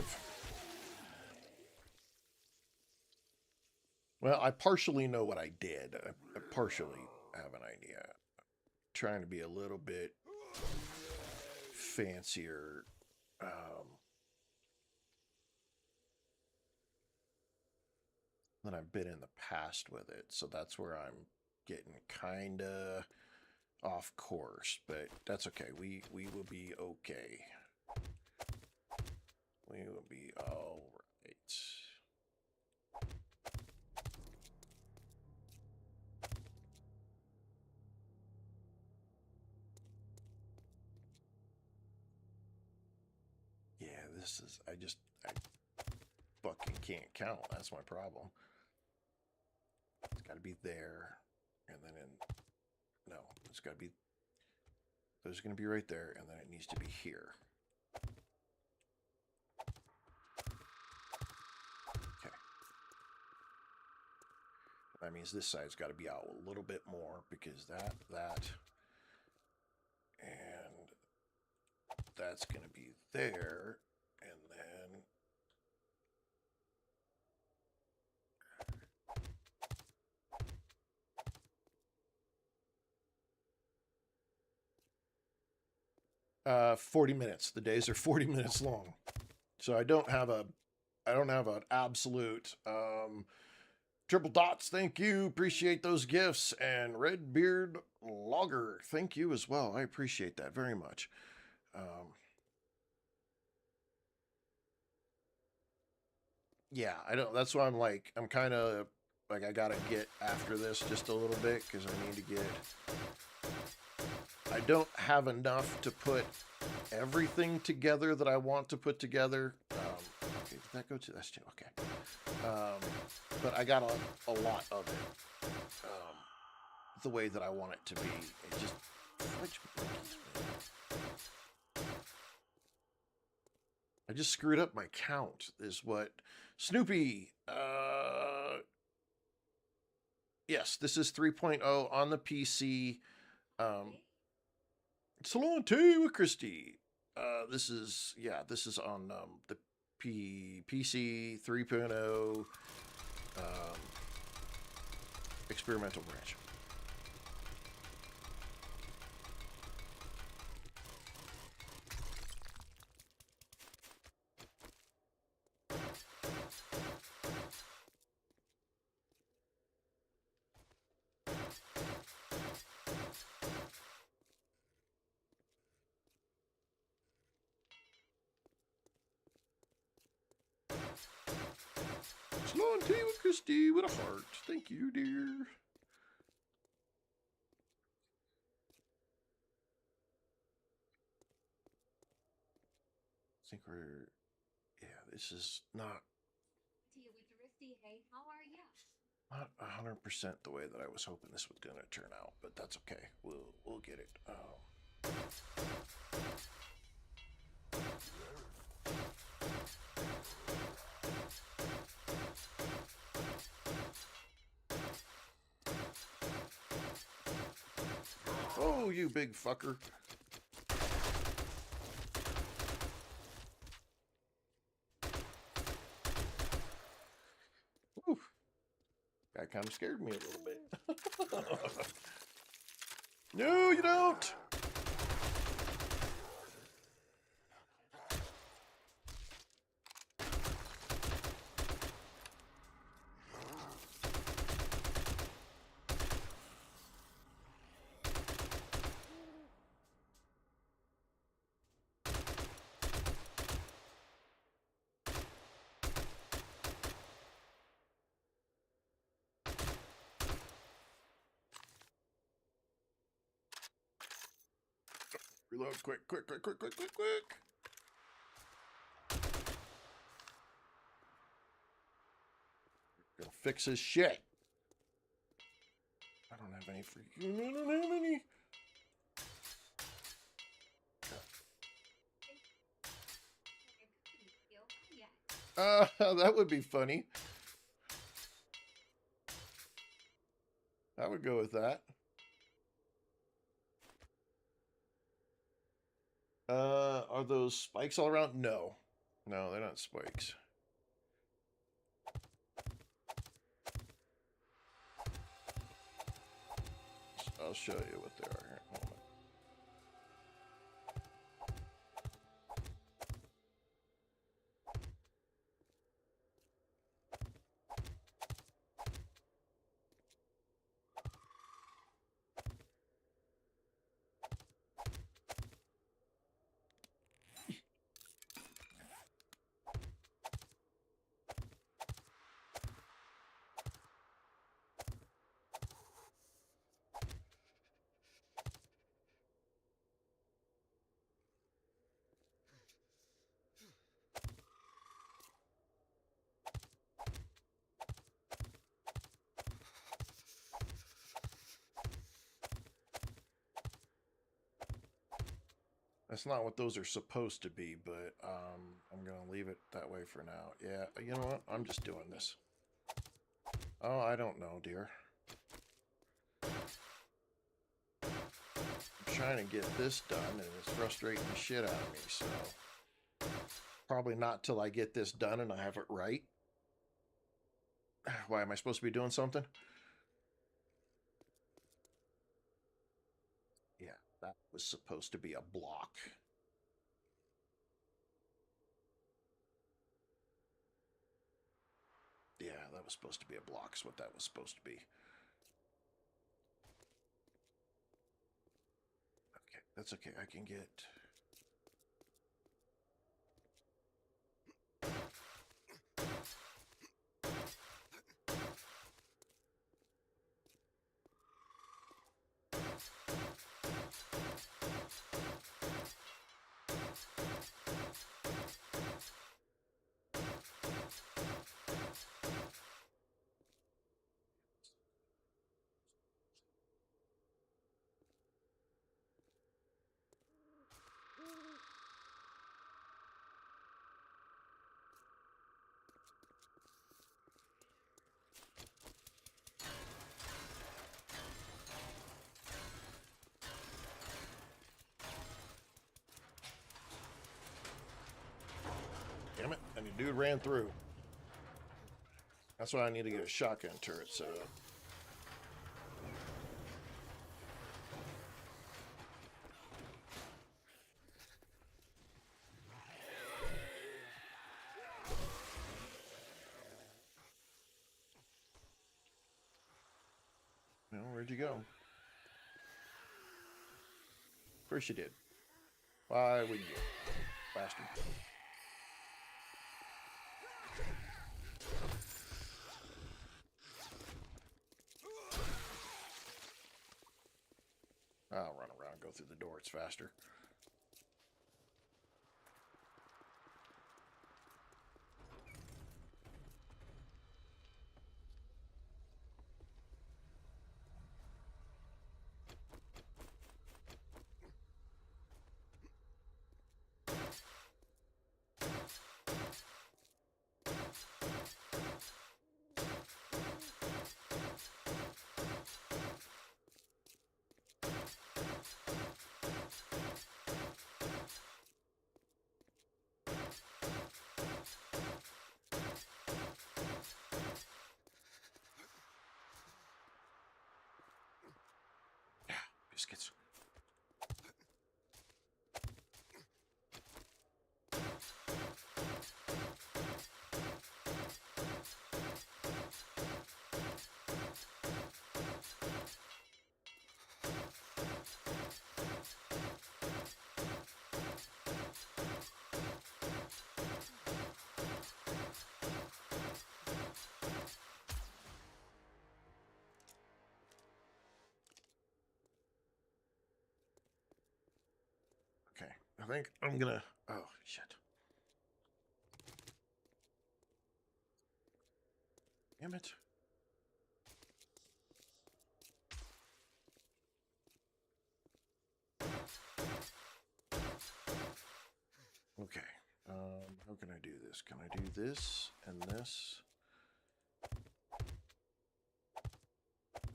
Speaker 1: well, I partially know what I did. I partially have an idea. I'm trying to be a little bit fancier. Than I've been in the past with it, so that's where I'm getting kind of off course, but that's okay. We will be okay. We will be all right. Yeah, this is, I fucking can't count. That's my problem. It's got to be there, and then no, it's got to be, there's going to be right there, and then it needs to be here. Okay. That means this side's got to be out a little bit more, because that, and that's going to be there, and then uh, 40 minutes. The days are 40 minutes long. So I don't have an absolute triple dots. Thank you. Appreciate those gifts. And Redbeard Logger, thank you as well. I appreciate that very much. Yeah, I don't, that's why I'm kind of like, I gotta get after this just a little bit, because I need to get, I don't have enough to put everything together that I want to put together. Okay, did that go to that's too okay? But I got a lot of it the way that I want it to be. It just I just screwed up my count. Is what Snoopy. Yes, this is 3.0 on the PC. Salon Tea with Christy. This is on the PC 3.0 experimental branch. Salon Tea with Christy with a heart. Thank you, dear. I think we're, yeah, this is not
Speaker 2: Tia with Risty, hey, how are ya?
Speaker 1: not 100% the way that I was hoping this was gonna turn out, but that's okay. We'll get it. Oh, you big fucker. Whew. That kind of scared me a little bit. No, you don't. Reload quick. Gonna fix his shit. I don't have any freaking. I don't have any. That would be funny. I would go with that. Are those spikes all around? No. No, they're not spikes. I'll show you what they are here. Hold on. That's not what those are supposed to be, but I'm going to leave it that way for now. Yeah, you know what? I'm just doing this. Oh, I don't know, dear. I'm trying to get this done, and it's frustrating the shit out of me, so... Probably not till I get this done and I have it right. Why, am I supposed to be doing something? Yeah, that was supposed to be a block. Yeah, that was supposed to be a block, is what that was supposed to be. Okay, that's okay. I can get... Dude ran through. That's why I need to get a shotgun turret set up. Well, where'd you go? Of course you did. Why would you? Bastard. I'll run around, go through the door, it's faster. Biscuits. Okay, I think I'm gonna... Oh, shit. Damn it. Okay, how can I do this? Can I do this, and this,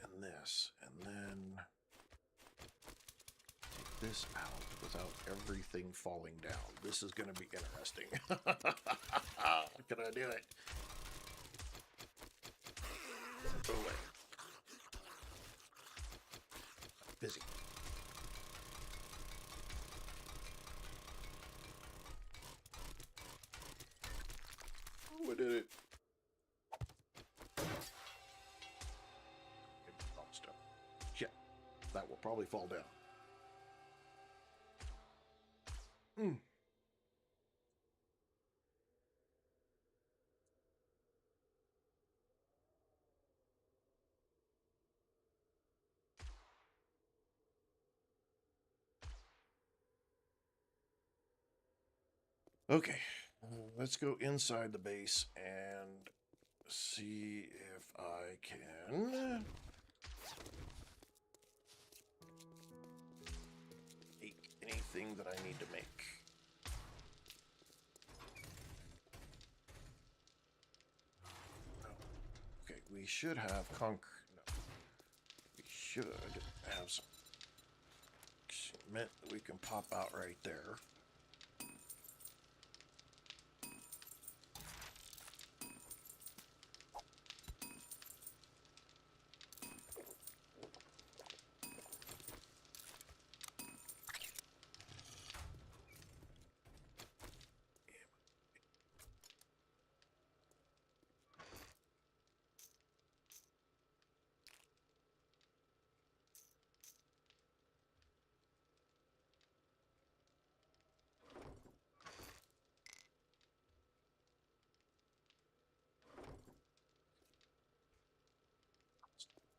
Speaker 1: and this, and then take this out without everything falling down? This is going to be interesting. Can I do it? Go away. Busy. Oh, I did it. Stuff. Shit. That will probably fall down. Hmm. Okay, let's go inside the base and see if I can make anything that I need to make. Okay, we should have concrete. No, we should have some cement that we can pop out right there.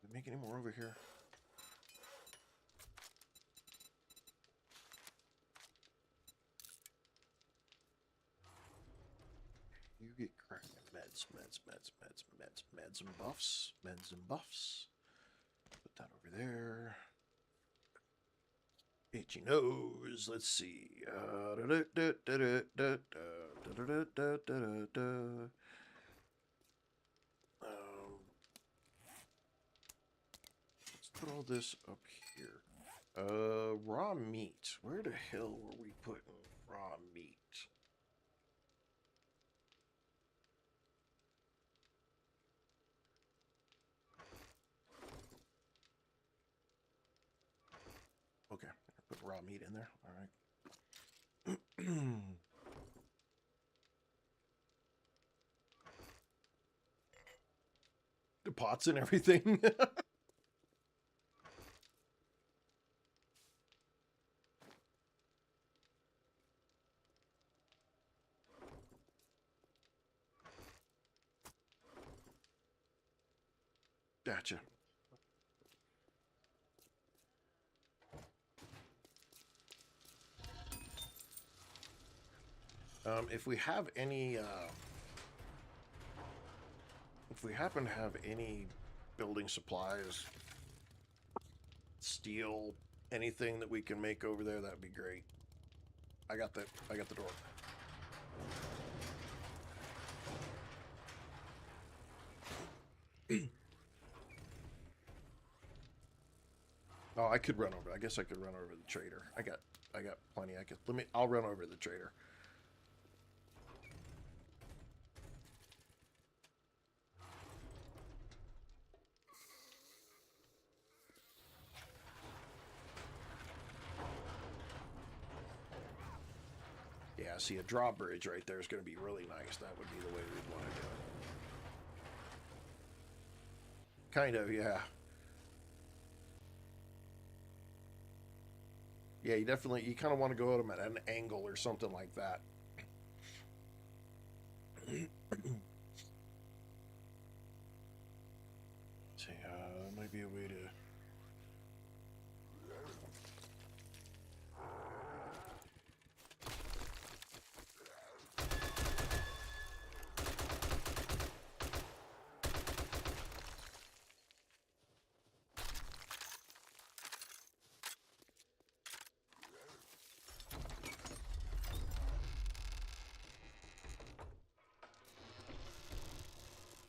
Speaker 1: Did we make any more over here? You get cracked. Meds and buffs. Meds and buffs. Put that over there. Itchy nose. Let's see. Let's put all this up here. Raw meat. Where the hell were we putting raw meat? meat in there. All right. The pots and everything. Gotcha. If we have any, if we happen to have any building supplies, steel, anything that we can make over there, that'd be great. I got that. I got the door. Oh, I could run over. I guess I could run over the trader. I got plenty. I'll run over the trader. Yeah, see, a drawbridge right there is going to be really nice. That would be the way we'd want to do it. Kind of, yeah. Yeah, you kind of want to go at them at an angle or something like that. See, might be a way to...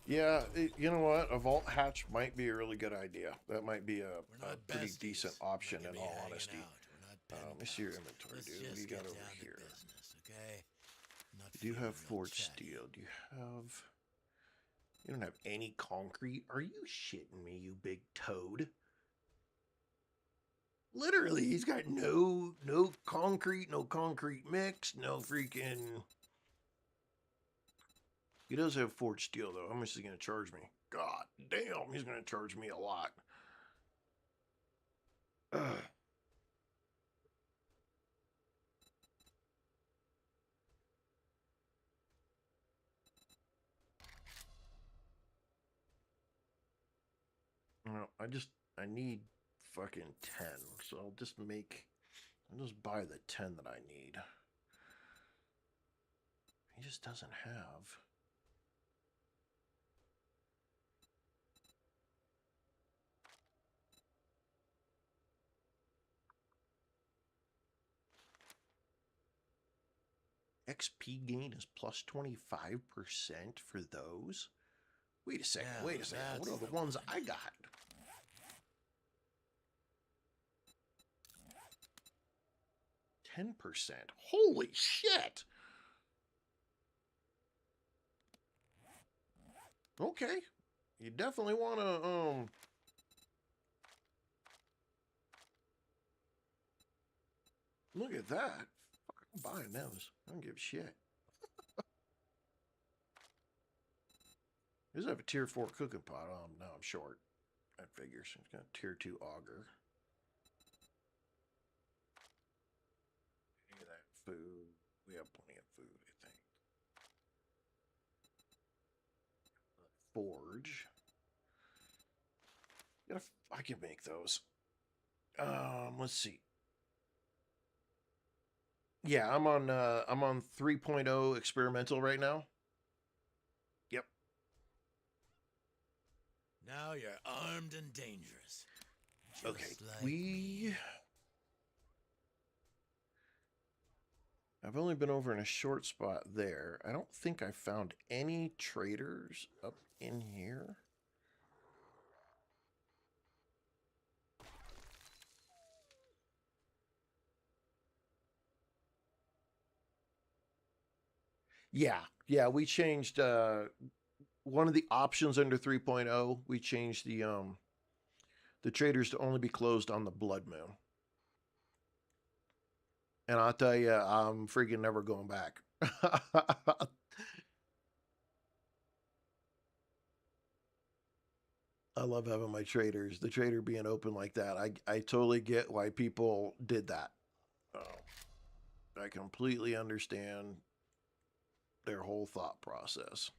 Speaker 1: Yeah, you know what? A vault hatch might be a really good idea. That might be a pretty decent option in all honesty. Let me see your inventory, dude. What do you got over here? You do have forged steel. Do you have... You don't have any concrete? Are you shitting me, you big toad? Literally, he's got no concrete, no concrete mix, no freaking... He does have forged steel, though. How much is he going to charge me? God damn, he's going to charge me a lot. No, I need fucking 10, so I'll just buy the 10 that I need. He just doesn't have... XP gain is plus 25% for those? Wait a second, wait a second. What are the ones I got? $10%. Holy shit! Okay. You definitely want to, look at that. I'm buying those. I don't give a shit. Does have a tier 4 cooking pot. No, I'm short. That figures. It's got a tier 2 auger. Any of that food. We have plenty of food, I think. Forge. I can make those. Let's see. Yeah, I'm on 3.0 experimental right now. Yep.
Speaker 4: Now you're armed and dangerous.
Speaker 1: Okay, I've only been over in a short spot there. I don't think I found any traders up in here. Yeah, we changed one of the options under 3.0. We changed the traders to only be closed on the blood moon. And I'll tell you, I'm freaking never going back. I love having my traders. The trader being open like that. I totally get why people did that. I completely understand their whole thought process.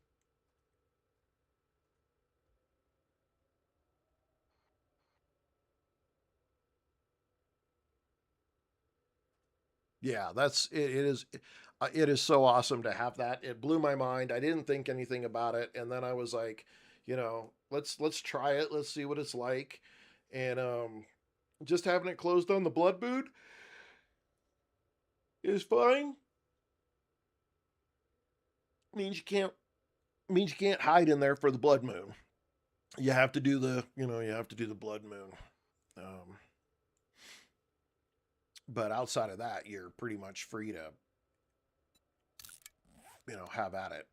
Speaker 1: Yeah, that's it. It is so awesome to have that. It blew my mind. I didn't think anything about it, and then I was like, let's try it. Let's see what it's like. And just having it closed on the blood moon is fine. Means you can't hide in there for the blood moon. You have to do the blood moon. Um, but outside of that, you're pretty much free to have at it.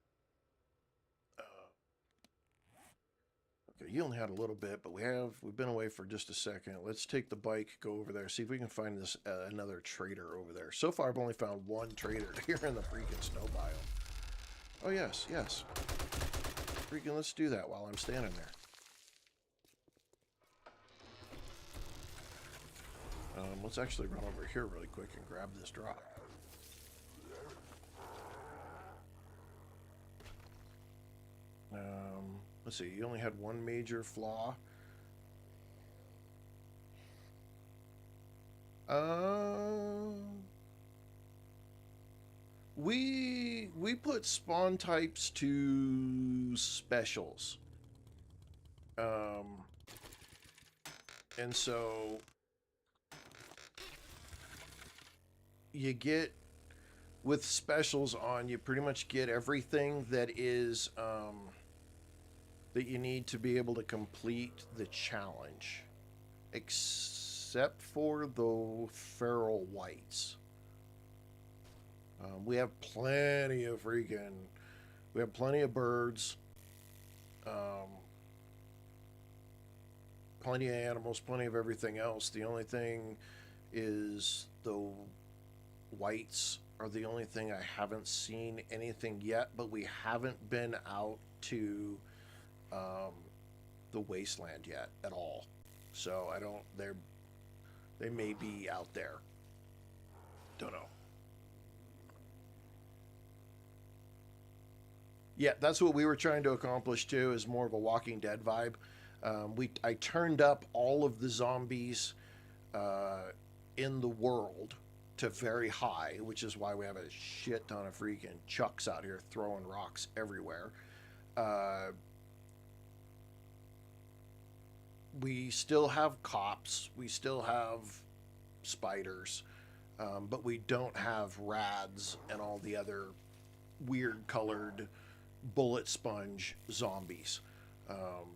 Speaker 1: Okay, you only had a little bit, but we've been away for just a second. Let's take the bike, go over there, see if we can find this another trader over there. So far, I've only found one trader here in the freaking snow biome. Oh yes, yes. Freaking, let's do that while I'm standing there. Let's actually run over here really quick and grab this drop. Let's see, you only had one major flaw. We put spawn types to specials. And so you get, with specials on, you pretty much get everything that is that you need to be able to complete the challenge, except for the feral whites. We have plenty of birds, plenty of animals, plenty of everything else. The only thing is the whites are the only thing I haven't seen anything yet, but we haven't been out to the wasteland yet at all. So they may be out there. Don't know. Yeah, that's what we were trying to accomplish too, is more of a Walking Dead vibe. I turned up all of the zombies in the world to very high, which is why we have a shit ton of freaking chucks out here throwing rocks everywhere. We still have cops, we still have spiders, but we don't have rads and all the other weird colored bullet sponge zombies. And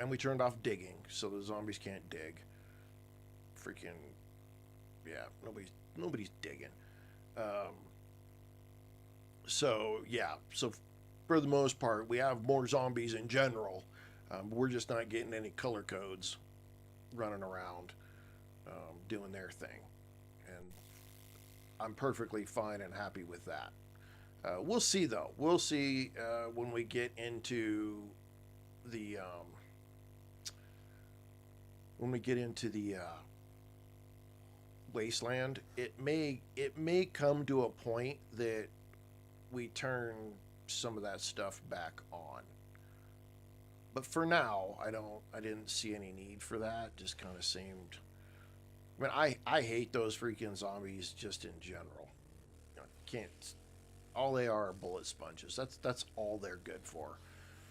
Speaker 1: we turned off digging, so the zombies can't dig. Freaking, yeah, nobody's digging. So for the most part, we have more zombies in general. We're just not getting any color codes running around doing their thing, and I'm perfectly fine and happy with that. We'll see though. We'll see when we get into the wasteland. It may come to a point that we turn some of that stuff back on. But for now, I didn't see any need for that. Just kind of seemed. I mean, I hate those freaking zombies just in general. Can't. All they are bullet sponges. That's all they're good for.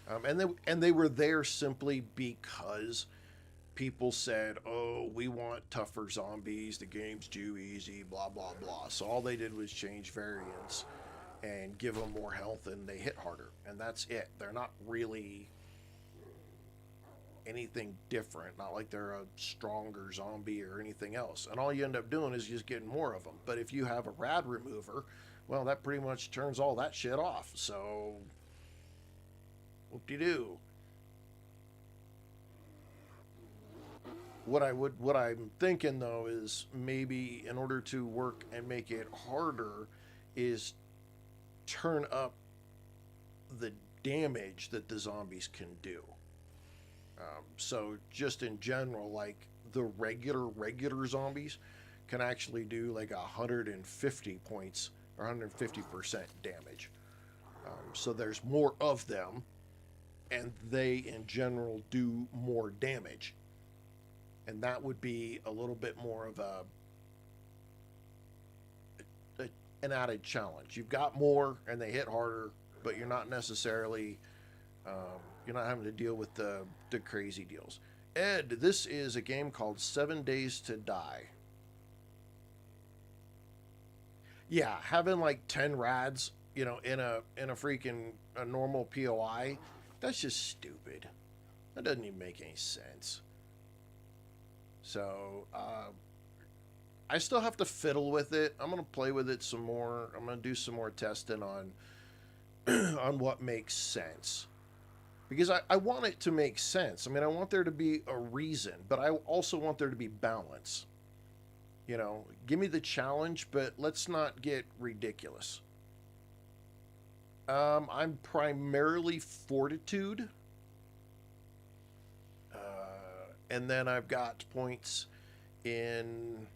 Speaker 1: And they were there simply because people said, "Oh, we want tougher zombies. The game's too easy." Blah blah blah. So all they did was change variants and give them more health, and they hit harder. And that's it. They're not really anything different. Not like they're a stronger zombie or anything else. And all you end up doing is just getting more of them. But if you have a rad remover, well, that pretty much turns all that shit off. So, whoop-de-doo. what I'm thinking though is maybe in order to work and make it harder is turn up the damage that the zombies can do. So just in general, like the regular zombies can actually do like 150 points or 150% damage. So there's more of them, and they in general do more damage. And that would be a little bit more of an added challenge. You've got more, and they hit harder, but you're not necessarily you're not having to deal with the crazy deals. Ed, this is a game called 7 Days to Die. Yeah, having like 10 rads, you know, in a freaking a normal POI, that's just stupid. That doesn't even make any sense. So, I still have to fiddle with it. I'm gonna play with it some more. I'm gonna do some more testing on on what makes sense. Because I want it to make sense. I mean, I want there to be a reason, but I also want there to be balance. You know, give me the challenge, but let's not get ridiculous. I'm primarily fortitude. And then I've got points in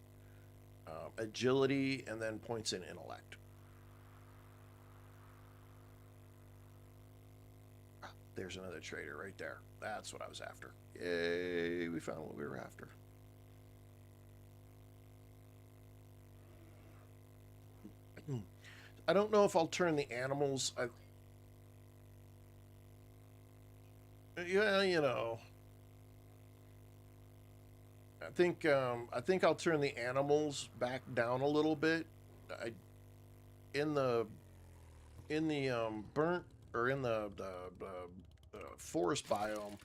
Speaker 1: agility and then points in intellect. There's another trader right there. That's what I was after. Yay, we found what we were after. I don't know if I'll turn the animals. Yeah, you know. I think I'll turn the animals back down a little bit. In the burnt or in the forest biome,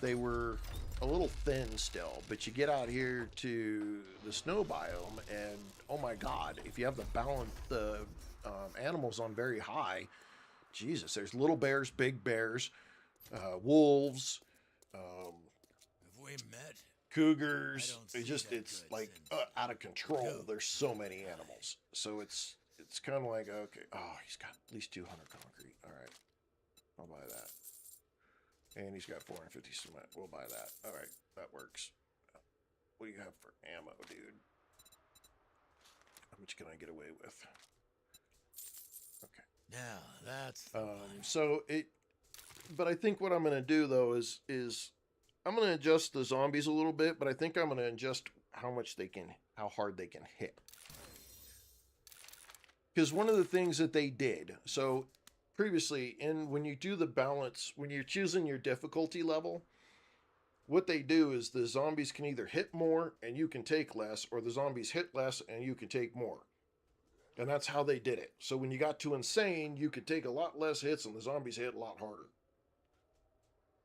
Speaker 1: they were a little thin still, but you get out here to the snow biome and oh my god, if you have the animals on very high, Jesus, there's little bears, big bears, wolves,
Speaker 4: Have we met?
Speaker 1: cougars.
Speaker 4: I don't see that
Speaker 1: It's
Speaker 4: good
Speaker 1: like
Speaker 4: sense.
Speaker 1: out of control.
Speaker 4: Go.
Speaker 1: There's so many animals, so it's kind of like, okay, oh, he's got at least 200 concrete. All right, I'll buy that. And he's got 450 cement. We'll buy that. All right, that works. What do you have for ammo, dude? How much can I get away with? Okay.
Speaker 4: Now that's the one.
Speaker 1: So it, but I think what I'm going to do though is I'm going to adjust the zombies a little bit, but I think I'm going to adjust how hard they can hit. Because one of the things that they did, so previously when you do the balance, when you're choosing your difficulty level, what they do is the zombies can either hit more and you can take less, or the zombies hit less and you can take more. And that's how they did it. So when you got to insane, you could take a lot less hits and the zombies hit a lot harder.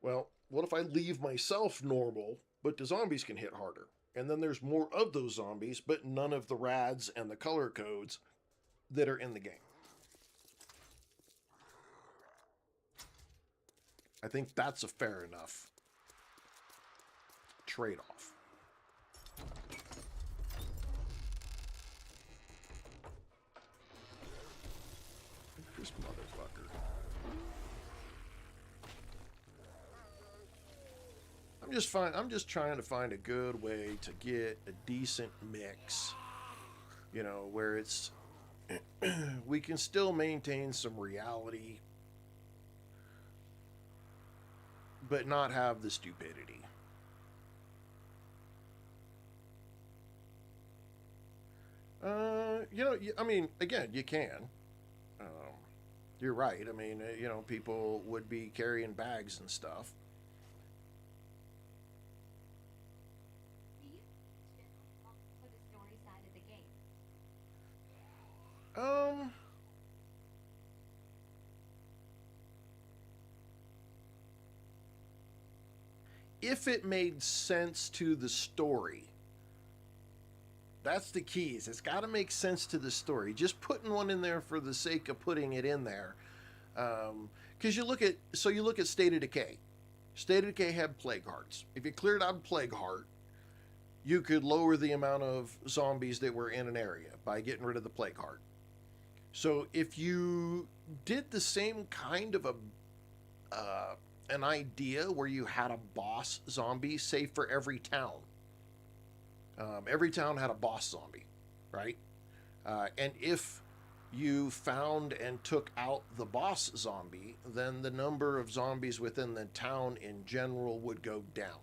Speaker 1: Well, what if I leave myself normal, but the zombies can hit harder? And then there's more of those zombies, but none of the rads and the color codes that are in the game. I think that's a fair enough trade-off. This motherfucker. I'm just trying to find a good way to get a decent mix, you know, where it's we can still maintain some reality, but not have the stupidity. You know, I mean, again, you can. You're right. I mean, you know, people would be carrying bags and stuff.
Speaker 2: Do you for the story side of the game?
Speaker 1: If it made sense to the story. That's the keys. It's got to make sense to the story. Just putting one in there for the sake of putting it in there. Because you look at State of Decay. State of Decay had plague hearts. If you cleared out a plague heart, you could lower the amount of zombies that were in an area by getting rid of the plague heart. So if you did the same kind of an idea where you had a boss zombie, say for every town. Every town had a boss zombie, right? And if you found and took out the boss zombie, then the number of zombies within the town in general would go down.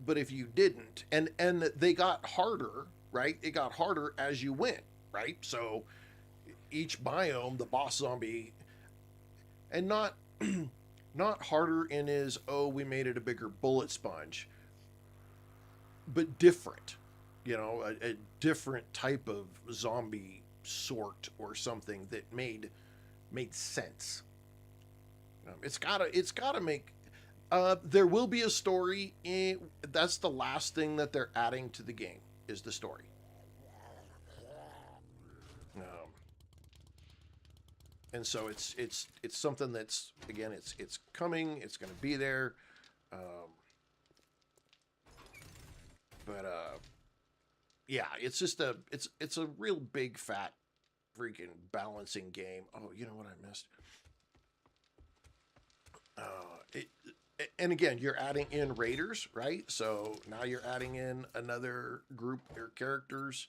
Speaker 1: But if you didn't, and they got harder, right? It got harder as you went, right? So each biome, the boss zombie, and not not harder in is, oh, we made it a bigger bullet sponge, but different, you know, a different type of zombie sort or something that made sense. It's gotta make. There will be a story. That's the last thing that they're adding to the game is the story. And so it's something that's, again, it's coming. It's going to be there. Yeah, it's just it's a real big fat freaking balancing game. Oh, you know what I missed? And again, you're adding in raiders, right? So now you're adding in another group or characters.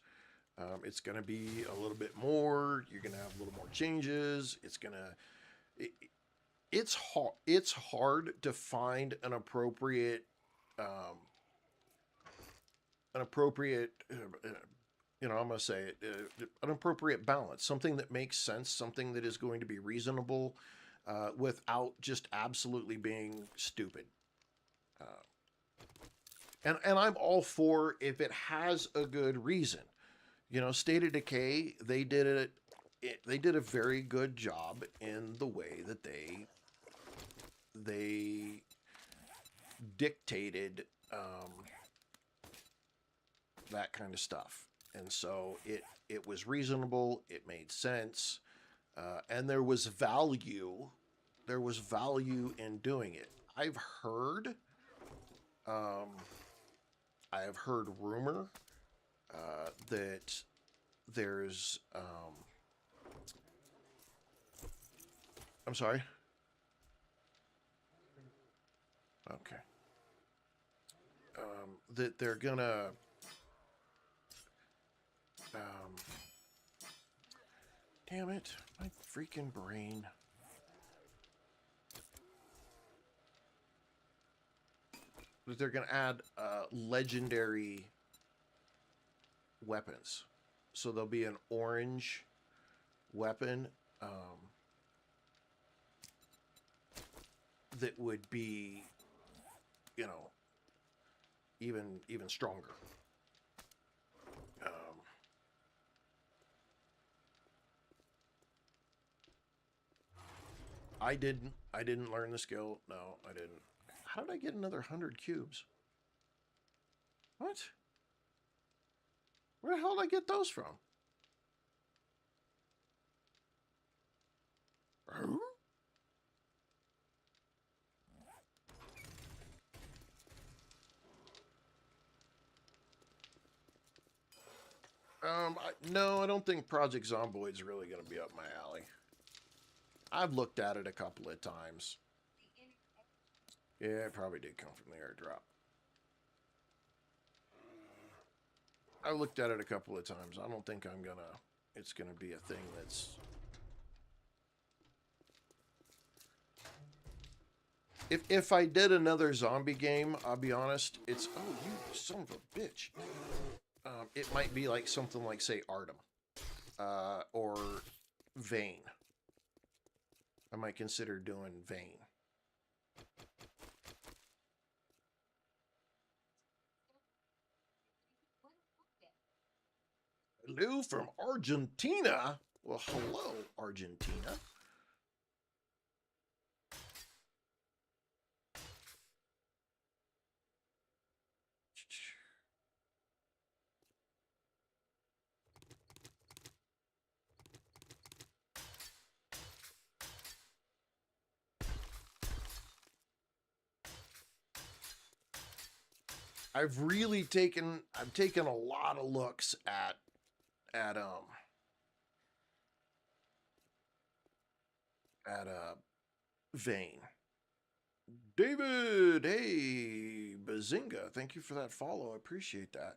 Speaker 1: It's going to be a little bit more. You're going to have a little more changes. It's hard to find an appropriate, I'm going to say it, an appropriate balance, something that makes sense, something that is going to be reasonable, without just absolutely being stupid. And I'm all for if it has a good reason. You know, State of Decay, they did a very good job in the way that they dictated that kind of stuff. And so it was reasonable, it made sense, and there was value in doing it. I've heard rumor that there's I'm sorry. Okay. That they're gonna damn it, my freaking brain. That they're gonna add legendary weapons. So there'll be an orange weapon that would be, you know, even stronger. I didn't learn the skill. No, I didn't. How did I get another 100 cubes? What? Where the hell did I get those from? Huh? No, I don't think Project Zomboid's really going to be up my alley. I've looked at it a couple of times. Yeah, it probably did come from the airdrop. I looked at it a couple of times. I don't think it's gonna be a thing that's... If I did another zombie game, I'll be honest, it's... Oh, you son of a bitch. It might be like something like, say, Artem. Or Vane. I might consider doing Vane. Hello from Argentina? Well, hello, Argentina. I've really taken a lot of looks at Vane. David, hey, Bazinga, thank you for that follow. I appreciate that.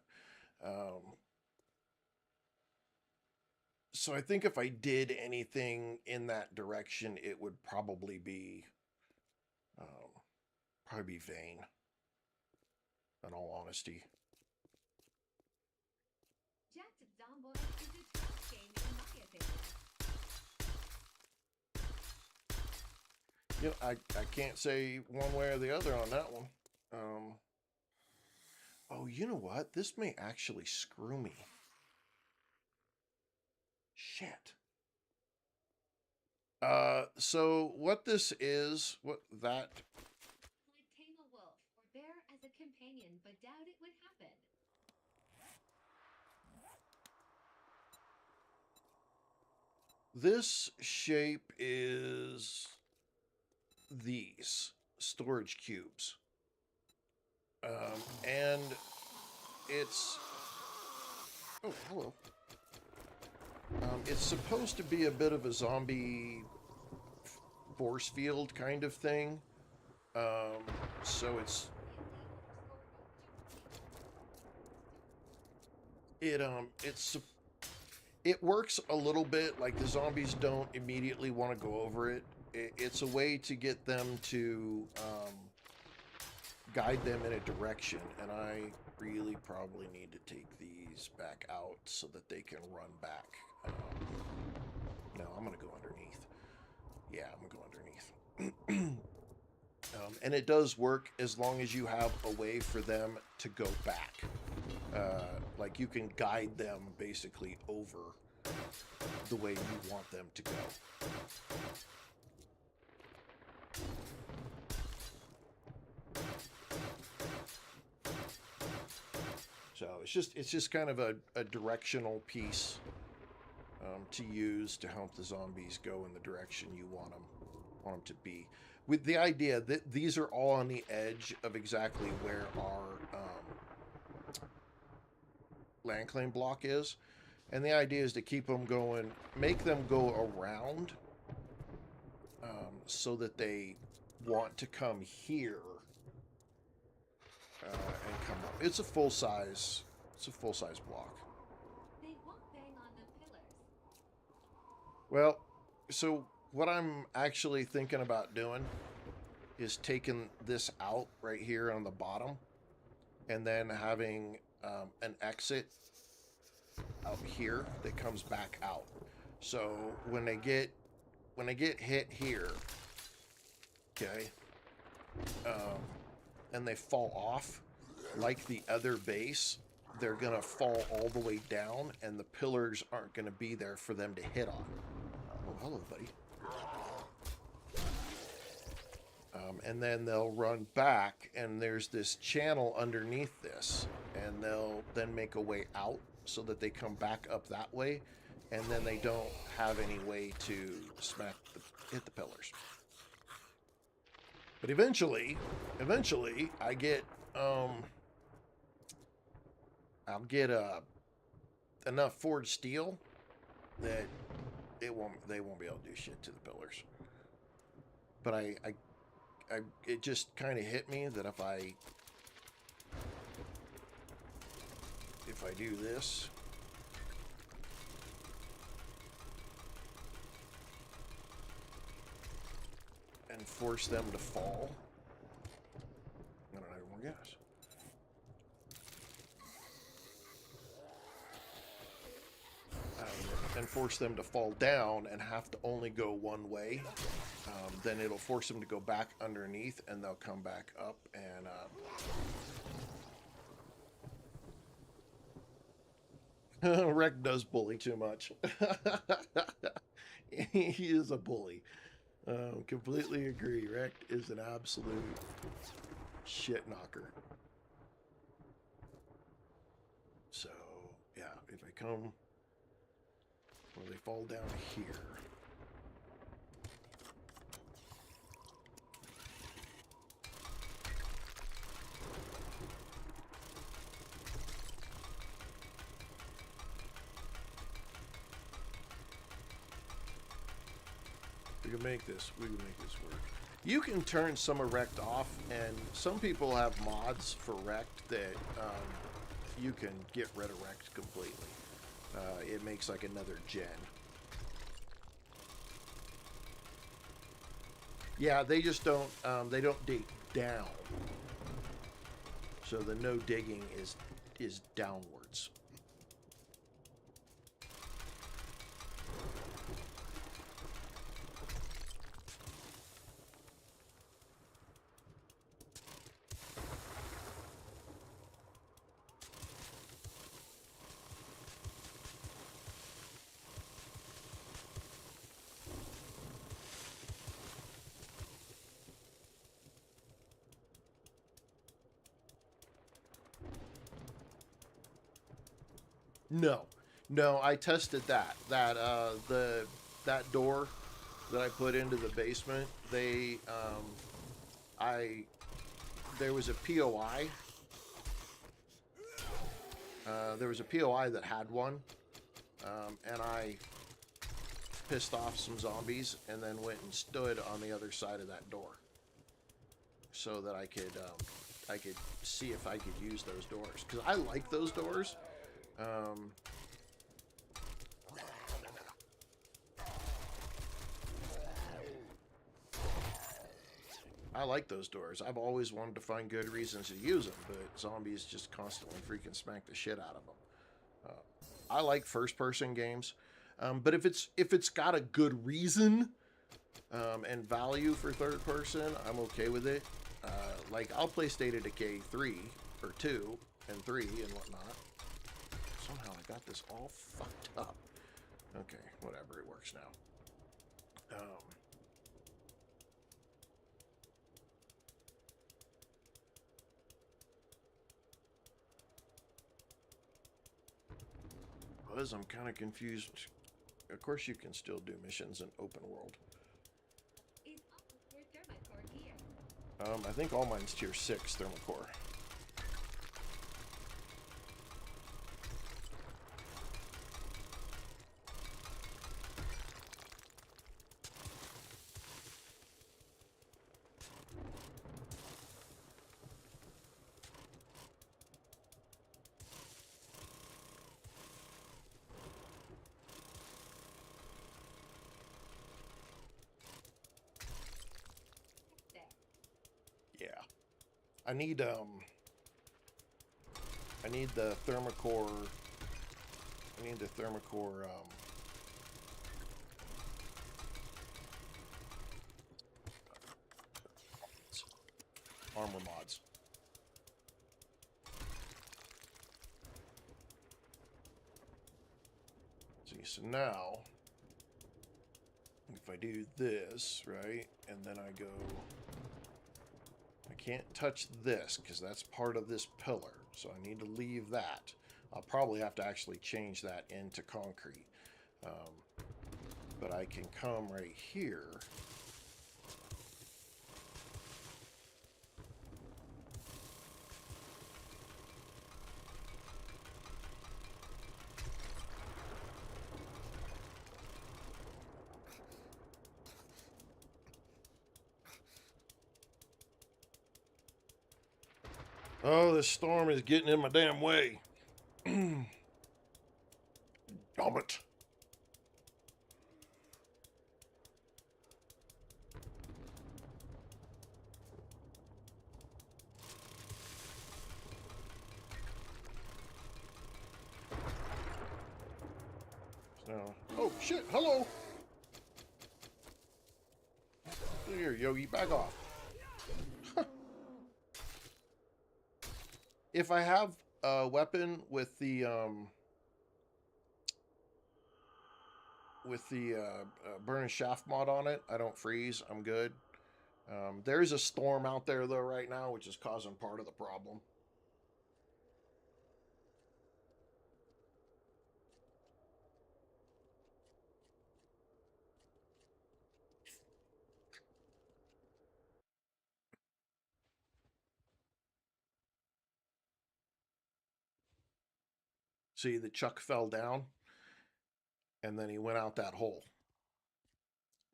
Speaker 1: So I think if I did anything in that direction, it would probably be Vane. In all honesty.
Speaker 2: Jacked Zomboid is a trash game in my opinion.
Speaker 1: You know, I can't say one way or the other on that one. Oh, you know what? This may actually screw me. Shit. So what this is, what that...
Speaker 2: I'd tame a wolf or bear as a companion, but doubt it would happen.
Speaker 1: This shape is these storage cubes. And it's... Oh, hello. It's supposed to be a bit of a zombie force field kind of thing. So it works a little bit, like the zombies don't immediately want to go over it. It's a way to get them to guide them in a direction, and I really probably need to take these back out so that they can run back. No, I'm gonna go underneath. Yeah, I'm gonna go underneath. And it does work as long as you have a way for them to go back. Like you can guide them basically over the way you want them to go. So it's just kind of a directional piece to use to help the zombies go in the direction you want them to be. With the idea that these are all on the edge of exactly where our land claim block is. And the idea is to keep them going, make them go around so that they want to come here and come up. It's a full size block.
Speaker 2: They won't bang on the pillars.
Speaker 1: Well, so what I'm actually thinking about doing is taking this out right here on the bottom and then having an exit out here that comes back out. So when they get hit here, okay, and they fall off like the other base, they're gonna fall all the way down and the pillars aren't gonna be there for them to hit on. Oh, hello, buddy. And then they'll run back, and there's this channel underneath this, and they'll then make a way out so that they come back up that way, and then they don't have any way to hit the pillars. But eventually, I get I'll get enough forged steel that they won't be able to do shit to the pillars. But it just kind of hit me that if I do this, and force them to fall, I don't have more gas. And force them to fall down and have to only go one way, then it'll force them to go back underneath, and they'll come back up. And Rec does bully too much. He is a bully. Completely agree. Rec is an absolute shit knocker. So yeah, if I come where they fall down here. We can make this. We can make this work. You can turn some erect off, and some people have mods for rect that you can get rid of rect completely. It makes like another gen. Yeah, they just don't. They don't dig down. So the no digging is downwards. No, I tested that. That door that I put into the basement, there was a POI. There was a POI that had one, and I pissed off some zombies and then went and stood on the other side of that door so that I could see if I could use those doors, because I like those doors. I like those doors. I've always wanted to find good reasons to use them, but zombies just constantly freaking smack the shit out of them. I like first-person games, but if it's got a good reason and value for third person, I'm okay with it. Like, I'll play State of Decay 3 or 2 and 3 and whatnot. Somehow I got this all fucked up. Okay, whatever, it works now. I'm kind of confused. Of course you can still do missions in open world. I think all mine's tier 6 thermocore. I need the thermocore. I need the thermocore armor mods. See, so now if I do this, right, and then I go, I can't touch this because that's part of this pillar, so I need to leave that. I'll probably have to actually change that into concrete. But I can come right here. Oh, this storm is getting in my damn way. Damn it. So, oh shit, hello. Here, Yogi, back off. If I have a weapon with the burning shaft mod on it, I don't freeze. I'm good. There's a storm out there though right now, which is causing part of the problem. See, the Chuck fell down, and then he went out that hole.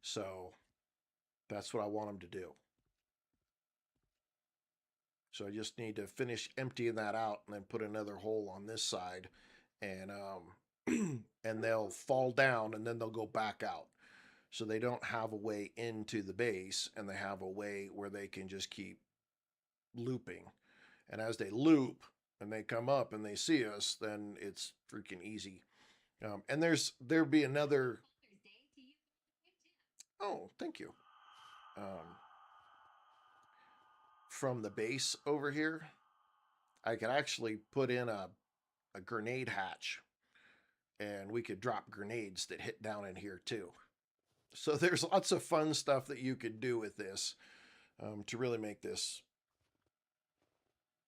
Speaker 1: So that's what I want them to do. So I just need to finish emptying that out and then put another hole on this side, and and they'll fall down and then they'll go back out. So they don't have a way into the base, and they have a way where they can just keep looping. And as they loop and they come up and they see us, then it's freaking easy. And there'd be another. Oh, thank you. From the base over here, I could actually put in a grenade hatch, and we could drop grenades that hit down in here too. So there's lots of fun stuff that you could do with this to really make this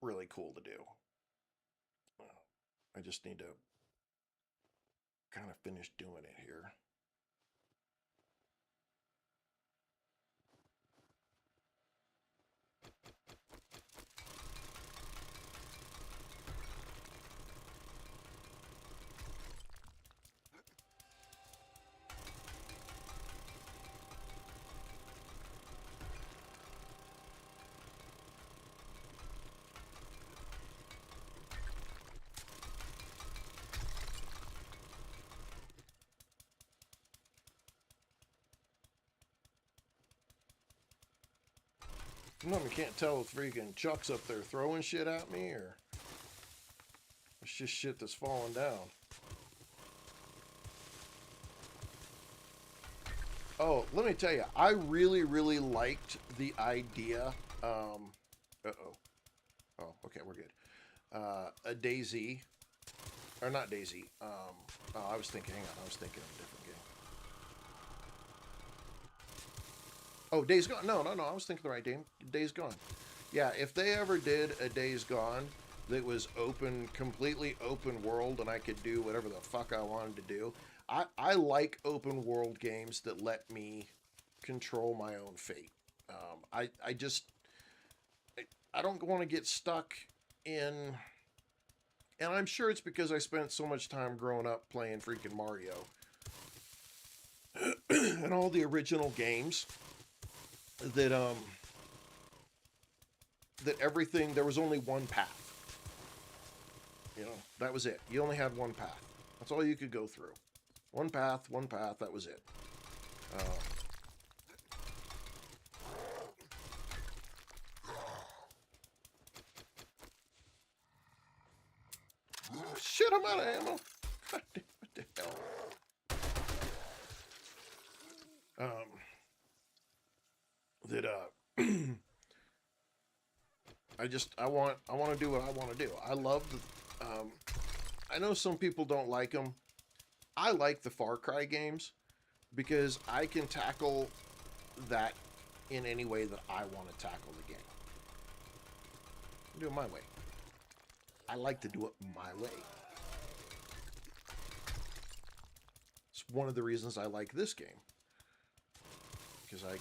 Speaker 1: really cool to do. I just need to kind of finish doing it here. No, I can't tell if freaking Chuck's up there throwing shit at me, or it's just shit that's falling down. Oh, let me tell you, I really, really liked the idea. Oh, okay, we're good. A Daisy, or not Daisy. Oh, I was thinking. Hang on, I was thinking of a different game. Oh, Days Gone. No, I was thinking the right game. Days Gone. Yeah, if they ever did a Days Gone that was open, completely open world, and I could do whatever the fuck I wanted to do. I like open world games that let me control my own fate. I don't want to get stuck in, and I'm sure it's because I spent so much time growing up playing freaking Mario and all the original games that that everything, there was only one path. You know, that was it. You only had one path. That's all you could go through. One path, that was it. Shit, I'm out of ammo. God damn, what the hell? I want to do what I want to do. I love the, I know some people don't like them. I like the Far Cry games because I can tackle that in any way that I want to tackle the game. Do it my way. I like to do it my way. It's one of the reasons I like this game, because I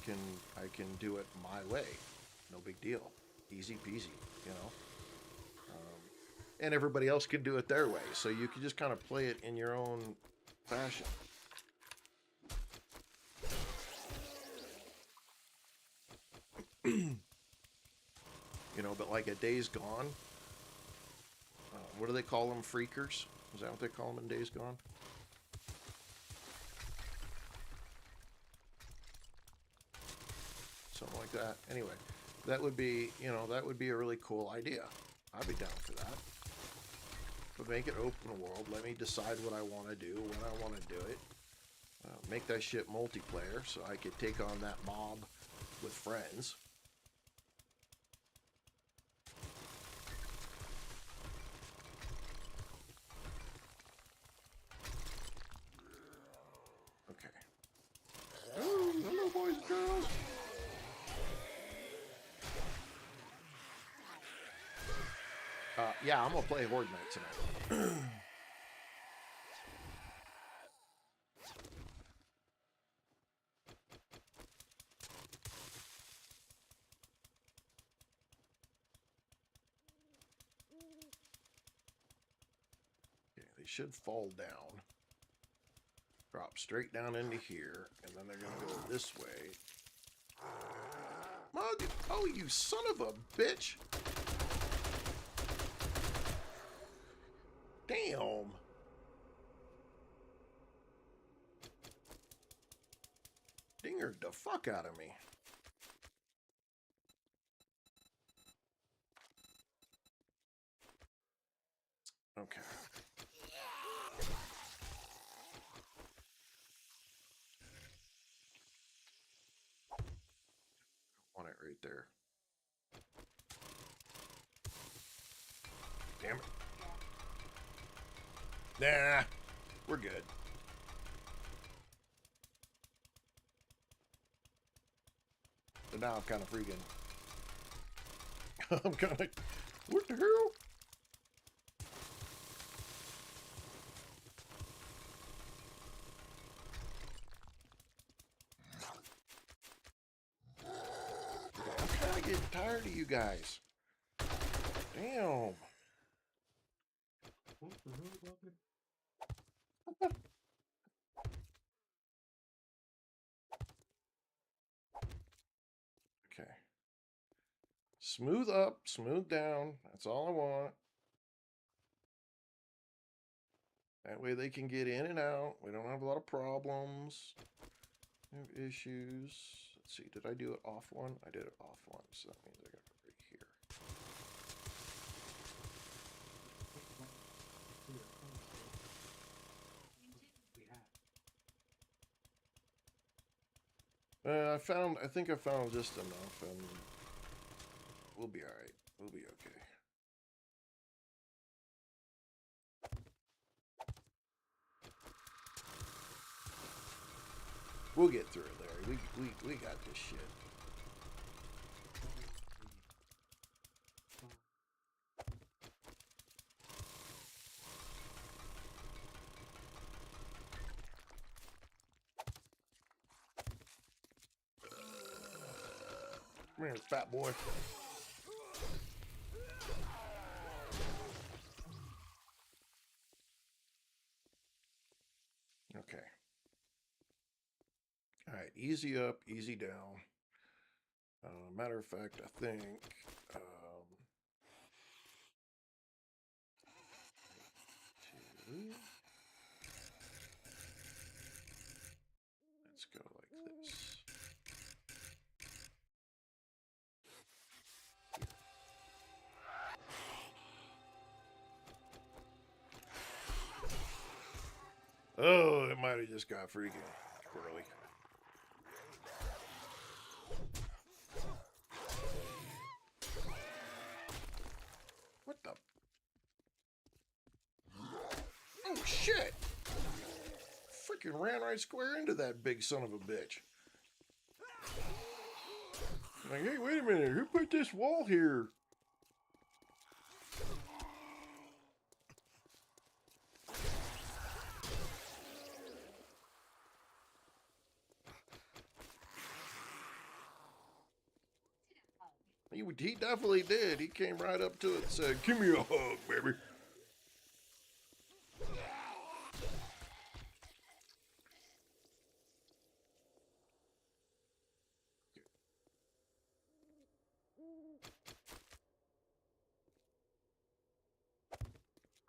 Speaker 1: can do it my way. No big deal. Easy peasy, you know. And everybody else can do it their way, so you can just kind of play it in your own fashion. You know, but like a Days Gone, what do they call them? Freakers? Is that what they call them in Days Gone? Something like that. Anyway, that would be, you know, that would be a really cool idea. I'd be down for that. But make it open world. Let me decide what I want to do, when I want to do it. Make that shit multiplayer so I could take on that mob with friends. Okay. Oh, hello, boys and girls. Yeah, I'm gonna play Horde Night tonight. Okay, they should fall down. drop straight down into here, and then they're gonna go this way. Mug! Oh, you son of a bitch! Damn! Dingered the fuck out of me. Okay. Want it right there. Damn it. Nah, we're good. So now I'm kind of freaking. I'm kind of. What the hell? I'm kind of getting tired of you guys. Damn.
Speaker 3: What the hell, Bobby?
Speaker 1: Okay. Smooth up, smooth down. That's all I want. That way they can get in and out. We don't have a lot of problems. No issues. Let's see. Did I do it off one? I did it off one, so that means I got it right here. I think I found just enough, and we'll be alright. We'll be okay. We'll get through it, Larry. We got this shit. Come here, fat boy. Okay. All right, easy up, easy down. Matter of fact, I think two. Let's go like this. Oh, it might have just got freaking squirrely. What the? Oh, shit! Freaking ran right square into that big son of a bitch. Like, hey, wait a minute. Who put this wall here? He definitely did. He came right up to it and said, "Give me a hug, baby."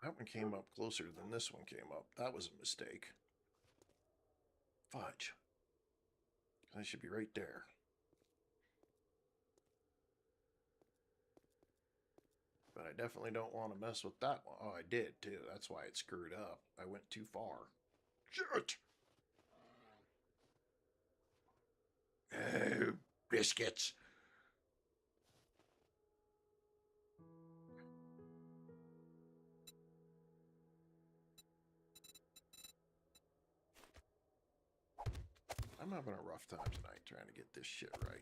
Speaker 1: That one came up closer than this one came up. That was a mistake. Fudge. I should be right there. But I definitely don't want to mess with that one. Oh, I did too. That's why it screwed up. I went too far. Shit! Oh, biscuits. I'm having a rough time tonight trying to get this shit right.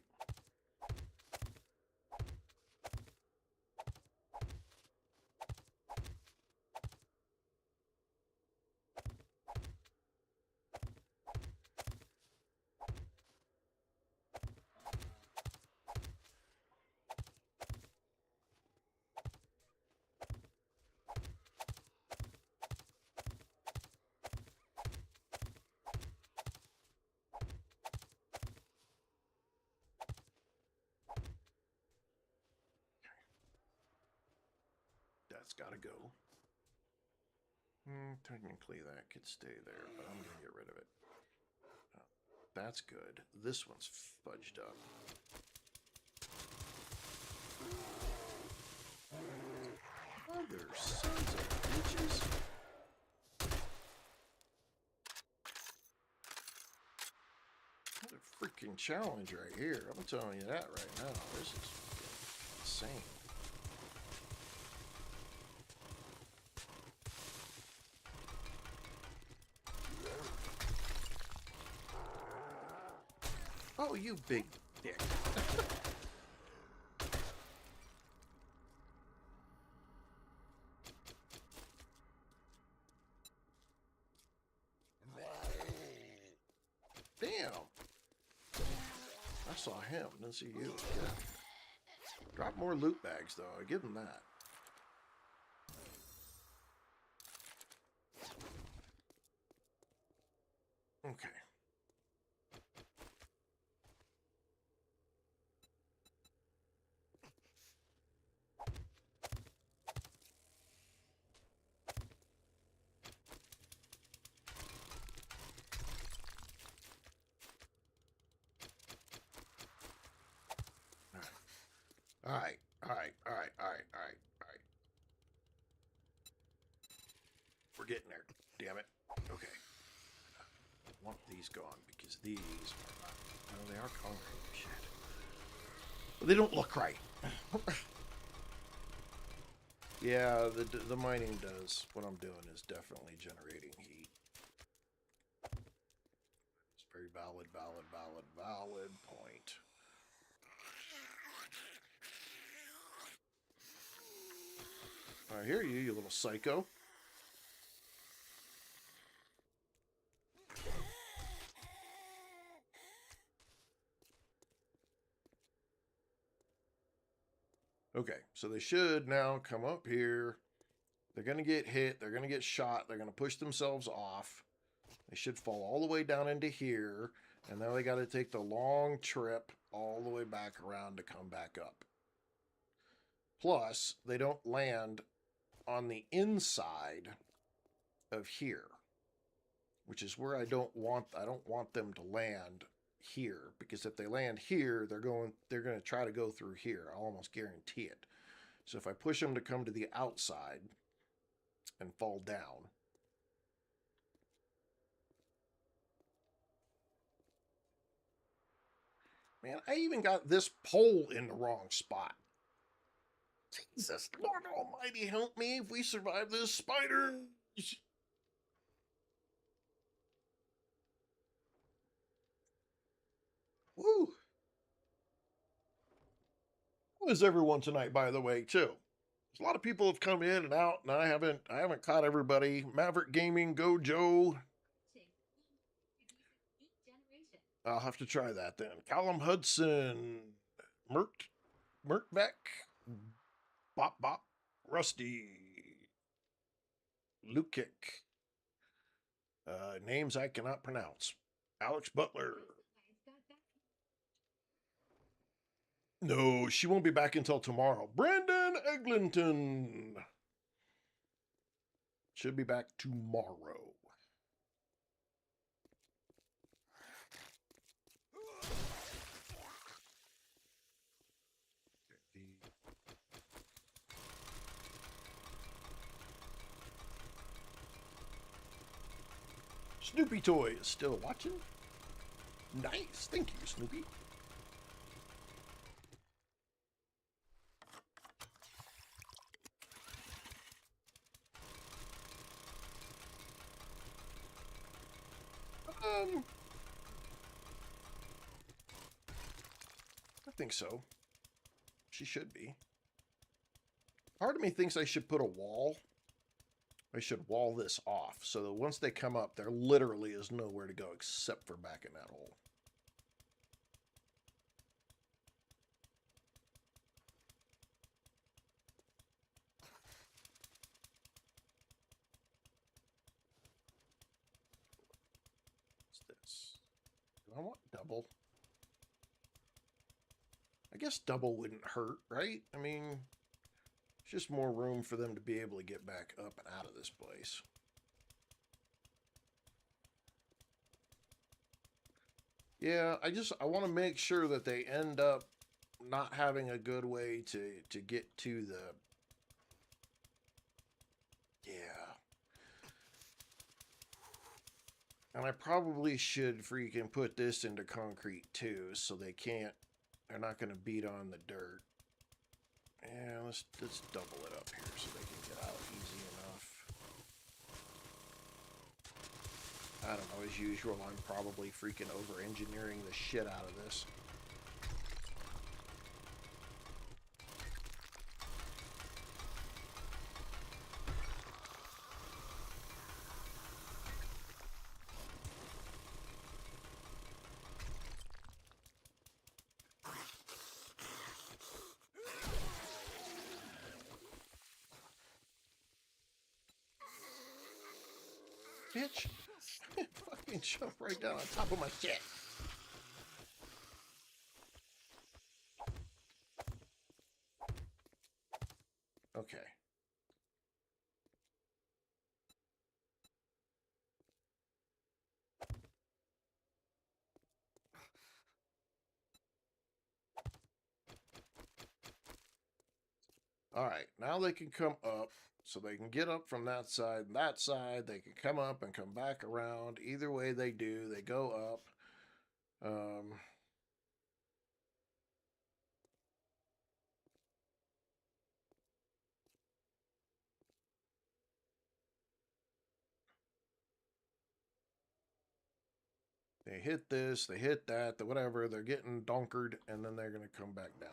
Speaker 1: That's got to go. Technically, that could stay there, but I'm going to get rid of it. That's good. This one's fudged up. Other sons of bitches. What a freaking challenge right here. I'm telling you that right now. This is insane. Oh, you big dick. Damn. I saw him, didn't see you. Yeah. Drop more loot bags, though. I give him that. Okay. All right. We're getting there. Damn it. Okay. I want these gone because these are not. No, they are concrete. Shit. But they don't look right. Yeah, the mining does. What I'm doing is definitely generating heat. It's very valid point. I hear you, you little psycho. Okay, so they should now come up here. They're going to get hit. They're going to get shot. They're going to push themselves off. They should fall all the way down into here. And now they got to take the long trip all the way back around to come back up. Plus, they don't land on the inside of here, which is where I don't want them to land here, because if they land here, they're going to try to go through here. I'll almost guarantee it. So if I push them to come to the outside and fall down, man, I even got this pole in the wrong spot. Jesus, Lord Almighty, help me if we survive this spider. Woo. How is everyone tonight, by the way, too? A lot of people have come in and out, and I haven't caught everybody. Maverick Gaming, Go Joe. I'll have to try that then. Callum Hudson, Merkbeck, Bop, Rusty, Lukic. Names I cannot pronounce. Alex Butler. No, she won't be back until tomorrow. Brandon Eglinton should be back tomorrow. Snoopy Toy is still watching. Nice. Thank you, Snoopy. I think so. She should be. Part of me thinks I should put a wall. I should wall this off so that once they come up, there literally is nowhere to go except for back in that hole. What's this? Do I want double? I guess double wouldn't hurt, right? I mean, Just more room for them to be able to get back up and out of this place. Yeah, I want to make sure that they end up not having a good way to get to the... Yeah. And I probably should freaking put this into concrete too, so they're not going to beat on the dirt. Yeah, let's double it up here so they can get out easy enough. I don't know, as usual, I'm probably freaking over-engineering the shit out of this. Bitch! Fucking jump right down on top of my shit. Okay. Alright, now they can come up. So they can get up from that side and that side. They can come up and come back around. Either way they do, they go up. They hit this, they hit that, whatever. They're getting donkered, and then they're going to come back down.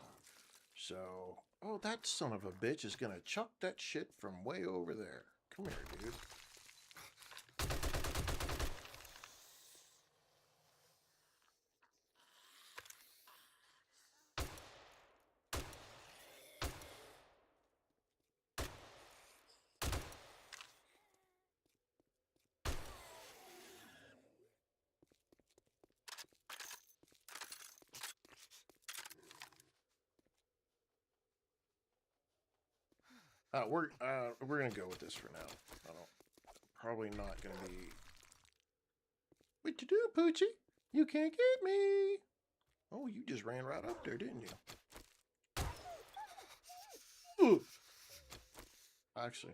Speaker 1: So, oh, that son of a bitch is going to chuck that shit from way over there. Come here, dude. We're gonna go with this for now. Probably not gonna be. What you do, Poochie? You can't get me. Oh, you just ran right up there, didn't you? Ooh. Actually.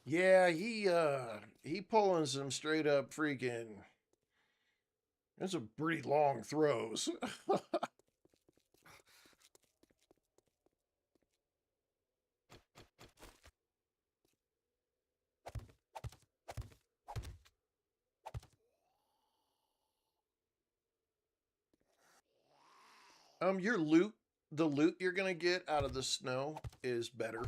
Speaker 1: Yeah, he pulling some straight up freaking. That's some pretty long throws. Your loot, the loot you're gonna get out of the snow is better.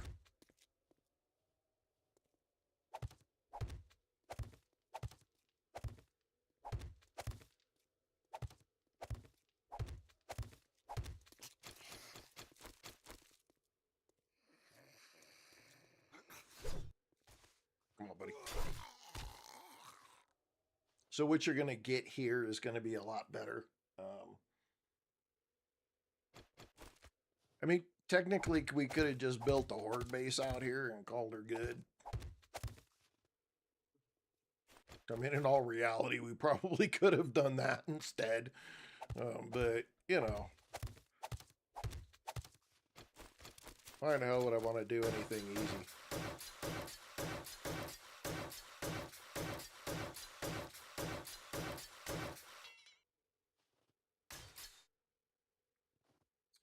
Speaker 1: Come on, buddy. So what you're gonna get here is gonna be a lot better. I mean, technically, we could have just built the Horde base out here and called her good. I mean, in all reality, we probably could have done that instead. But, you know. Why the hell would I want to do anything easy?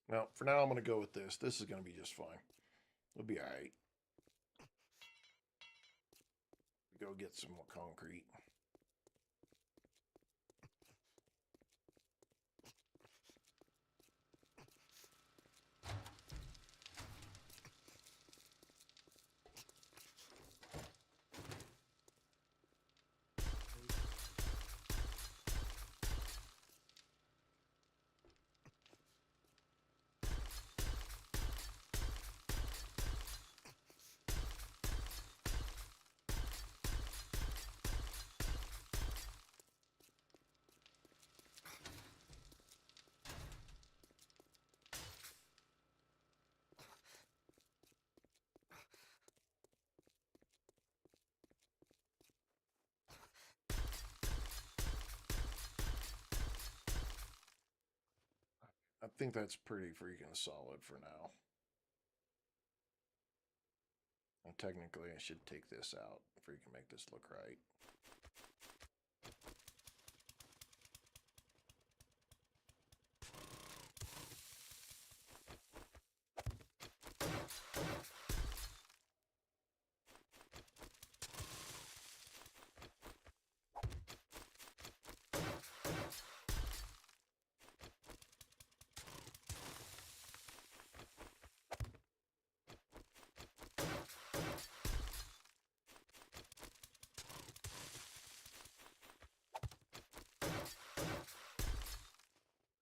Speaker 1: Now, for now, I'm going to go with this. This is going to be just fine. It'll be all right. Go get some more concrete. think that's pretty freaking solid for now. And technically, I should take this out if we can make this look right.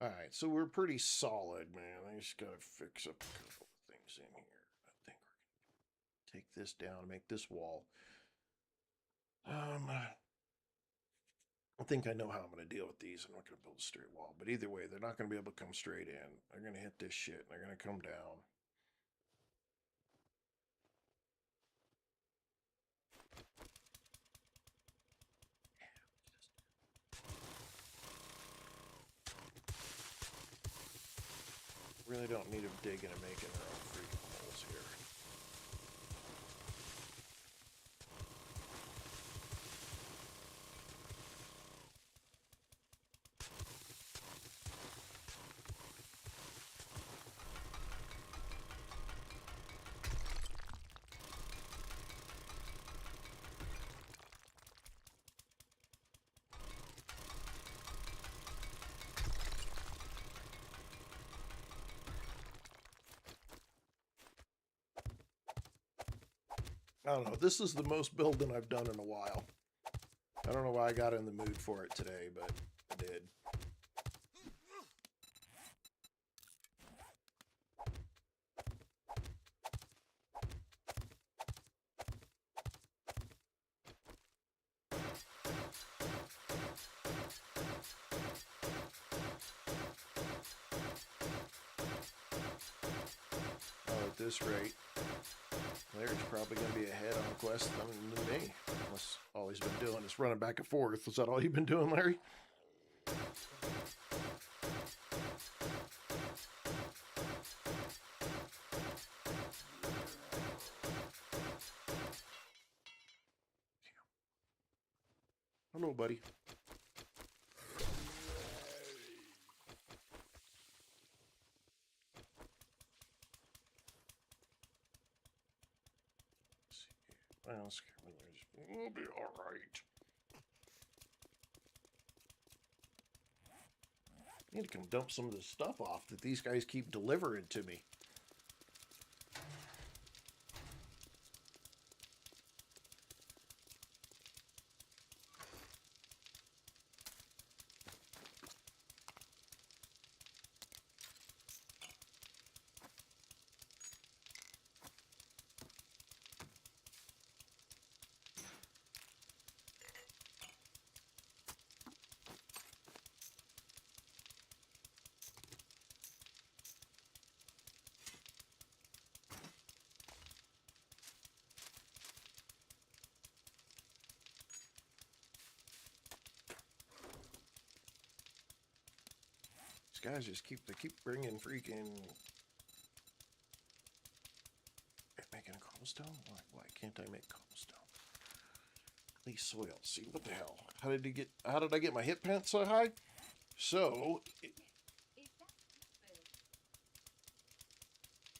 Speaker 1: Alright, so we're pretty solid, man. I just gotta fix up a couple of things in here. I think we're gonna take this down and make this wall. I think I know how I'm gonna deal with these. I'm not gonna build a straight wall, but either way, they're not gonna be able to come straight in. They're gonna hit this shit and they're gonna come down. Really don't need them digging and making their own freaking holes here. I don't know. This is the most building I've done in a while. I don't know why I got in the mood for it today, but I did. Oh, at this rate, Larry's probably going to be ahead on quest than me. Unless all he's been doing is running back and forth. Is that all you've been doing, Larry? Hello, buddy. Well, we'll be all right. I need to come dump some of this stuff off that these guys keep delivering to me. Guys just keep bringing freaking making cobblestone. Why can't I make cobblestone? Clay soil. See what the hell? How did I get my hit points so high? So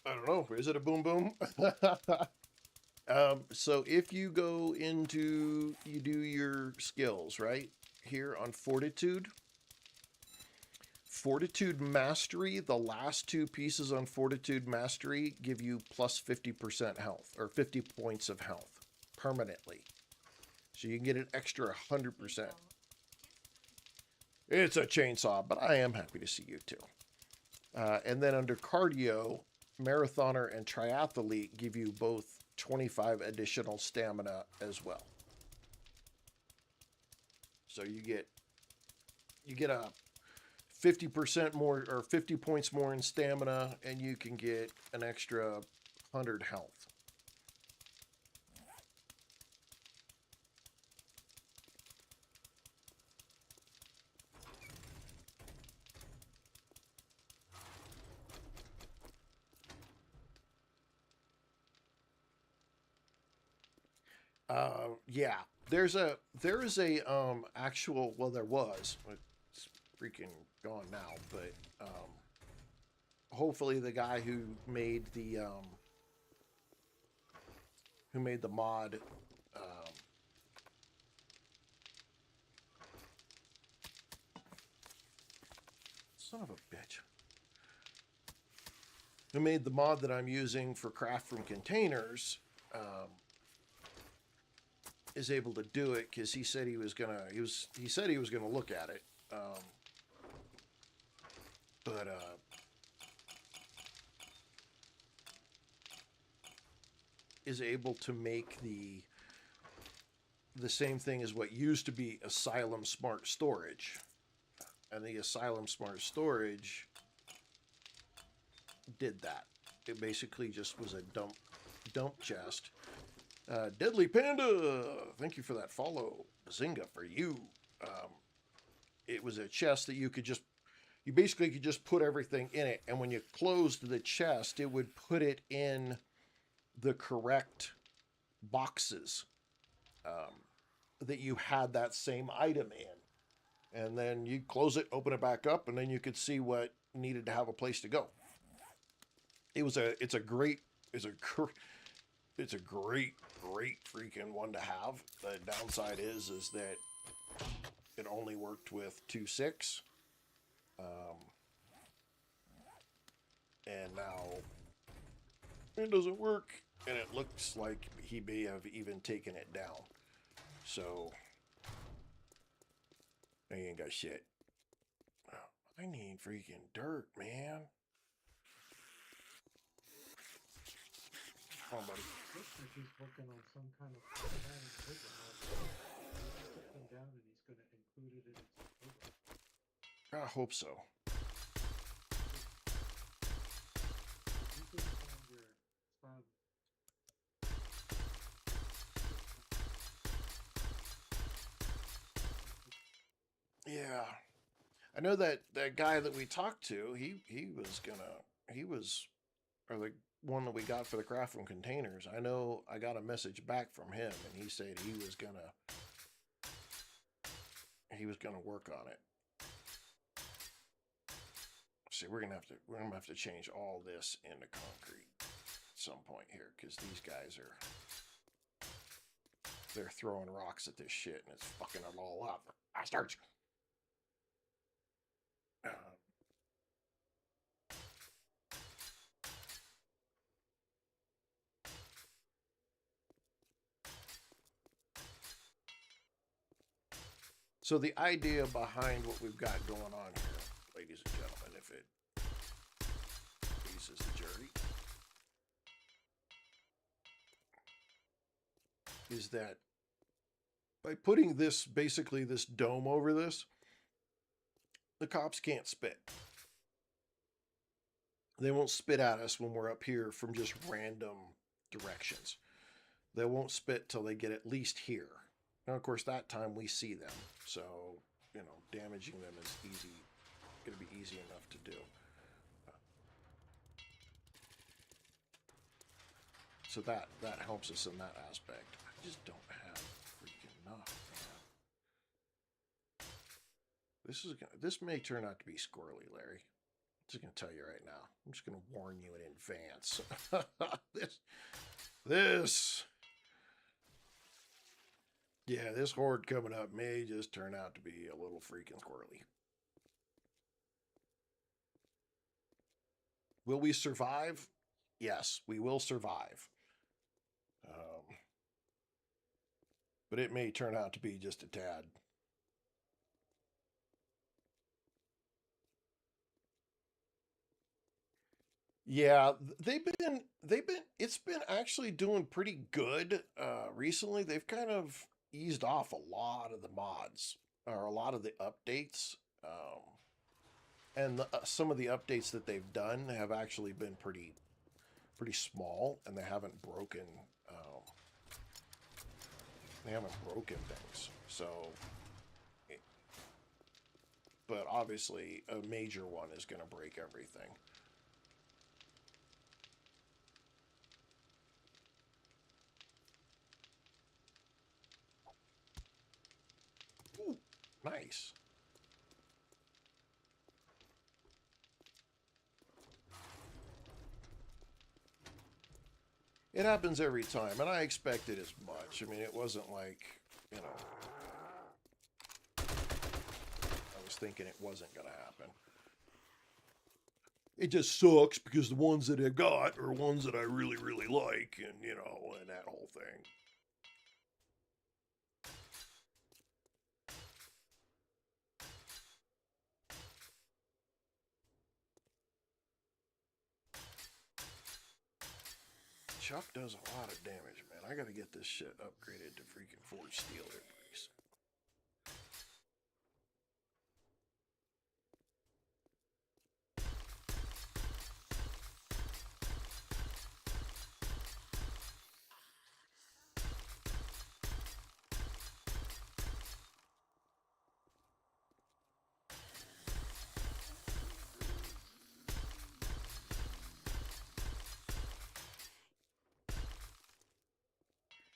Speaker 1: I don't know. Is it a boom boom? So if you go into you do your skills right here on Fortitude. Fortitude Mastery, the last two pieces on Fortitude Mastery give you plus 50% health, or 50 points of health, permanently. So you can get an extra 100%. It's a chainsaw, but I am happy to see you too. And then under Cardio, Marathoner and Triathlete give you both 25 additional stamina as well. So you get a 50% more or 50 points more in stamina, and you can get an extra 100 health. Yeah, there is a actual, well, there was, it's freaking gone now, but hopefully the guy who made the mod, son of a bitch, who made the mod that I'm using for craft from containers, is able to do it, because he said he was gonna look at it, but is able to make the same thing as what used to be Asylum Smart Storage, and the Asylum Smart Storage did that. It basically just was a dump chest. Deadly Panda, thank you for that follow. Zinga for you. It was a chest that you basically could just put everything in it, and when you closed the chest, it would put it in the correct boxes that you had that same item in. And then you close it, open it back up, and then you could see what needed to have a place to go. It's a great freaking one to have. The downside is that it only worked with 2.6. And now it doesn't work, and it looks like he may have even taken it down. So I ain't got shit. I need freaking dirt, man. Come on, buddy.
Speaker 3: Looks like he's working on some kind of formatting visual. He's took them down and he's going to include it in his program.
Speaker 1: I hope so.
Speaker 3: You couldn't find your spam.
Speaker 1: Yeah. I know that guy that we talked to, the one that we got for the craft from containers. I know I got a message back from him, and he said he was gonna work on it. See, we're gonna have to change all this into concrete at some point here, because these guys they're throwing rocks at this shit, and it's fucking it all up. Bastards! So the idea behind what we've got going on here, ladies and gentlemen, if it pleases the jury, is that by putting this dome over this, the cops can't spit. They won't spit at us when we're up here from just random directions. They won't spit till they get at least here. Now, of course, that time we see them, so, damaging them is going to be easy enough to do. So that helps us in that aspect. I just don't have freaking enough, man. This may turn out to be squirrely, Larry. I'm just going to tell you right now. I'm just going to warn you in advance. This horde coming up may just turn out to be a little freaking squirrely. Will we survive? Yes, we will survive. But it may turn out to be just a tad. Yeah, it's been actually doing pretty good recently. They've kind of eased off a lot of the mods, or a lot of the updates, and some of the updates that they've done have actually been pretty small, and they haven't broken things. So, but obviously a major one is going to break everything. Nice. It happens every time, and I expected as much. I mean, it wasn't like, you know, I was thinking it wasn't going to happen. It just sucks because the ones that I got are ones that I really, really like, and, you know, and that whole thing. Chuck does a lot of damage, man. I gotta get this shit upgraded to freaking forged steel here, please.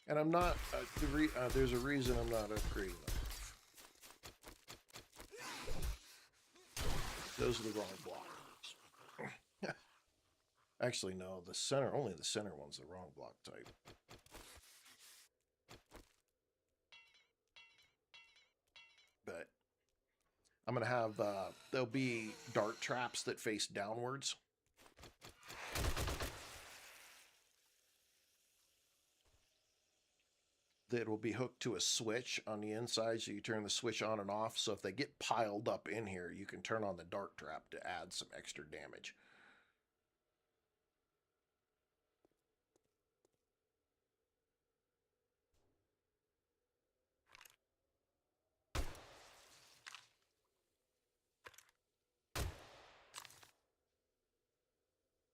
Speaker 1: And I'm not, there's a reason I'm not upgrading them. Those are the wrong blocks. Actually, no, the center, only the center one's the wrong block type. But I'm going to have, there'll be dart traps that face downwards. That will be hooked to a switch on the inside, so you turn the switch on and off. So if they get piled up in here, you can turn on the dart trap to add some extra damage.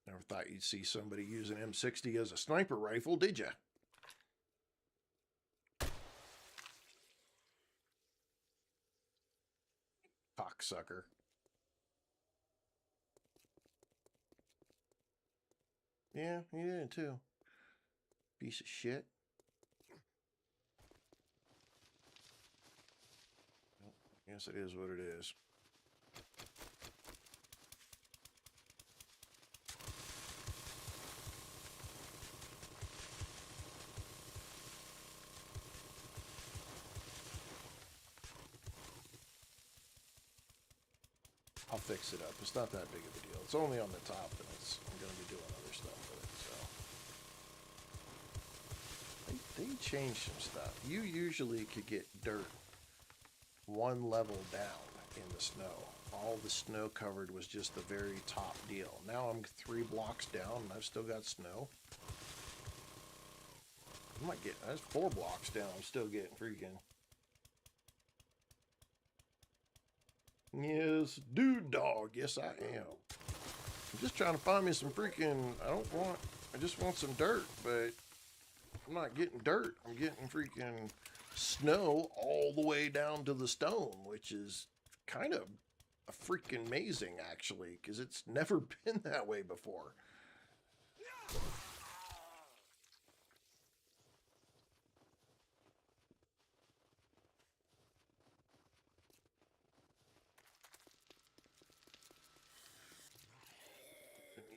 Speaker 1: Never thought you'd see somebody use an M60 as a sniper rifle, did you? Cocksucker. Yeah, he did too. Piece of shit. Well, I guess it is what it is. I'll fix it up. It's not that big of a deal. It's only on the top, and I'm going to be doing other stuff with it. So they changed some stuff. You usually could get dirt one level down in the snow. All the snow covered was just the very top deal. Now I'm 3 blocks down, and I've still got snow. I might get. That's 4 blocks down. I'm still getting freaking. Yes, dude dog. Yes, I am. I'm just trying to find me some freaking. I just want some dirt, but I'm not getting dirt. I'm getting freaking snow all the way down to the stone, which is kind of a freaking amazing, actually, because it's never been that way before.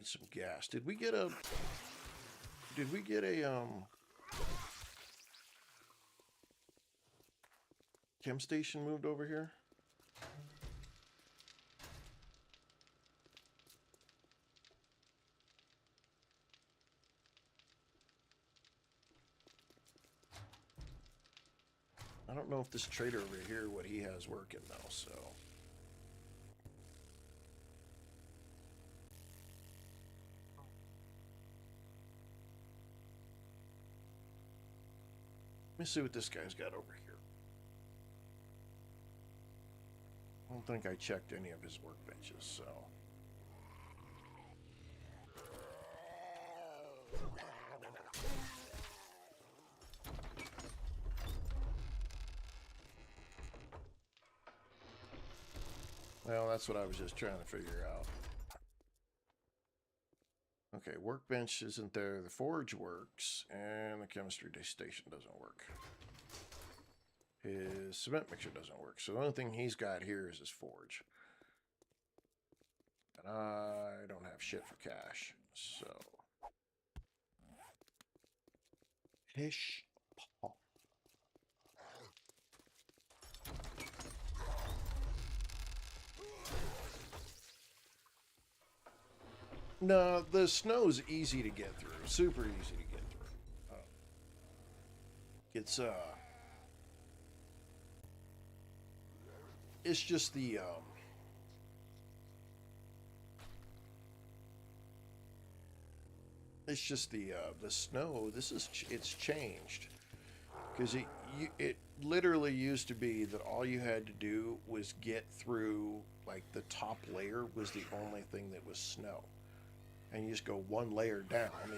Speaker 1: Some gas. Did we get a chem station moved over here? I don't know if this trader over here, what he has working though, so. Let me see what this guy's got over here. I don't think I checked any of his workbenches, so. Well, that's what I was just trying to figure out. Okay, workbench isn't there. The forge works, and the chemistry station doesn't work. His cement mixer doesn't work. So the only thing he's got here is his forge. And I don't have shit for cash. So. Pish. Pop. No, the snow's easy to get through. Super easy to get through. It's just the the snow. It's changed because it literally used to be that all you had to do was get through, like, the top layer was the only thing that was snow, and you just go one layer down and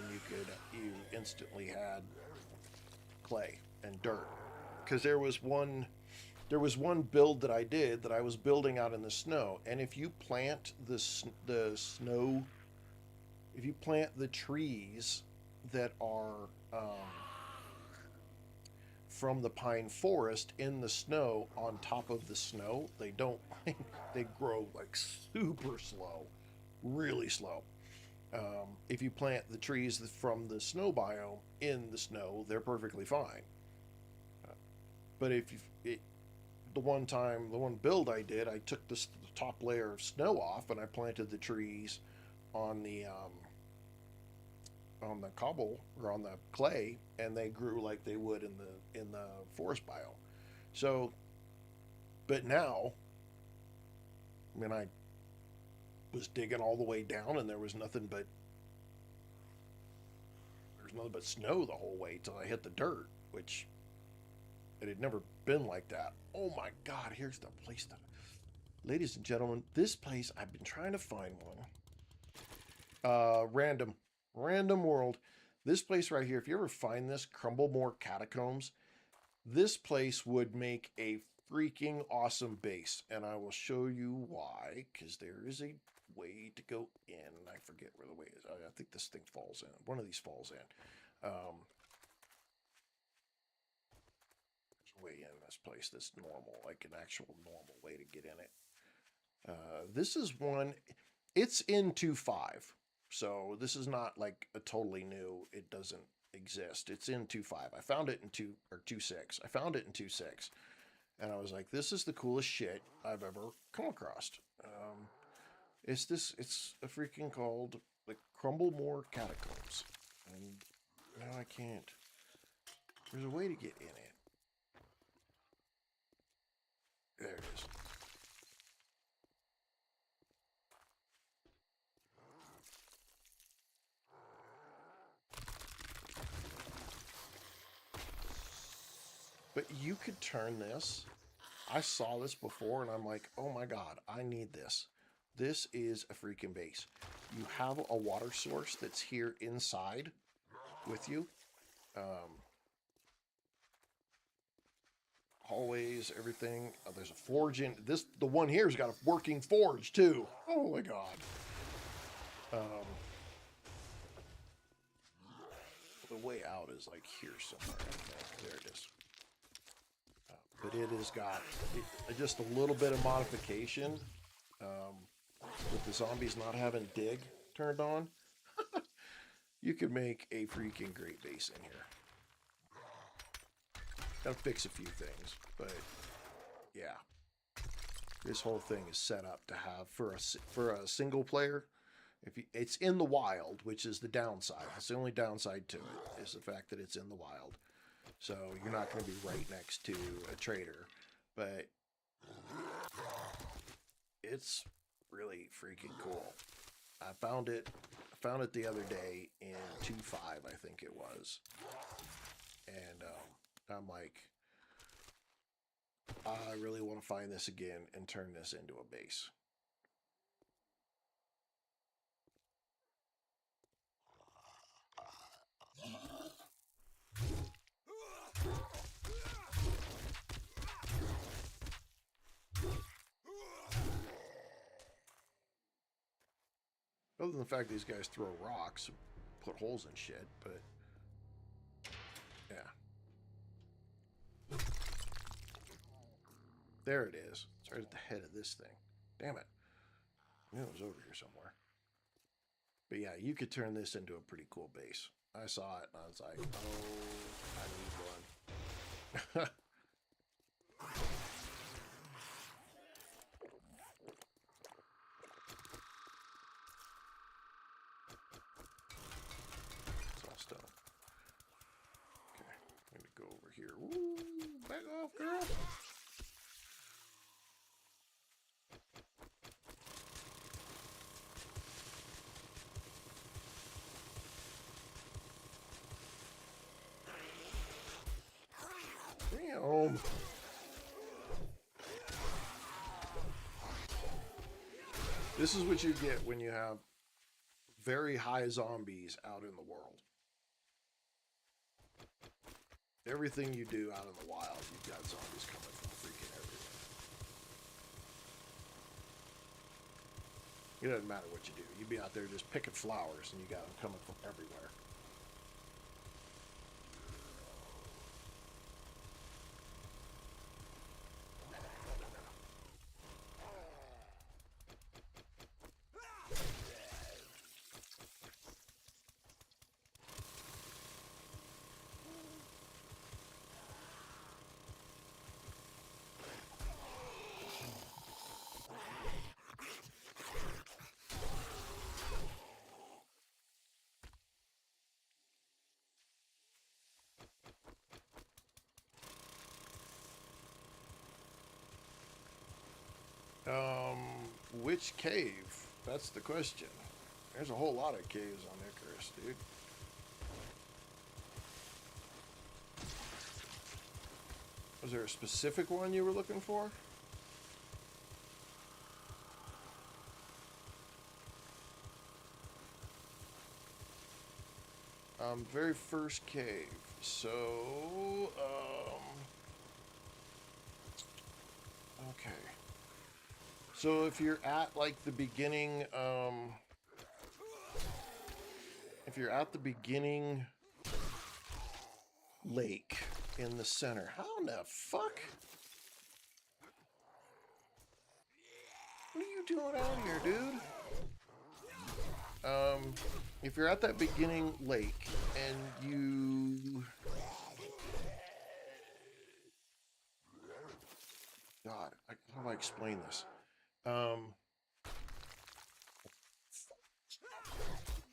Speaker 1: you instantly had clay and dirt. Because there was one build that I did that I was building out in the snow, and if you plant the snow, if you plant the trees that are from the pine forest in the snow on top of the snow, they don't they grow like super slow, really slow. If you plant the trees from the snow biome in the snow, they're perfectly fine. But the one build I did, I took the top layer of snow off and I planted the trees on the cobble or on the clay, and they grew like they would in the forest biome. So, but now, I mean, I was digging all the way down, and there was nothing but snow the whole way till I hit the dirt, which it had never been like that. Oh my God! Here's the place ladies and gentlemen, this place I've been trying to find one. Random world. This place right here. If you ever find this, Crumblemore Catacombs, this place would make a freaking awesome base, and I will show you why. Because there is a way to go in. I forget where the way is. I think this thing falls in. One of these falls in. There's a way in this place that's normal, like an actual normal way to get in it. This is one. It's in 2.5, so this is not like a totally new. It doesn't exist. It's in 2.5. I found it in 2.6. I found it in 2.6, and I was like, "This is the coolest shit I've ever come across." It's a freaking called the Crumblemore Catacombs, and now I can't. There's a way to get in it. There it is. But you could turn this. I saw this before, and I'm like, oh my God, I need this. This is a freaking base. You have a water source that's here inside with you. Hallways, everything. There's a forge in this. The one here's got a working forge too. Oh my God. The way out is like here somewhere. There it is. But it has got just a little bit of modification with the zombies not having dig turned on. You could make a freaking great base in here. Gotta fix a few things, but yeah, this whole thing is set up to have for a single player. It's in the wild, which is the downside. That's the only downside to it, is the fact that it's in the wild. So you're not going to be right next to a trader, but it's really freaking cool. I found it the other day in 2.5, I think it was, and I'm like, I really want to find this again and turn this into a base. Other than the fact these guys throw rocks and put holes in shit, but yeah. There it is. It's right at the head of this thing. Damn it. I knew it was over here somewhere. But yeah, you could turn this into a pretty cool base. I saw it and I was like, oh, I need one. It's all stone. Okay, I'm gonna go over here. Ooh, back off, girl. Damn. This is what you get when you have very high zombies out in the world. Everything you do out in the wild, you've got zombies coming from freaking everywhere. It doesn't matter what you do. You'd be out there just picking flowers and you got them coming from everywhere. Which cave? That's the question. There's a whole lot of caves on Icarus, dude. Was there a specific one you were looking for? Very first cave. So, okay. So if you're at like the beginning, if you're at the beginning lake in the center, how in the fuck? What are you doing out here, dude? If you're at that beginning lake and you... God, how do I explain this?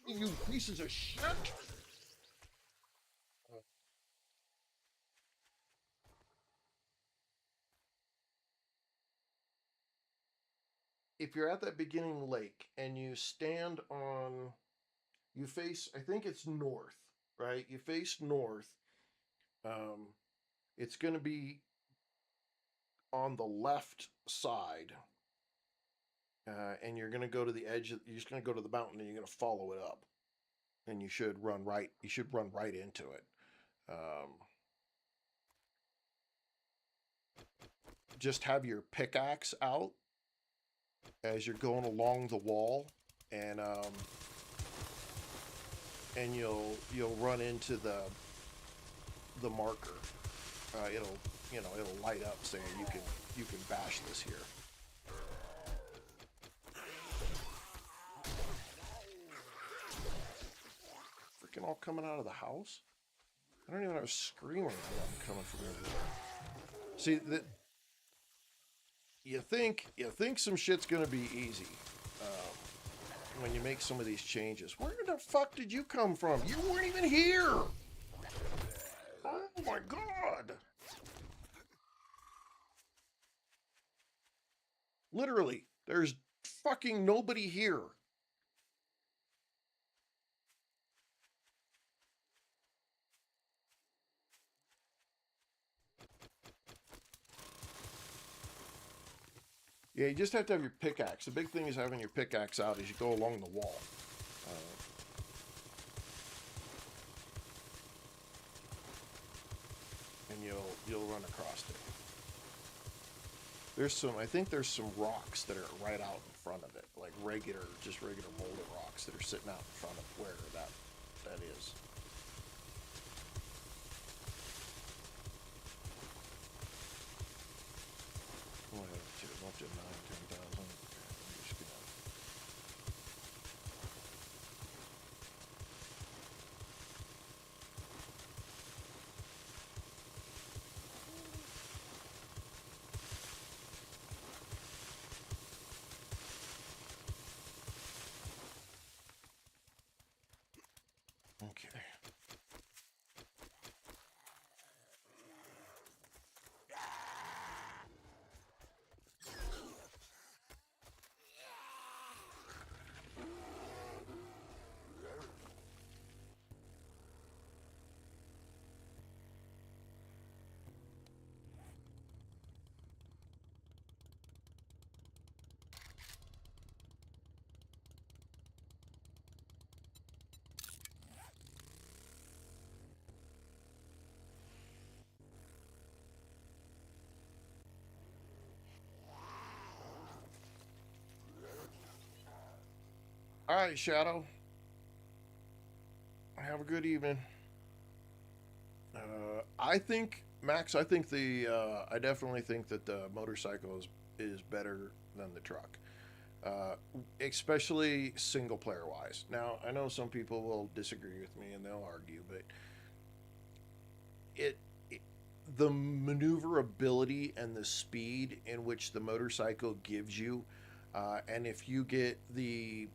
Speaker 1: You pieces of shit! If you're at that beginning lake and you stand on, you face, I think it's north, right? You face north. It's going to be on the left side. And you're going to go to the edge, you're just going to go to the mountain and you're going to follow it up. And you should run right into it. Just have your pickaxe out as you're going along the wall, and you'll run into the marker. It'll light up saying you can bash this here. Freaking all coming out of the house. I don't even have a screamer coming from everywhere. See that. You think some shit's gonna be easy when you make some of these changes. Where the fuck did you come from? You weren't even here. Oh my god! Literally, there's fucking nobody here. Yeah, you just have to have your pickaxe. The big thing is having your pickaxe out as you go along the wall. And you'll run across it. I think there's some rocks that are right out in front of it, like regular boulder rocks that are sitting out in front of where that is. Okay. All right, Shadow. Have a good evening. I think, Max. I definitely think that the motorcycle is better than the truck, uh, especially single player wise. Now, I know some people will disagree with me and they'll argue, but it, it the maneuverability and the speed in which the motorcycle gives you, and if you get the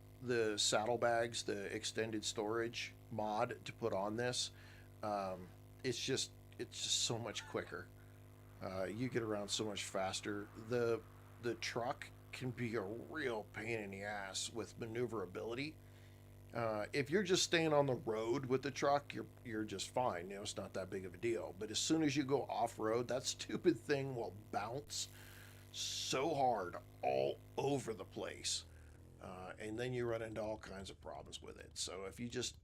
Speaker 1: saddlebags, the extended storage mod to put on this, um, it's just so much quicker. You get around so much faster. The truck can be a real pain in the ass with maneuverability. If you're just staying on the road with the truck, you're just fine. You know, it's not that big of a deal. But as soon as you go off road, that stupid thing will bounce so hard all over the place, and then you run into all kinds of problems with it. So if you just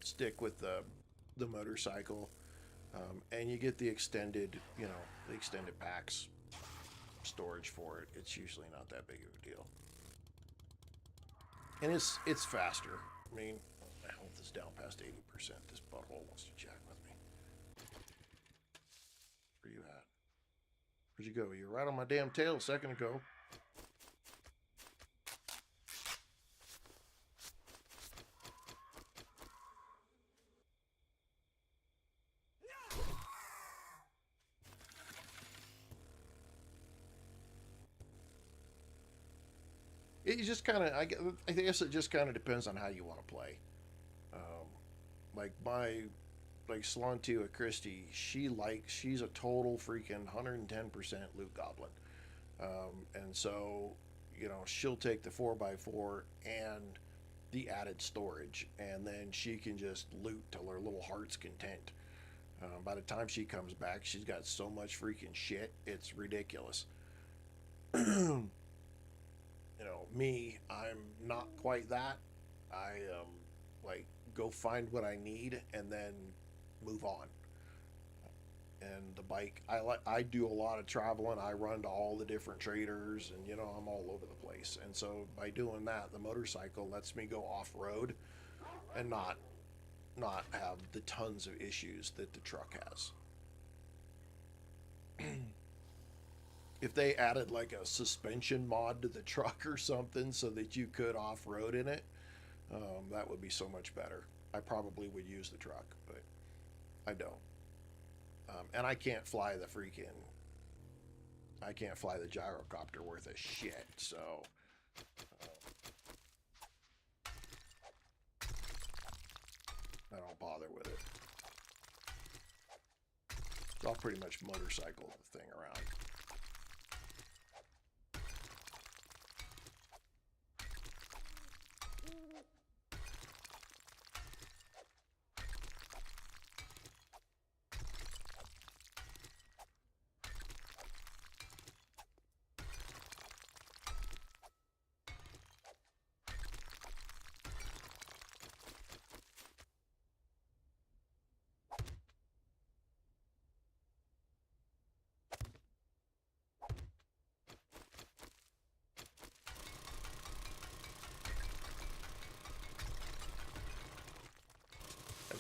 Speaker 1: stick with the motorcycle, and you get the extended packs storage for it, it's usually not that big of a deal, and it's faster. I mean, my health is down past 80%. This butthole wants to chat with me. Where you at? Where'd you go? You were right on my damn tail a second ago. It just kind of, I guess it just kind of depends on how you want to play. Um, like like Slantua Christie, she's a total freaking 110% loot goblin. And so, she'll take the 4x4 and the added storage, and then she can just loot till her little heart's content. By the time she comes back, she's got so much freaking shit, it's ridiculous. Me, I'm not quite that. I like go find what I need and then move on. And the bike, I do a lot of traveling. I run to all the different traders, and I'm all over the place. And so by doing that, the motorcycle lets me go off road and not have the tons of issues that the truck has. If they added like a suspension mod to the truck or something so that you could off-road in it, that would be so much better. I probably would use the truck, but I don't. And I can't fly the gyrocopter worth of shit, so I don't bother with it. I'll pretty much motorcycle the thing around.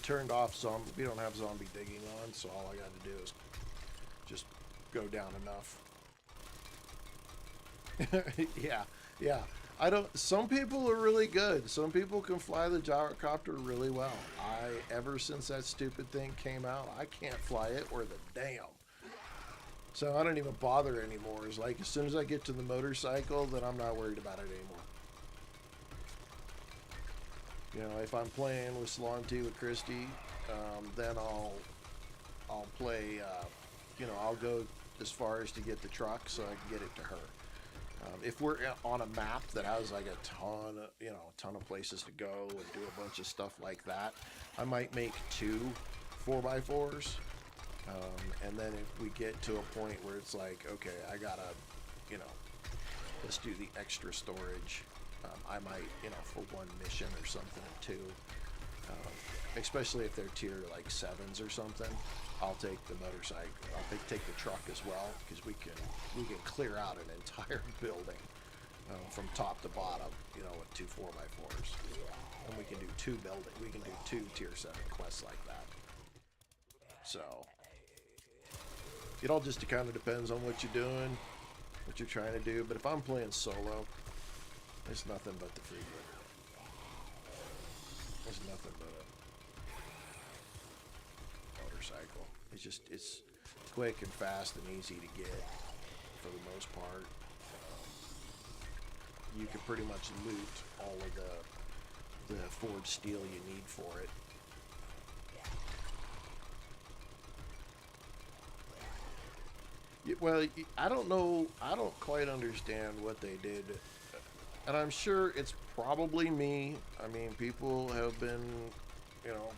Speaker 1: Turned off zombie. We don't have zombie digging on, so all I got to do is just go down enough. Yeah. I don't. Some people are really good. Some people can fly the gyrocopter really well. Ever since that stupid thing came out, I can't fly it or the damn. So I don't even bother anymore. It's like as soon as I get to the motorcycle, then I'm not worried about it anymore. You know, if I'm playing with Salonti with Christy, then I'll play. You know, I'll go as far as to get the truck so I can get it to her. If we're on a map that has like a ton of places to go and do a bunch of stuff like that, I might make 2 4x4s. And then if we get to a point where it's like, okay, I gotta, you know, let's do the extra storage. I might, you know, for one mission or something, or 2. Especially if they're tier like 7s or something, I'll take the motorcycle. I'll take the truck as well, because we can clear out an entire building from top to bottom, you know, with 2 4x4s, and we can do 2 building. We can do 2 tier 7 quests like that. So it all just kind of depends on what you're doing, what you're trying to do. But if I'm playing solo, it's nothing but the freebie. It's nothing but a motorcycle. It's quick and fast and easy to get for the most part. You can pretty much loot all of the forged steel you need for it. Well, I don't know. I don't quite understand what they did. And I'm sure it's probably me. I mean, people have been, you know,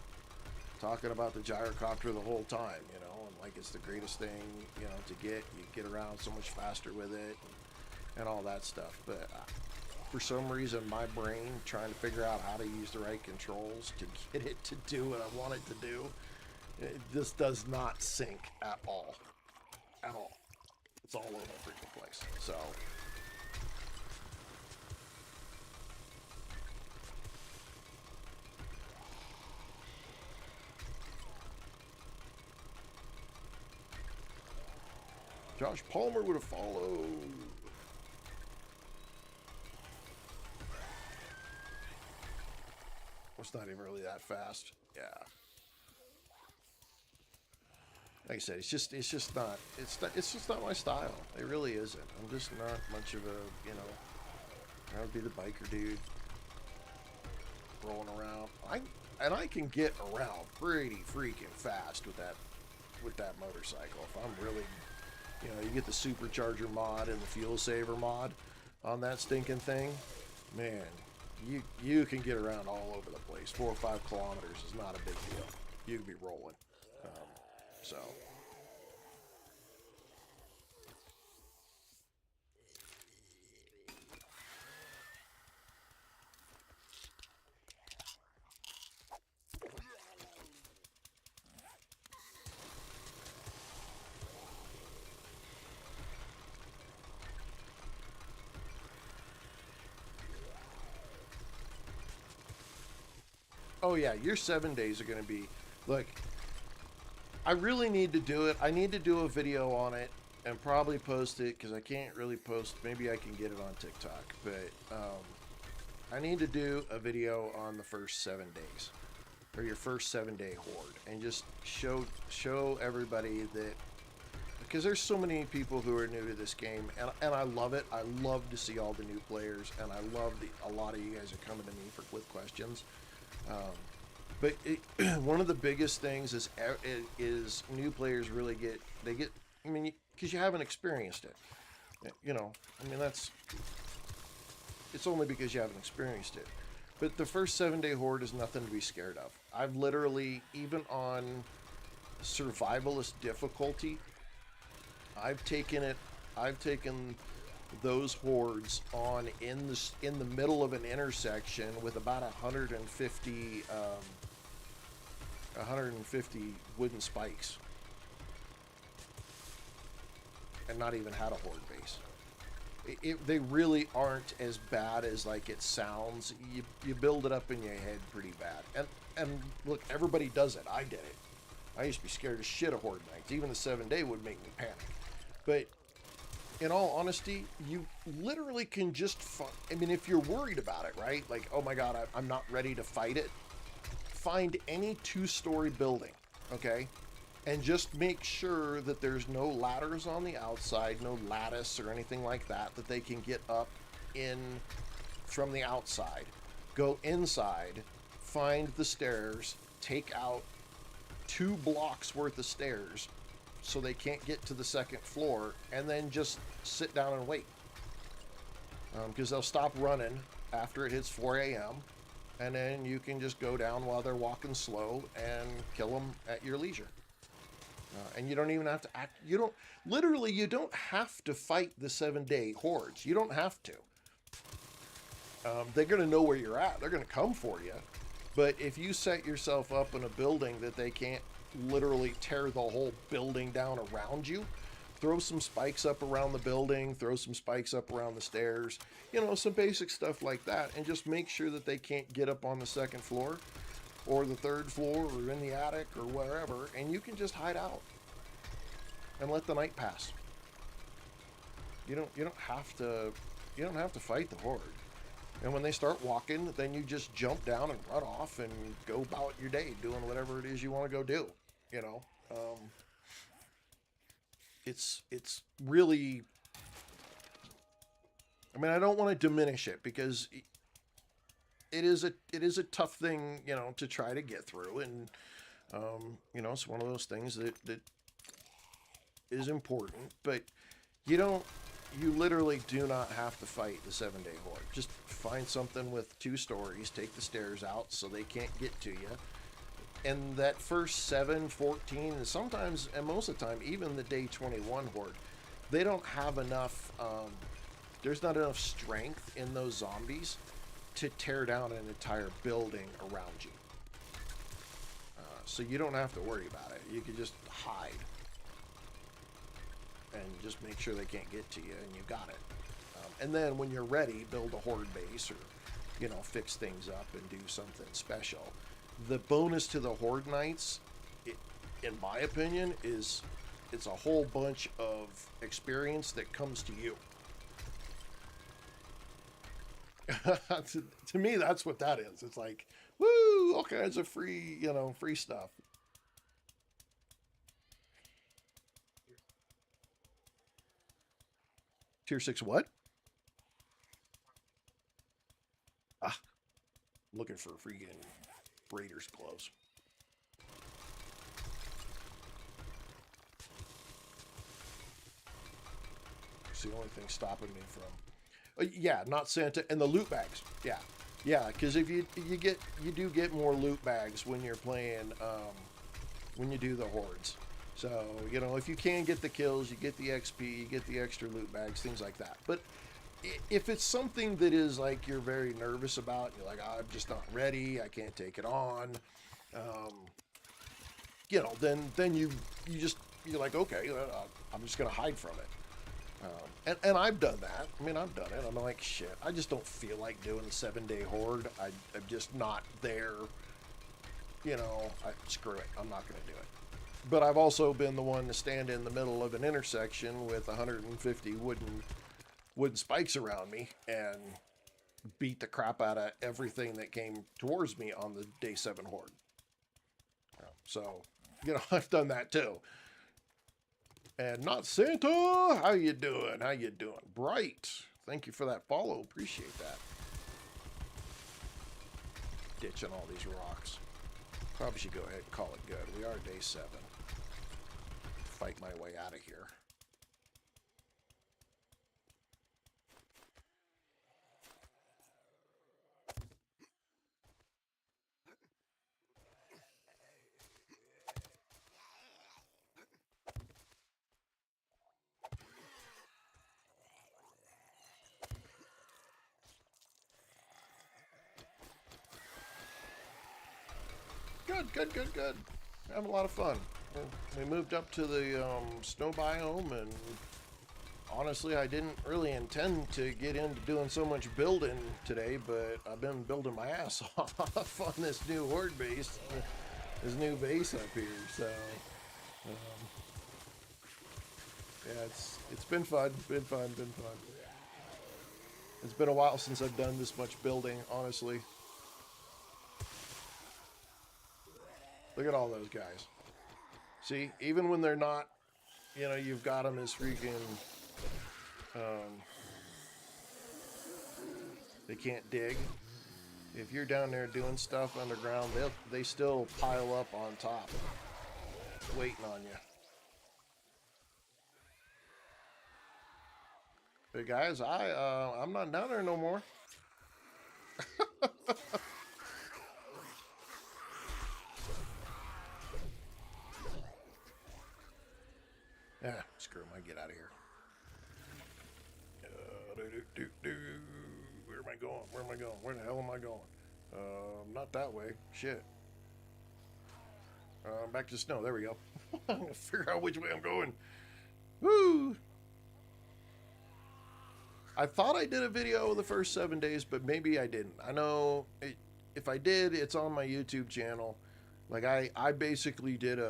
Speaker 1: talking about the gyrocopter the whole time, you know, and like it's the greatest thing, you know, to get. You get around so much faster with it and all that stuff. But for some reason, my brain trying to figure out how to use the right controls to get it to do what I want it to do, this does not sync at all. At all. It's all over the freaking place. So Josh Palmer would have followed. It's not even really that fast. Yeah. Like I said, it's just not my style. It really isn't. I'm just not much of a, you know, I would be the biker dude rolling around. I can get around pretty freaking fast with that motorcycle. If I'm really, you know, you get the supercharger mod and the fuel saver mod on that stinking thing, man, you can get around all over the place. 4 or 5 kilometers is not a big deal. You could be rolling. So. Oh yeah, your 7 days are going to be, look, I really need to do it. I need to do a video on it and probably post it, because I can't really post. Maybe I can get it on TikTok, but I need to do a video on the first 7 days, or your first 7-day horde, and just show everybody that, because there's so many people who are new to this game, and I love it. I love to see all the new players, and I love a lot of you guys are coming to me with questions. But one of the biggest things is new players really get, I mean, because you haven't experienced it. You know, I mean, it's only because you haven't experienced it. But the first 7-day horde is nothing to be scared of. I've literally, even on survivalist difficulty, I've taken those hordes on in the middle of an intersection with about 150 wooden spikes, and not even had a horde base. They really aren't as bad as like it sounds. You build it up in your head pretty bad. And look, everybody does it. I did it. I used to be scared as shit of horde nights. Even the 7-day would make me panic. But in all honesty, you literally can just I mean, if you're worried about it, right? Like, oh my god, I'm not ready to fight it. Find any 2-story building, okay? And just make sure that there's no ladders on the outside, no lattice or anything like that they can get up in from the outside. Go inside find the stairs, take out 2 blocks worth of stairs so they can't get to the second floor, and then just sit down and wait. Because they'll stop running after it hits 4 a.m. and then you can just go down while they're walking slow and kill them at your leisure. And you don't even have to act. You don't have to fight the 7-day hordes. You don't have to. They're going to know where you're at. They're going to come for you. But if you set yourself up in a building that they can't literally tear the whole building down around you, throw some spikes up around the building, throw some spikes up around the stairs, some basic stuff like that, and just make sure that they can't get up on the second floor or the third floor or in the attic or wherever, and you can just hide out and let the night pass. You don't have to fight the horde. And when they start walking, then you just jump down and run off and go about your day doing whatever it is you want to go do. It's really, I don't want to diminish it, because it is a tough thing, to try to get through. And, it's one of those things that is important, but you literally do not have to fight the 7-day horde. Just find something with 2 stories, take the stairs out so they can't get to you. And that first 7, 14, and sometimes, and most of the time, even the day 21 horde, they don't have enough, there's not enough strength in those zombies to tear down an entire building around you. So you don't have to worry about it. You can just hide and just make sure they can't get to you, and you got it. And then when you're ready, build a horde base, or fix things up and do something special. The bonus to the horde nights, in my opinion, is it's a whole bunch of experience that comes to you. To me, that's what that is. It's like, woo, all kinds of free stuff. Tier 6 what? Looking for freaking Raiders gloves. It's the only thing stopping me from... yeah, not Santa. And the loot bags. Yeah, because if you do get more loot bags when you're playing, when you do the hordes. So, if you can get the kills, you get the XP, you get the extra loot bags, things like that. But if it's something that is like you're very nervous about, you're like, I'm just not ready, I can't take it on, then you're like, okay, I'm just going to hide from it. And I've done that. I've done it. I'm like, shit, I just don't feel like doing the 7-day horde. I'm just not there. Screw it. I'm not going to do it. But I've also been the one to stand in the middle of an intersection with 150 wooden spikes around me and beat the crap out of everything that came towards me on the day 7 horde. So, I've done that too. And not Santa. How you doing? Bright. Thank you for that follow. Appreciate that. Ditching all these rocks. Probably should go ahead and call it good. We are day 7. Fight my way out of here. Good. Having a lot of fun. We moved up to the snow biome, and honestly, I didn't really intend to get into doing so much building today, but I've been building my ass off on this new horde base, this new base up here. So, yeah, it's been fun. Been fun. It's been a while since I've done this much building, honestly. Look at all those guys. See, even when they're not, you've got them as freaking, they can't dig. if you're down there doing stuff underground, they still pile up on top, waiting on you. Hey guys, I'm not down there no more. Yeah, screw him. I get out of here. Where am I going? Where am I going? Where the hell am I going? Not that way. Shit. Back to snow. There we go. I'm gonna figure out which way I'm going. Woo! I thought I did a video of the first 7 days, but maybe I didn't. I know if I did, it's on my YouTube channel. Like I basically did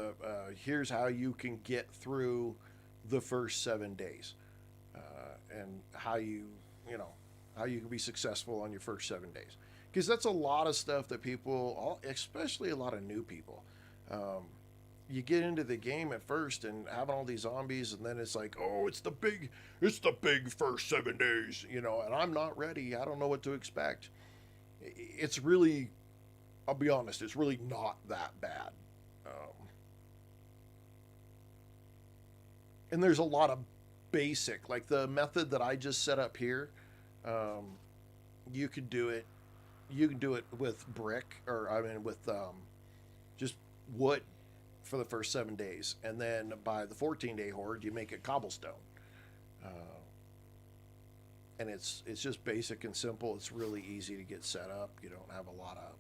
Speaker 1: here's how you can get through the first 7 days, and how you can be successful on your first 7 days. Because that's a lot of stuff that people, especially a lot of new people, you get into the game at first and having all these zombies, and then it's like, oh, it's the big first 7 days, and I'm not ready. I don't know what to expect. It's really, I'll be honest, it's really not that bad. And there's a lot of basic, like the method that I just set up here. You could do it. You can do it with brick, with just wood for the first 7 days, and then by the 14-day horde, you make it cobblestone. And it's just basic and simple. It's really easy to get set up. You don't have a lot of,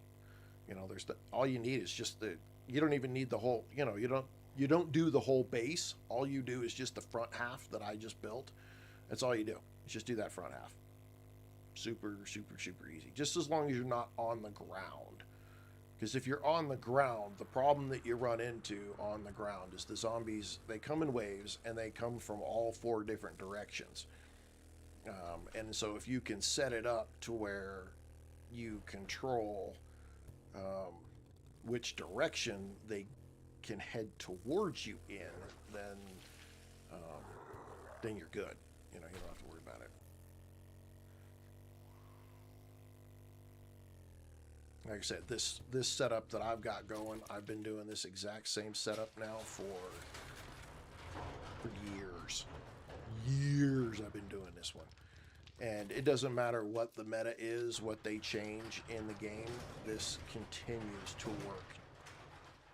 Speaker 1: all you need is just you don't even need the whole, you don't do the whole base. All you do is just the front half that I just built. That's all you do. Just do that front half. Super, super, super easy. Just as long as you're not on the ground. Because if you're on the ground, the problem that you run into on the ground is the zombies, they come in waves, and they come from all 4 different directions. And so if you can set it up to where you control which direction they can head towards you in, then you're good. You don't have to worry about it. Like I said, this setup that I've got going, I've been doing this exact same setup now for years. Years I've been doing this one. And it doesn't matter what the meta is, what they change in the game, this continues to work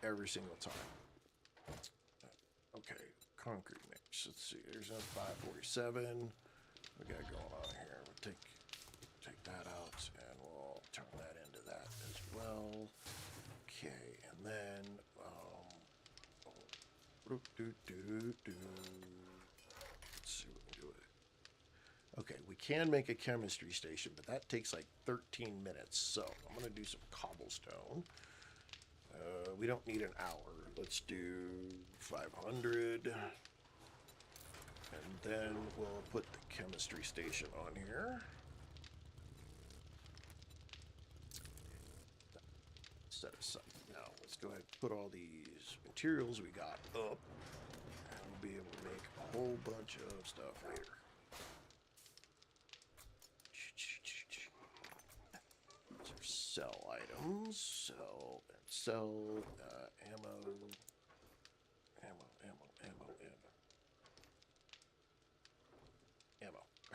Speaker 1: every single time. Okay, concrete mix. Let's see, there's a 547. We got going on here. We'll take that out, and we'll turn that into that as well. Okay, and then let's see what we can do with it. Okay, we can make a chemistry station, but that takes like 13 minutes. So I'm gonna do some cobblestone. We don't need an hour. Let's do 500. And then we'll put the chemistry station on here. Set aside. Now let's go ahead and put all these materials we got up, and we'll be able to make a whole bunch of stuff later. These are sell items. Sell ammo.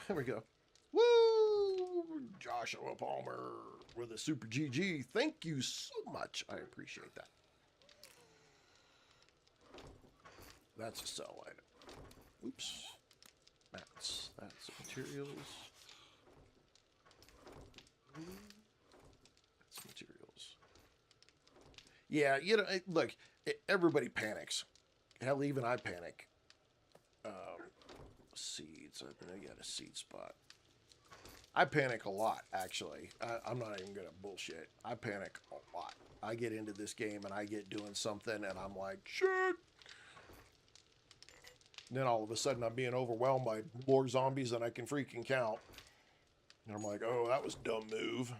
Speaker 1: There we go. Woo! Joshua Palmer with a super GG. Thank you so much. I appreciate that. That's a sell item. Oops. That's materials. That's materials. Yeah, look, everybody panics. Hell, even I panic. Seeds. I know you got a seed spot. I panic a lot, actually. I'm not even gonna bullshit. I panic a lot. I get into this game and I get doing something and I'm like, shit. And then all of a sudden I'm being overwhelmed by more zombies than I can freaking count. And I'm like, oh, that was a dumb move.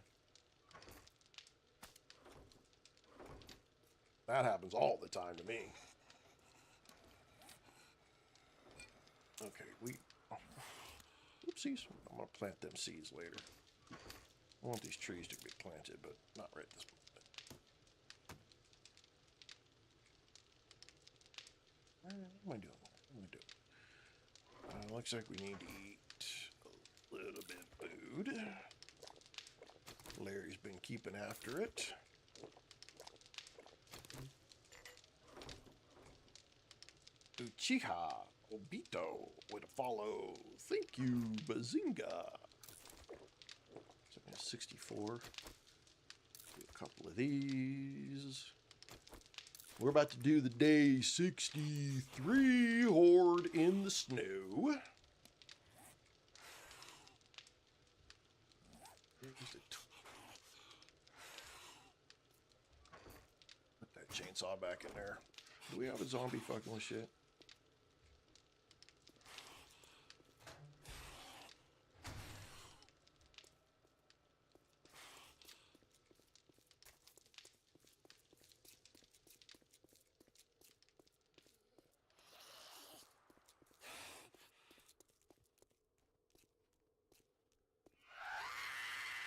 Speaker 1: That happens all the time to me. Okay, oopsies. I'm gonna plant them seeds later. I want these trees to be planted, but What am I doing? What am I doing? Looks like we need to eat a little bit of food. Larry's been keeping after it. Uchiha Obito with a follow. Thank you, Bazinga. 64. Do a couple of these. We're about to do the day 63 Horde in the snow. Put that chainsaw back in there. Do we have a zombie fucking with shit?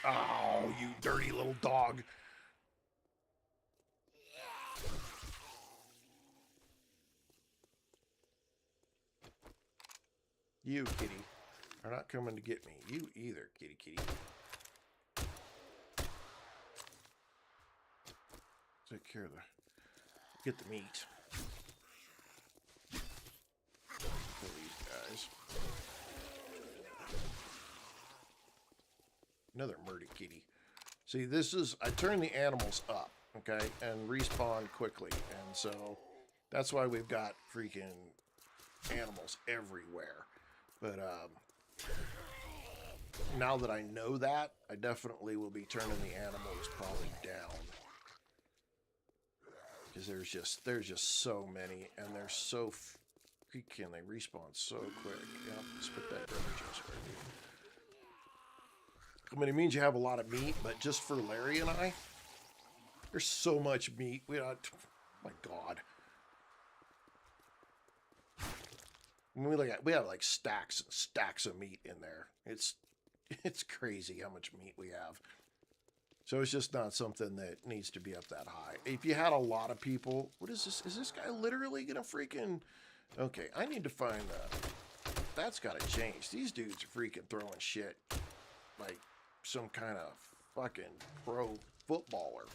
Speaker 1: Oh, you dirty little dog. You, kitty, are not coming to get me. You either, kitty kitty. Take care of the... Get the meat. For these guys. Another murdy kitty. See, this is... I turn the animals up, okay? And respawn quickly. And so, that's why we've got freaking animals everywhere. But, now that I know that, I definitely will be turning the animals probably down. Because there's just so many, and they're so freaking, they respawn so quick. Yep, let's put that rubber chest right here. I mean, it means you have a lot of meat, but just for Larry and I, there's so much meat. We don't, oh my God. I mean, we have like stacks and stacks of meat in there. It's crazy how much meat we have. So it's just not something that needs to be up that high. If you had a lot of people, what is this? Is this guy literally gonna freaking... Okay, I need to find that's gotta change. These dudes are freaking throwing shit like some kind of fucking pro footballer.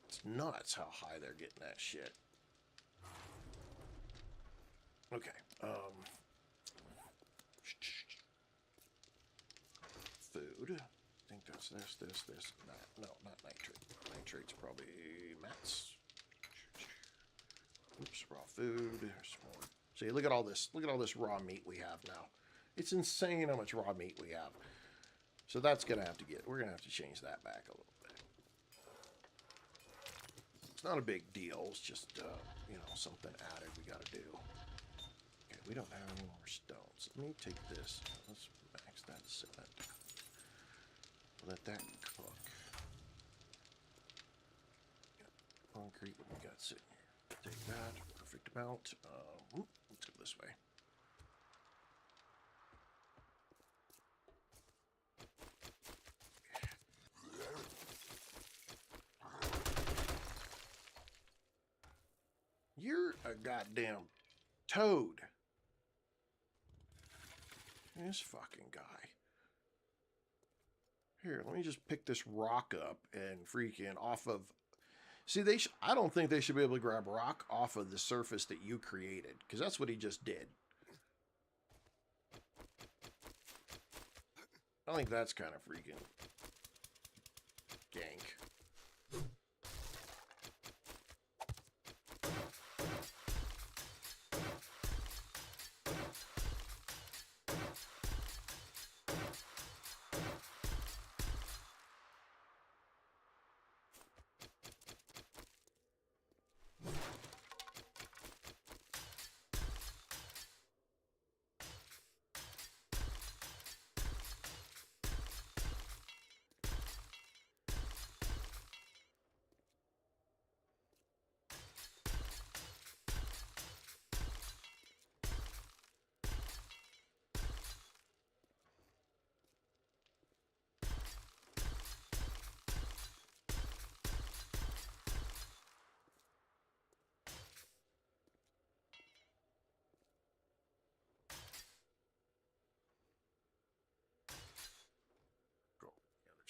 Speaker 1: It's nuts how high they're getting that shit. Okay, food. I think that's this. No, not nitrate. Nitrate's probably mats. Oops, raw food. There's more. See, look at all this. Look at all this raw meat we have now. It's insane how much raw meat we have. So that's gonna have to we're gonna have to change that back a little bit. It's not a big deal. It's just you know, something added we gotta do. Okay, we don't have any more stones. Let me take this. Let's max that. Set that down. Let that cook. Concrete, what we got sitting here? Take that, perfect amount. Let's go this way. You're a goddamn toad. This fucking guy. Here, let me just pick this rock up and freaking off of... See, I don't think they should be able to grab rock off of the surface that you created, because that's what he just did. I think that's kind of freaking gank.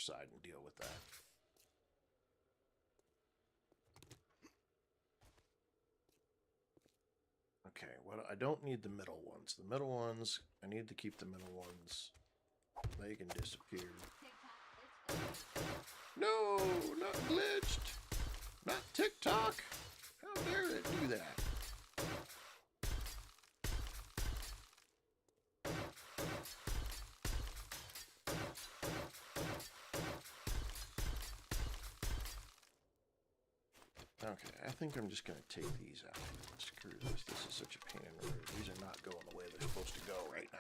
Speaker 1: side and deal with that. Okay, well, I don't need the middle ones. The middle ones, I need to keep the middle ones. They can disappear. No, not glitched. Not TikTok. How dare it do that? Okay, I think I'm just going to take these out. Screw this. This is such a pain in the rear. These are not going the way they're supposed to go right now.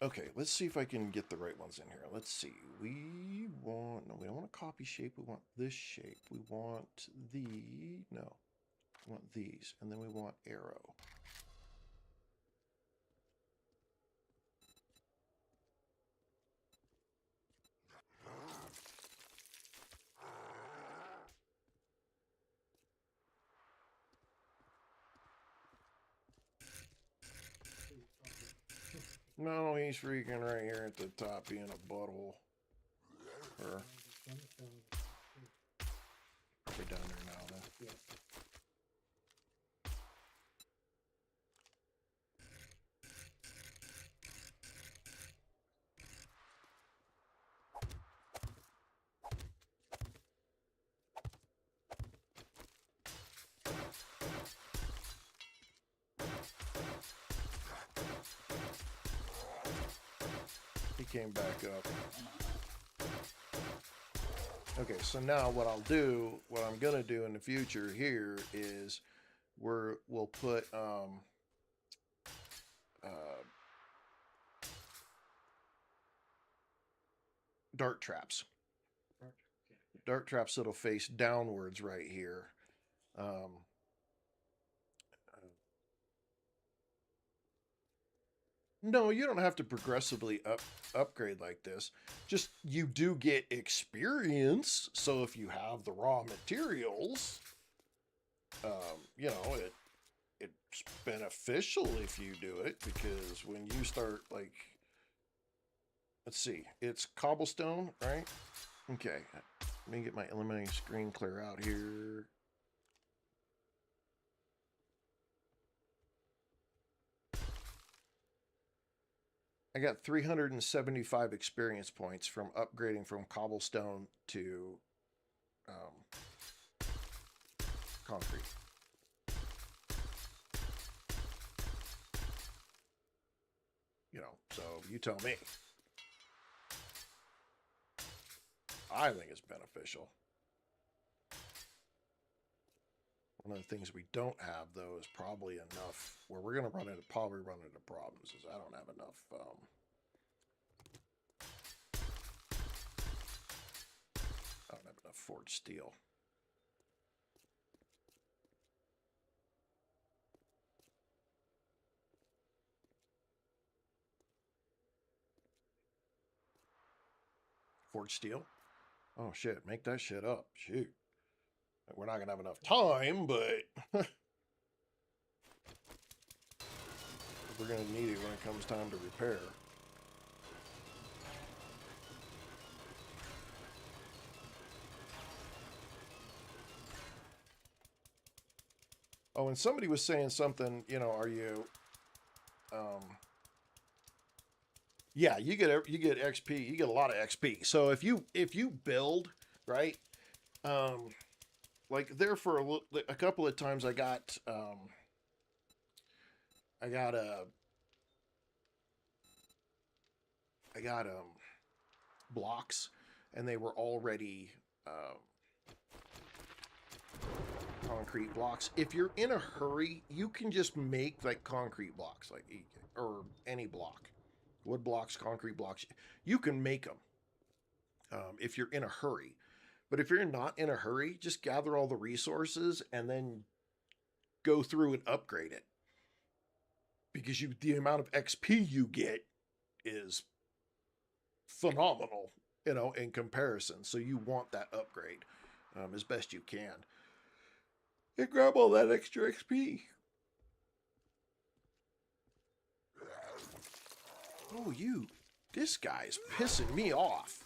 Speaker 1: Okay, let's see if I can get the right ones in here. Let's see. We want, no, we don't want a copy shape. We want this shape. We want no, we want these. And then we want arrow. No, he's freaking right here at the top being a butthole. Or, we're down there now then.
Speaker 3: Yeah.
Speaker 1: He came back up. Okay, so now what I'll do, what I'm gonna do in the future here is we'll put dart traps. Dart traps that'll face downwards right here. No, you don't have to progressively upgrade like this. Just you do get experience. So if you have the raw materials, you know, it's beneficial if you do it, because when you start, like, let's see, it's cobblestone, right? Okay, let me get my eliminating screen clear out here. I got 375 experience points from upgrading from cobblestone to concrete. You know, so you tell me. I think it's beneficial. One of the things we don't have, though, is probably enough, where we're going to probably run into problems, is I don't have enough, I don't have enough forged steel. Forged steel? Oh, shit, make that shit up. Shoot. We're not going to have enough time, but we're going to need it when it comes time to repair. Oh, and somebody was saying something, you know, are you, yeah, you get XP, you get a lot of XP. So if you build, right, like there for a couple of times I got blocks, and they were already concrete blocks. If you're in a hurry, you can just make like concrete blocks, like, or any block, wood blocks, concrete blocks. You can make them if you're in a hurry. But if you're not in a hurry, just gather all the resources and then go through and upgrade it. Because the amount of XP you get is phenomenal, you know, in comparison. So you want that upgrade as best you can. And grab all that extra XP. Oh, you. This guy's pissing me off.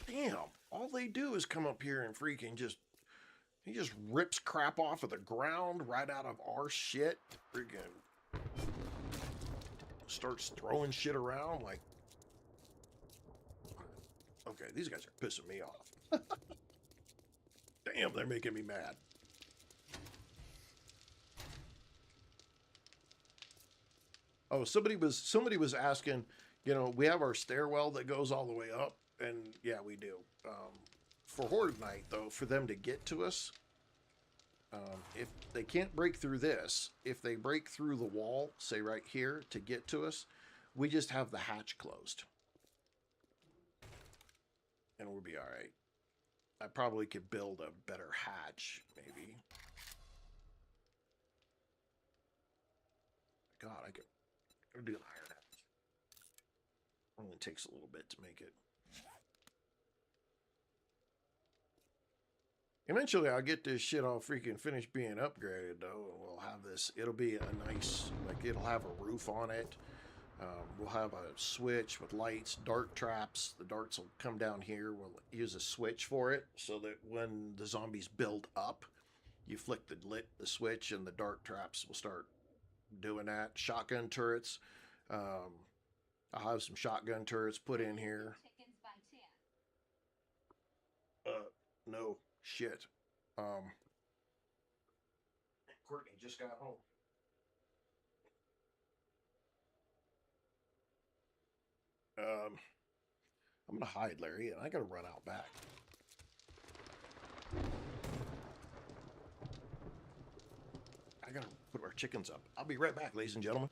Speaker 1: Damn, all they do is come up here and freaking just... He just rips crap off of the ground right out of our shit. Freaking... Starts throwing shit around like... Okay, these guys are pissing me off. Damn, they're making me mad. Oh, somebody was asking, you know, we have our stairwell that goes all the way up, and yeah, we do. For Horde night, though, for them to get to us, if they can't break through this, if they break through the wall, say right here, to get to us, we just have the hatch closed. And we'll be all right. I probably could build a better hatch, maybe. God, I could do an iron hatch. Only takes a little bit to make it. Eventually, I'll get this shit all freaking finished being upgraded, though, and we'll have this. It'll be a nice, like, it'll have a roof on it. We'll have a switch with lights, dart traps. The darts will come down here. We'll use a switch for it so that when the zombies build up, you flick the switch and the dart traps will start doing that. Shotgun turrets. I'll have some shotgun turrets put in here.
Speaker 2: Chickens by chance.
Speaker 1: No shit. Courtney just got home. I'm gonna hide, Larry, and I gotta run out back. I gotta put our chickens up. I'll be right back, ladies and gentlemen.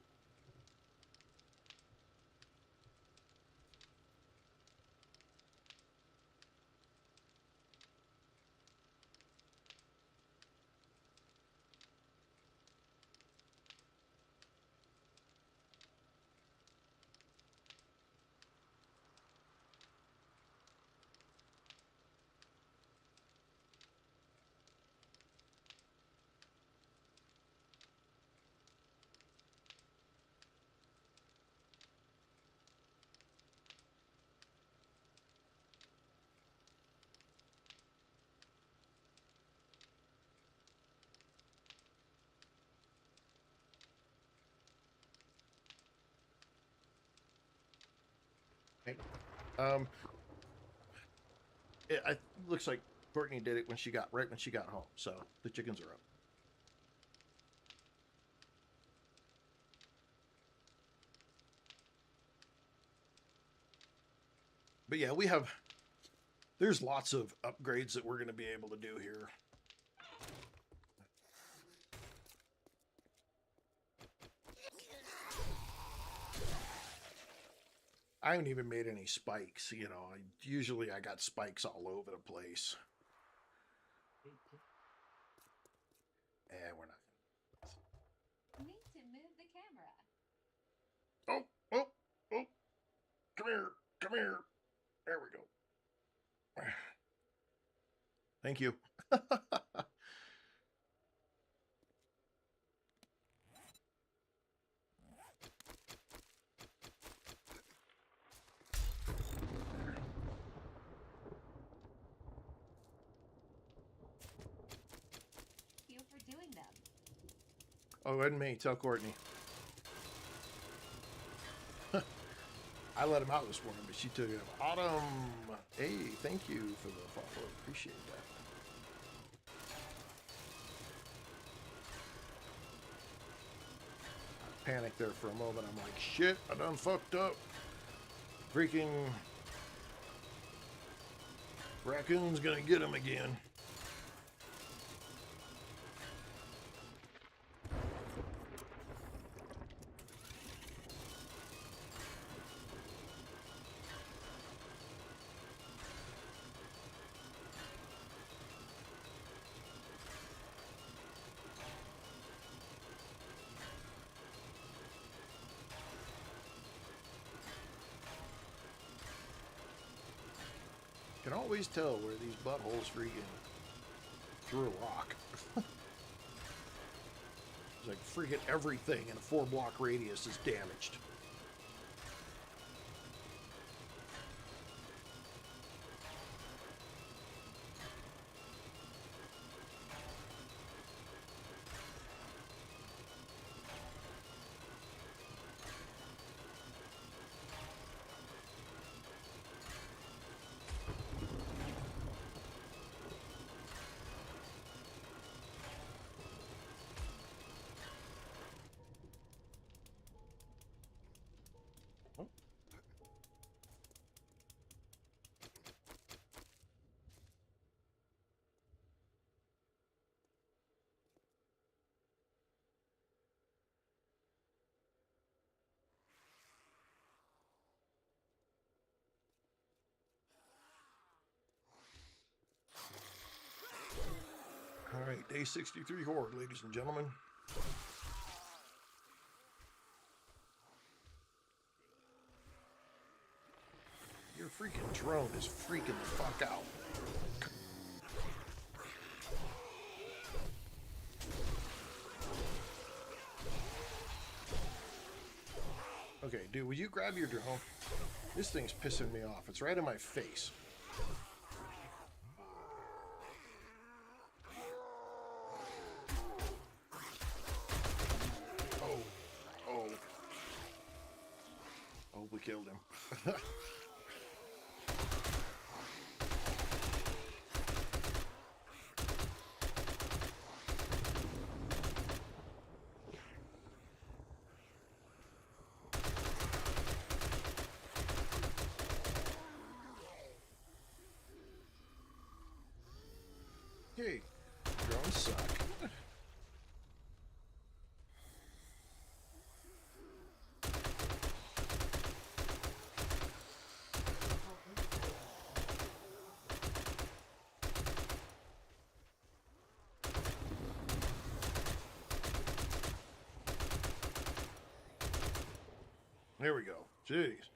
Speaker 1: It looks like Courtney did it when she got home, so the chickens are up. But yeah, there's lots of upgrades that we're going to be able to do here. I haven't even made any spikes, you know. Usually I got spikes all over the place. We're not.
Speaker 2: Need to move the camera.
Speaker 1: Oh. Come here. There we go. Thank you.
Speaker 2: You for doing them.
Speaker 1: Oh, and me. Tell Courtney. I let him out this morning, but she took it up. Autumn. Hey, thank you for the follow. Appreciate that. I panicked there for a moment. I'm like, shit, I done fucked up. Freaking raccoon's gonna get him again. Can always tell where these buttholes freaking threw a rock. It's like freaking everything in a 4-block radius is damaged. Day 63 Horde, ladies and gentlemen. Your freaking drone is freaking the fuck out. Okay, dude, will you grab your drone? This thing's pissing me off. It's right in my face. Oh, we killed him. Hey, drones suck. There we go. Jeez.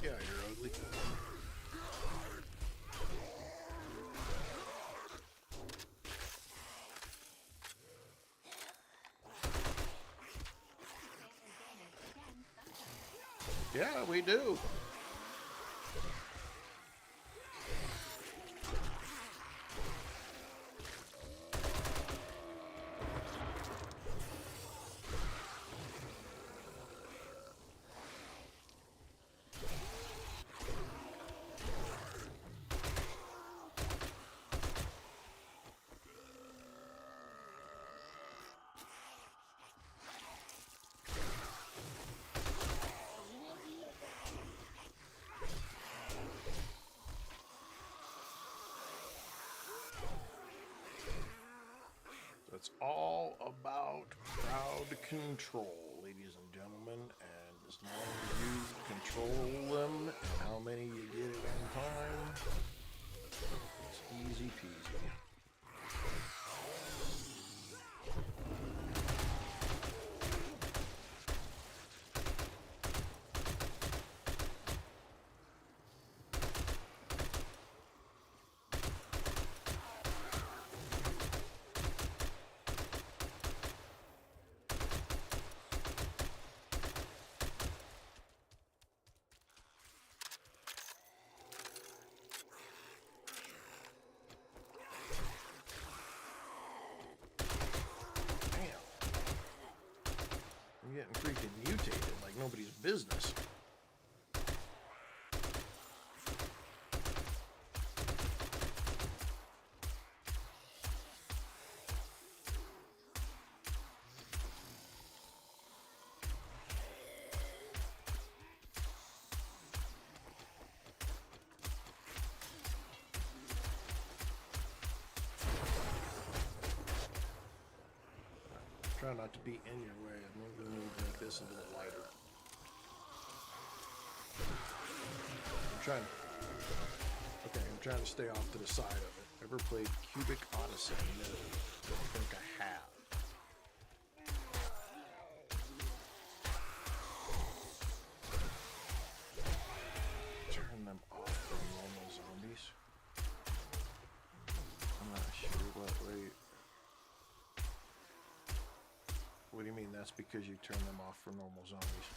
Speaker 1: Yeah, you're ugly. Yeah, we do. It's all about crowd control, ladies and gentlemen, and as long as you control them and how many you get at one time, it's easy peasy. I'm getting freaking mutated like nobody's business. Try not to be in your way. I'm going to make this a little lighter. I'm trying to stay off to the side of it. Ever played Cubic Odyssey? No, I don't think I have. Turn them off from normal zombies. I'm not sure what way. What do you mean that's because you turn them off for normal zombies?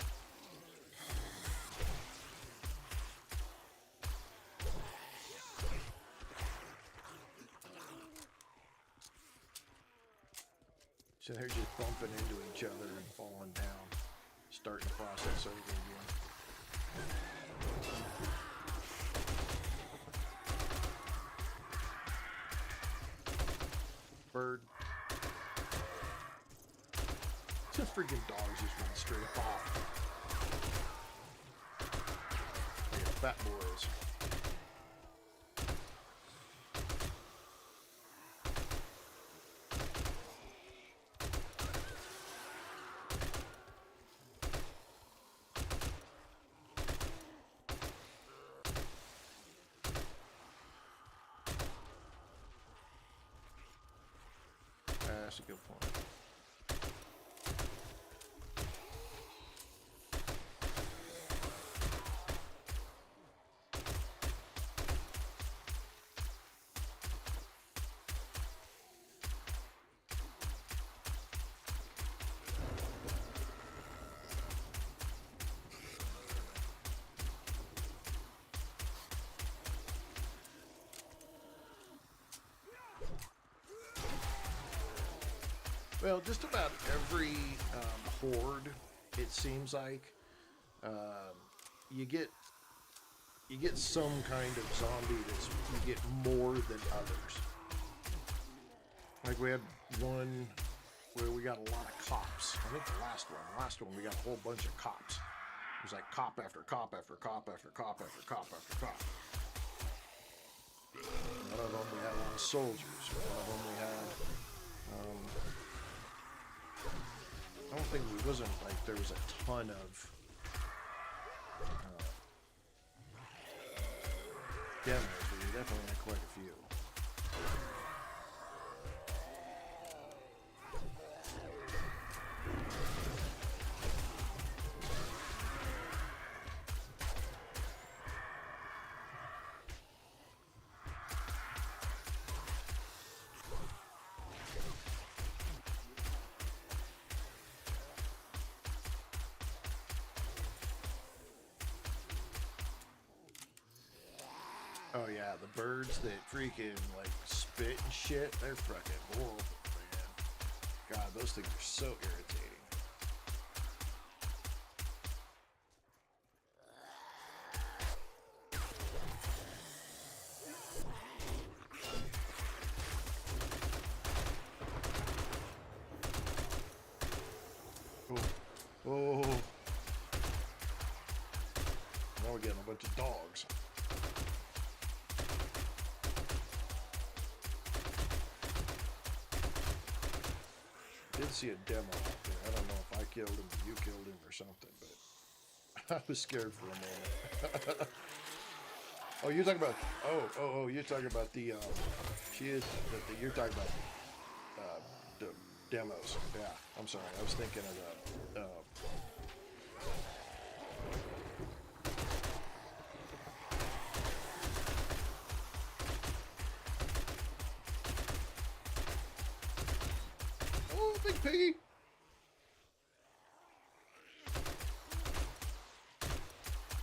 Speaker 1: So they're just bumping into each other and falling down, starting the process over again. Bird. The freaking dogs just run straight up off. Like a fat boys. That's a good point. Well, just about every horde, it seems like, you get some kind of zombie that's you get more than others. Like we had one where we got a lot of cops. I think the last one we got a whole bunch of cops. It was like cop after cop after cop after cop after cop after cop. One of them we had a lot of soldiers. One of them we had. I don't think it wasn't like there was a ton of demos, but we definitely had quite a few. Oh yeah, the birds that freaking like spit and shit, they're fucking horrible, man. God, those things are so irritating. Oh, oh. Now we're getting a bunch of dogs. I did see a demo out there. I don't know if I killed him or you killed him or something, but I was scared for a moment. Oh, you're talking about? Oh, you're talking about the you're talking about the demos. Yeah, I'm sorry. I was thinking of the. Oh, big piggy.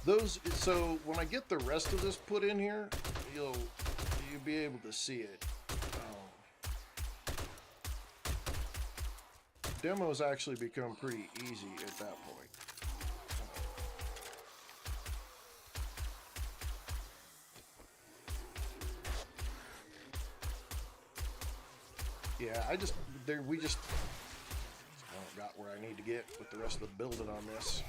Speaker 1: Those, so when I get the rest of this put in here, you'll be able to see it. Demos actually become pretty easy at that point. Yeah, we just got where I need to get with the rest of the building on this.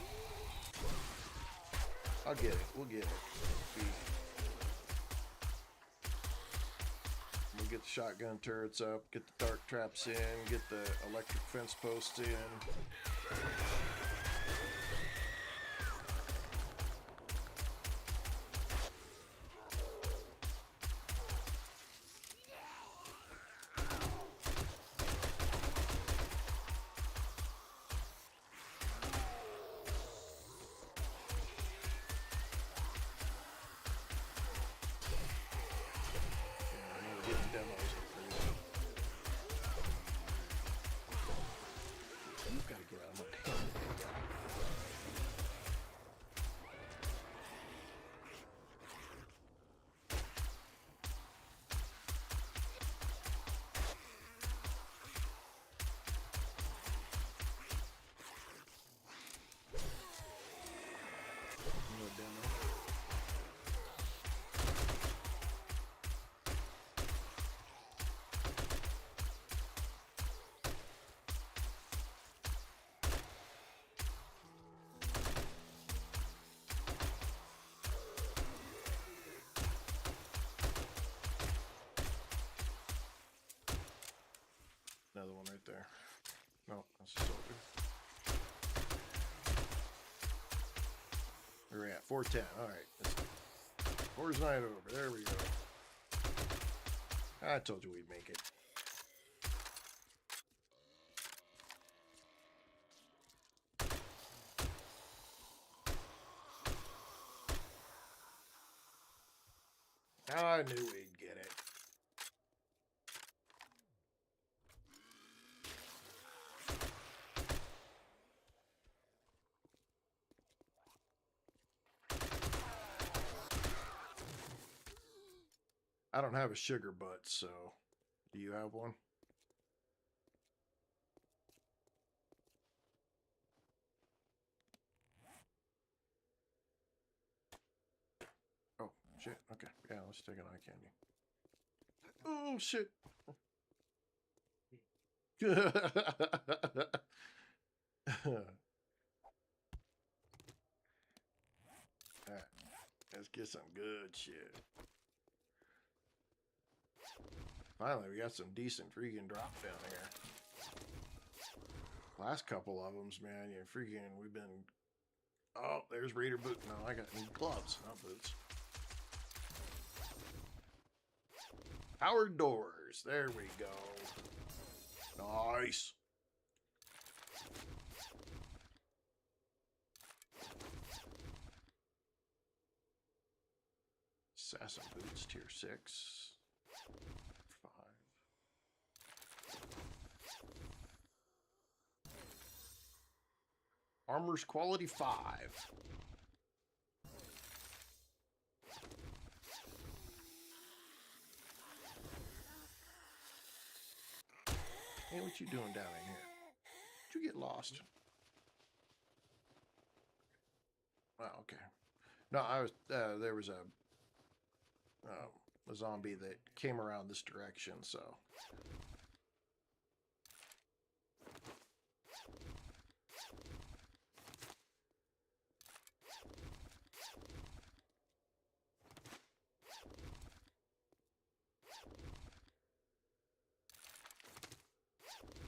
Speaker 1: I'll get it. We'll get it. We'll get the shotgun turrets up, get the dark traps in, get the electric fence posts in. Another one right there. No, that's a soldier. Where are we at? 410. Alright. Horde's night over. There we go. I told you we'd make it. I knew we'd get it. I don't have a sugar butt, so do you have one? Oh, shit. Okay. Yeah, let's take an eye candy. Oh, shit. Alright, let's get some good shit. Finally, we got some decent freaking drop down here. Last couple of them's, man, you freaking, we've been... Oh, there's Raider boot. No, I got new gloves, not boots. Powered doors. There we go. Nice. Assassin boots, tier 6. 5. Armor's quality 5. Hey, what you doing down in here? Did you get lost? Oh, okay. No, I was. There was a zombie that came around this direction, so.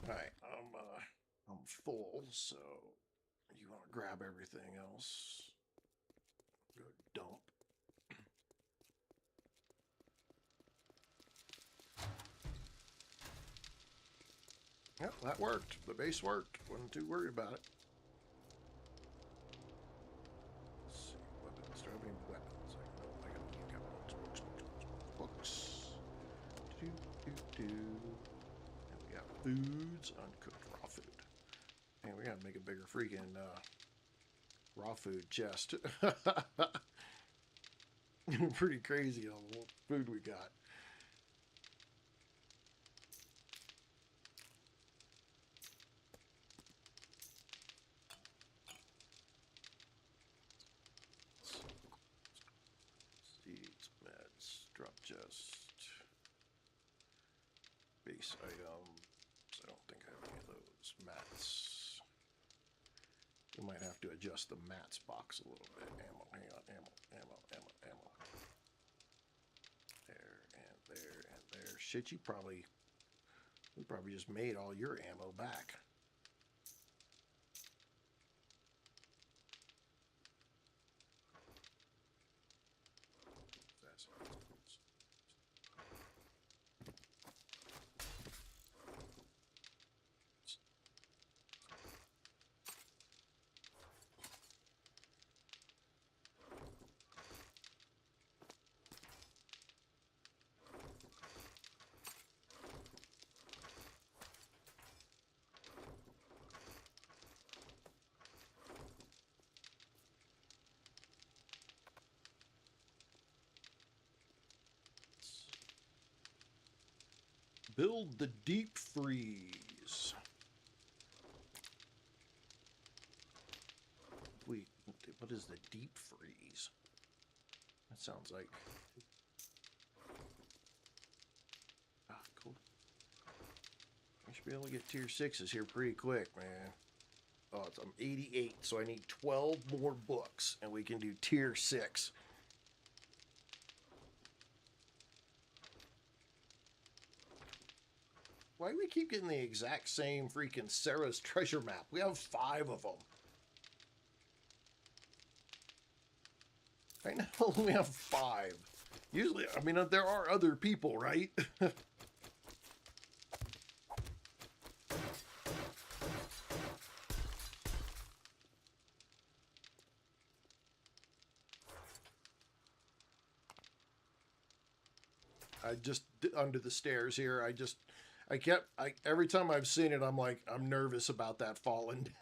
Speaker 1: Alright, I'm full, so you want to grab everything else. Go dump. Yep, that worked. The base worked. Wasn't too worried about it. Let's see. Weapons. Do I have any weapons? I got books. And we got foods. Uncooked raw food. And we gotta make a bigger freaking raw food chest. Pretty crazy on what food we got. Seeds, meds, drop chest, base items. I don't think I have any of those. Mats. We might have to adjust the mats box a little bit. Ammo, hang on, ammo. There and there and there. Shit, we probably just made all your ammo back. Build the deep freeze. Wait, what is the deep freeze? That sounds like... Ah, cool. I should be able to get tier 6s here pretty quick, man. Oh, I'm 88, so I need 12 more books, and we can do tier 6. Why do we keep getting the exact same freaking Sarah's treasure map? We have 5 of them. Right now, we only have 5. Usually, I mean, there are other people, right? just under the stairs here. Every time I've seen it, I'm like, I'm nervous about that falling down.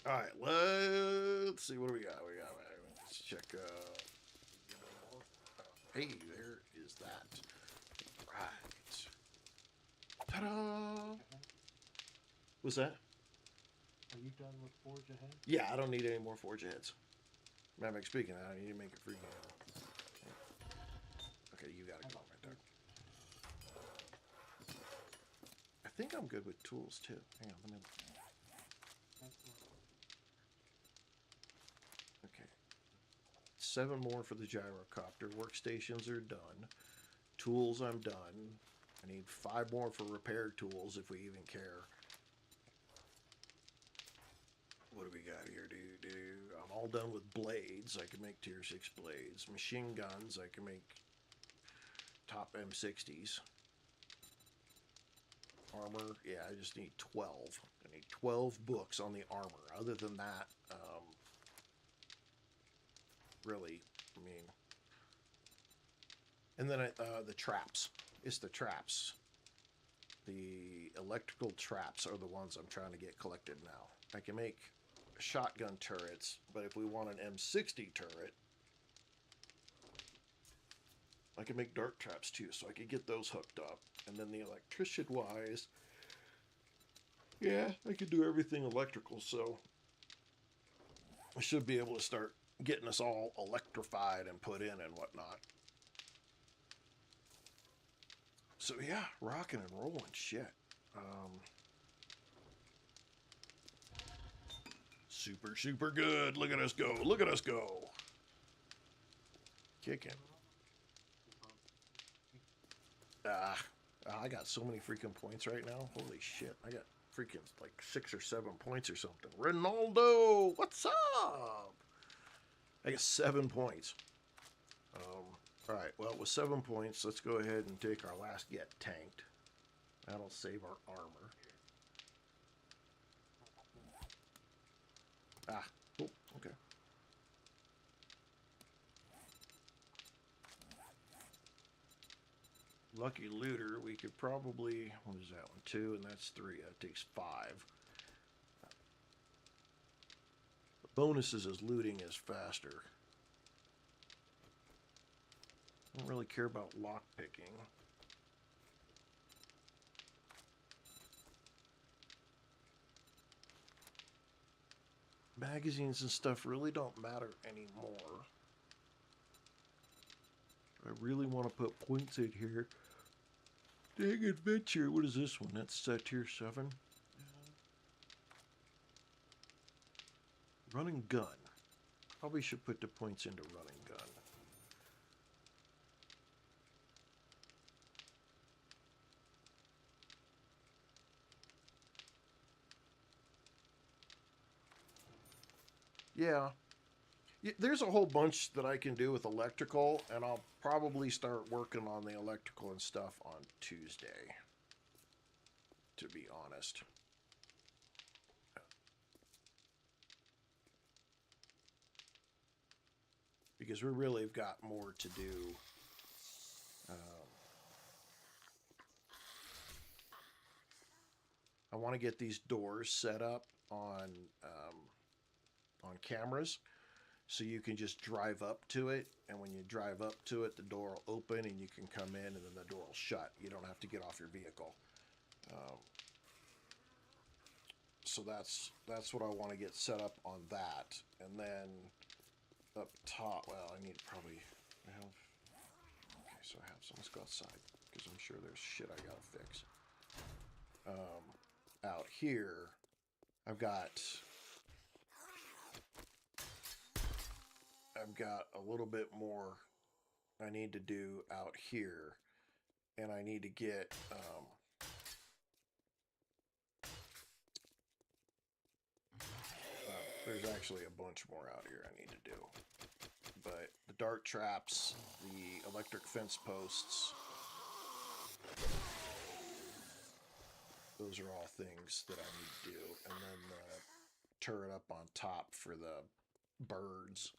Speaker 1: All right, let's see what do we got. Let's check. Hey, there is that. Right. Ta-da! What's that?
Speaker 3: Are you done with Forge Ahead?
Speaker 1: Yeah, I don't need any more forge heads. Matter of speaking, I need to make a freaking. Okay, you gotta go right there. I think I'm good with tools too. Hang on, let me. Okay. 7 more for the gyrocopter. Workstations are done. Tools, I'm done. I need 5 more for repair tools if we even care. What do we got here? I'm all done with blades. I can make tier 6 blades. Machine guns. I can make top M60s. Armor. Yeah, I just need 12. I need 12 books on the armor. Other than that, really, I mean... And then the traps. It's the traps. The electrical traps are the ones I'm trying to get collected now. I can make shotgun turrets, but if we want an M60 turret, I can make dart traps too, so I could get those hooked up. And then the electrician wise, yeah, I could do everything electrical, so I should be able to start getting us all electrified and put in and whatnot. So yeah, rocking and rolling shit. Super, super good. Look at us go. Look at us go. Kicking. I got so many freaking points right now. Holy shit. I got freaking like 6 or 7 points or something. Ronaldo, what's up? I got 7 points. All right, well, with 7 points, let's go ahead and take our last get tanked. That'll save our armor. Cool, okay. Lucky looter, we could probably, what is that one? 2, and that's 3. That takes 5. The bonuses is looting is faster. I don't really care about lock picking. Magazines and stuff really don't matter anymore. I really want to put points in here. Dang adventure. What is this one? That's tier 7. Running gun. Probably should put the points into running gun. Yeah. There's a whole bunch that I can do with electrical, and I'll probably start working on the electrical and stuff on Tuesday, to be honest. Because we really have got more to do. I want to get these doors set up on cameras, so you can just drive up to it, and when you drive up to it, the door will open and you can come in, and then the door will shut. You don't have to get off your vehicle. So that's what I want to get set up on that. And then up top, well, I need to probably have, okay, so I have some. Let's go outside, because I'm sure there's shit I gotta fix. Out here, I've got a little bit more I need to do out here, and I need to get there's actually a bunch more out here I need to do, but the dart traps, the electric fence posts, those are all things that I need to do, and then the turret up on top for the birds.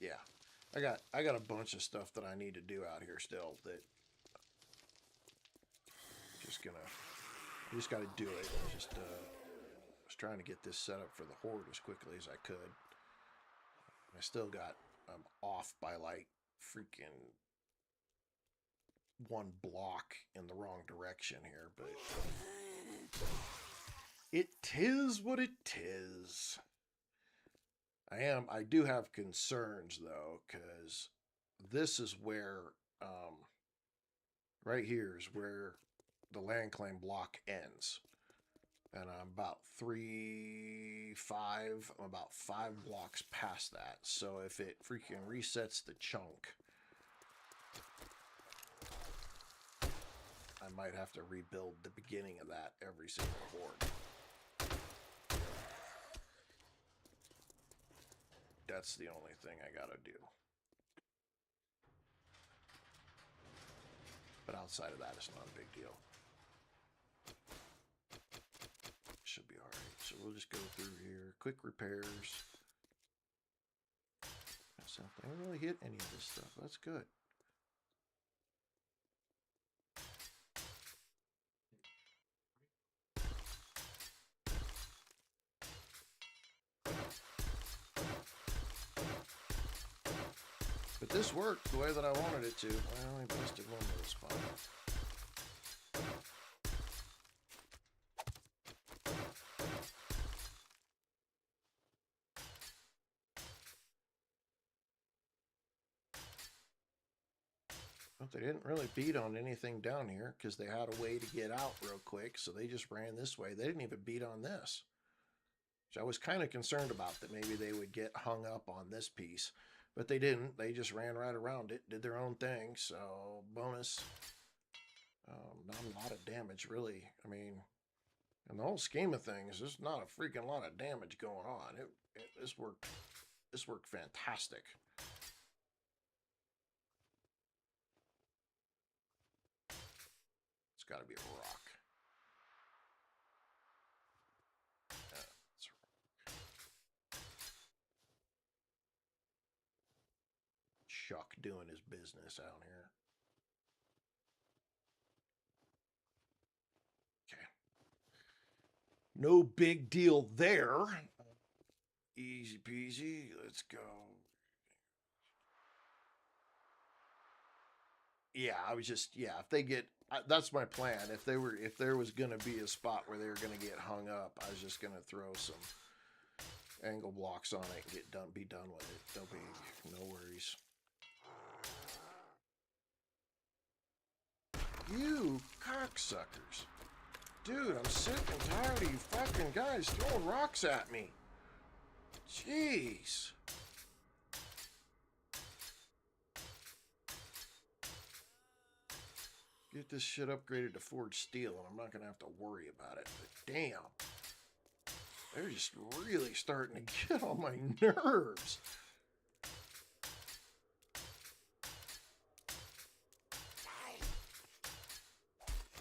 Speaker 1: yeah, I got a bunch of stuff that I need to do out here still. That just got to do it. Just was trying to get this set up for the Horde as quickly as I could. I still got, I'm off by like freaking 1 block in the wrong direction here, but it is what it is. I do have concerns though, because this is where, right here is where the land claim block ends. And I'm about 5 blocks past that. So if it freaking resets the chunk, I might have to rebuild the beginning of that every single horde. That's the only thing I gotta do. But outside of that, it's not a big deal. Should be alright. So we'll just go through here. Quick repairs. That's not, I didn't really hit any of this stuff. That's good. But this worked the way that I wanted it to. I only busted one little spot. But they didn't really beat on anything down here because they had a way to get out real quick, so they just ran this way. They didn't even beat on this. Which I was kind of concerned about, that maybe they would get hung up on this piece. But they didn't. They just ran right around it, did their own thing. So, bonus. Not a lot of damage, really. I mean, in the whole scheme of things, there's not a freaking lot of damage going on. This worked fantastic. It's got to be a rock. It's a rock. Chuck doing his business out here. Okay. No big deal there. Easy peasy. Let's go. Yeah, I was just, yeah, if they get, that's my plan. If there was going to be a spot where they were going to get hung up, I was just going to throw some angle blocks on it and be done with it. There'll be no worries. You cocksuckers. Dude, I'm sick and tired of you fucking guys throwing rocks at me. Jeez. Get this shit upgraded to forged steel and I'm not going to have to worry about it. But damn. They're just really starting to get on my nerves.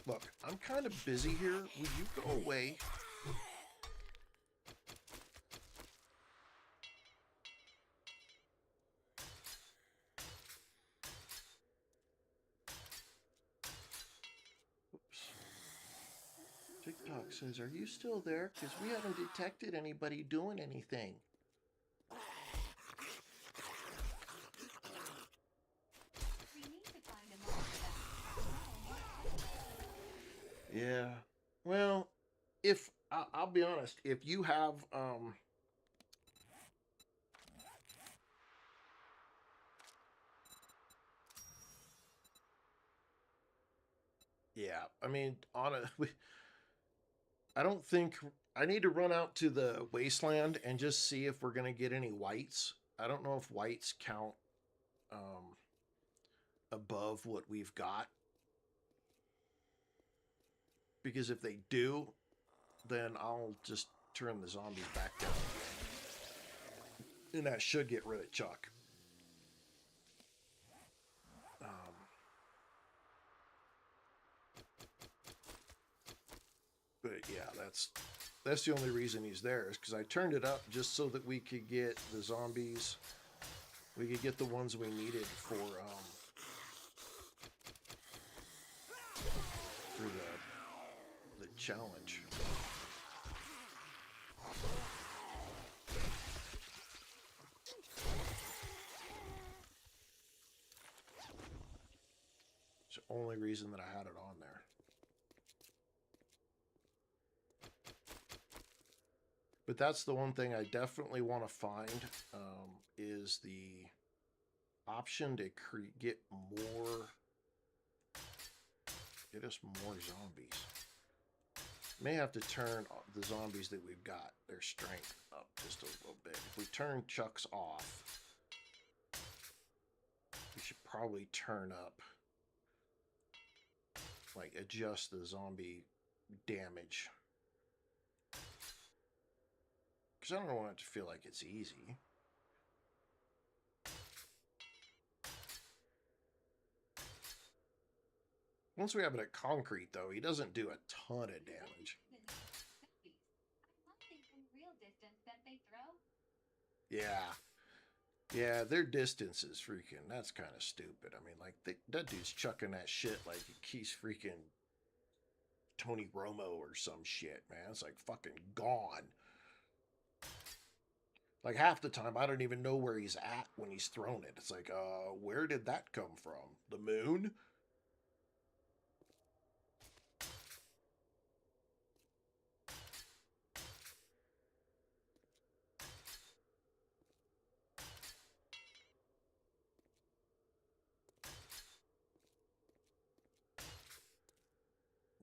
Speaker 1: Look, I'm kind of busy here. Will you go away? Oops. TikTok says, are you still there? Because we haven't detected anybody doing anything.
Speaker 2: We need to find a mark for that.
Speaker 1: Yeah. Well, if I'll be honest, if you have yeah, I mean, I don't think I need to run out to the wasteland and just see if we're gonna get any whites. I don't know if whites count above what we've got. Because if they do, then I'll just turn the zombies back down again. And that should get rid of Chuck. But yeah, that's the only reason he's there, is because I turned it up just so that we could get the zombies We could get the ones we needed for the challenge. It's the only reason that I had it on there. But that's the one thing I definitely want to find, is the option to get us more zombies. May have to turn the zombies that we've got, their strength up just a little bit. If we turn Chuck's off, we should probably turn up, like adjust the zombie damage. Because I don't want it to feel like it's easy. Once we have it at concrete, though, he doesn't do a ton of damage.
Speaker 2: I love the unreal distance that they throw.
Speaker 1: Yeah. Yeah, their distance is freaking... That's kind of stupid. I mean, like, that dude's chucking that shit like he's freaking Tony Romo or some shit, man. It's like fucking gone. Like, half the time, I don't even know where he's at when he's thrown it. It's like, where did that come from? The moon?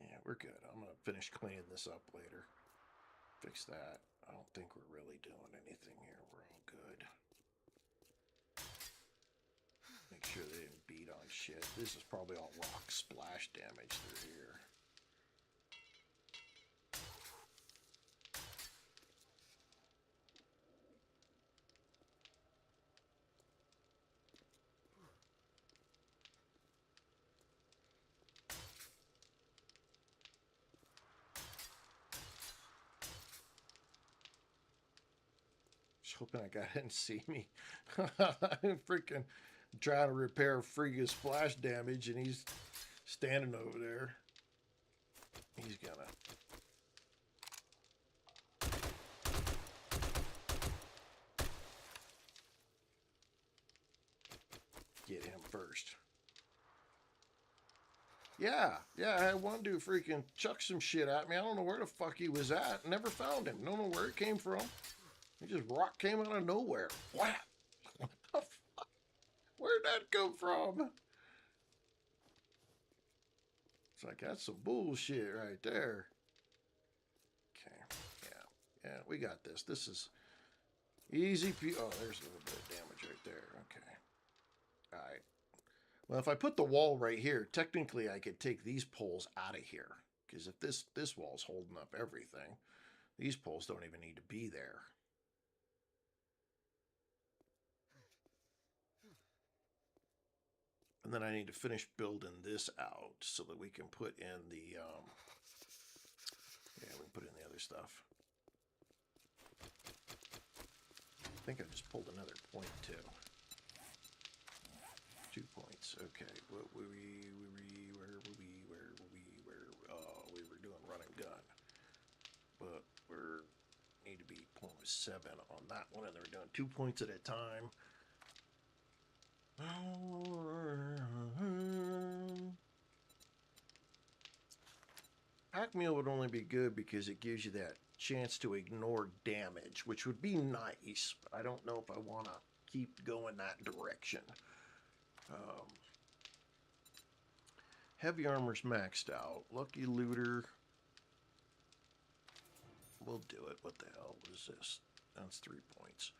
Speaker 1: Yeah, we're good. I'm going to finish cleaning this up later. Fix that. I don't think we're really doing anything here. We're all good. Make sure they didn't beat on shit. This is probably all rock splash damage through here. Just hoping that guy didn't see me. I'm freaking trying to repair freaking splash damage, and he's standing over there. He's gonna... get him first. Yeah, I had one dude freaking chuck some shit at me. I don't know where the fuck he was at. Never found him. Don't know where it came from. He just rock came out of nowhere. What? What the fuck? Where'd that come from? It's like, that's some bullshit right there. Okay, yeah, we got this. This is easy. Oh, there's a little bit of damage right there. Okay. All right. Well, if I put the wall right here, technically I could take these poles out of here. Because if this wall's holding up everything, these poles don't even need to be there. And then I need to finish building this out so that we can put in the, yeah, we can put in the other stuff. I think I just pulled another point too. 2 points. Okay. What were we? We were doing run and gun, but we're need to be 0.7 on that one, and then we're doing 2 points at a time. Pack meal would only be good because it gives you that chance to ignore damage, which would be nice, but I don't know if I want to keep going that direction. Heavy armor's maxed out. Lucky looter. We'll do it. What the hell is this? That's 3 points.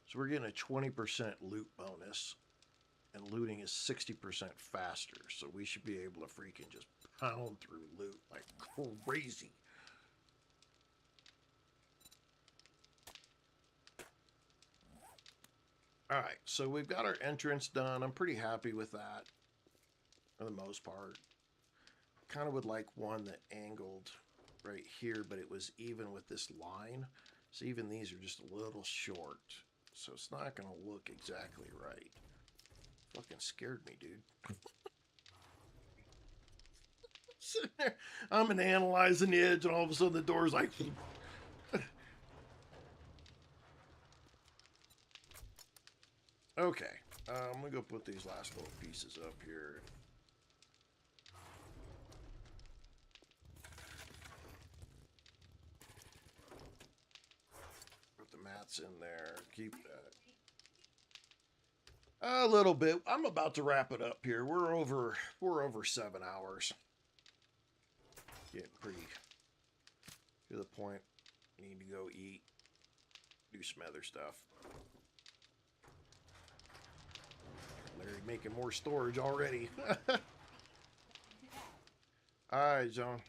Speaker 1: So we're getting a 20% loot bonus, and looting is 60% faster. So we should be able to freaking just pound through loot like crazy. All right, so we've got our entrance done. I'm pretty happy with that for the most part. Kind of would like one that angled right here, but it was even with this line. So even these are just a little short. so it's not gonna look exactly right. Fucking scared me, dude. Sitting there, I'm analyzing the edge, and all of a sudden the door's like. Okay, I'm gonna go put these last little pieces up here. Put the mats in there. Keep that. A little bit. I'm about to wrap it up here. We're over 7 hours. Getting pretty to the point. Need to go eat. Do some other stuff. Larry making more storage already. Alright, John.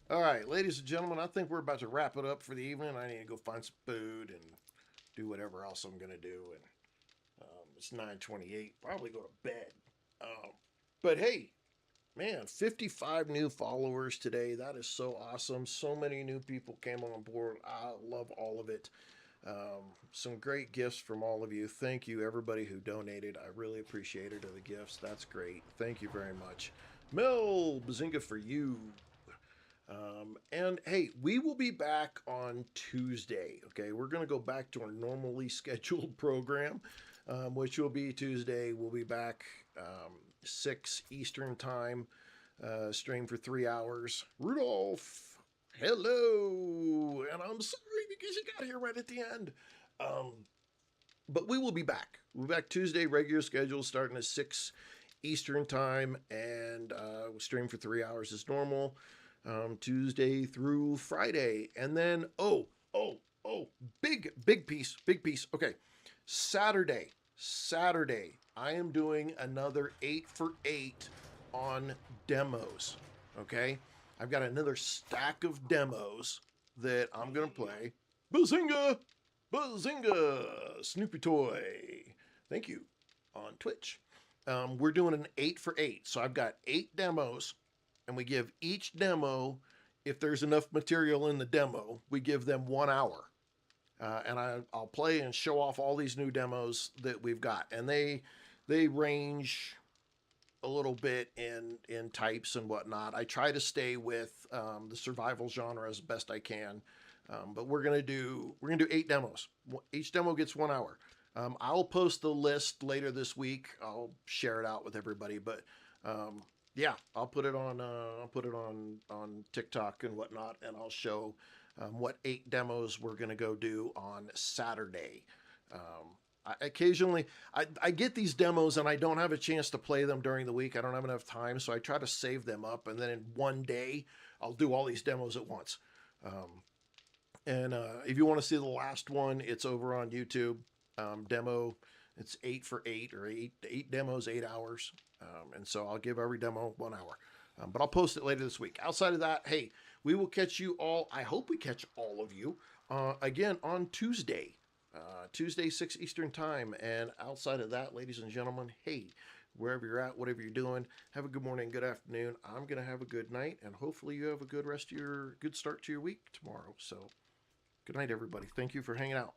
Speaker 1: Alright, ladies and gentlemen, I think we're about to wrap it up for the evening. I need to go find some food and do whatever else I'm going to do. And it's 9:28. Probably go to bed. But hey, man, 55 new followers today. That is so awesome. So many new people came on board. I love all of it. Some great gifts from all of you. Thank you, everybody who donated. I really appreciate it. The gifts. That's great. Thank you very much. Mel, Bazinga for you. And hey, we will be back on Tuesday. Okay, we're going to go back to our normally scheduled program, which will be Tuesday. We'll be back 6 Eastern time, stream for 3 hours. Rudolph, hello, and I'm sorry because you got here right at the end. But we will be back. We'll be back Tuesday, regular schedule, starting at 6 Eastern time, and we'll stream for 3 hours as normal, Tuesday through Friday. And then, big piece. Okay, Saturday, I am doing another 8 for 8 on demos. Okay, I've got another stack of demos that I'm gonna play. Bazinga, Snoopy Toy. Thank you on Twitch. We're doing an 8 for 8, so I've got 8 demos, and we give each demo, if there's enough material in the demo, we give them 1 hour. And I'll play and show off all these new demos that we've got. And they range a little bit in types and whatnot. I try to stay with the survival genre as best I can. But we're gonna do 8 demos. Each demo gets 1 hour. I'll post the list later this week. I'll share it out with everybody. But yeah, I'll put it on TikTok and whatnot, and I'll show what 8 demos we're gonna go do on Saturday. Occasionally, I get these demos and I don't have a chance to play them during the week. I don't have enough time, so I try to save them up, and then in one day I'll do all these demos at once. And if you want to see the last one, it's over on YouTube. Demo, it's 8 for 8, or 8 demos, 8 hours. And so I'll give every demo 1 hour. But I'll post it later this week. Outside of that, hey, we will catch you all. I hope we catch all of you again on Tuesday. Tuesday, 6 Eastern time. And outside of that, ladies and gentlemen, hey, wherever you're at, whatever you're doing, have a good morning, good afternoon. I'm going to have a good night, and hopefully you have a good start to your week tomorrow. So good night, everybody. Thank you for hanging out.